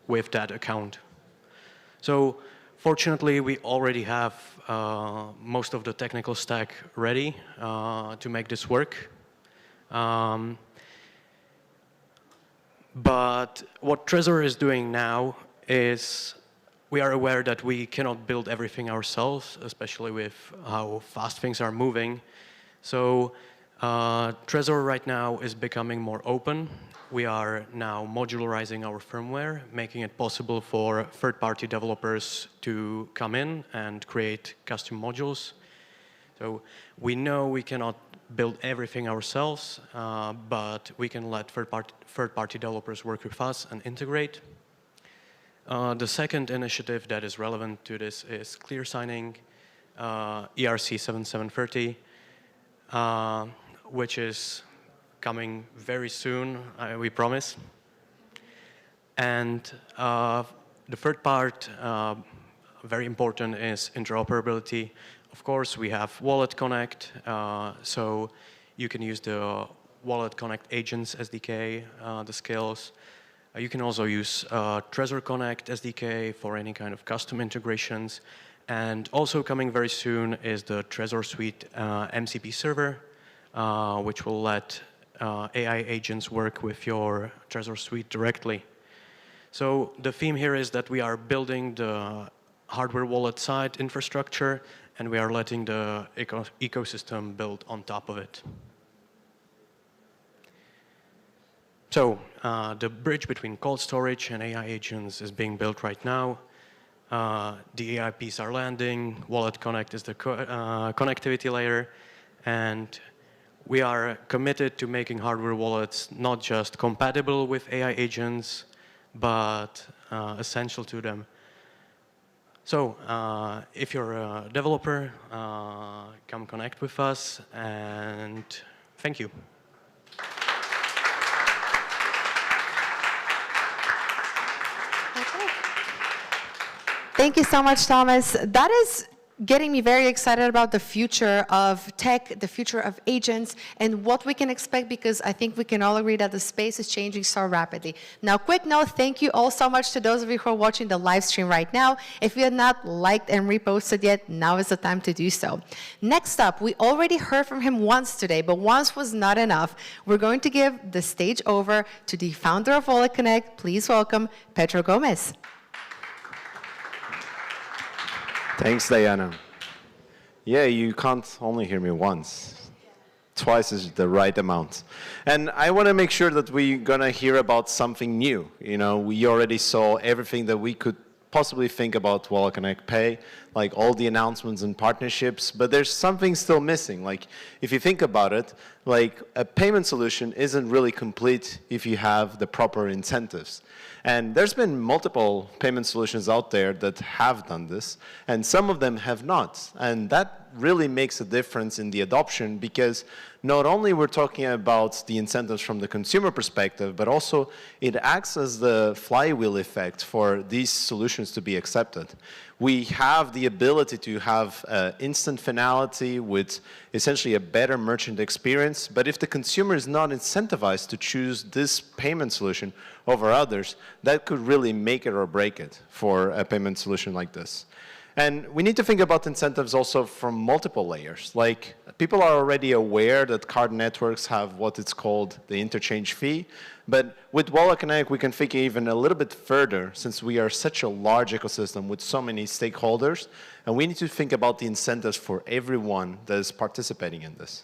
with that account. So fortunately, we already have most of the technical stack ready to make this work. But what Trezor is doing now is we are aware that we cannot build everything ourselves, especially with how fast things are moving. So Trezor right now is becoming more open. We are now modularizing our firmware, making it possible for third-party developers to come in and create custom modules. So we know we cannot build everything ourselves, but we can let third-party developers work with us and integrate. The second initiative that is relevant to this is clear signing, ERC 7730, which is coming very soon, we promise. And the third part, very important, is interoperability. Of course, we have WalletConnect, so you can use the WalletConnect agents SDK, the skills. You can also use Trezor Connect SDK for any kind of custom integrations. And also coming very soon is the Trezor Suite MCP server, which will let AI agents work with your Trezor Suite directly. So the theme here is that we are building the hardware wallet side infrastructure, and we are letting the ecosystem build on top of it. So the bridge between cold storage and AI agents is being built right now. The AIPs are landing. WalletConnect is the connectivity layer. And we are committed to making hardware wallets not just compatible with AI agents, but essential to them. So if you're a developer, come connect with us, and thank you. Thank you so much, Thomas. That is getting me very excited about the future of tech, the future of agents, and what we can expect, because I think we can all agree that the space is changing so rapidly. Now, quick note, thank you all so much to those of you who are watching the live stream right now. If you have not liked and reposted yet, now is the time to do so. Next up, we already heard from him once today, but once was not enough. We're going to give the stage over to the founder of WalletConnect. Please welcome Pedro Gomez. Thanks, Diana. Yeah, you can't only hear me once. Twice is the right amount. And I want to make sure that we're going to hear about something new. You know, we already saw everything that we could possibly think about WalletConnect Pay, like all the announcements and partnerships, but there's something still missing. Like, if you think about it, like a payment solution isn't really complete if you have the proper incentives. And there's been multiple payment solutions out there that have done this, and some of them have not. And that really makes a difference in the adoption, because not only we're talking about the incentives from the consumer perspective, but also it acts as the flywheel effect for these solutions to be accepted. We have the ability to have instant finality with essentially a better merchant experience, but if the consumer is not incentivized to choose this payment solution over others, that could really make it or break it for a payment solution like this. And we need to think about incentives also from multiple layers. Like, people are already aware that card networks have what is called the interchange fee. But with WalletConnect, we can think even a little bit further, since we are such a large ecosystem with so many stakeholders. And we need to think about the incentives for everyone that is participating in this.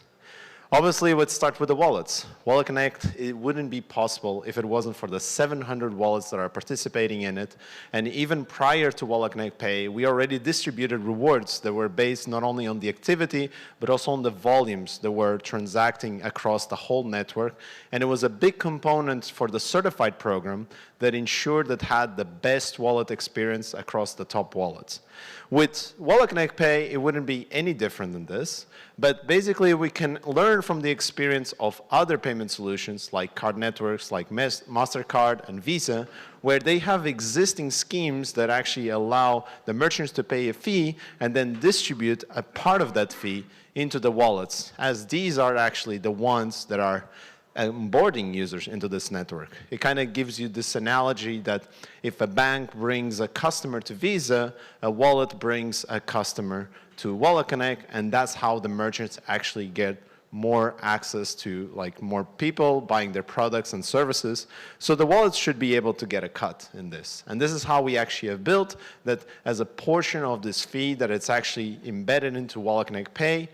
Obviously, let's start with the wallets. WalletConnect, it wouldn't be possible if it wasn't for the 700 wallets that are participating in it. And even prior to WalletConnect Pay, we already distributed rewards that were based not only on the activity, but also on the volumes that were transacting across the whole network. And it was a big component for the certified program that ensured that had the best wallet experience across the top wallets. With WalletConnect Pay, it wouldn't be any different than this, but basically we can learn from the experience of other payment solutions like card networks like MasterCard and Visa, where they have existing schemes that actually allow the merchants to pay a fee and then distribute a part of that fee into the wallets, as these are actually the ones that are onboarding users into this network. It kind of gives you this analogy that if a bank brings a customer to Visa, a wallet brings a customer to WalletConnect, and that's how the merchants actually get more access to more people buying their products and services. So the wallets should be able to get a cut in this. And this is how we actually have built that as a portion of this fee that it's actually embedded into WalletConnect Pay,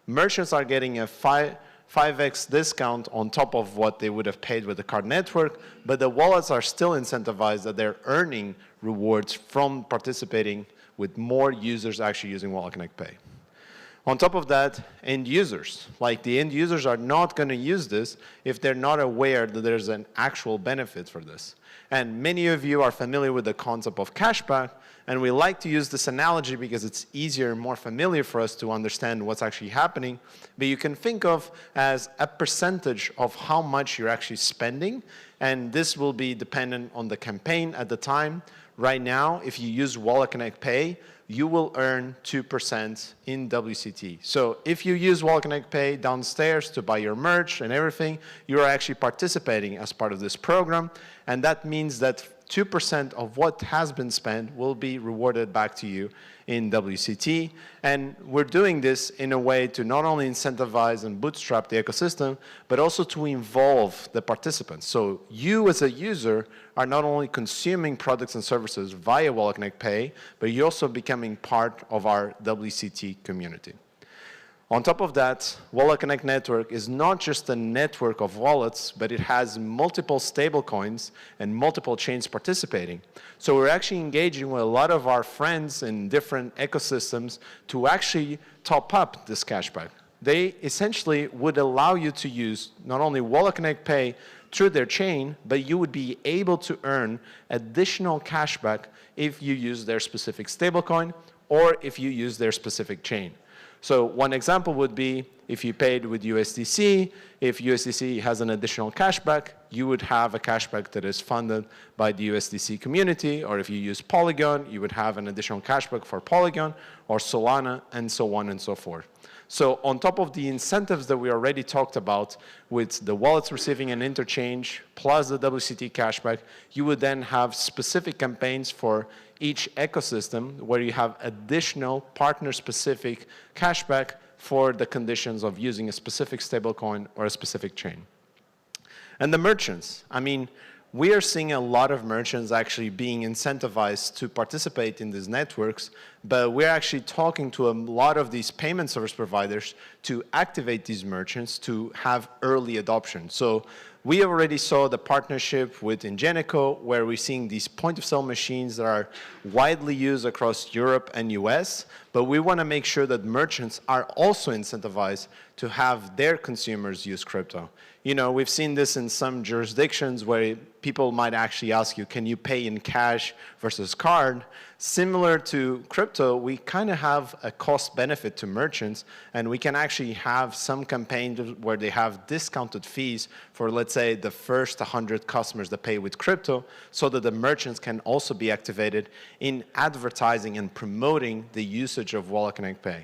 merchants are getting a 5x discount on top of what they would have paid with the card network, but the wallets are still incentivized that they're earning rewards from participating with more users actually using WalletConnect Pay. On top of that, end users. The end users are not going to use this if they're not aware that there's an actual benefit for this. And many of you are familiar with the concept of cashback, and we like to use this analogy because it's easier and more familiar for us to understand what's actually happening. But you can think of as a percentage of how much you're actually spending, and this will be dependent on the campaign at the time. Right now, if you use WalletConnect Pay, you will earn 2% in WCT. So if you use WalletConnect Pay downstairs to buy your merch and everything, you are actually participating as part of this program. And that means that 2% of what has been spent will be rewarded back to you in WCT. And we're doing this in a way to not only incentivize and bootstrap the ecosystem, but also to involve the participants. So you as a user are not only consuming products and services via WalletConnect Pay, but you're also becoming part of our WCT community. On top of that, WalletConnect network is not just a network of wallets, but it has multiple stablecoins and multiple chains participating. So we're actually engaging with a lot of our friends in different ecosystems to actually top up this cashback. They essentially would allow you to use not only WalletConnect Pay through their chain, but you would be able to earn additional cashback if you use their specific stablecoin or if you use their specific chain. So one example would be if you paid with USDC, if USDC has an additional cashback, you would have a cashback that is funded by the USDC community, or if you use Polygon, you would have an additional cashback for Polygon or Solana, and so on and so forth. So on top of the incentives that we already talked about with the wallets receiving an interchange plus the WCT cashback, you would then have specific campaigns for each ecosystem where you have additional partner-specific cashback for the conditions of using a specific stablecoin or a specific chain. And the merchants, I mean, we are seeing a lot of merchants actually being incentivized to participate in these networks, but we're actually talking to a lot of these payment service providers to activate these merchants to have early adoption. So we already saw the partnership with Agentic, where we're seeing these point-of-sale machines that are widely used across Europe and US, but we want to make sure that merchants are also incentivized to have their consumers use crypto. You know, we've seen this in some jurisdictions where people might actually ask you, can you pay in cash versus card? Similar to crypto, we kind of have a cost benefit to merchants, and we can actually have some campaigns where they have discounted fees for, let's say, the first 100 customers that pay with crypto, so that the merchants can also be activated in advertising and promoting the usage of WalletConnect Pay.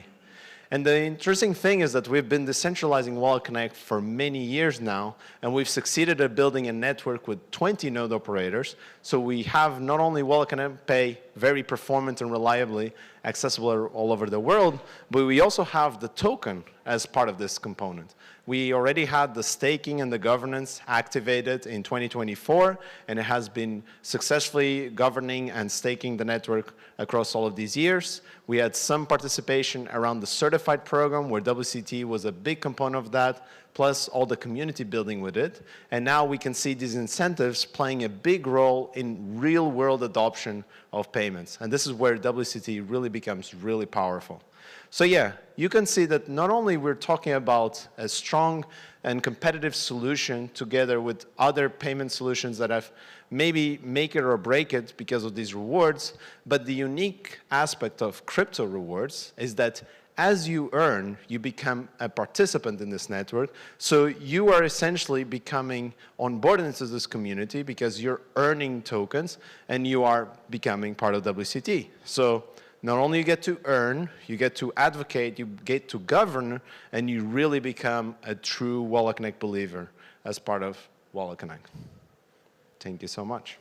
And the interesting thing is that we've been decentralizing WalletConnect for many years now, and we've succeeded at building a network with 20 node operators. So we have not only WalletConnect Pay very performant and reliably accessible all over the world, but we also have the token as part of this component. We already had the staking and the governance activated in 2024, and it has been successfully governing and staking the network across all of these years. We had some participation around the certified program, where WCT was a big component of that, plus all the community building with it. And now we can see these incentives playing a big role in real-world adoption of payments. And this is where WCT really becomes really powerful. So yeah, you can see that not only we're talking about a strong and competitive solution together with other payment solutions that have maybe make it or break it because of these rewards, but the unique aspect of crypto rewards is that as you earn, you become a participant in this network. So you are essentially becoming onboarded into this community because you're earning tokens and you are becoming part of WCT. So not only you get to earn, you get to advocate, you get to govern, and you really become a true WalletConnect believer as part of WalletConnect. Thank you so much.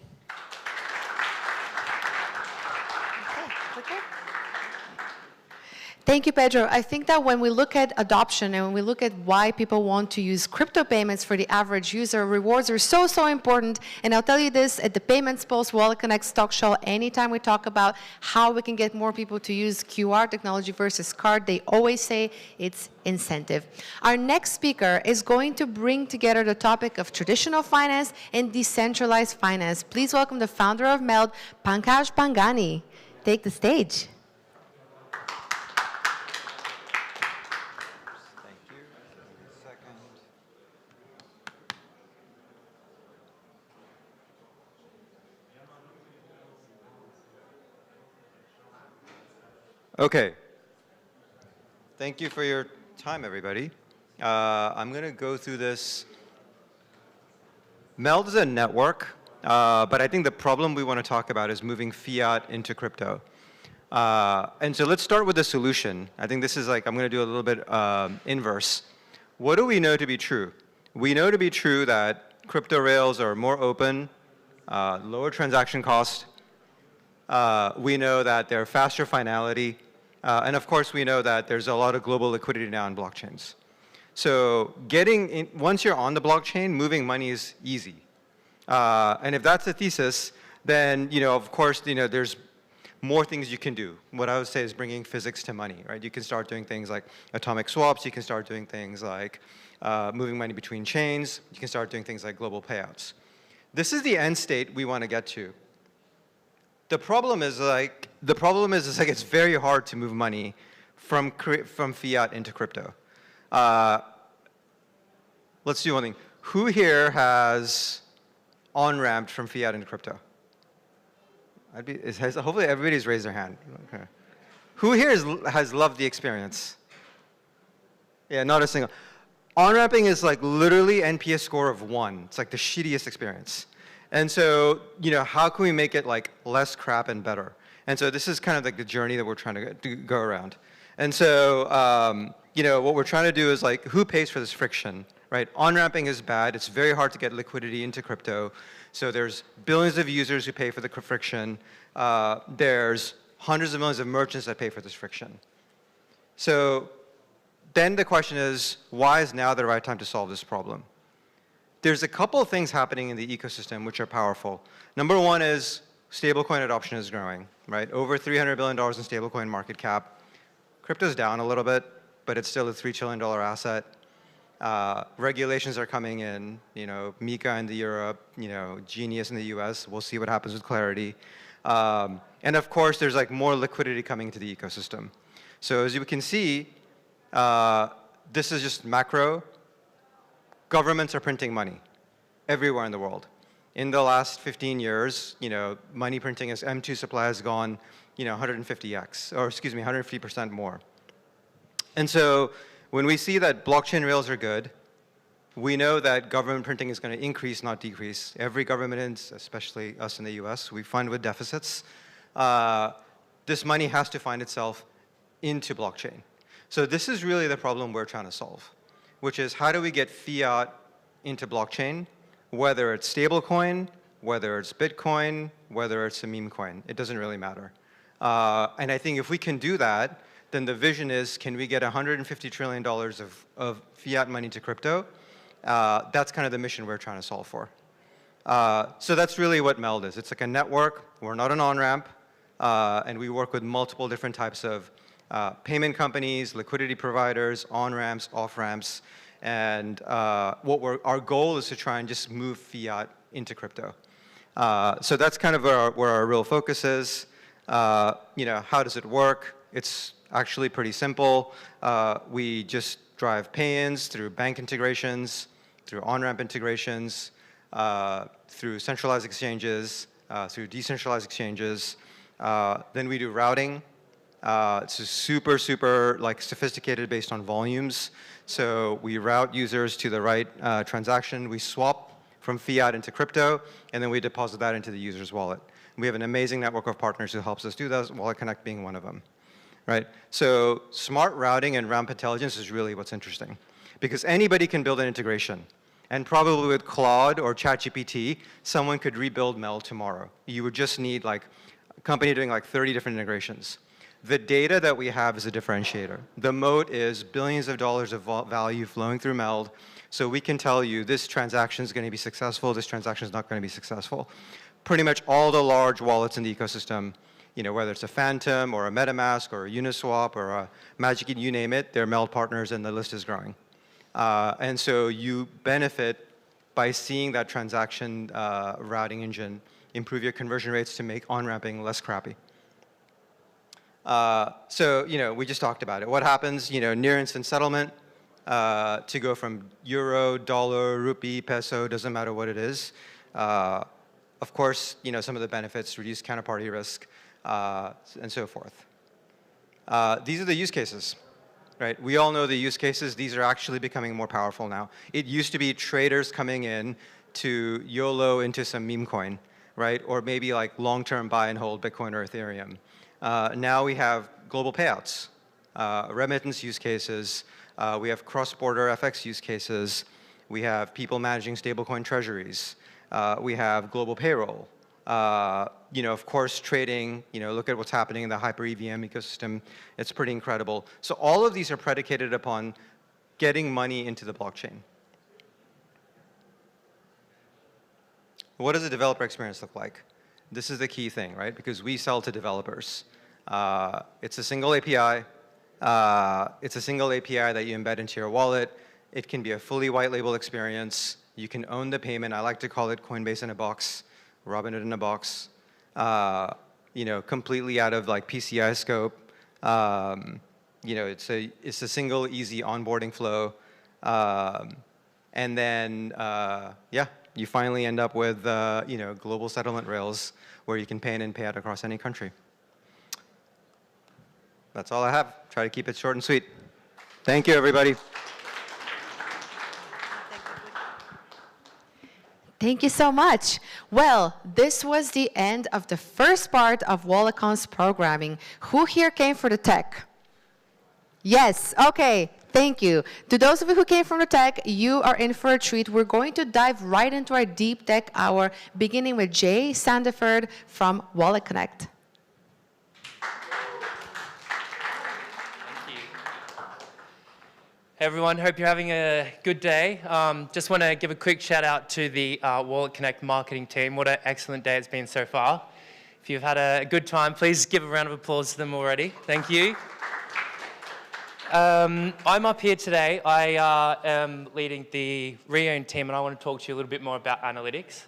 Thank you, Pedro. I think that when we look at adoption and when we look at why people want to use crypto payments for the average user, rewards are so, so important. And I'll tell you this, at the Payments Pulse WalletConnect stock show, anytime we talk about how we can get more people to use QR technology versus card, they always say it's incentive. Our next speaker is going to bring together the topic of traditional finance and decentralized finance. Please welcome the founder of Meld, Pankaj Pangani. Take the stage. Okay. Thank you for your time, everybody. I'm going to go through this. Meld is a network, but I think the problem we want to talk about is moving fiat into crypto. And so let's start with the solution. I think this is like, I'm going to do a little bit inverse. What do we know to be true? We know to be true that crypto rails are more open, lower transaction cost. We know that they're faster finality. And of course, we know that there's a lot of global liquidity now in blockchains. So once you're on the blockchain, moving money is easy. And if that's the thesis, then of course there's more things you can do. What I would say is bringing physics to money, right? You can start doing things like atomic swaps. You can start doing things like moving money between chains. You can start doing things like global payouts. This is the end state we want to get to. The problem is it's very hard to move money from fiat into crypto. Let's do one thing. Who here has on-ramped from fiat into crypto? Hopefully everybody's raised their hand. Okay. Who here has loved the experience? Yeah, not a single. On-ramping is like literally NPS score of 1. It's like the shittiest experience. And so, how can we make it like less crap and better? And so this is kind of like the journey that we're trying to go around. And so, what we're trying to do is like, who pays for this friction, right? On-ramping is bad. It's very hard to get liquidity into crypto. So there's billions of users who pay for the friction. There's hundreds of millions of merchants that pay for this friction. So then the question is, why is now the right time to solve this problem? There's a couple of things happening in the ecosystem which are powerful. Number one is stablecoin adoption is growing, right? Over $300 billion in stablecoin market cap. Crypto's down a little bit, but it's still a $3 trillion asset. Regulations are coming in, MiCA in Europe, Genius in the US. We'll see what happens with Clarity. And of course, there's like more liquidity coming into the ecosystem. So as you can see, this is just macro. Governments are printing money everywhere in the world. In the last 15 years, money printing as M2 supply has gone, 150x, or excuse me, 150% more. And so when we see that blockchain rails are good, we know that government printing is going to increase, not decrease. Every government, especially us in the US, we fund with deficits. This money has to find itself into blockchain. So this is really the problem we're trying to solve, which is how do we get fiat into blockchain, whether it's stablecoin, whether it's Bitcoin, whether it's a meme coin. It doesn't really matter. And I think if we can do that, then the vision is, can we get $150 trillion of fiat money to crypto? That's kind of the mission we're trying to solve for. So that's really what Meld is. It's like a network. We're not an on-ramp. And we work with multiple different types of payment companies, liquidity providers, on-ramps, off-ramps. And our goal is to try and just move fiat into crypto. So that's kind of where our real focus is. How does it work? It's actually pretty simple. We just drive pay-ins through bank integrations, through on-ramp integrations, through centralized exchanges, through decentralized exchanges. Then we do routing. It's super, super sophisticated based on volumes. So we route users to the right transaction. We swap from fiat into crypto, and then we deposit that into the user's wallet. We have an amazing network of partners who helps us do that, WalletConnect being one of them. Right? So smart routing and ramp intelligence is really what's interesting, because anybody can build an integration. And probably with Claude or ChatGPT, someone could rebuild Meld tomorrow. You would just need a company doing 30 different integrations. The data that we have is a differentiator. The moat is billions of dollars of value flowing through Meld, so we can tell you this transaction is going to be successful, this transaction is not going to be successful. Pretty much all the large wallets in the ecosystem, whether it's a Phantom or a MetaMask or a Uniswap or a Magic, you name it, they're Meld partners and the list is growing. And so you benefit by seeing that transaction routing engine improve your conversion rates to make on-ramping less crappy. We just talked about it. What happens, near instant settlement to go from euro, dollar, rupee, peso, doesn't matter what it is. Of course, some of the benefits, reduce counterparty risk, and so forth. These are the use cases, right? We all know the use cases. These are actually becoming more powerful now. It used to be traders coming in to YOLO into some meme coin, right? Or maybe long-term buy and hold Bitcoin or Ethereum. Now we have global payouts, remittance use cases. We have cross-border FX use cases. We have people managing stablecoin treasuries. We have global payroll. Of course, trading. Look at what's happening in the hyper EVM ecosystem. It's pretty incredible. So all of these are predicated upon getting money into the blockchain. What does a developer experience look like? This is the key thing, right? Because we sell to developers. It's a single API. It's a single API that you embed into your wallet. It can be a fully white label experience. You can own the payment. I like to call it Coinbase in a box, Robinhood in a box. Completely out of PCI scope. It's a single easy onboarding flow. And then, you finally end up with global settlement rails where you can pay in and pay out across any country. That's all I have. Try to keep it short and sweet. Thank you, everybody. Thank you so much. Well, this was the end of the first part of WalletCon's programming. Who here came for the tech? Yes, okay, thank you. To those of you who came from the tech, you are in for a treat. We're going to dive right into our deep tech hour, beginning with Jay Sandiford from WalletConnect. Hey everyone, hope you're having a good day. Just want to give a quick shout out to the WalletConnect marketing team. What an excellent day it's been so far. If you've had a good time, please give a round of applause to them already. Thank you. I'm up here today. I am leading the Reown team, and I want to talk to you a little bit more about analytics.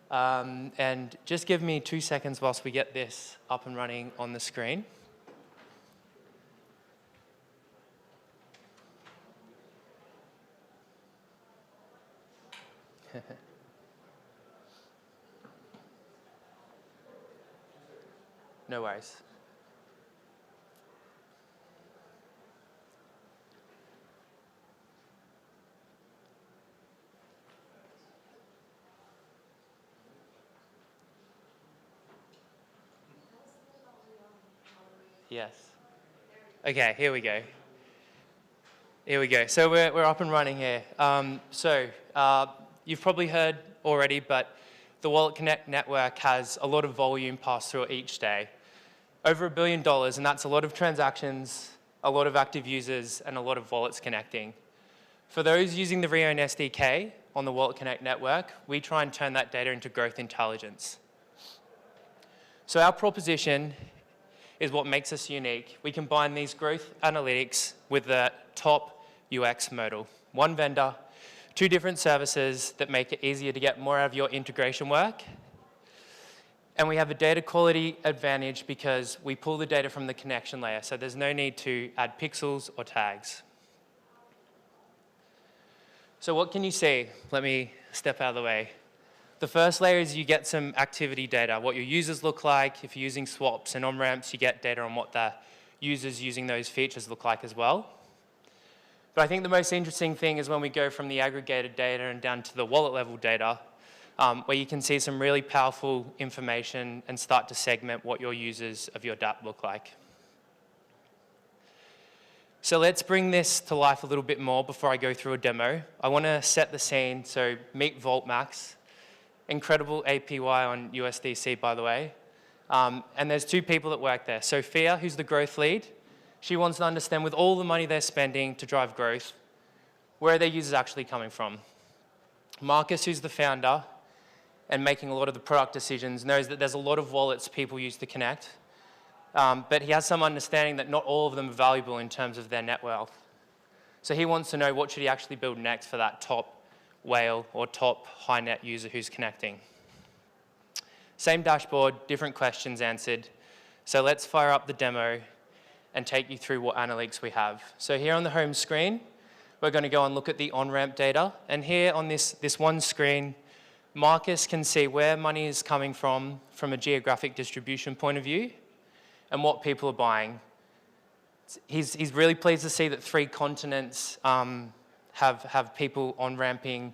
And just give me 2 seconds whilst we get this up and running on the screen. No worries. Yes. Okay, here we go. Here we go. So we're up and running here. You've probably heard already, but the WalletConnect network has a lot of volume passed through it each day. Over $1 billion, and that's a lot of transactions, a lot of active users, and a lot of wallets connecting. For those using the Rion SDK on the WalletConnect network, we try and turn that data into growth intelligence. So our proposition is what makes us unique. We combine these growth analytics with the top UX modal. One vendor, 2 different services that make it easier to get more out of your integration work. And we have a data quality advantage because we pull the data from the connection layer, so there's no need to add pixels or tags. So what can you see? Let me step out of the way. The first layer is you get some activity data, what your users look like. If you're using swaps and on-ramps, you get data on what the users using those features look like as well. But I think the most interesting thing is when we go from the aggregated data and down to the wallet level data, where you can see some really powerful information and start to segment what your users of your dApp look like. So let's bring this to life a little bit more before I go through a demo. I want to set the scene, so meet VaultMax. Incredible APY on USDC, by the way. And there's 2 people that work there. Sophia, who's the growth lead, she wants to understand with all the money they're spending to drive growth, where are their users actually coming from? Marcus, who's the founder and making a lot of the product decisions, knows that there's a lot of wallets people use to connect, but he has some understanding that not all of them are valuable in terms of their net wealth. So he wants to know what should he actually build next for that top whale or top high net user who's connecting. Same dashboard, different questions answered. So let's fire up the demo and take you through what analytics we have. So here on the home screen, we're going to go and look at the on-ramp data. And here on this one screen, Marcus can see where money is coming from a geographic distribution point of view and what people are buying. He's really pleased to see that 3 continents have people on-ramping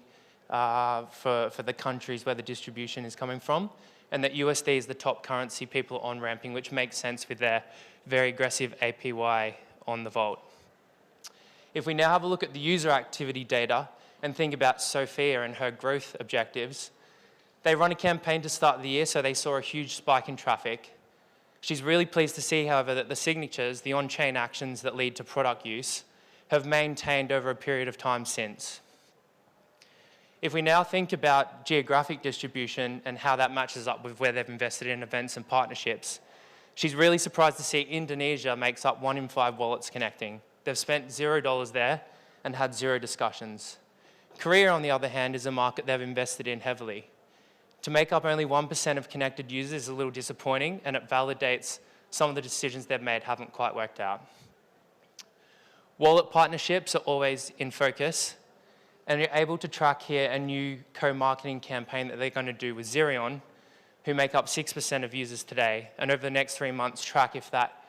for the countries where the distribution is coming from, and that USD is the top currency people on-ramping, which makes sense with their very aggressive APY on the Vault. If we now have a look at the user activity data and think about Sophia and her growth objectives, they run a campaign to start the year, so they saw a huge spike in traffic. She's really pleased to see, however, that the signatures, the on-chain actions that lead to product use, have maintained over a period of time since. If we now think about geographic distribution and how that matches up with where they've invested in events and partnerships, she's really surprised to see Indonesia makes up 1 in 5 wallets connecting. They've spent $0 there and had 0 discussions. Korea, on the other hand, is a market they've invested in heavily. To make up only 1% of connected users is a little disappointing, and it validates some of the decisions they've made haven't quite worked out. Wallet partnerships are always in focus, and you're able to track here a new co-marketing campaign that they're going to do with Zerion, who make up 6% of users today, and over the next 3 months track if that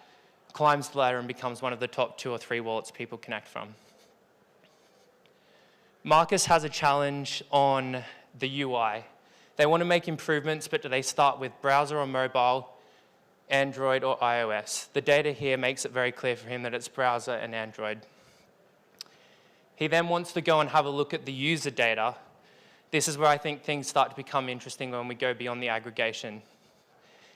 climbs the ladder and becomes one of the top 2 or 3 wallets people connect from. Marcus has a challenge on the UI. They want to make improvements, but do they start with browser or mobile, Android or iOS? The data here makes it very clear for him that it's browser and Android. He then wants to go and have a look at the user data. This is where I think things start to become interesting when we go beyond the aggregation.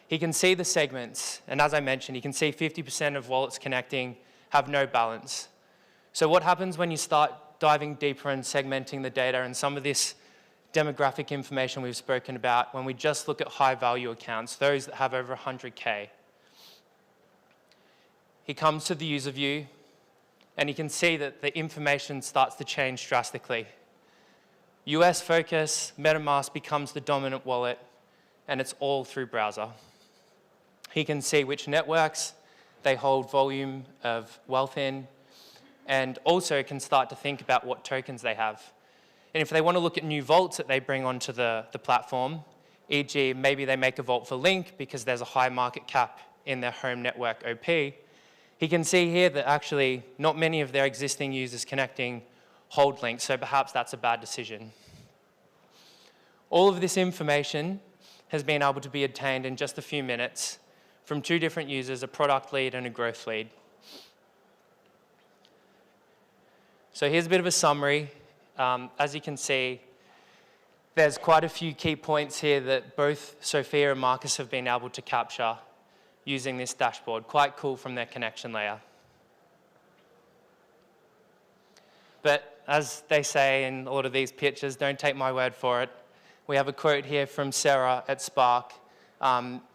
He can see the segments, and as I mentioned, he can see 50% of wallets connecting have no balance. So what happens when you start diving deeper and segmenting the data and some of this demographic information we've spoken about when we just look at high-value accounts, those that have over 100K? He comes to the user view, and you can see that the information starts to change drastically. US focus, MetaMask becomes the dominant wallet, and it's all through browser. He can see which networks they hold volume of wealth in, and also can start to think about what tokens they have. And if they want to look at new vaults that they bring onto the platform, e.g. maybe they make a vault for Link because there's a high market cap in their home network OP, he can see here that actually not many of their existing users connecting hold Link, so perhaps that's a bad decision. All of this information has been able to be obtained in just a few minutes from 2 different users, a product lead and a growth lead. So here's a bit of a summary. As you can see, there's quite a few key points here that both Sophia and Marcus have been able to capture using this dashboard. Quite cool from their connection layer. But as they say in a lot of these pitches, don't take my word for it. We have a quote here from Sarah at Spark.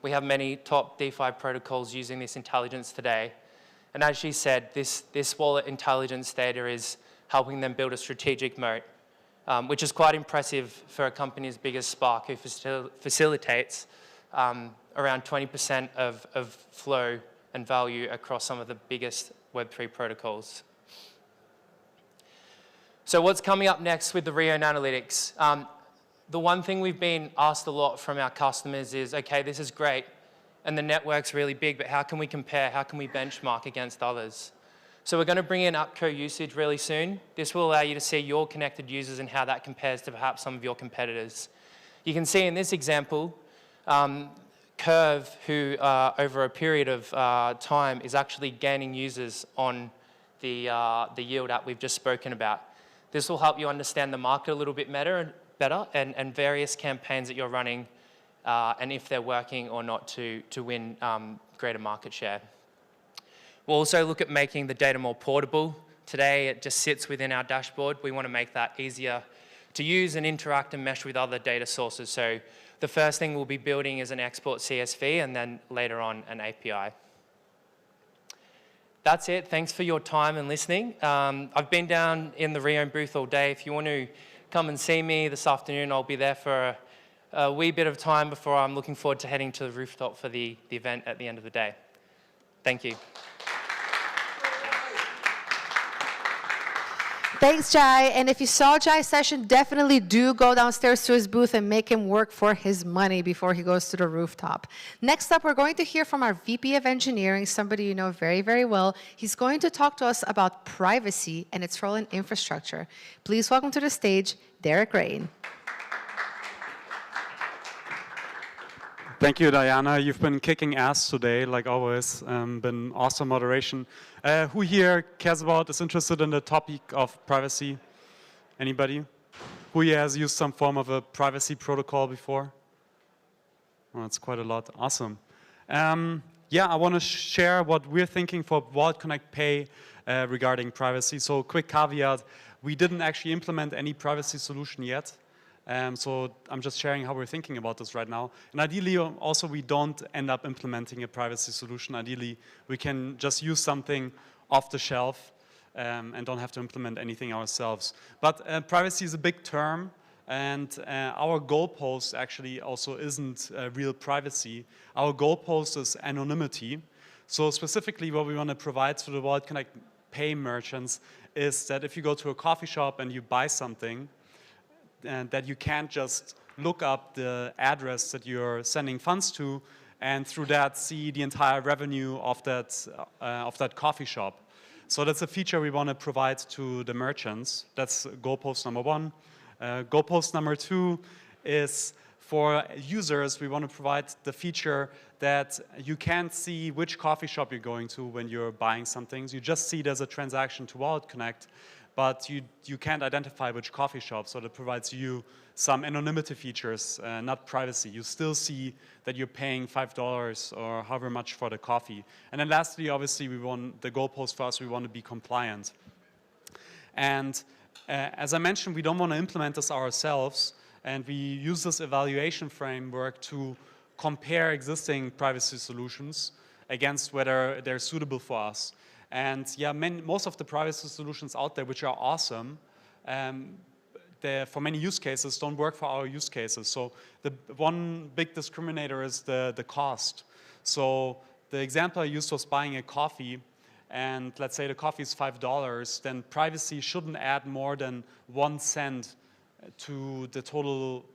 We have many top DeFi protocols using this intelligence today. And as she said, this wallet intelligence data is helping them build a strategic moat, which is quite impressive for a company as big as Spark, who facilitates around 20% of flow and value across some of the biggest Web3 protocols. So what's coming up next with the Rio Analytics? The one thing we've been asked a lot from our customers is, okay, this is great, and the network's really big, but how can we compare? How can we benchmark against others? So we're going to bring in UpCo usage really soon. This will allow you to see your connected users and how that compares to perhaps some of your competitors. You can see in this example, Curve, who over a period of time is actually gaining users on the Yield app we've just spoken about. This will help you understand the market a little bit better and various campaigns that you're running and if they're working or not to win greater market share. We'll also look at making the data more portable. Today, it just sits within our dashboard. We want to make that easier to use and interact and mesh with other data sources. So the first thing we'll be building is an export CSV and then later on an API. That's it. Thanks for your time and listening. I've been down in the Rio booth all day. If you want to come and see me this afternoon, I'll be there for a wee bit of time before I'm looking forward to heading to the rooftop for the event at the end of the day. Thank you. Thanks, Jai. And if you saw Jai's session, definitely do go downstairs to his booth and make him work for his money before he goes to the rooftop. Next up, we're going to hear from our VP of Engineering, somebody you know very, very well. He's going to talk to us about privacy and its role in infrastructure. Please welcome to the stage, Derek Rain. Thank you, Diana. You've been kicking ass today, like always. Been awesome moderation. Who here cares about, is interested in the topic of privacy? Anybody? Who here has used some form of a privacy protocol before? Oh, that's quite a lot. Awesome. Yeah, I want to share what we're thinking for WalletConnect Pay regarding privacy. So quick caveat, we didn't actually implement any privacy solution yet. So I'm just sharing how we're thinking about this right now. And ideally, also, we don't end up implementing a privacy solution. Ideally, we can just use something off the shelf and don't have to implement anything ourselves. But privacy is a big term, and our goalpost actually also isn't real privacy. Our goalpost is anonymity. So specifically, what we want to provide to the WalletConnect Pay merchants is that if you go to a coffee shop and you buy something, and that you can't just look up the address that you're sending funds to and through that see the entire revenue of that coffee shop. So that's a feature we want to provide to the merchants. That's goalpost number one. Goalpost number two is for users, we want to provide the feature that you can't see which coffee shop you're going to when you're buying something. You just see there's a transaction to WalletConnect, but you can't identify which coffee shop, so that provides you some anonymity features, not privacy. You still see that you're paying $5 or however much for the coffee. And then lastly, obviously, we want the goalpost for us, we want to be compliant. And as I mentioned, we don't want to implement this ourselves, and we use this evaluation framework to compare existing privacy solutions against whether they're suitable for us. And yeah, most of the privacy solutions out there, which are awesome, for many use cases, don't work for our use cases. So the one big discriminator is the cost. So the example I used was buying a coffee, and let's say the coffee is $5, then privacy shouldn't add more than 1 cent to the total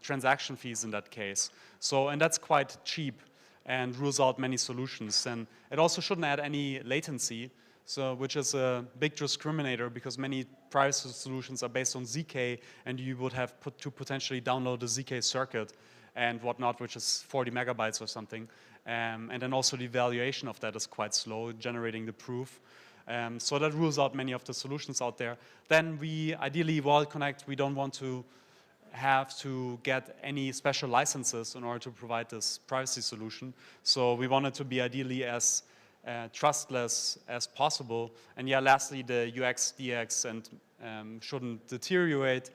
transaction fees in that case. So, and that's quite cheap and rules out many solutions. And it also shouldn't add any latency, so which is a big discriminator because many privacy solutions are based on ZK, and you would have to potentially download the ZK circuit and whatnot, which is 40 megabytes or something. And then also the evaluation of that is quite slow, generating the proof. So that rules out many of the solutions out there. Then we, ideally, WalletConnect, we don't want to have to get any special licenses in order to provide this privacy solution. So we want it to be ideally as trustless as possible. And yeah, lastly, the UX, DX, and shouldn't deteriorate,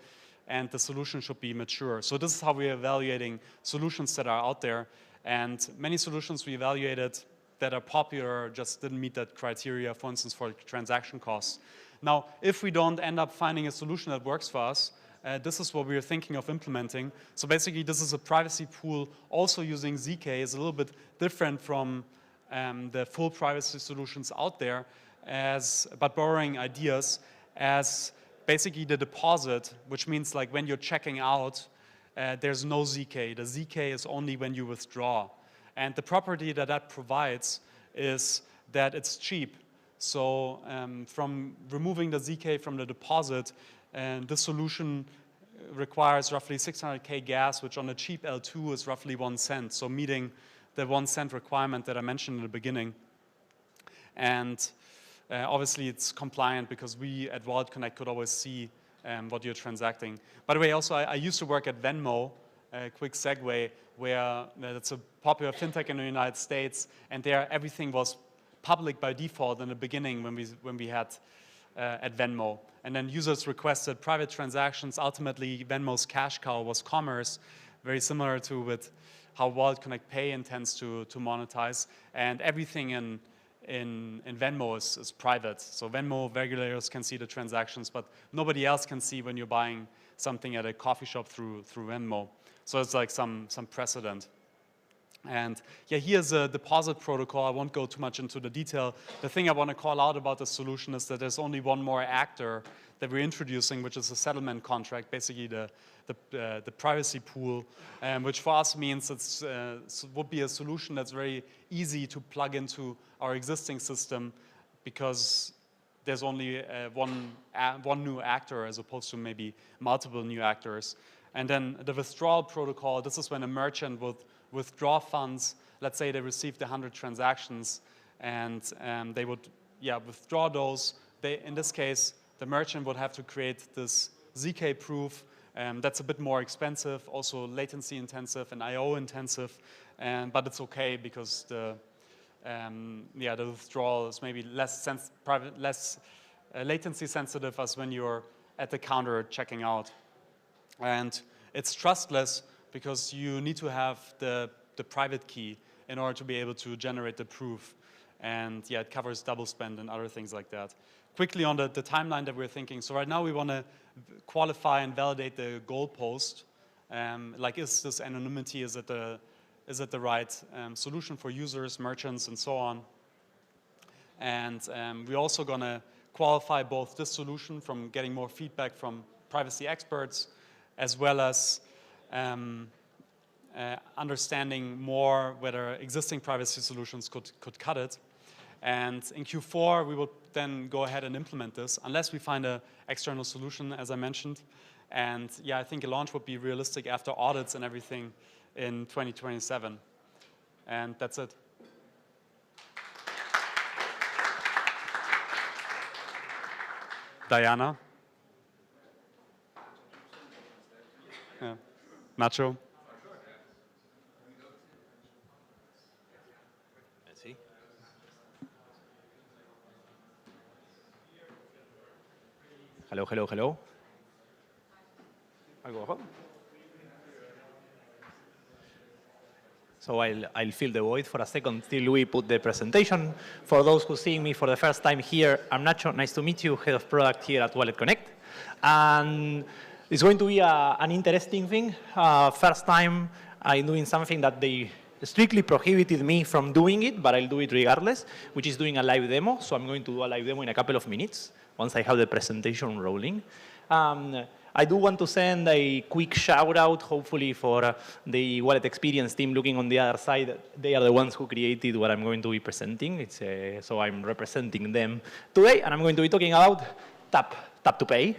and the solution should be mature. So this is how we're evaluating solutions that are out there. And many solutions we evaluated that are popular just didn't meet that criteria, for instance, for transaction costs. Now, if we don't end up finding a solution that works for us, this is what we're thinking of implementing. So basically, this is a privacy pool also using ZK. It's a little bit different from the full privacy solutions out there, but borrowing ideas as basically the deposit, which means like when you're checking out, there's no ZK. The ZK is only when you withdraw. And the property that that provides is that it's cheap. So from removing the ZK from the deposit, this solution requires roughly 600K gas, which on a cheap L2 is roughly 1 cent. So meeting the 1 cent requirement that I mentioned in the beginning. And obviously it's compliant because we at WalletConnect could always see what you're transacting. By the way, also I used to work at Venmo, a quick segue, where it's a popular fintech in the United States, and there everything was public by default in the beginning when we had at Venmo. And then users requested private transactions. Ultimately, Venmo's cash cow was commerce, very similar to with how WalletConnect Pay intends to monetize. And everything in Venmo is private. So Venmo regulators can see the transactions, but nobody else can see when you're buying something at a coffee shop through Venmo. So it's like some precedent. And yeah, here's a deposit protocol. I won't go too much into the detail. The thing I want to call out about the solution is that there's only one more actor that we're introducing, which is a settlement contract, basically the privacy pool, which for us means it would be a solution that's very easy to plug into our existing system because there's only one new actor as opposed to maybe multiple new actors. And then the withdrawal protocol, this is when a merchant would withdraw funds. Let's say they received 100 transactions and they would withdraw those. In this case, the merchant would have to create this ZK proof. That's a bit more expensive, also latency intensive and IO intensive, but it's okay because the withdrawal is maybe less latency sensitive as when you're at the counter checking out. And it's trustless because you need to have the private key in order to be able to generate the proof. And yeah, it covers double spend and other things like that. Quickly on the timeline that we're thinking. So right now we want to qualify and validate the goalpost. Like, is this anonymity, is it the right solution for users, merchants, and so on? And we're also going to qualify both this solution from getting more feedback from privacy experts, as well as understanding more whether existing privacy solutions could cut it. And in Q4, we will then go ahead and implement this, unless we find an external solution, as I mentioned. And yeah, I think a launch would be realistic after audits and everything in 2027. And that's it. Diana? Yeah. Nacho? Hello, hello, hello. I'll go home. So I'll fill the void for a second till we put the presentation. For those who see me for the first time here, I'm Nacho. Nice to meet you, Head of Product here at WalletConnect. And it's going to be an interesting thing. First time I'm doing something that they strictly prohibited me from doing it, but I'll do it regardless, which is doing a live demo. So I'm going to do a live demo in a couple of minutes once I have the presentation rolling. I do want to send a quick shout out, hopefully, for the Wallet Experience team looking on the other side. They are the ones who created what I'm going to be presenting. So I'm representing them today, and I'm going to be talking about Tap to Pay.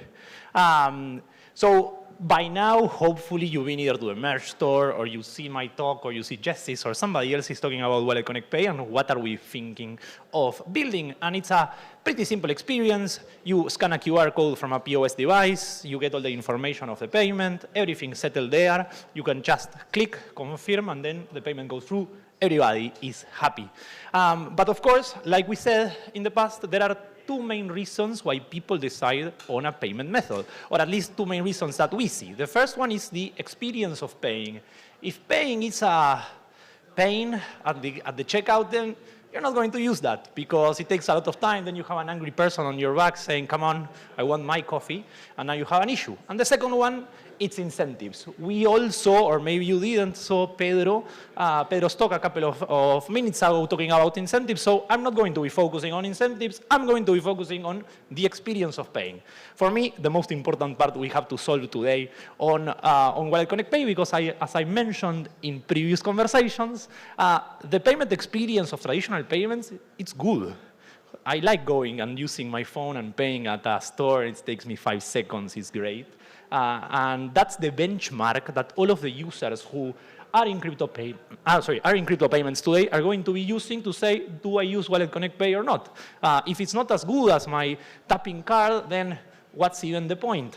So by now, hopefully, you've been either to a merge store, or you see my talk, or you see Jesse's, or somebody else is talking about WalletConnect Pay and what are we thinking of building. And it's a pretty simple experience. You scan a QR code from a POS device. You get all the information of the payment. Everything's settled there. You can just click, confirm, and then the payment goes through. Everybody is happy. But of course, like we said in the past, there are two main reasons why people decide on a payment method, or at least two main reasons that we see. The first one is the experience of paying. If paying is a pain at the checkout, then you're not going to use that because it takes a lot of time. Then you have an angry person on your back saying, come on, I want my coffee, and now you have an issue. And the second one, it's incentives. We also, or maybe you didn't, saw Pedro's talk a couple of minutes ago talking about incentives, so I'm not going to be focusing on incentives. I'm going to be focusing on the experience of paying. For me, the most important part we have to solve today on WalletConnect Pay, because as I mentioned in previous conversations, the payment experience of traditional payments, it's good. I like going and using my phone and paying at a store. It takes me 5 seconds. It's great. And that's the benchmark that all of the users who are in crypto payments today are going to be using to say, do I use WalletConnect Pay or not? If it's not as good as my tapping card, then what's even the point?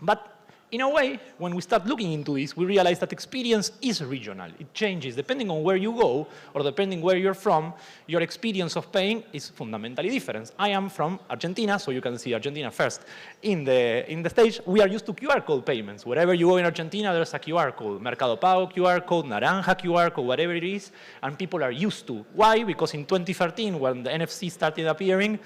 But in a way, when we start looking into this, we realize that experience is regional. It changes. Depending on where you go, or depending where you're from, your experience of paying is fundamentally different. I am from Argentina, so you can see Argentina first in the stage. We are used to QR code payments. Wherever you go in Argentina, there's a QR code. Mercado Pago QR code, Naranja QR code, whatever it is, and people are used to. Why? Because in 2013, when the NFC started appearing,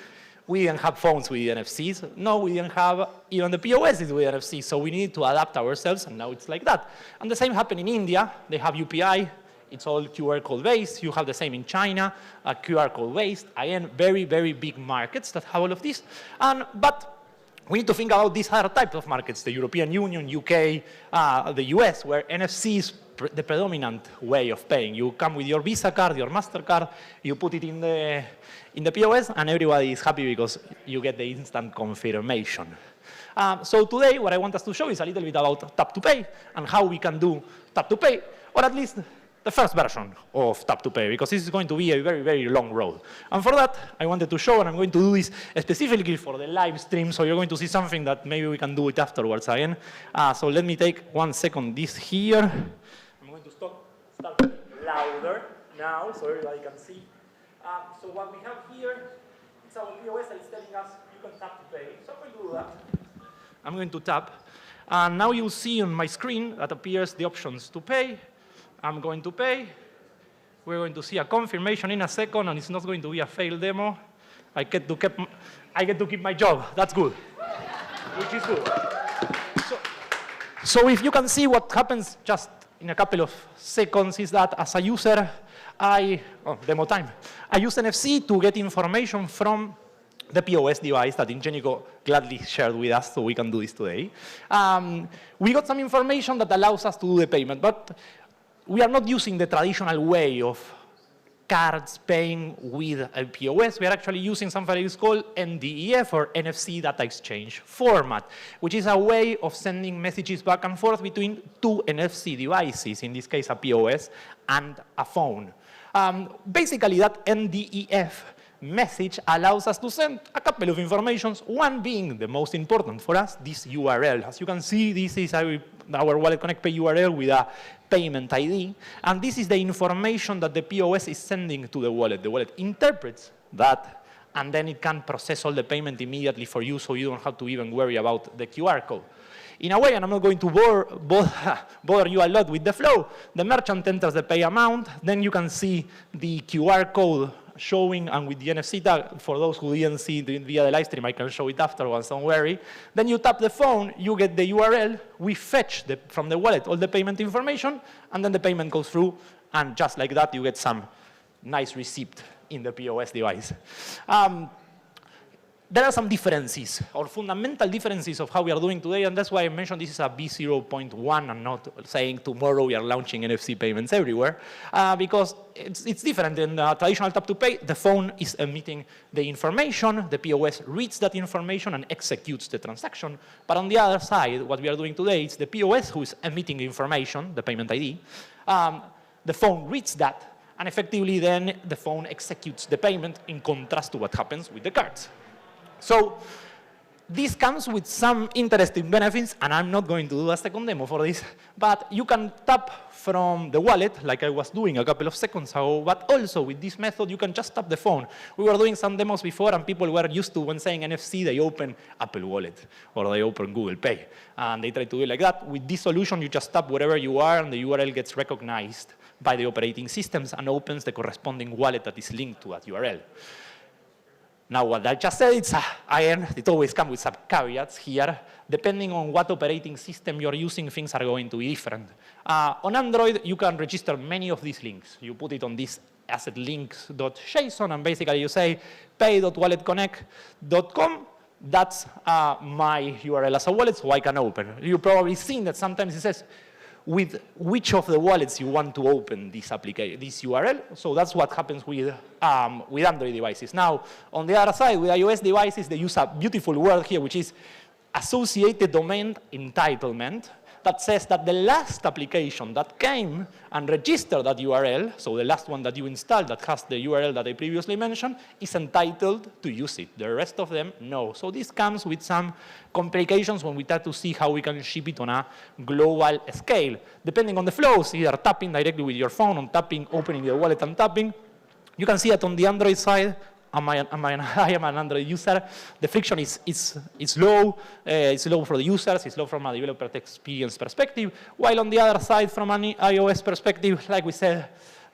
we didn't have phones with NFCs. No, we didn't have even the POSs with NFCs, so we needed to adapt ourselves, and now it's like that. And the same happened in India. They have UPI. It's all QR code-based. You have the same in China, QR code-based. Again, very, very big markets that have all of this. But we need to think about these other types of markets, the European Union, UK, the US, where NFC is the predominant way of paying. You come with your Visa card, your MasterCard, you put it in the POS, and everybody is happy because you get the instant confirmation. So today, what I want us to show is a little bit about Tap to Pay and how we can do Tap to Pay, or at least the first version of Tap to Pay, because this is going to be a very, very long road. And for that, I wanted to show, and I'm going to do this specifically for the live stream, so you're going to see something that maybe we can do it afterwards again. So let me take 1 second this here. I'm going to start louder now, so everybody can see. So what we have here is our POS that is telling us you can tap to pay. So I'm going to do that. I'm going to tap. And now you'll see on my screen that appears the options to pay. I'm going to pay. We're going to see a confirmation in a second, and it's not going to be a failed demo. I get to keep my job. That's good, which is good. So if you can see what happens just in a couple of seconds is that as a user, demo time. I use NFC to get information from the POS device that Ingenico gladly shared with us, so we can do this today. We got some information that allows us to do the payment, but we are not using the traditional way of cards paying with a POS. We are actually using something that is called NDEF, or NFC Data Exchange Format, which is a way of sending messages back and forth between two NFC devices, in this case a POS and a phone. Basically, that NDEF message allows us to send a couple of informations, one being the most important for us, this URL. As you can see, this is our WalletConnect Pay URL with a payment ID, and this is the information that the POS is sending to the wallet. The wallet interprets that, and then it can process all the payment immediately for you, so you don't have to even worry about the QR code. In a way, and I'm not going to bother you a lot with the flow, the merchant enters the pay amount, then you can see the QR code showing, and with the NFC tag, for those who didn't see it via the live stream, I can show it afterwards, don't worry. Then you tap the phone, you get the URL, we fetch from the wallet all the payment information, and then the payment goes through, and just like that, you get some nice receipt in the POS device. there are some differences, or fundamental differences of how we are doing today, and that's why I mentioned this is a V0.1 and not saying tomorrow we are launching NFC payments everywhere, because it's different than traditional tap-to-pay. The phone is emitting the information, the POS reads that information and executes the transaction, but on the other side, what we are doing today is the POS who is emitting the information, the payment ID, the phone reads that, and effectively then the phone executes the payment in contrast to what happens with the cards. So this comes with some interesting benefits, and I'm not going to do a second demo for this, but you can tap from the wallet, like I was doing a couple of seconds ago, but also with this method, you can just tap the phone. We were doing some demos before, and people were used to, when saying NFC, they open Apple Wallet, or they open Google Pay, and they try to do it like that. With this solution, you just tap wherever you are, and the URL gets recognized by the operating systems and opens the corresponding wallet that is linked to that URL. Now, what I just said, it always comes with some caveats here. Depending on what operating system you're using, things are going to be different. On Android, you can register many of these links. You put it on this asset links.json, and basically you say pay.walletconnect.com. That's my URL as a wallet, so I can open. You've probably seen that sometimes it says with which of the wallets you want to open this application, this URL. So that's what happens with Android devices. Now, on the other side, with iOS devices, they use a beautiful word here, which is associated domain entitlement, that says that the last application that came and registered that URL, so the last one that you installed that has the URL that I previously mentioned, is entitled to use it. The rest of them, no. So this comes with some complications when we try to see how we can ship it on a global scale. Depending on the flows, either tapping directly with your phone, or tapping, opening the wallet and tapping. You can see that on the Android side, I am an Android user. The friction is low. It's low for the users. It's low from a developer experience perspective. While on the other side, from an iOS perspective, like we said,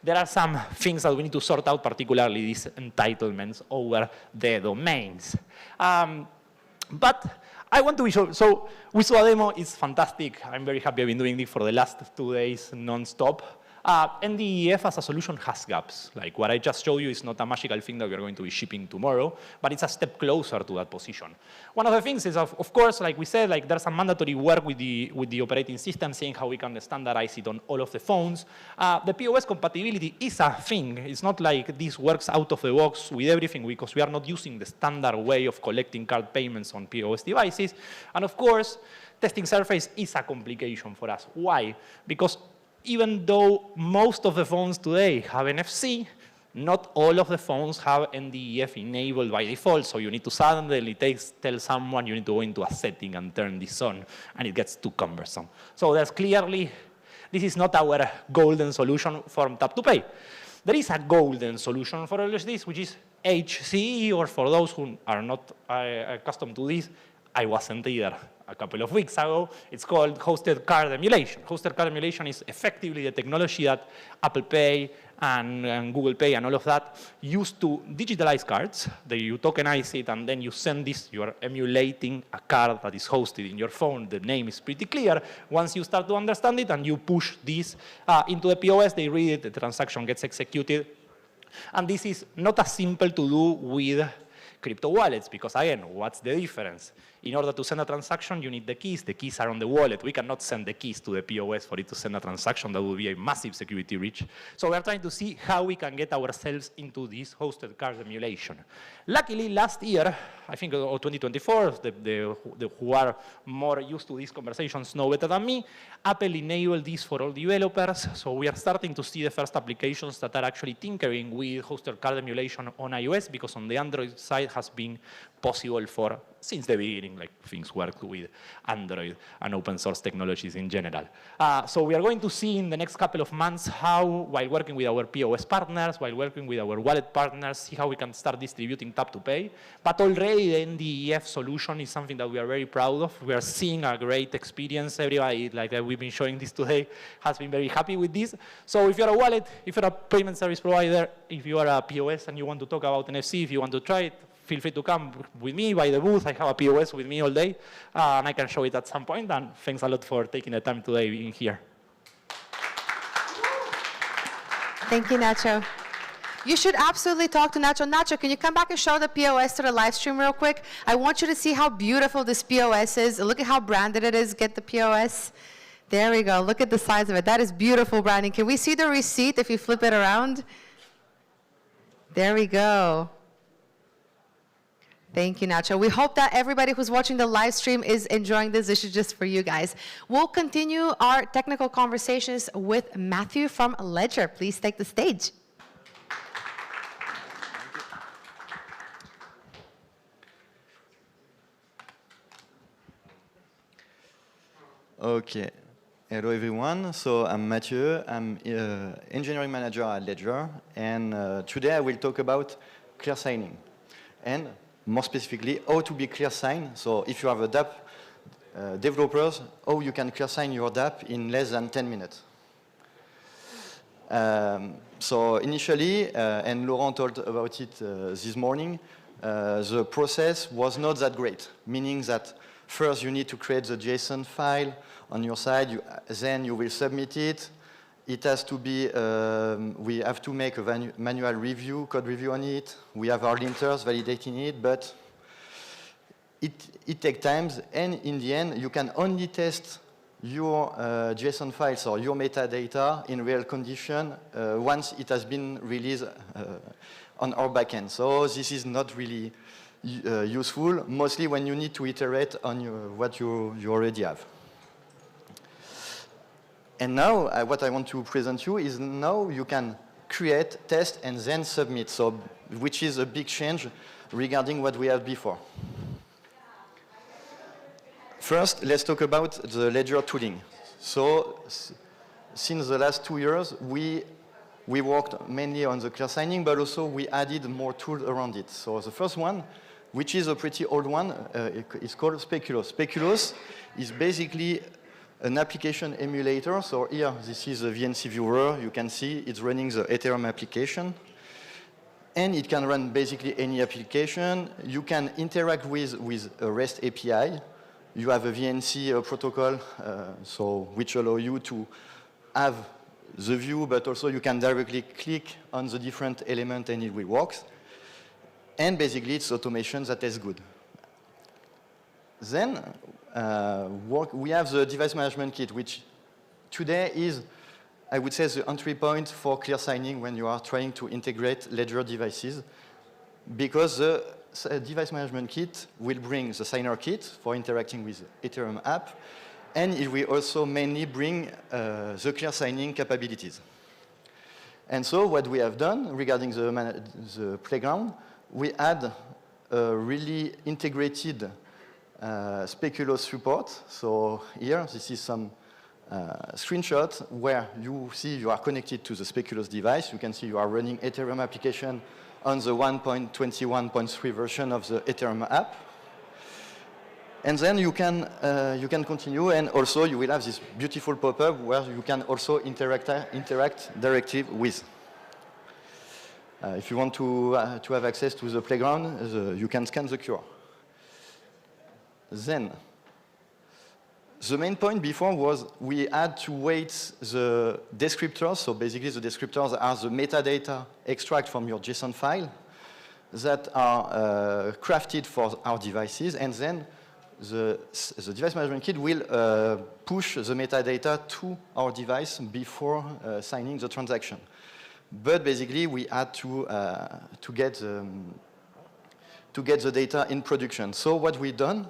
there are some things that we need to sort out, particularly these entitlements over the domains. But I want to be sure. So we saw a demo. It's fantastic. I'm very happy. I've been doing it for the last 2 days non-stop. NDEF as a solution has gaps. Like what I just showed you is not a magical thing that we are going to be shipping tomorrow, but it's a step closer to that position. One of the things is, of course, like we said, like there's some mandatory work with the operating system, seeing how we can standardize it on all of the phones. The POS compatibility is a thing. It's not like this works out of the box with everything, because we are not using the standard way of collecting card payments on POS devices. And of course, testing surface is a complication for us. Why? Because even though most of the phones today have NFC, not all of the phones have NDEF enabled by default, so you need to suddenly tell someone you need to go into a setting and turn this on, and it gets too cumbersome. So there's clearly, this is not our golden solution for tap-to-pay. There is a golden solution for all of this, which is HCE, or for those who are not accustomed to this, I wasn't either. A couple of weeks ago, it's called hosted card emulation. Hosted card emulation is effectively the technology that Apple Pay and Google Pay and all of that use to digitalize cards. You tokenize it, and then you send this. You are emulating a card that is hosted in your phone. The name is pretty clear. Once you start to understand it and you push this into the POS, they read it, the transaction gets executed. And this is not as simple to do with crypto wallets, because again, what's the difference? In order to send a transaction, you need the keys. The keys are on the wallet. We cannot send the keys to the POS for it to send a transaction. That would be a massive security breach. So we're trying to see how we can get ourselves into this hosted card emulation. Luckily, last year, I think, or 2024, who are more used to these conversations know better than me, Apple enabled this for all developers. So we are starting to see the first applications that are actually tinkering with hosted card emulation on iOS, because on the Android side has been possible for since the beginning, like things work with Android and open source technologies in general. So we are going to see in the next couple of months how, while working with our POS partners, while working with our wallet partners, see how we can start distributing tap-to-pay. But already the NDEF solution is something that we are very proud of. We are seeing a great experience. Everybody, like we've been showing this today, has been very happy with this. So if you're a wallet, if you're a payment service provider, if you are a POS and you want to talk about NFC, if you want to try it, feel free to come with me by the booth. I have a POS with me all day, and I can show it at some point. And thanks a lot for taking the time today being here. Thank you, Nacho. You should absolutely talk to Nacho. Nacho, can you come back and show the POS to the live stream real quick? I want you to see how beautiful this POS is. Look at how branded it is. Get the POS. There we go. Look at the size of it. That is beautiful branding. Can we see the receipt if you flip it around? There we go. Thank you, Nacho. We hope that everybody who's watching the live stream is enjoying this. This is just for you guys. We'll continue our technical conversations with Matthew from Ledger. Please take the stage. Okay. Hello, everyone. So I'm Mathieu. I'm engineering manager at Ledger. And today I will talk about clear signing. And more specifically, how to be clear sign. So if you have a dApp developers, how you can clear sign your dApp in less than 10 minutes. So initially, and Laurent told about it this morning, the process was not that great, meaning that first you need to create the JSON file on your side, then you will submit it. It has to be, we have to make a manual review, code review on it. We have our linters validating it, but it takes time, and in the end, you can only test your JSON files or your metadata in real condition once it has been released on our backend. So this is not really useful, mostly when you need to iterate on what you already have. And now, what I want to present you is now you can create, test, and then submit, so, which is a big change regarding what we had before. First, let's talk about the Ledger tooling. So, since the last 2 years, we worked mainly on the clear signing, but also we added more tools around it. So the first one, which is a pretty old one, is called Speculoos. Speculoos is basically an application emulator. So here, this is a VNC viewer. You can see it's running the Ethereum application. And it can run basically any application. You can interact with a REST API. You have a VNC protocol, which allow you to have the view, but also you can directly click on the different element and it will work. And basically, it's automation that is good. Then, we have the device management kit, which today is, I would say, the entry point for clear signing when you are trying to integrate Ledger devices, because the device management kit will bring the signer kit for interacting with the Ethereum app, and it will also mainly bring the clear signing capabilities. And so what we have done regarding the playground, we add a really integrated Speculoos support. So here, this is some screenshot where you see you are connected to the Speculoos device. You can see you are running Ethereum application on the 1.21.3 version of the Ethereum app. And then you can continue, and also you will have this beautiful pop-up where you can also interact directly with. If you want to have access to the playground, you can scan the QR. Then, the main point before was we had to wait the descriptors. So basically, the descriptors are the metadata extract from your JSON file that are crafted for our devices, and then the device management kit will push the metadata to our device before signing the transaction. But basically, we had to get the data in production. So what we've done,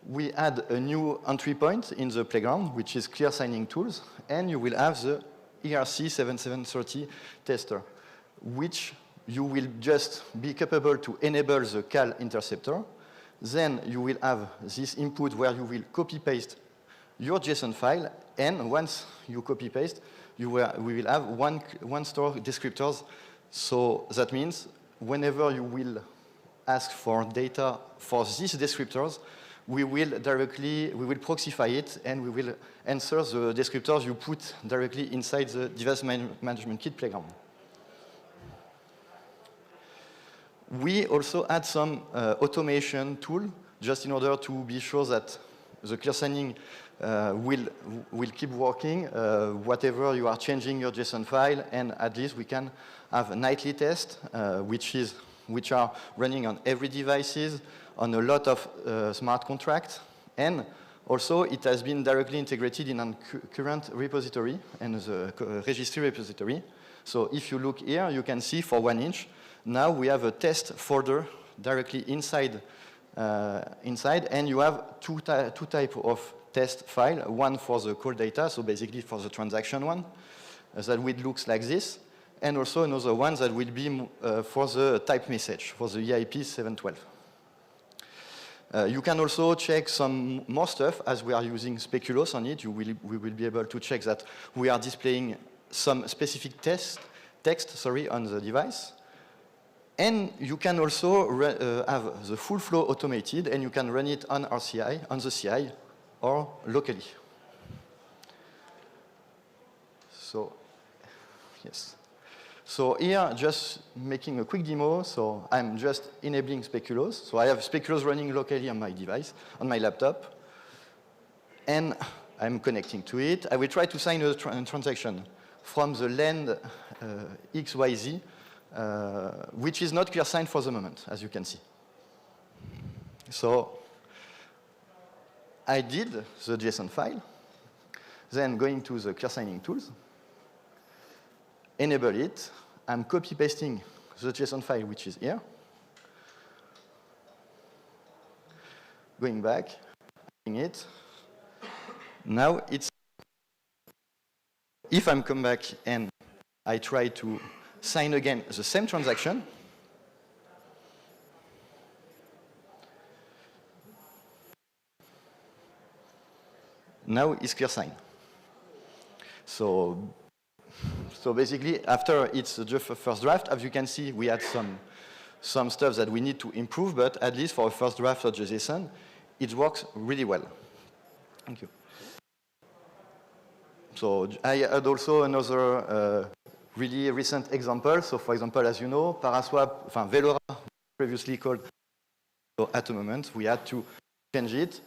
we add a new entry point in the playground, which is clear signing tools, and you will have the ERC 7730 tester, which you will just be capable to enable the CAL interceptor. Then you will have this input where you will copy-paste your JSON file, and once you copy-paste, we will have one store descriptors. So that means whenever you will ask for data for these descriptors, we will proxify it, and we will answer the descriptors you put directly inside the device management kit playground. We also add some automation tool, just in order to be sure that the clear signing will keep working, whatever you are changing your JSON file, and at least we can have nightly tests, which are running on every devices, on a lot of smart contracts, and also it has been directly integrated in a current repository and the registry repository. So if you look here, you can see for 1 inch, now we have a test folder directly inside, and you have two types of test file, one for the call data, so basically for the transaction one, that will look like this, and also another one that will be for the type message, for the EIP 712. You can also check some more stuff, as we are using Speculoos on it. We will be able to check that we are displaying some specific text on the device. And you can also have the full flow automated, and you can run it on RCI, on the CI, or locally. So, yes. So here, just making a quick demo. So I'm just enabling Speculoos. So I have Speculoos running locally on my device, on my laptop. And I'm connecting to it. I will try to sign a transaction from the land XYZ, which is not clear signed for the moment, as you can see. So I did the JSON file, then going to the clear signing tools, enable it. I'm copy-pasting the JSON file, which is here. Going back, adding it. Now it's, if I'm come back and I try to sign again the same transaction, now it's clear sign. So basically, after it's the first draft, as you can see, we had some stuff that we need to improve, but at least for a first draft of the JSON, it works really well. Thank you. So I had also another really recent example. So for example, as you know, Paraswap, Velora, previously called, so at the moment, we had to change it,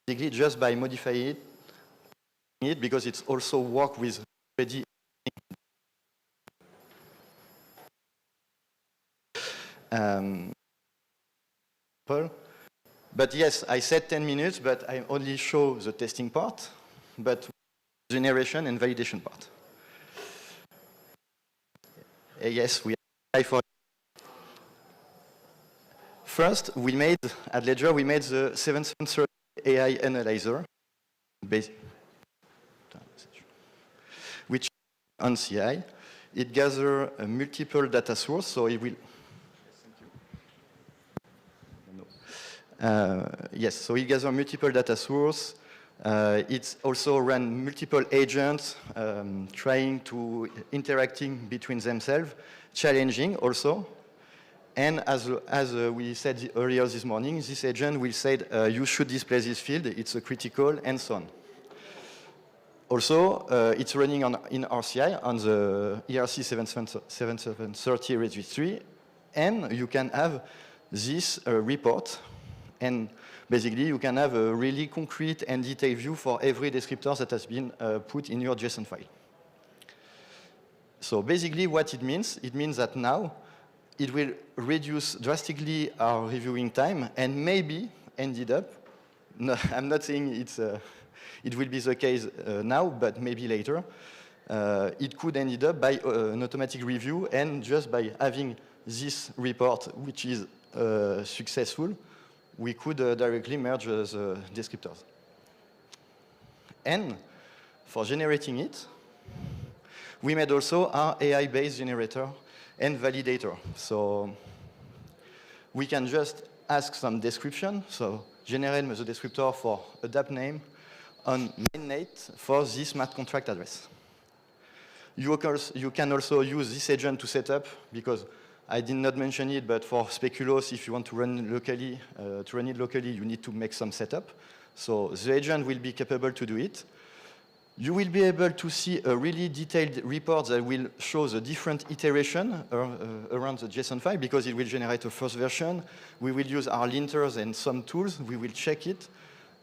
basically just by modifying it, because it's also work with already. But yes, I said 10 minutes, but I only show the testing part, but generation and validation part. Yes, we have for. First, we made, at Ledger, we made the 730 AI analyzer, which on CI, it gathers multiple data sources, so it will. Yes, so it gathers multiple data sources. It's also run multiple agents, trying to interacting between themselves, challenging also. And as we said earlier this morning, this agent will say, you should display this field, it's a critical, and so on. Also, it's running in RCI on the ERC 7730 registry, and you can have this report. And basically, you can have a really concrete and detailed view for every descriptor that has been put in your JSON file. So basically, what it means that now it will reduce drastically our reviewing time and maybe ended up, no, I'm not saying it will be the case now, but maybe later, it could end up by an automatic review, and just by having this report, which is successful, we could directly merge the descriptors. And for generating it, we made also our AI-based generator and validator. So we can just ask some description. So generate the descriptor for a dApp name on mainnet for this smart contract address. You can also use this agent to set up, because I did not mention it, but for Speculoos, if you want to run it locally, you need to make some setup. So the agent will be capable to do it. You will be able to see a really detailed report that will show the different iterations around the JSON file, because it will generate a first version. We will use our linters and some tools. We will check it.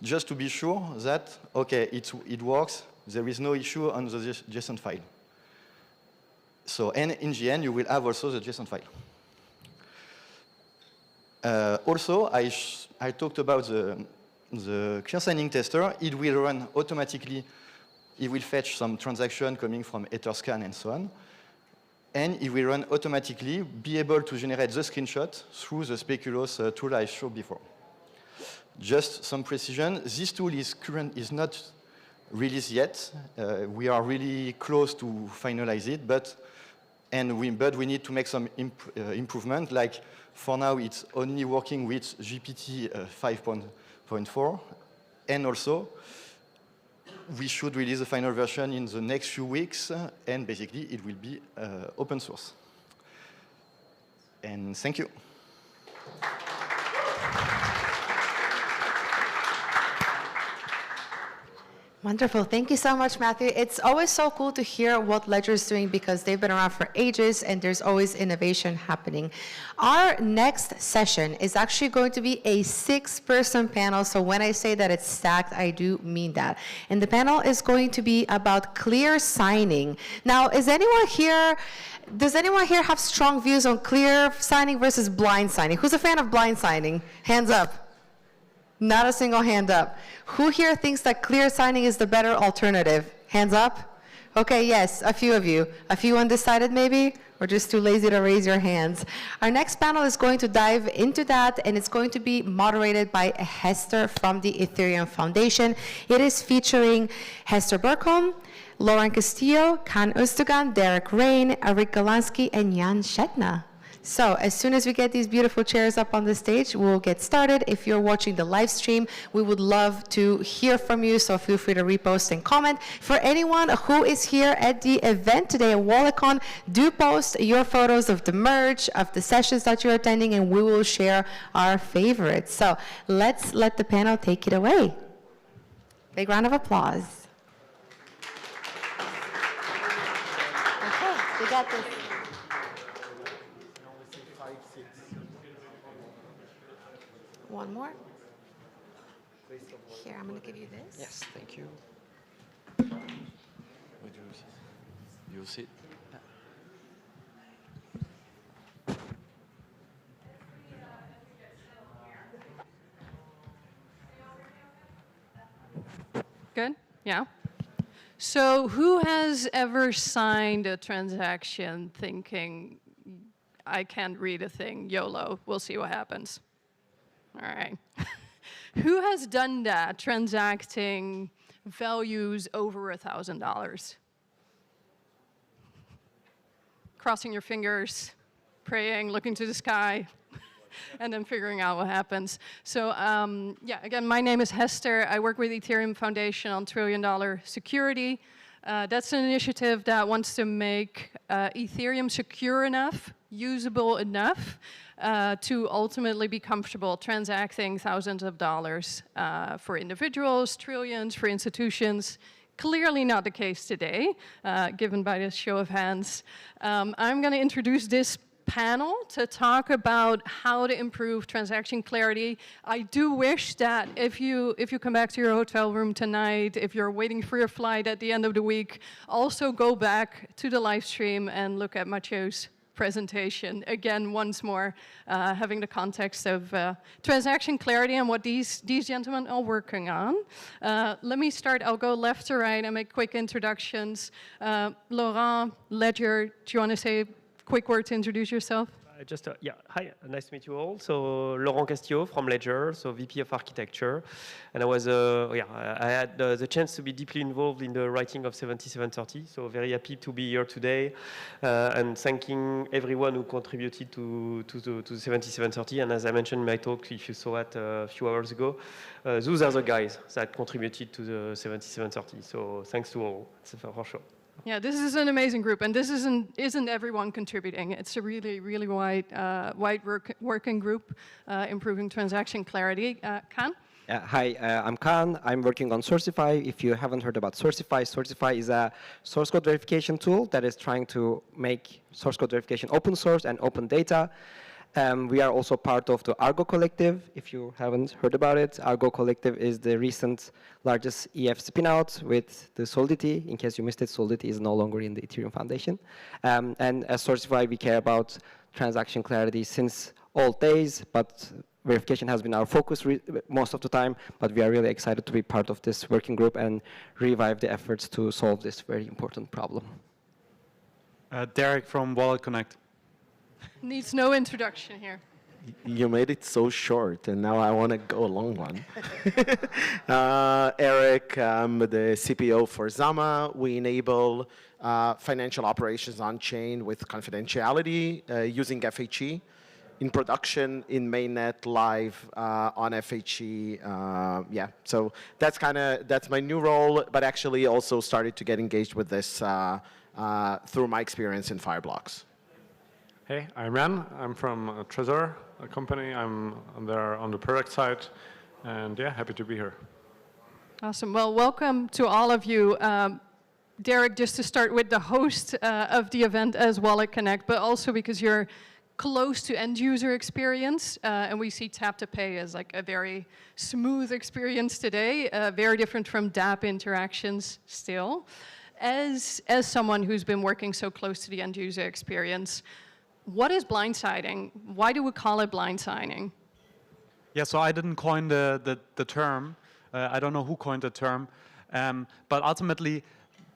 just to be sure that, okay, it works, there is no issue on the JSON file. So, and in the end, you will have also the JSON file. Also, I talked about the clear signing tester. It will run automatically. It will fetch some transaction coming from Etherscan and so on. And it will run automatically, be able to generate the screenshot through the Speculoos tool I showed before. Just some precision. This tool is not released yet. We are really close to finalize it, but we need to make some improvement. Like for now, it's only working with GPT 5.4, and also we should release the final version in the next few weeks, and basically it will be open source. And thank you. Wonderful. Thank you so much, Matthew. It's always so cool to hear what Ledger is doing because they've been around for ages and there's always innovation happening. Our next session is actually going to be a 6-person panel. So when I say that it's stacked, I do mean that. And the panel is going to be about clear signing. Now, does anyone here have strong views on clear signing versus blind signing? Who's a fan of blind signing? Hands up. Not a single hand up. Who here thinks that clear signing is the better alternative? Hands up? Okay, yes, a few of you. A few undecided maybe? Or just too lazy to raise your hands? Our next panel is going to dive into that, and it's going to be moderated by Hester from the Ethereum Foundation. It is featuring Hester Bergholm, Lauren Castillo, Kan Öztugan, Derek Rain, Eric Galansky, and Jan Shetna. So as soon as we get these beautiful chairs up on the stage, we'll get started. If you're watching the live stream, we would love to hear from you, so feel free to repost and comment. For anyone who is here at the event today at WalletCon, do post your photos of the merge, of the sessions that you're attending, and we will share our favorites. So let's let the panel take it away. Big round of applause. Okay, we got this. One more. Here, I'm going to give you this. Yes, thank you. You sit. Good? Yeah. So who has ever signed a transaction thinking, I can't read a thing, YOLO, we'll see what happens? All right. Who has done that, transacting values over $1,000? Crossing your fingers, praying, looking to the sky, and then figuring out what happens. So yeah, again, my name is Hester. I work with Ethereum Foundation on $1 trillion security. That's an initiative that wants to make Ethereum secure enough, usable enough, to ultimately be comfortable transacting thousands of dollars for individuals, trillions for institutions. Clearly not the case today, given by this show of hands. I'm going to introduce this panel to talk about how to improve transaction clarity. I do wish that if you come back to your hotel room tonight, if you're waiting for your flight at the end of the week, also go back to the live stream and look at Mathieu's presentation. Again, once more, having the context of transaction clarity and what these gentlemen are working on. Let me start. I'll go left to right and make quick introductions. Laurent, Ledger, do you want to say a quick word to introduce yourself? Yeah, hi, nice to meet you all. So Laurent Castillo from Ledger, so VP of Architecture. And I was, I had the chance to be deeply involved in the writing of 7730. So very happy to be here today and thanking everyone who contributed to 7730. And as I mentioned in my talk, if you saw it a few hours ago, those are the guys that contributed to the 7730. So thanks to all, for sure. Yeah, this is an amazing group, and this isn't everyone contributing. It's a really, really wide working group, improving transaction clarity. Kan? Hi, I'm Kan. I'm working on Sourcify. If you haven't heard about Sourcify, Sourcify is a source code verification tool that is trying to make source code verification open source and open data. We are also part of the Argo Collective, if you haven't heard about it. Argo Collective is the recent largest EF spinout with the Solidity. In case you missed it, Solidity is no longer in the Ethereum Foundation. And as Sourcify, we care about transaction clarity since old days, but verification has been our focus most of the time, but we are really excited to be part of this working group and revive the efforts to solve this very important problem. Derek from WalletConnect. Needs no introduction here. You made it so short, and now I want to go a long one. Eric, I'm the CPO for Zama. We enable financial operations on-chain with confidentiality using FHE. In production, in mainnet, live on FHE, yeah. So that's my new role, but actually also started to get engaged with this through my experience in Fireblocks. Hey, I'm Ran. I'm from Trezor, a company. I'm there on the product side, and yeah, happy to be here. Awesome. Well, welcome to all of you. Derek, just to start with, the host of the event as WalletConnect, but also because you're close to end user experience, and we see tap to pay as like a very smooth experience today, very different from DApp interactions still. As someone who's been working so close to the end user experience, what is blindsiding? Why do we call it blind signing? Yeah, so I didn't coin the term. I don't know who coined the term, but ultimately,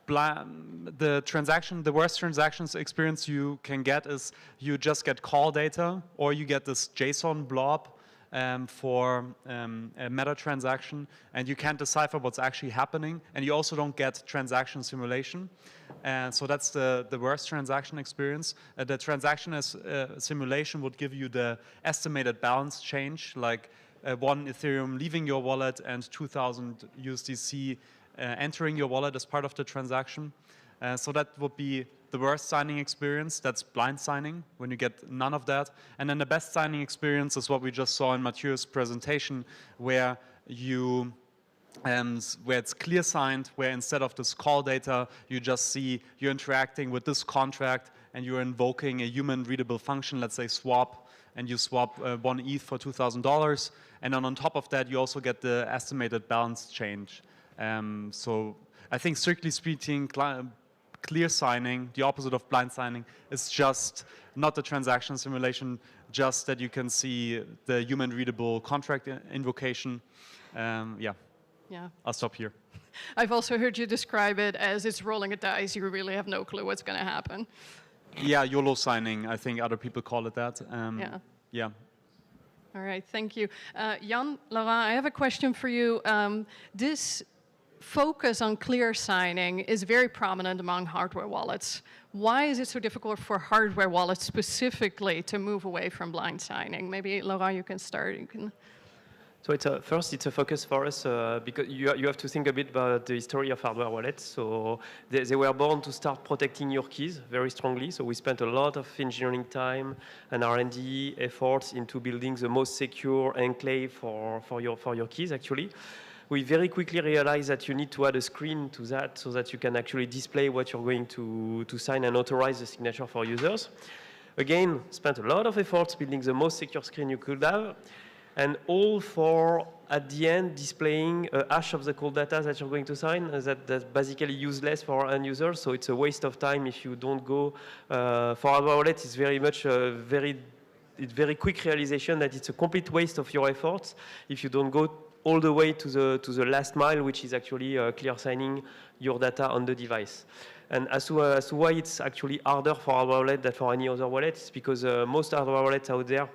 the worst transactions experience you can get is you just get call data, or you get this JSON blob for a meta transaction, and you can't decipher what's actually happening, and you also don't get transaction simulation. And so that's the worst transaction experience. The transaction simulation would give you the estimated balance change, like 1 Ethereum leaving your wallet and 2,000 USDC entering your wallet as part of the transaction. So that would be the worst signing experience. That's blind signing, when you get none of that. And then the best signing experience is what we just saw in Mathieu's presentation, where where it's clear signed, where instead of this call data, you just see you're interacting with this contract and you're invoking a human readable function, let's say swap, and you swap 1 ETH for $2,000. And then on top of that, you also get the estimated balance change. So I think strictly speaking, clear signing, the opposite of blind signing, is just not the transaction simulation, just that you can see the human readable contract invocation. Yeah, I'll stop here. I've also heard you describe it as it's rolling a dice. You really have no clue what's going to happen. Yeah, YOLO signing, I think other people call it that. Yeah. All right, thank you. Jan, Laurent, I have a question for you. This focus on clear signing is very prominent among hardware wallets. Why is it so difficult for hardware wallets specifically to move away from blind signing? Maybe, Laurent, you can start. So first, it's a focus for us because you have to think a bit about the history of hardware wallets. So they were born to start protecting your keys very strongly. So we spent a lot of engineering time and R&D efforts into building the most secure enclave for your keys, actually. We very quickly realized that you need to add a screen to that so that you can actually display what you're going to sign and authorize the signature for users. Again, spent a lot of efforts building the most secure screen you could have. And all for, at the end, displaying a hash of the cold data that you're going to sign. That's basically useless for our end users, so it's a waste of time if you don't go. For our wallet, it's very much very quick realization that it's a complete waste of your efforts if you don't go all the way to the last mile, which is actually clear signing your data on the device. And as to why it's actually harder for our wallet than for any other wallet, it's because most other wallets out there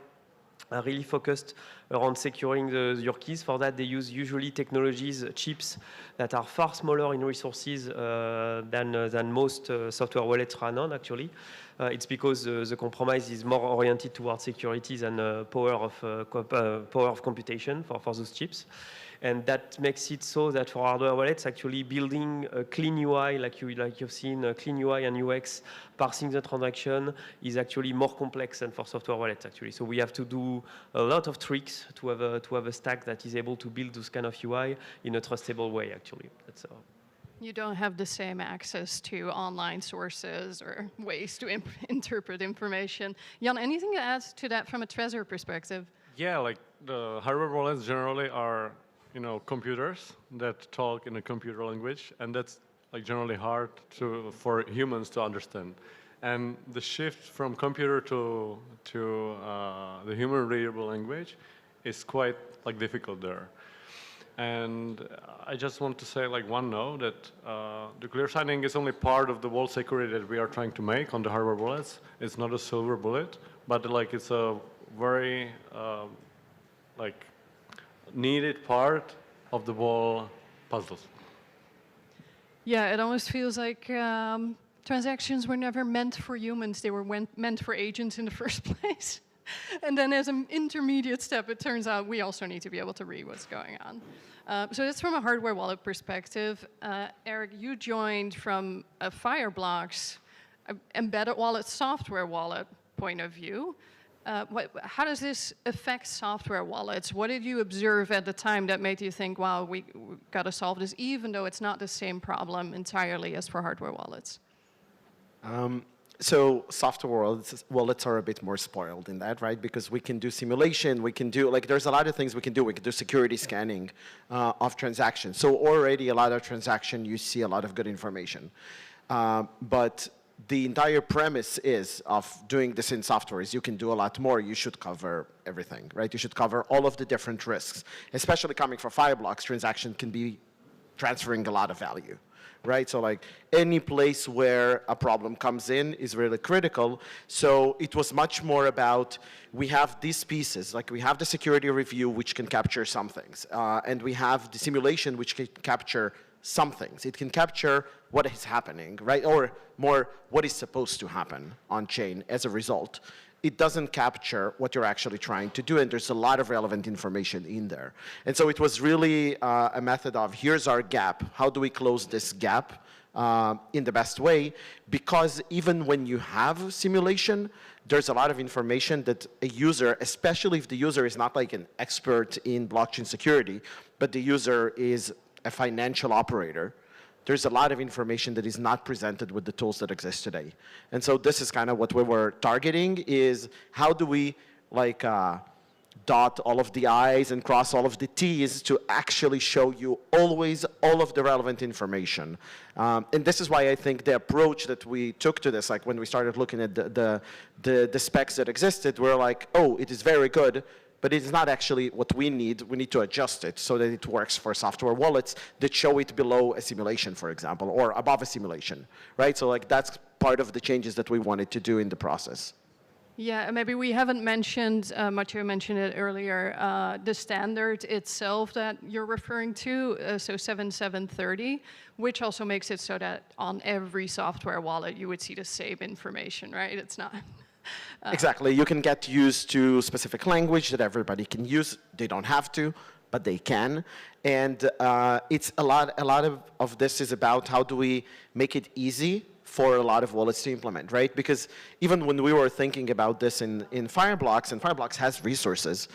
are really focused around securing your keys. For that, they use usually technologies, chips that are far smaller in resources than most software wallets run on, actually. It's because the compromise is more oriented towards security than power of computation for those chips. And that makes it so that for hardware wallets, actually building a clean UI, like you've seen, a clean UI and UX, parsing the transaction is actually more complex than for software wallets, actually. So we have to do a lot of tricks to have a stack that is able to build this kind of UI in a trustable way, actually. You don't have the same access to online sources or ways to interpret information. Jan, anything to add to that from a Trezor perspective? Yeah, like the hardware wallets generally are, computers that talk in a computer language, and that's like generally hard for humans to understand. And the shift from computer to the human readable language is quite like difficult there. And I just want to say like one note that the clear signing is only part of the wall security that we are trying to make on the hardware wallets. It's not a silver bullet, but like it's a very like needed part of the wall puzzles. Yeah, it almost feels like transactions were never meant for humans. They were meant for agents in the first place. And then as an intermediate step, it turns out we also need to be able to read what's going on. So that's from a hardware wallet perspective. Eric, you joined from a Fireblocks embedded wallet, software wallet point of view. How does this affect software wallets? What did you observe at the time that made you think, wow, we got to solve this, even though it's not the same problem entirely as for hardware wallets? So software wallets are a bit more spoiled in that, right? Because we can do simulation, we can do, like, there's a lot of things we can do. We can do security scanning of transactions. So already a lot of transaction, you see a lot of good information. But the entire premise is of doing this in software is you can do a lot more. You should cover everything, right? You should cover all of the different risks. Especially coming from Fireblocks, transaction can be transferring a lot of value. Right, so like any place where a problem comes in is really critical. So it was much more about, we have these pieces, like we have the security review, which can capture some things, and we have the simulation, which can capture some things. It can capture what is happening, right, or more what is supposed to happen on chain as a result. It doesn't capture what you're actually trying to do, and there's a lot of relevant information in there. And so it was really a method of, here's our gap. How do we close this gap in the best way? Because even when you have simulation, there's a lot of information that a user, especially if the user is not like an expert in blockchain security, but the user is a financial operator, there's a lot of information that is not presented with the tools that exist today. And so this is kind of what we were targeting, is how do we like dot all of the I's and cross all of the T's to actually show you always all of the relevant information. And this is why I think the approach that we took to this, like when we started looking at the specs that existed, we're like, oh, it is very good, but it's not actually what we need. We need to adjust it so that it works for software wallets that show it below a simulation, for example, or above a simulation, right? So like that's part of the changes that we wanted to do in the process. Yeah, maybe we haven't mentioned, Mathieu mentioned it earlier, the standard itself that you're referring to, so 7730, which also makes it so that on every software wallet you would see the same information, right? It's not... Exactly. You can get used to specific language that everybody can use. They don't have to, but they can. And it's a lot of this is about how do we make it easy for a lot of wallets to implement, right? Because even when we were thinking about this in Fireblocks, and Fireblocks has resources,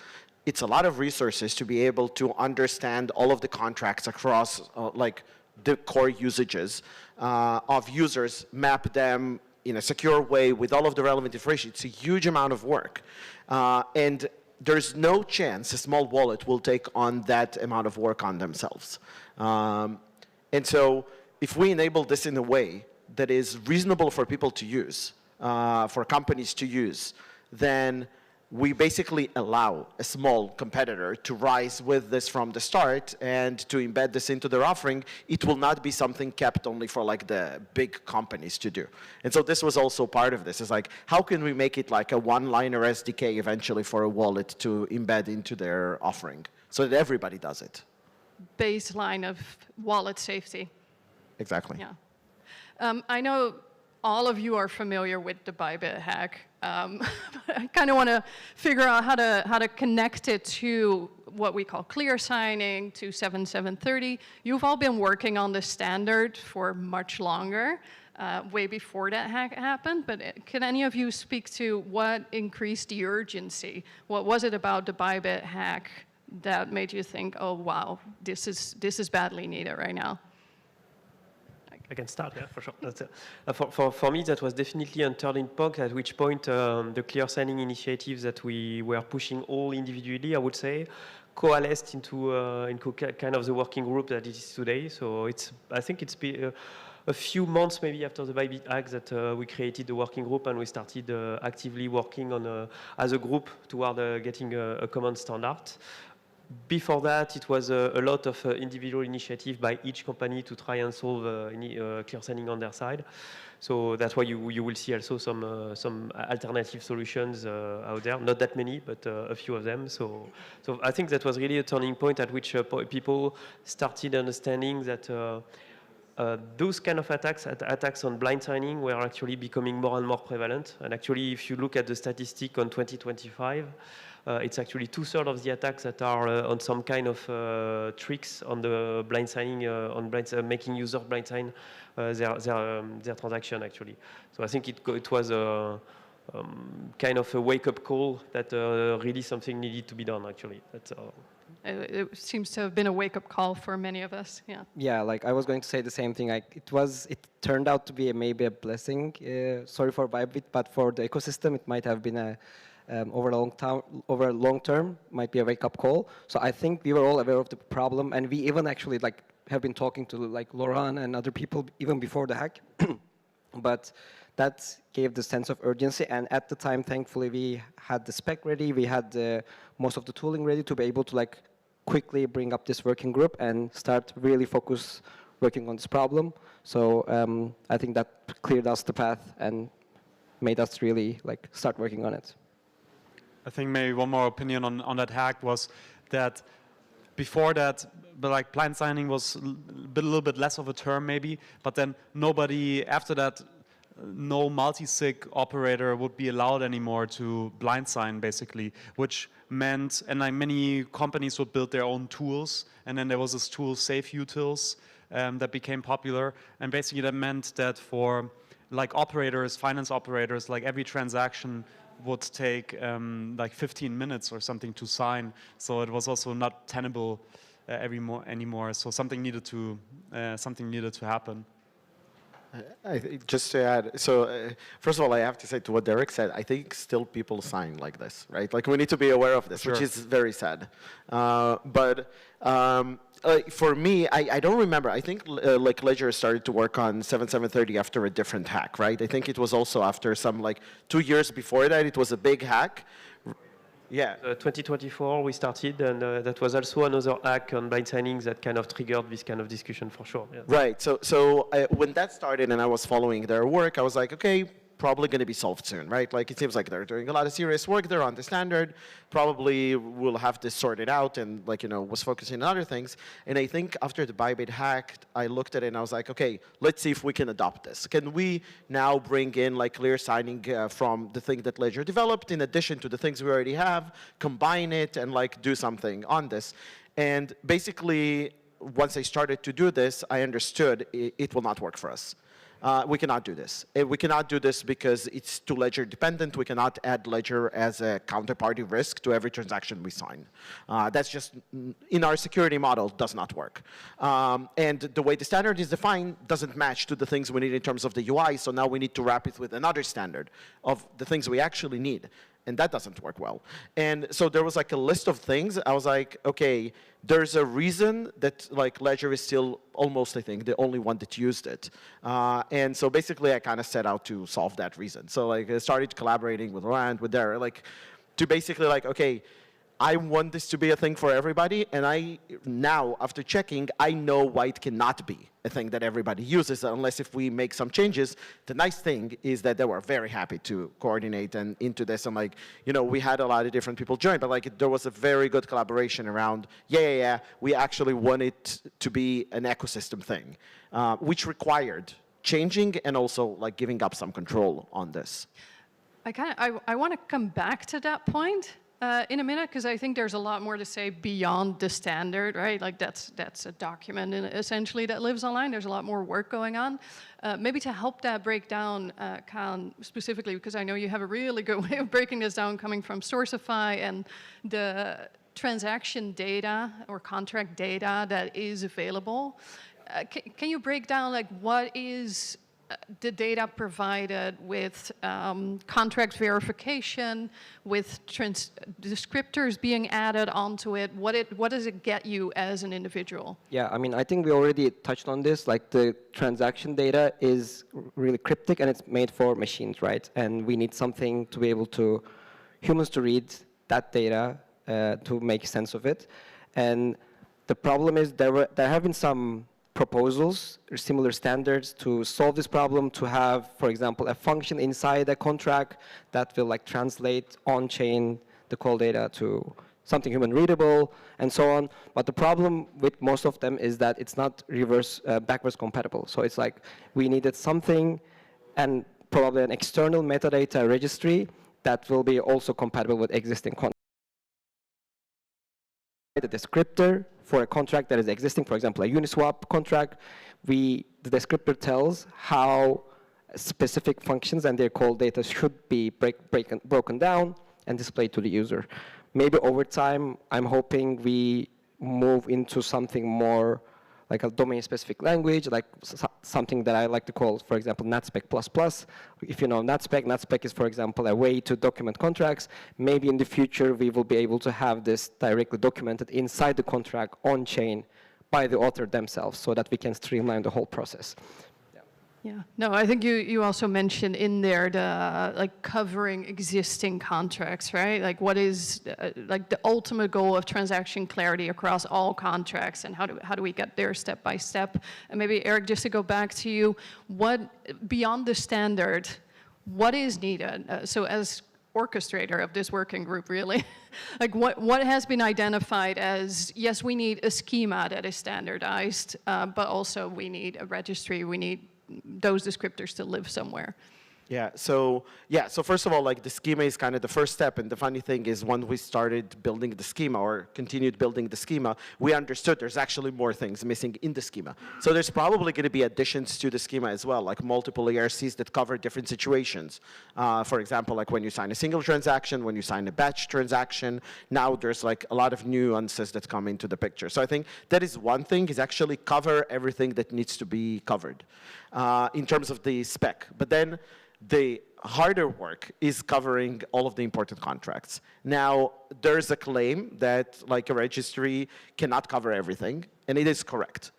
it's a lot of resources to be able to understand all of the contracts across like the core usages of users, map them in a secure way with all of the relevant information. It's a huge amount of work. And there's no chance a small wallet will take on that amount of work on themselves. And so if we enable this in a way that is reasonable for people to use, for companies to use, then we basically allow a small competitor to rise with this from the start and to embed this into their offering. It will not be something kept only for like the big companies to do. And so this was also part of this. It's like, how can we make it like a one-liner SDK eventually for a wallet to embed into their offering so that everybody does it? Baseline of wallet safety. Exactly. Yeah. I know all of you are familiar with the Bybit hack. I kind of want to figure out how to connect it to what we call clear signing, to 7730. You've all been working on the standard for much longer, way before that hack happened. But can any of you speak to what increased the urgency? What was it about the Bybit hack that made you think, oh wow, this is badly needed right now? I can start, yeah, for sure. That's, for me, that was definitely a turning point, at which point the clear signing initiatives that we were pushing all individually, I would say, coalesced into kind of the working group that it is today. So I think it's been a few months maybe after the Bybit hack that we created the working group and we started actively working on as a group toward getting a common standard. Before that, it was a lot of individual initiative by each company to try and solve clear signing on their side. So that's why you will see also some alternative solutions out there. Not that many, but a few of them. So I think that was really a turning point at which people started understanding that those kind of attacks on blind signing were actually becoming more and more prevalent. And actually, if you look at the statistic on 2025, it's actually 2/3 of the attacks that are on some kind of tricks on the blind signing, making users blind sign their transaction actually. So I think it was a kind of a wake-up call that really something needed to be done actually. That's, it seems to have been a wake-up call for many of us. Yeah. Yeah, like I was going to say the same thing. Like it turned out to be maybe a blessing. Sorry for Bybit, but for the ecosystem, it might have been over a long term, might be a wake-up call. So I think we were all aware of the problem, and we even actually have been talking to Laurent and other people even before the hack. But that gave the sense of urgency, and at the time, thankfully, we had the spec ready, we had most of the tooling ready to be able to quickly bring up this working group and start really focus working on this problem. So I think that cleared us the path and made us really start working on it. I think maybe one more opinion on that hack was that before that, blind signing was a little bit less of a term maybe, but then nobody, after that, no multi-sig operator would be allowed anymore to blind sign basically, which meant, and many companies would build their own tools, and then there was this tool, Safe Utils, that became popular, and basically that meant that for operators, finance operators, every transaction would take 15 minutes or something to sign. So it was also not tenable anymore. So something needed to happen. Just to add, so first of all, I have to say to what Derek said, I think still people sign like this, right? We need to be aware of this, which is very sad. But for me, I don't remember. I think Ledger started to work on 7730 after a different hack, right? I think it was also after some 2 years before that. It was a big hack. Yeah. 2024 we started, and that was also another hack on blind signing that kind of triggered this kind of discussion for sure. Yeah. Right. So when that started and I was following their work, I was like, okay, probably going to be solved soon, right? It seems like they're doing a lot of serious work. They're on the standard. Probably will have this sorted out, and was focusing on other things. And I think after the Bybit hack, I looked at it and I was like, okay, let's see if we can adopt this. Can we now bring in clear signing from the thing that Ledger developed, in addition to the things we already have, combine it and do something on this? And basically, once I started to do this, I understood it will not work for us. We cannot do this. We cannot do this because it's too ledger dependent. We cannot add ledger as a counterparty risk to every transaction we sign. That's just, in our security model, does not work. And the way the standard is defined doesn't match to the things we need in terms of the UI, so now we need to wrap it with another standard of the things we actually need. And that doesn't work well. And so there was a list of things. I was like, okay, there's a reason that Ledger is still almost, I think, the only one that used it. And so basically I kind of set out to solve that reason. So I started collaborating with Rand, with Derek, to basically okay, I want this to be a thing for everybody, and now, after checking, I know why it cannot be a thing that everybody uses unless if we make some changes. The nice thing is that they were very happy to coordinate and into this, and we had a lot of different people join, but there was a very good collaboration around, we actually want it to be an ecosystem thing, which required changing and also giving up some control on this. I want to come back to that point in a minute, because I think there's a lot more to say beyond the standard, right? That's a document essentially that lives online. There's a lot more work going on. Maybe to help that break down, Khan, specifically, because I know you have a really good way of breaking this down coming from Sourcify and the transaction data or contract data that is available. can you break down like what is the data provided with contract verification, with descriptors being added onto it? What does it get you as an individual? Yeah, I mean, I think we already touched on this. Like the transaction data is really cryptic and it's made for machines, right? And we need something to be able to, humans to read that data to make sense of it. And the problem is there have been some proposals or similar standards to solve this problem, to have, for example, a function inside a contract that will like translate on-chain the call data to something human readable and so on. But the problem with most of them is that it's not backwards compatible. So it's like we needed something and probably an external metadata registry that will be also compatible with existing contracts. The descriptor for a contract that is existing, for example, a Uniswap contract, the descriptor tells how specific functions and their call data should be broken down and displayed to the user. Maybe over time, I'm hoping we move into something more like a domain-specific language, like something that I like to call, for example, NatSpec++. If you know NatSpec, NatSpec is, for example, a way to document contracts. Maybe in the future, we will be able to have this directly documented inside the contract on-chain by the author themselves so that we can streamline the whole process. Yeah, no, I think you also mentioned in there the like covering existing contracts, right? Like what is like the ultimate goal of transaction clarity across all contracts, and how do we get there step by step? And maybe Eric, just to go back to you, what beyond the standard, what is needed? So as orchestrator of this working group, really, like what has been identified as, yes, we need a schema that is standardized, but also we need a registry, we need those descriptors to live somewhere. So first of all, like the schema is kind of the first step, and the funny thing is when we started building the schema or continued building the schema, we understood there's actually more things missing in the schema. So there's probably going to be additions to the schema as well, like multiple ERCs that cover different situations. For example, like when you sign a single transaction, when you sign a batch transaction, now there's like a lot of nuances that come into the picture. So I think that is one thing, is actually cover everything that needs to be covered in terms of the spec. But then the harder work is covering all of the important contracts. Now, there's a claim that like a registry cannot cover everything, and it is correct.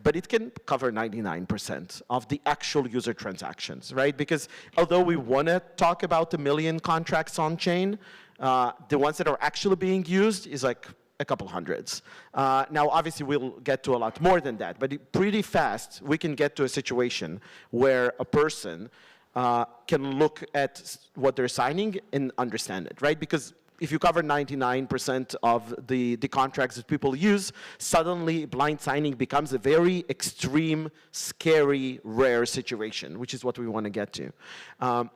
But it can cover 99% of the actual user transactions, right? Because although we want to talk about the million contracts on chain, the ones that are actually being used is like a couple hundreds. Now, obviously, we'll get to a lot more than that, but pretty fast, we can get to a situation where a person can look at what they're signing and understand it, right? Because if you cover 99% of the contracts that people use, suddenly blind signing becomes a very extreme, scary, rare situation, which is what we want to get to.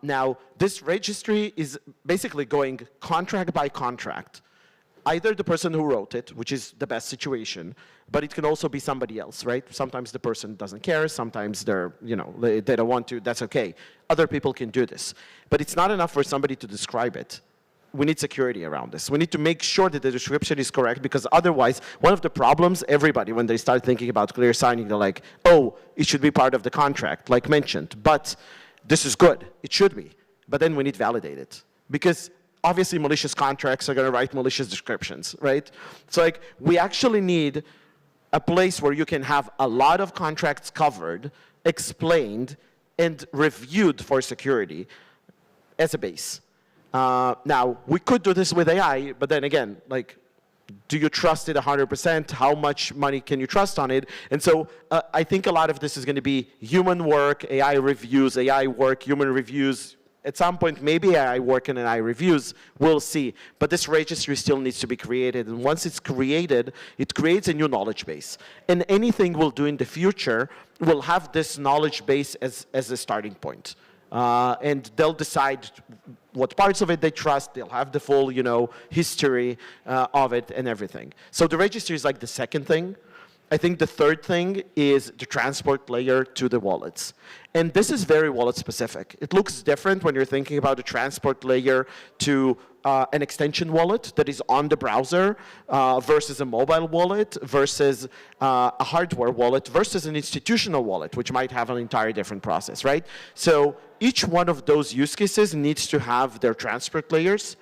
Now, this registry is basically going contract by contract. Either the person who wrote it, which is the best situation, but it can also be somebody else, right? Sometimes the person doesn't care, sometimes they don't want to, that's okay. Other people can do this. But it's not enough for somebody to describe it. We need security around this. We need to make sure that the description is correct, because otherwise, one of the problems, everybody, when they start thinking about clear signing, they're like, oh, it should be part of the contract, like mentioned. But this is good, it should be. But then we need to validate it. Because obviously, malicious contracts are going to write malicious descriptions, right? So like, we actually need a place where you can have a lot of contracts covered, explained, and reviewed for security as a base. Now, we could do this with AI, but then again, like, do you trust it 100%? How much money can you trust on it? And so I think a lot of this is going to be human work, AI reviews, AI work, human reviews. At some point, maybe AI work and AI reviews, we'll see. But this registry still needs to be created. And once it's created, it creates a new knowledge base. And anything we'll do in the future will have this knowledge base as a starting point. And they'll decide what parts of it they trust. They'll have the full, history of it and everything. So the registry is like the second thing. I think the third thing is the transport layer to the wallets. And this is very wallet specific. It looks different when you're thinking about a transport layer to an extension wallet that is on the browser versus a mobile wallet versus a hardware wallet versus an institutional wallet, which might have an entirely different process, right? So each one of those use cases needs to have their transport layers.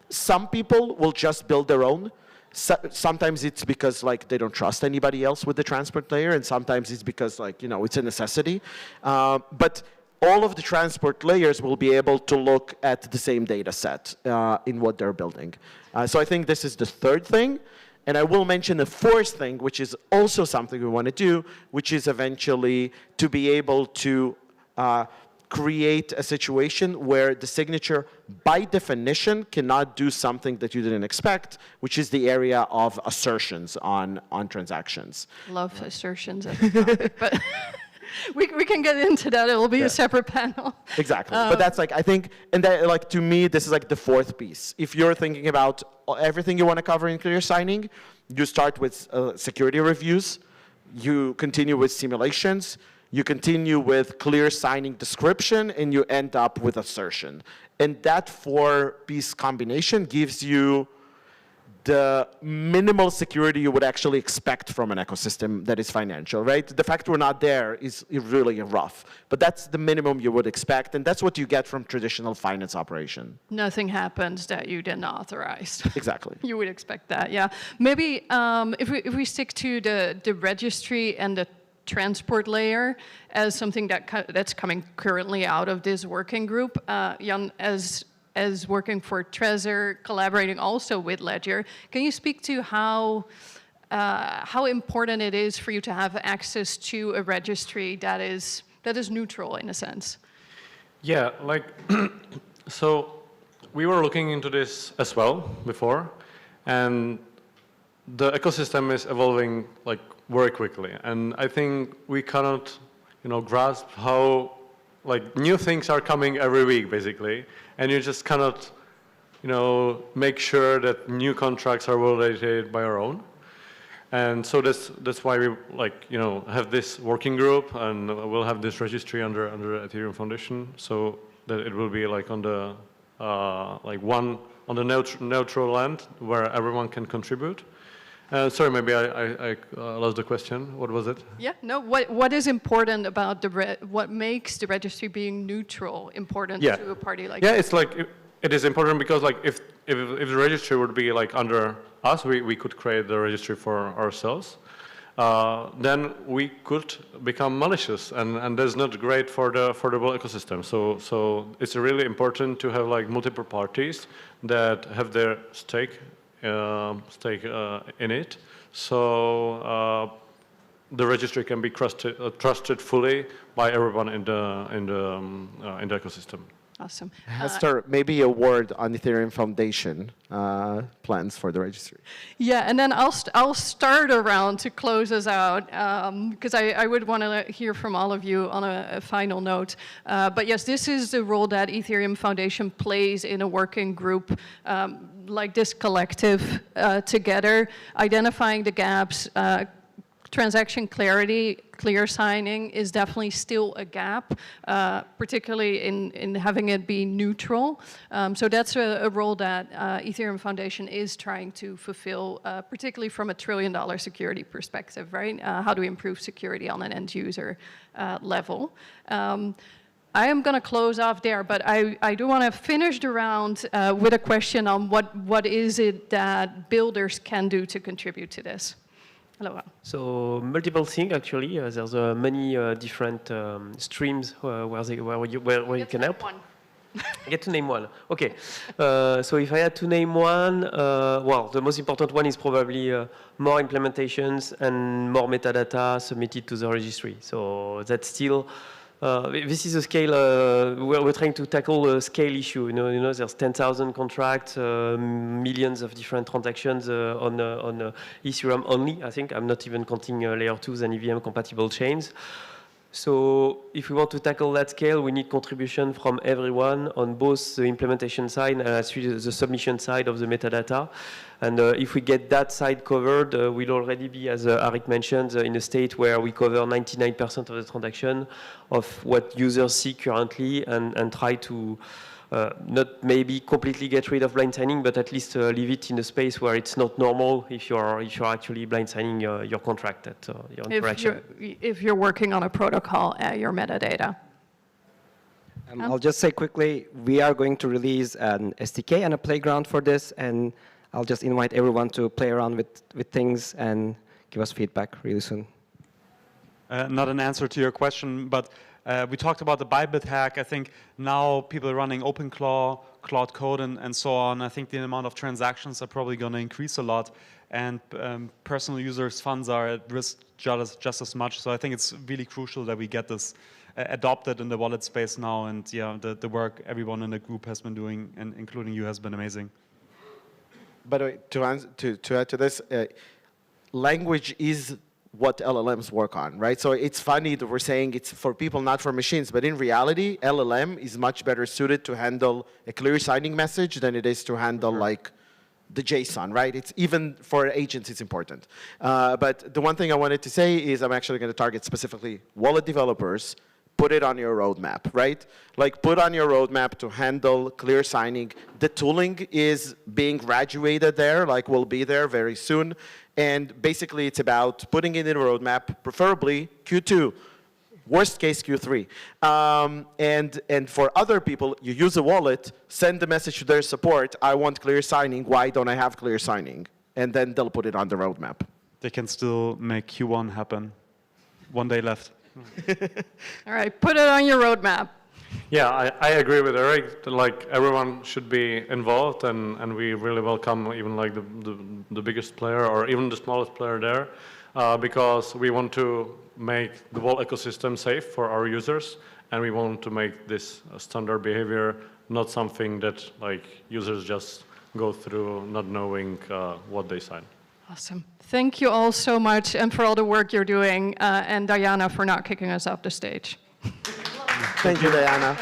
Some people will just build their own. Sometimes it's because like they don't trust anybody else with the transport layer, and sometimes it's because like it's a necessity. But all of the transport layers will be able to look at the same data set in what they're building. So I think this is the third thing. And I will mention a fourth thing, which is also something we want to do, which is eventually to be able to create a situation where the signature, by definition, cannot do something that you didn't expect, which is the area of assertions on transactions. Love assertions at the topic, but we can get into that. It will be a separate panel. Exactly. But that's like, I think, and that, like, to me, this is like the fourth piece. If you're thinking about everything you want to cover in clear signing, you start with security reviews, you continue with simulations, you continue with clear signing description, and you end up with assertion. And that four-piece combination gives you the minimal security you would actually expect from an ecosystem that is financial, right? The fact we're not there is really rough, but that's the minimum you would expect, and that's what you get from traditional finance operation. Nothing happens that you didn't authorize. Exactly. You would expect that, yeah. Maybe if we stick to the registry and the transport layer as something that's coming currently out of this working group, Jan, as working for Trezor, collaborating also with Ledger, can you speak to how important it is for you to have access to a registry that is neutral in a sense? Yeah, like, so we were looking into this as well before, and the ecosystem is evolving like very quickly, and I think we cannot, grasp how like new things are coming every week basically, and you just cannot, make sure that new contracts are validated by our own. And so that's why we have this working group, and we'll have this registry under Ethereum Foundation, so that it will be like on the neutral land where everyone can contribute. Sorry, maybe I lost the question. What was it? Yeah, no. What is important about what makes the registry being neutral important to a party like? Yeah, it's like it is important because like if the registry would be like under us, we could create the registry for ourselves. Then we could become malicious, and that's not great for the whole ecosystem. So it's really important to have like multiple parties that have their stake in it, so the registry can be trusted fully by everyone in the ecosystem. Awesome. Hester, maybe a word on Ethereum Foundation plans for the registry. Yeah, and then I'll start around to close us out, because I would want to hear from all of you on a final note. But yes, this is the role that Ethereum Foundation plays in a working group like this collective together, identifying the gaps. Transaction clarity, clear signing is definitely still a gap, particularly in having it be neutral. So that's a role that Ethereum Foundation is trying to fulfill, particularly from a $1 trillion security perspective, right? How do we improve security on an end user level? I am going to close off there, but I do want to finish the round with a question on what is it that builders can do to contribute to this? Hello. So multiple things actually. There's many different streams where you can help. I get to name one. Okay. So if I had to name one, well, the most important one is probably more implementations and more metadata submitted to the registry. So that's still. This is a scale, we're trying to tackle a scale issue. You know, there's 10,000 contracts, millions of different transactions on Ethereum only, I think. I'm not even counting layer 2s and EVM compatible chains. So if we want to tackle that scale, we need contribution from everyone on both the implementation side and the submission side of the metadata. And if we get that side covered, we'll already be, as Arik mentioned, in a state where we cover 99% of the transaction of what users see currently and try to not maybe completely get rid of blind signing, but at least leave it in a space where it's not normal if you're actually blind signing your contract at your interaction. If you're working on a protocol at your metadata. I'll just say quickly, we are going to release an SDK and a playground for this, and I'll just invite everyone to play around with things and give us feedback really soon. Not an answer to your question, but we talked about the Bybit hack. I think now people are running OpenClaw, Cloud Code, and so on. I think the amount of transactions are probably going to increase a lot, and personal users' funds are at risk just as much. So I think it's really crucial that we get this adopted in the wallet space now. And yeah, the work everyone in the group has been doing, and including you, has been amazing. But to add to this, language is what LLMs work on, right? So it's funny that we're saying it's for people, not for machines, but in reality, LLM is much better suited to handle a clear signing message than it is to handle like the JSON, right? It's even for agents, it's important. But the one thing I wanted to say is I'm actually going to target specifically wallet developers. Put it on your roadmap, right? Like put on your roadmap to handle clear signing. The tooling is being graduated there, like will be there very soon. And basically it's about putting it in a roadmap, preferably Q2, worst case Q3. And for other people, you use a wallet, send the message to their support, I want clear signing, why don't I have clear signing? And then they'll put it on the roadmap. They can still make Q1 happen. 1 day left. All right, put it on your roadmap. Yeah, I agree with Eric. Like everyone should be involved, and we really welcome even like the biggest player or even the smallest player there, because we want to make the whole ecosystem safe for our users, and we want to make this standard behavior not something that like users just go through not knowing what they sign. Awesome. Thank you all so much, and for all the work you're doing, and Diana for not kicking us off the stage. Thank you, Diana.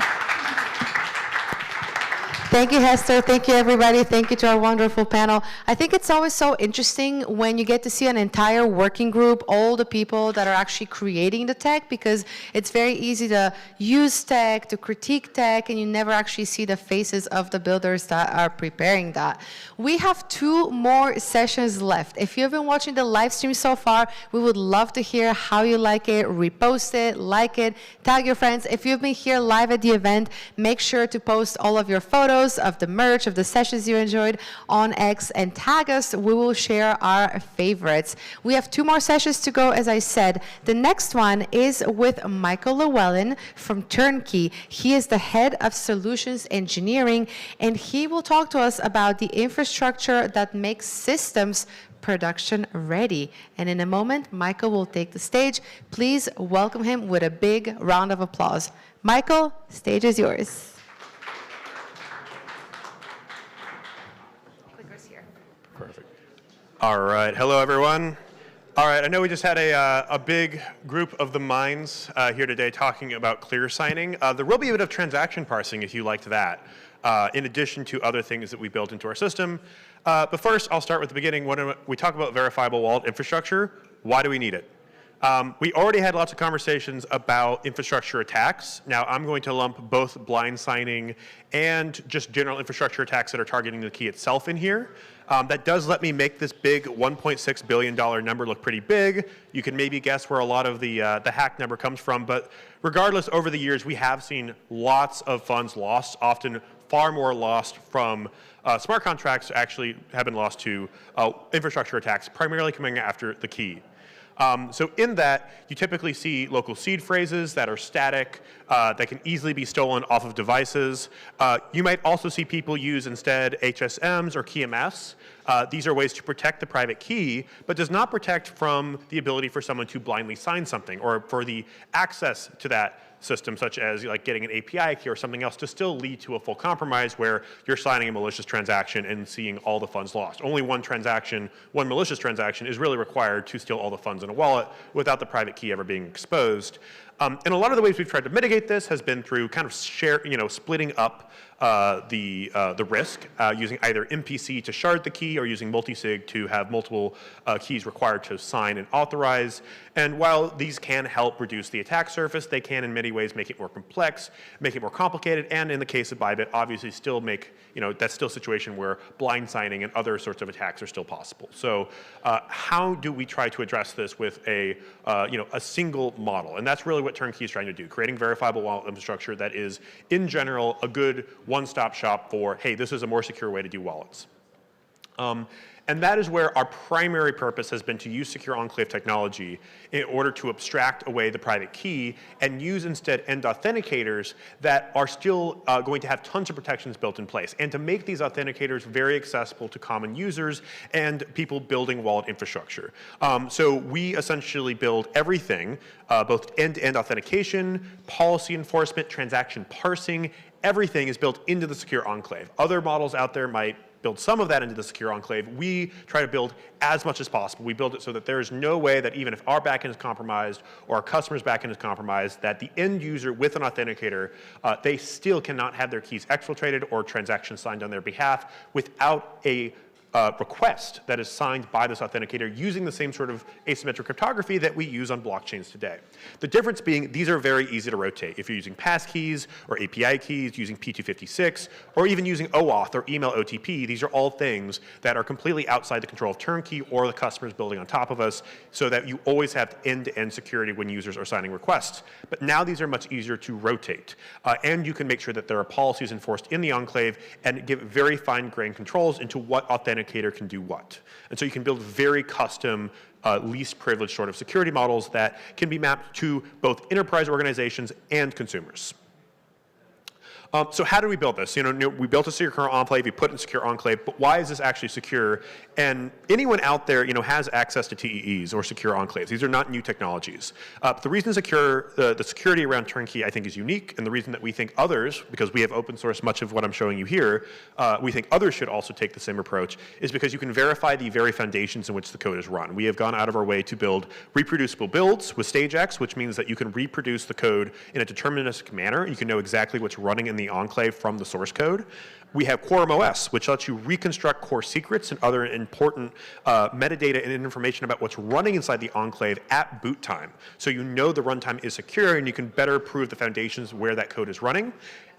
Thank you, Hester. Thank you, everybody. Thank you to our wonderful panel. I think it's always so interesting when you get to see an entire working group, all the people that are actually creating the tech, because it's very easy to use tech, to critique tech, and you never actually see the faces of the builders that are preparing that. We have 2 more sessions left. If you've been watching the live stream so far, we would love to hear how you like it. Repost it, like it, tag your friends. If you've been here live at the event, make sure to post all of your photos of the merch, of the sessions you enjoyed on X, and tag us. We will share our favorites. We have 2 more sessions to go, as I said. The next one is with Michael Llewellyn from Turnkey. He is the head of solutions engineering, and he will talk to us about the infrastructure that makes systems production ready. And in a moment, Michael will take the stage. Please welcome him with a big round of applause. Michael, stage is yours. Perfect. All right. Hello, everyone. All right. I know we just had a big group of the minds here today talking about clear signing. There will be a bit of transaction parsing if you liked that, in addition to other things that we built into our system. But first, I'll start with the beginning. When we talk about verifiable wallet infrastructure, why do we need it? We already had lots of conversations about infrastructure attacks. Now, I'm going to lump both blind signing and just general infrastructure attacks that are targeting the key itself in here. That does let me make this big $1.6 billion number look pretty big. You can maybe guess where a lot of the hack number comes from. But regardless, over the years, we have seen lots of funds lost, often far more lost from smart contracts actually have been lost to infrastructure attacks, primarily coming after the key. So in that, you typically see local seed phrases that are static, that can easily be stolen off of devices. You might also see people use instead HSMs or KMFs. These are ways to protect the private key, but does not protect from the ability for someone to blindly sign something or for the access to that system, such as like getting an API key or something else, to still lead to a full compromise where you're signing a malicious transaction and seeing all the funds lost. Only one transaction, one malicious transaction is really required to steal all the funds in a wallet without the private key ever being exposed. And a lot of the ways we've tried to mitigate this has been through kind of splitting up the risk using either MPC to shard the key or using multisig to have multiple keys required to sign and authorize. And while these can help reduce the attack surface, they can in many ways make it more complex, make it more complicated, and in the case of Bybit, obviously still make, that's still a situation where blind signing and other sorts of attacks are still possible. So how do we try to address this with a single model? And that's really what Turnkey is trying to do, creating verifiable wallet infrastructure that is, in general, a good one-stop shop for, hey, this is a more secure way to do wallets. And that is where our primary purpose has been to use secure enclave technology in order to abstract away the private key and use instead end authenticators that are still going to have tons of protections built in place, and to make these authenticators very accessible to common users and people building wallet infrastructure. So we essentially build everything, both end-to-end authentication, policy enforcement, transaction parsing. Everything is built into the secure enclave. Other models out there might build some of that into the secure enclave. We try to build as much as possible. We build it so that there is no way that even if our backend is compromised or our customer's backend is compromised, that the end user with an authenticator, they still cannot have their keys exfiltrated or transactions signed on their behalf without a request that is signed by this authenticator using the same sort of asymmetric cryptography that we use on blockchains today. The difference being these are very easy to rotate. If you're using passkeys or API keys, using P256, or even using OAuth or email OTP, these are all things that are completely outside the control of Turnkey or the customers building on top of us, so that you always have end-to-end security when users are signing requests. But now these are much easier to rotate. And you can make sure that there are policies enforced in the enclave and give very fine-grained controls into what authenticator can do what. And so you can build very custom, least privileged sort of security models that can be mapped to both enterprise organizations and consumers. So how do we build this? We built a secure enclave, we put it in secure enclave, but why is this actually secure? And anyone out there, has access to TEEs or secure enclaves. These are not new technologies. The reason the security around Turnkey, I think, is unique, and the reason that we think others, because we have open sourced much of what I'm showing you here, we think others should also take the same approach, is because you can verify the very foundations in which the code is run. We have gone out of our way to build reproducible builds with StageX, which means that you can reproduce the code in a deterministic manner. You can know exactly what's running in the enclave from the source code. We have Quorum OS, which lets you reconstruct core secrets and other important metadata and information about what's running inside the enclave at boot time. So you know the runtime is secure and you can better prove the foundations where that code is running.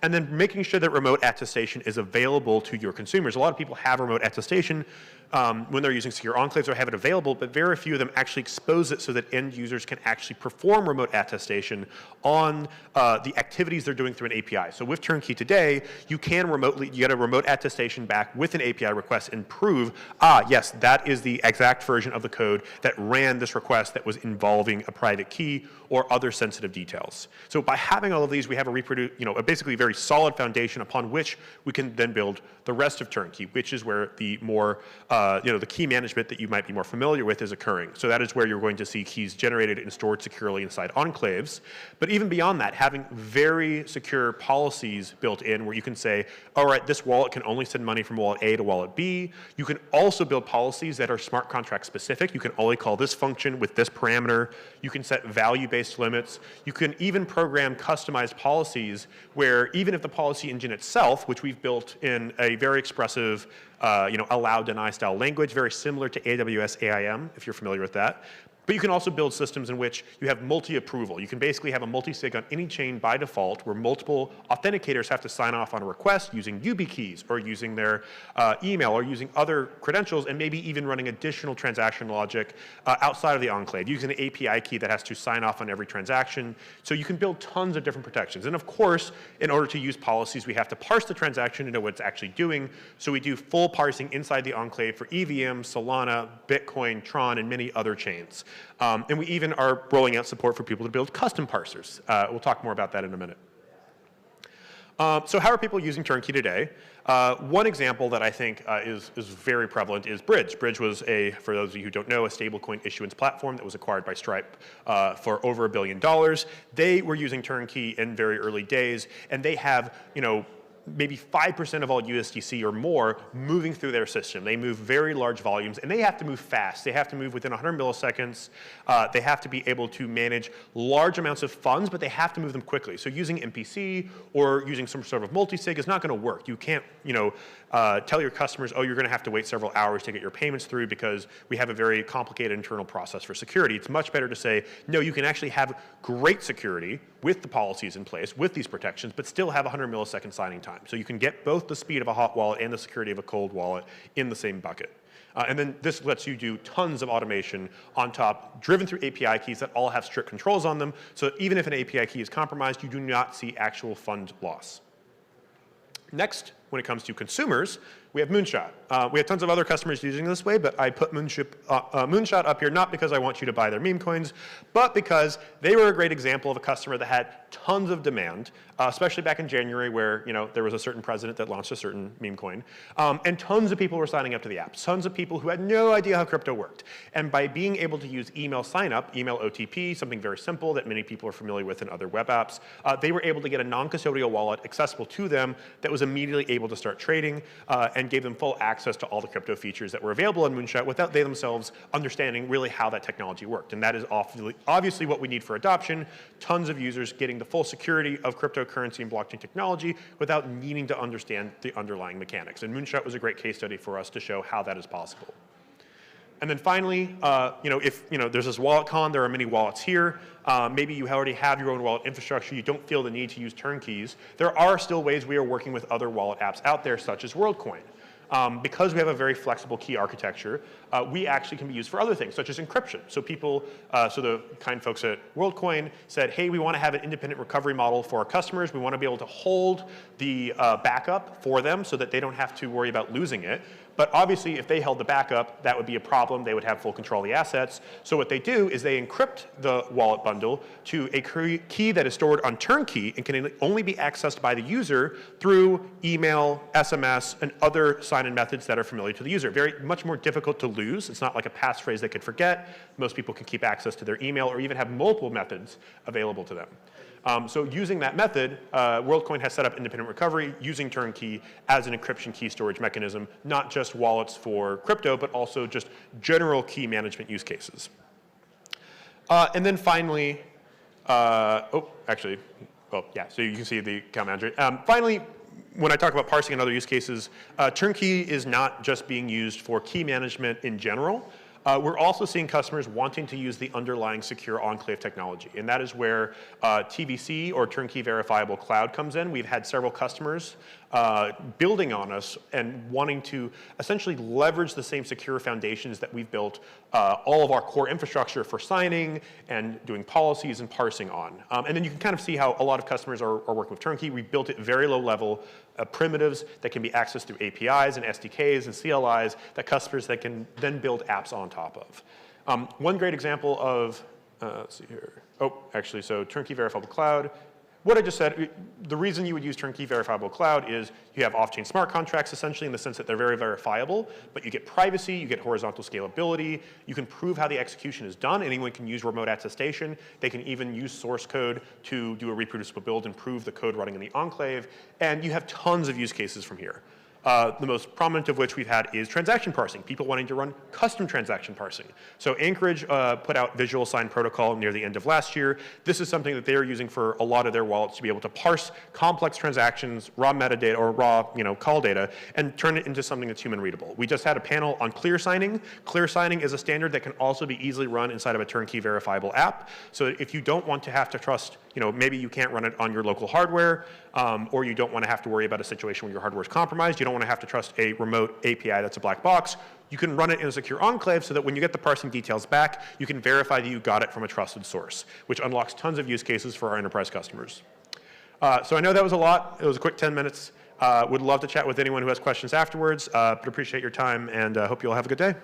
And then making sure that remote attestation is available to your consumers. A lot of people have remote attestation when they're using secure enclaves or have it available, but very few of them actually expose it so that end users can actually perform remote attestation on the activities they're doing through an API. So with Turnkey today, you can get a remote attestation back with an API request and prove, yes, that is the exact version of the code that ran this request that was involving a private key or other sensitive details. So by having all of these, we have a basically very solid foundation upon which we can then build the rest of Turnkey, which is where the more the key management that you might be more familiar with is occurring. So that is where you're going to see keys generated and stored securely inside enclaves. But even beyond that, having very secure policies built in where you can say, all right, this wallet can only send money from wallet A to wallet B. You can also build policies that are smart contract specific. You can only call this function with this parameter. You can set value-based limits. You can even program customized policies where even if the policy engine itself, which we've built in a very expressive allow, deny style language, very similar to AWS AIM, if you're familiar with that. But you can also build systems in which you have multi-approval. You can basically have a multi-sig on any chain by default where multiple authenticators have to sign off on a request using YubiKeys or using their email or using other credentials and maybe even running additional transaction logic outside of the enclave, using an API key that has to sign off on every transaction. So you can build tons of different protections. And of course, in order to use policies, we have to parse the transaction to know what it's actually doing. So we do full parsing inside the enclave for EVM, Solana, Bitcoin, Tron, and many other chains. And we even are rolling out support for people to build custom parsers. We'll talk more about that in a minute. So how are people using Turnkey today? One example that I think is very prevalent is Bridge. Bridge was, for those of you who don't know, a stablecoin issuance platform that was acquired by Stripe for over $1 billion. They were using Turnkey in very early days, and they have, maybe 5% of all USDC or more moving through their system. They move very large volumes, and they have to move fast. They have to move within 100 milliseconds. They have to be able to manage large amounts of funds, but they have to move them quickly. So using MPC or using some sort of multi-sig is not going to work. You can't, tell your customers, oh, you're going to have to wait several hours to get your payments through because we have a very complicated internal process for security. It's much better to say, no, you can actually have great security with the policies in place, with these protections, but still have 100 millisecond signing time. So you can get both the speed of a hot wallet and the security of a cold wallet in the same bucket. And then this lets you do tons of automation on top, driven through API keys that all have strict controls on them. So even if an API key is compromised, you do not see actual fund loss. Next, when it comes to consumers, we have Moonshot. We have tons of other customers using this way, but I put Moonshot up here not because I want you to buy their meme coins, but because they were a great example of a customer that had tons of demand, especially back in January where there was a certain president that launched a certain meme coin. And tons of people were signing up to the app. Tons of people who had no idea how crypto worked. And by being able to use email sign-up, email OTP, something very simple that many people are familiar with in other web apps, they were able to get a non-custodial wallet accessible to them that was immediately able to start trading and gave them full access to all the crypto features that were available in Moonshot without they themselves understanding really how that technology worked. And that is obviously what we need for adoption, tons of users getting the full security of cryptocurrency and blockchain technology without needing to understand the underlying mechanics. And Moonshot was a great case study for us to show how that is possible. And then finally, if there's this WalletCon, there are many wallets here. Maybe you already have your own wallet infrastructure. You don't feel the need to use turnkeys. There are still ways we are working with other wallet apps out there, such as WorldCoin. Because we have a very flexible key architecture, we actually can be used for other things, such as encryption. So the kind folks at WorldCoin said, hey, we want to have an independent recovery model for our customers. We want to be able to hold the backup for them so that they don't have to worry about losing it. But obviously, if they held the backup, that would be a problem. They would have full control of the assets. So what they do is they encrypt the wallet bundle to a key that is stored on turnkey and can only be accessed by the user through email, SMS, and other sign-in methods that are familiar to the user. Very much more difficult to lose. It's not like a passphrase they could forget. Most people can keep access to their email or even have multiple methods available to them. So using that method, WorldCoin has set up independent recovery using turnkey as an encryption key storage mechanism, not just wallets for crypto, but also just general key management use cases. And then finally, so you can see the account manager. Finally, when I talk about parsing and other use cases, turnkey is not just being used for key management in general. We're also seeing customers wanting to use the underlying secure enclave technology, and that is where TVC, or Turnkey Verifiable Cloud, comes in. We've had several customers building on us and wanting to essentially leverage the same secure foundations that we've built all of our core infrastructure for signing and doing policies and parsing on. And then you can kind of see how a lot of customers are working with Turnkey. We built it very low level primitives that can be accessed through APIs and SDKs and CLIs that customers that can then build apps on top of. One great example of, let's see here. So Turnkey Verifiable Cloud. What I just said, the reason you would use Turnkey Verifiable Cloud is you have off-chain smart contracts essentially in the sense that they're very verifiable, but you get privacy, you get horizontal scalability, you can prove how the execution is done. Anyone can use remote attestation. They can even use source code to do a reproducible build and prove the code running in the enclave. And you have tons of use cases from here. The most prominent of which we've had is transaction parsing, people wanting to run custom transaction parsing. So Anchorage put out Visual Sign Protocol near the end of last year. This is something that they're using for a lot of their wallets to be able to parse complex transactions, raw metadata, or raw call data, and turn it into something that's human readable. We just had a panel on clear signing. Clear signing is a standard that can also be easily run inside of a turnkey verifiable app. So if you don't want to have to trust, maybe you can't run it on your local hardware, or you don't want to have to worry about a situation where your hardware is compromised, you don't want to have to trust a remote API that's a black box, you can run it in a secure enclave so that when you get the parsing details back, you can verify that you got it from a trusted source, which unlocks tons of use cases for our enterprise customers. So I know that was a lot. It was a quick 10 minutes. Would love to chat with anyone who has questions afterwards, but appreciate your time and hope you all have a good day.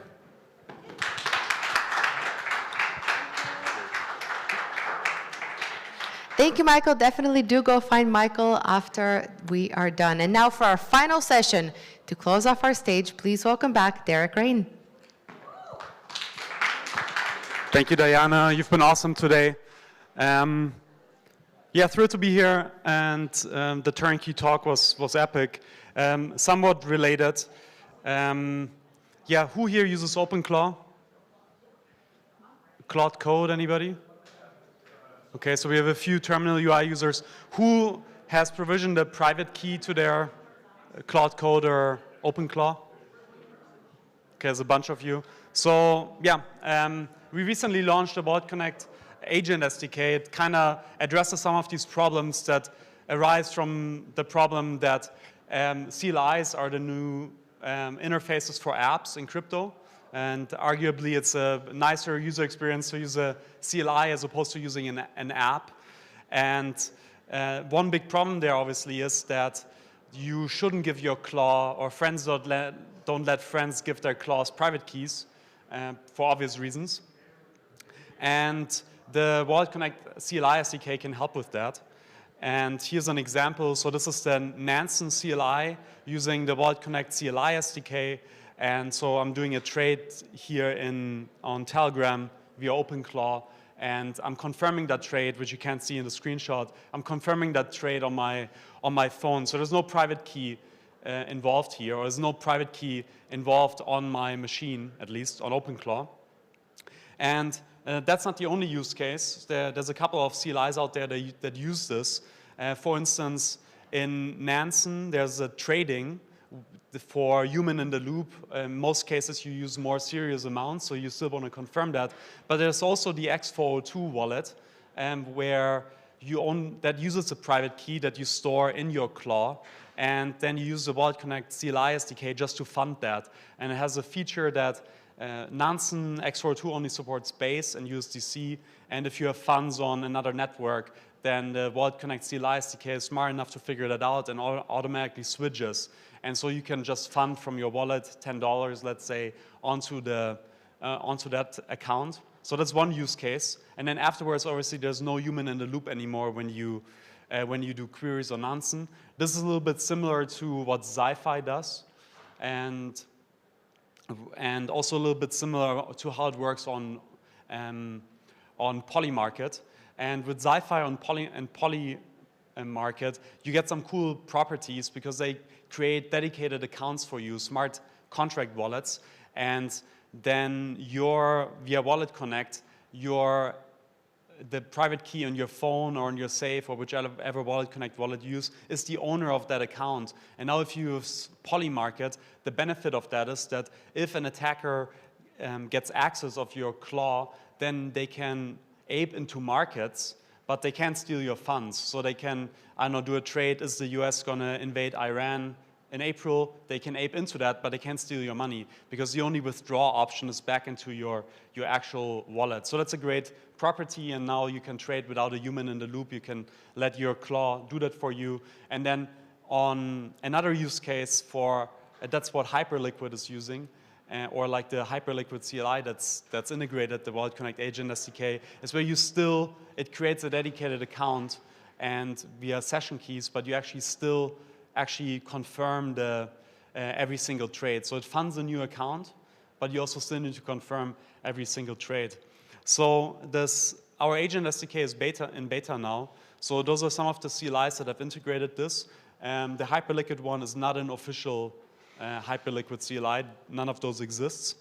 Thank you, Michael. Definitely do go find Michael after we are done. And now for our final session, to close off our stage, please welcome back Derek Rain. Thank you, Diana. You've been awesome today. Yeah, thrilled to be here, and the turnkey talk was epic. Somewhat related. Yeah, who here uses OpenClaw? Claude Code, anybody? Okay, so we have a few terminal UI users. Who has provisioned a private key to their Claude Code or OpenClaw? Okay, there's a bunch of you. So yeah, we recently launched the WalletConnect Agent SDK. It kind of addresses some of these problems that arise from the problem that CLIs are the new interfaces for apps in crypto. And arguably, it's a nicer user experience to use a CLI as opposed to using an app. And one big problem there, obviously, is that you shouldn't give your claw, or friends don't let friends give their claws private keys for obvious reasons. And the WalletConnect CLI SDK can help with that. And here's an example. So this is the Nansen CLI using the WalletConnect CLI SDK. And so I'm doing a trade here on Telegram via OpenClaw. And I'm confirming that trade, which you can't see in the screenshot. I'm confirming that trade on my phone. So there's no private key involved here, or there's no private key involved on my machine, at least on OpenClaw. And that's not the only use case. There's a couple of CLIs out there that use this. For instance, in Nansen, there's a trading for human in the loop. In most cases, you use more serious amounts, so you still want to confirm that. But there's also the X402 wallet, where that uses a private key that you store in your claw, and then you use the WalletConnect CLI SDK just to fund that. And it has a feature that Nansen X402 only supports Base and USDC, and if you have funds on another network, then the WalletConnect CLI SDK is smart enough to figure that out and automatically switches. And so you can just fund from your wallet $10, let's say, onto that account. So that's one use case. And then afterwards, obviously, there's no human in the loop anymore when you do queries on Nansen. This is a little bit similar to what Zi-Fi does, and also a little bit similar to how it works on Polymarket. And with Zi-Fi and Polymarket, you get some cool properties because they create dedicated accounts for you, smart contract wallets, and then via WalletConnect, the private key on your phone or on your safe or whichever WalletConnect wallet you use is the owner of that account. And now if you use Polymarket, the benefit of that is that if an attacker gets access of your claw, then they can ape into markets, but they can't steal your funds. So they can, I don't know, do a trade. Is the US going to invade Iran in April? They can ape into that, but they can't steal your money because the only withdraw option is back into your actual wallet. So that's a great property, and now you can trade without a human in the loop. You can let your claw do that for you. And then on another use case that's what Hyperliquid is using, or like the Hyperliquid CLI that's integrated, the WalletConnect Agent SDK, is where it creates a dedicated account and via session keys, but you actually confirm every single trade. So it funds a new account, but you also still need to confirm every single trade. So our Agent SDK is in beta now. So those are some of the CLIs that have integrated this. The Hyperliquid one is not an official Hyperliquid CLI. None of those exists.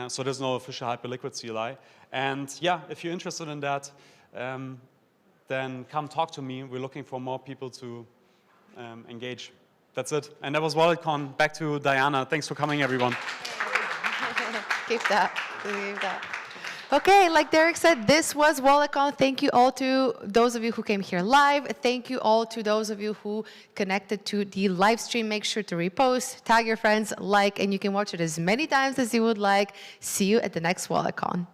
So there's no official Hyperliquid CLI. And yeah, if you're interested in that, then come talk to me. We're looking for more people to engage. That's it. And that was WalletCon. Back to Diana. Thanks for coming, everyone. Keep that. Believe that. Okay, like Derek said, this was WalletCon. Thank you all to those of you who came here live. Thank you all to those of you who connected to the live stream. Make sure to repost, tag your friends, like, and you can watch it as many times as you would like. See you at the next WalletCon.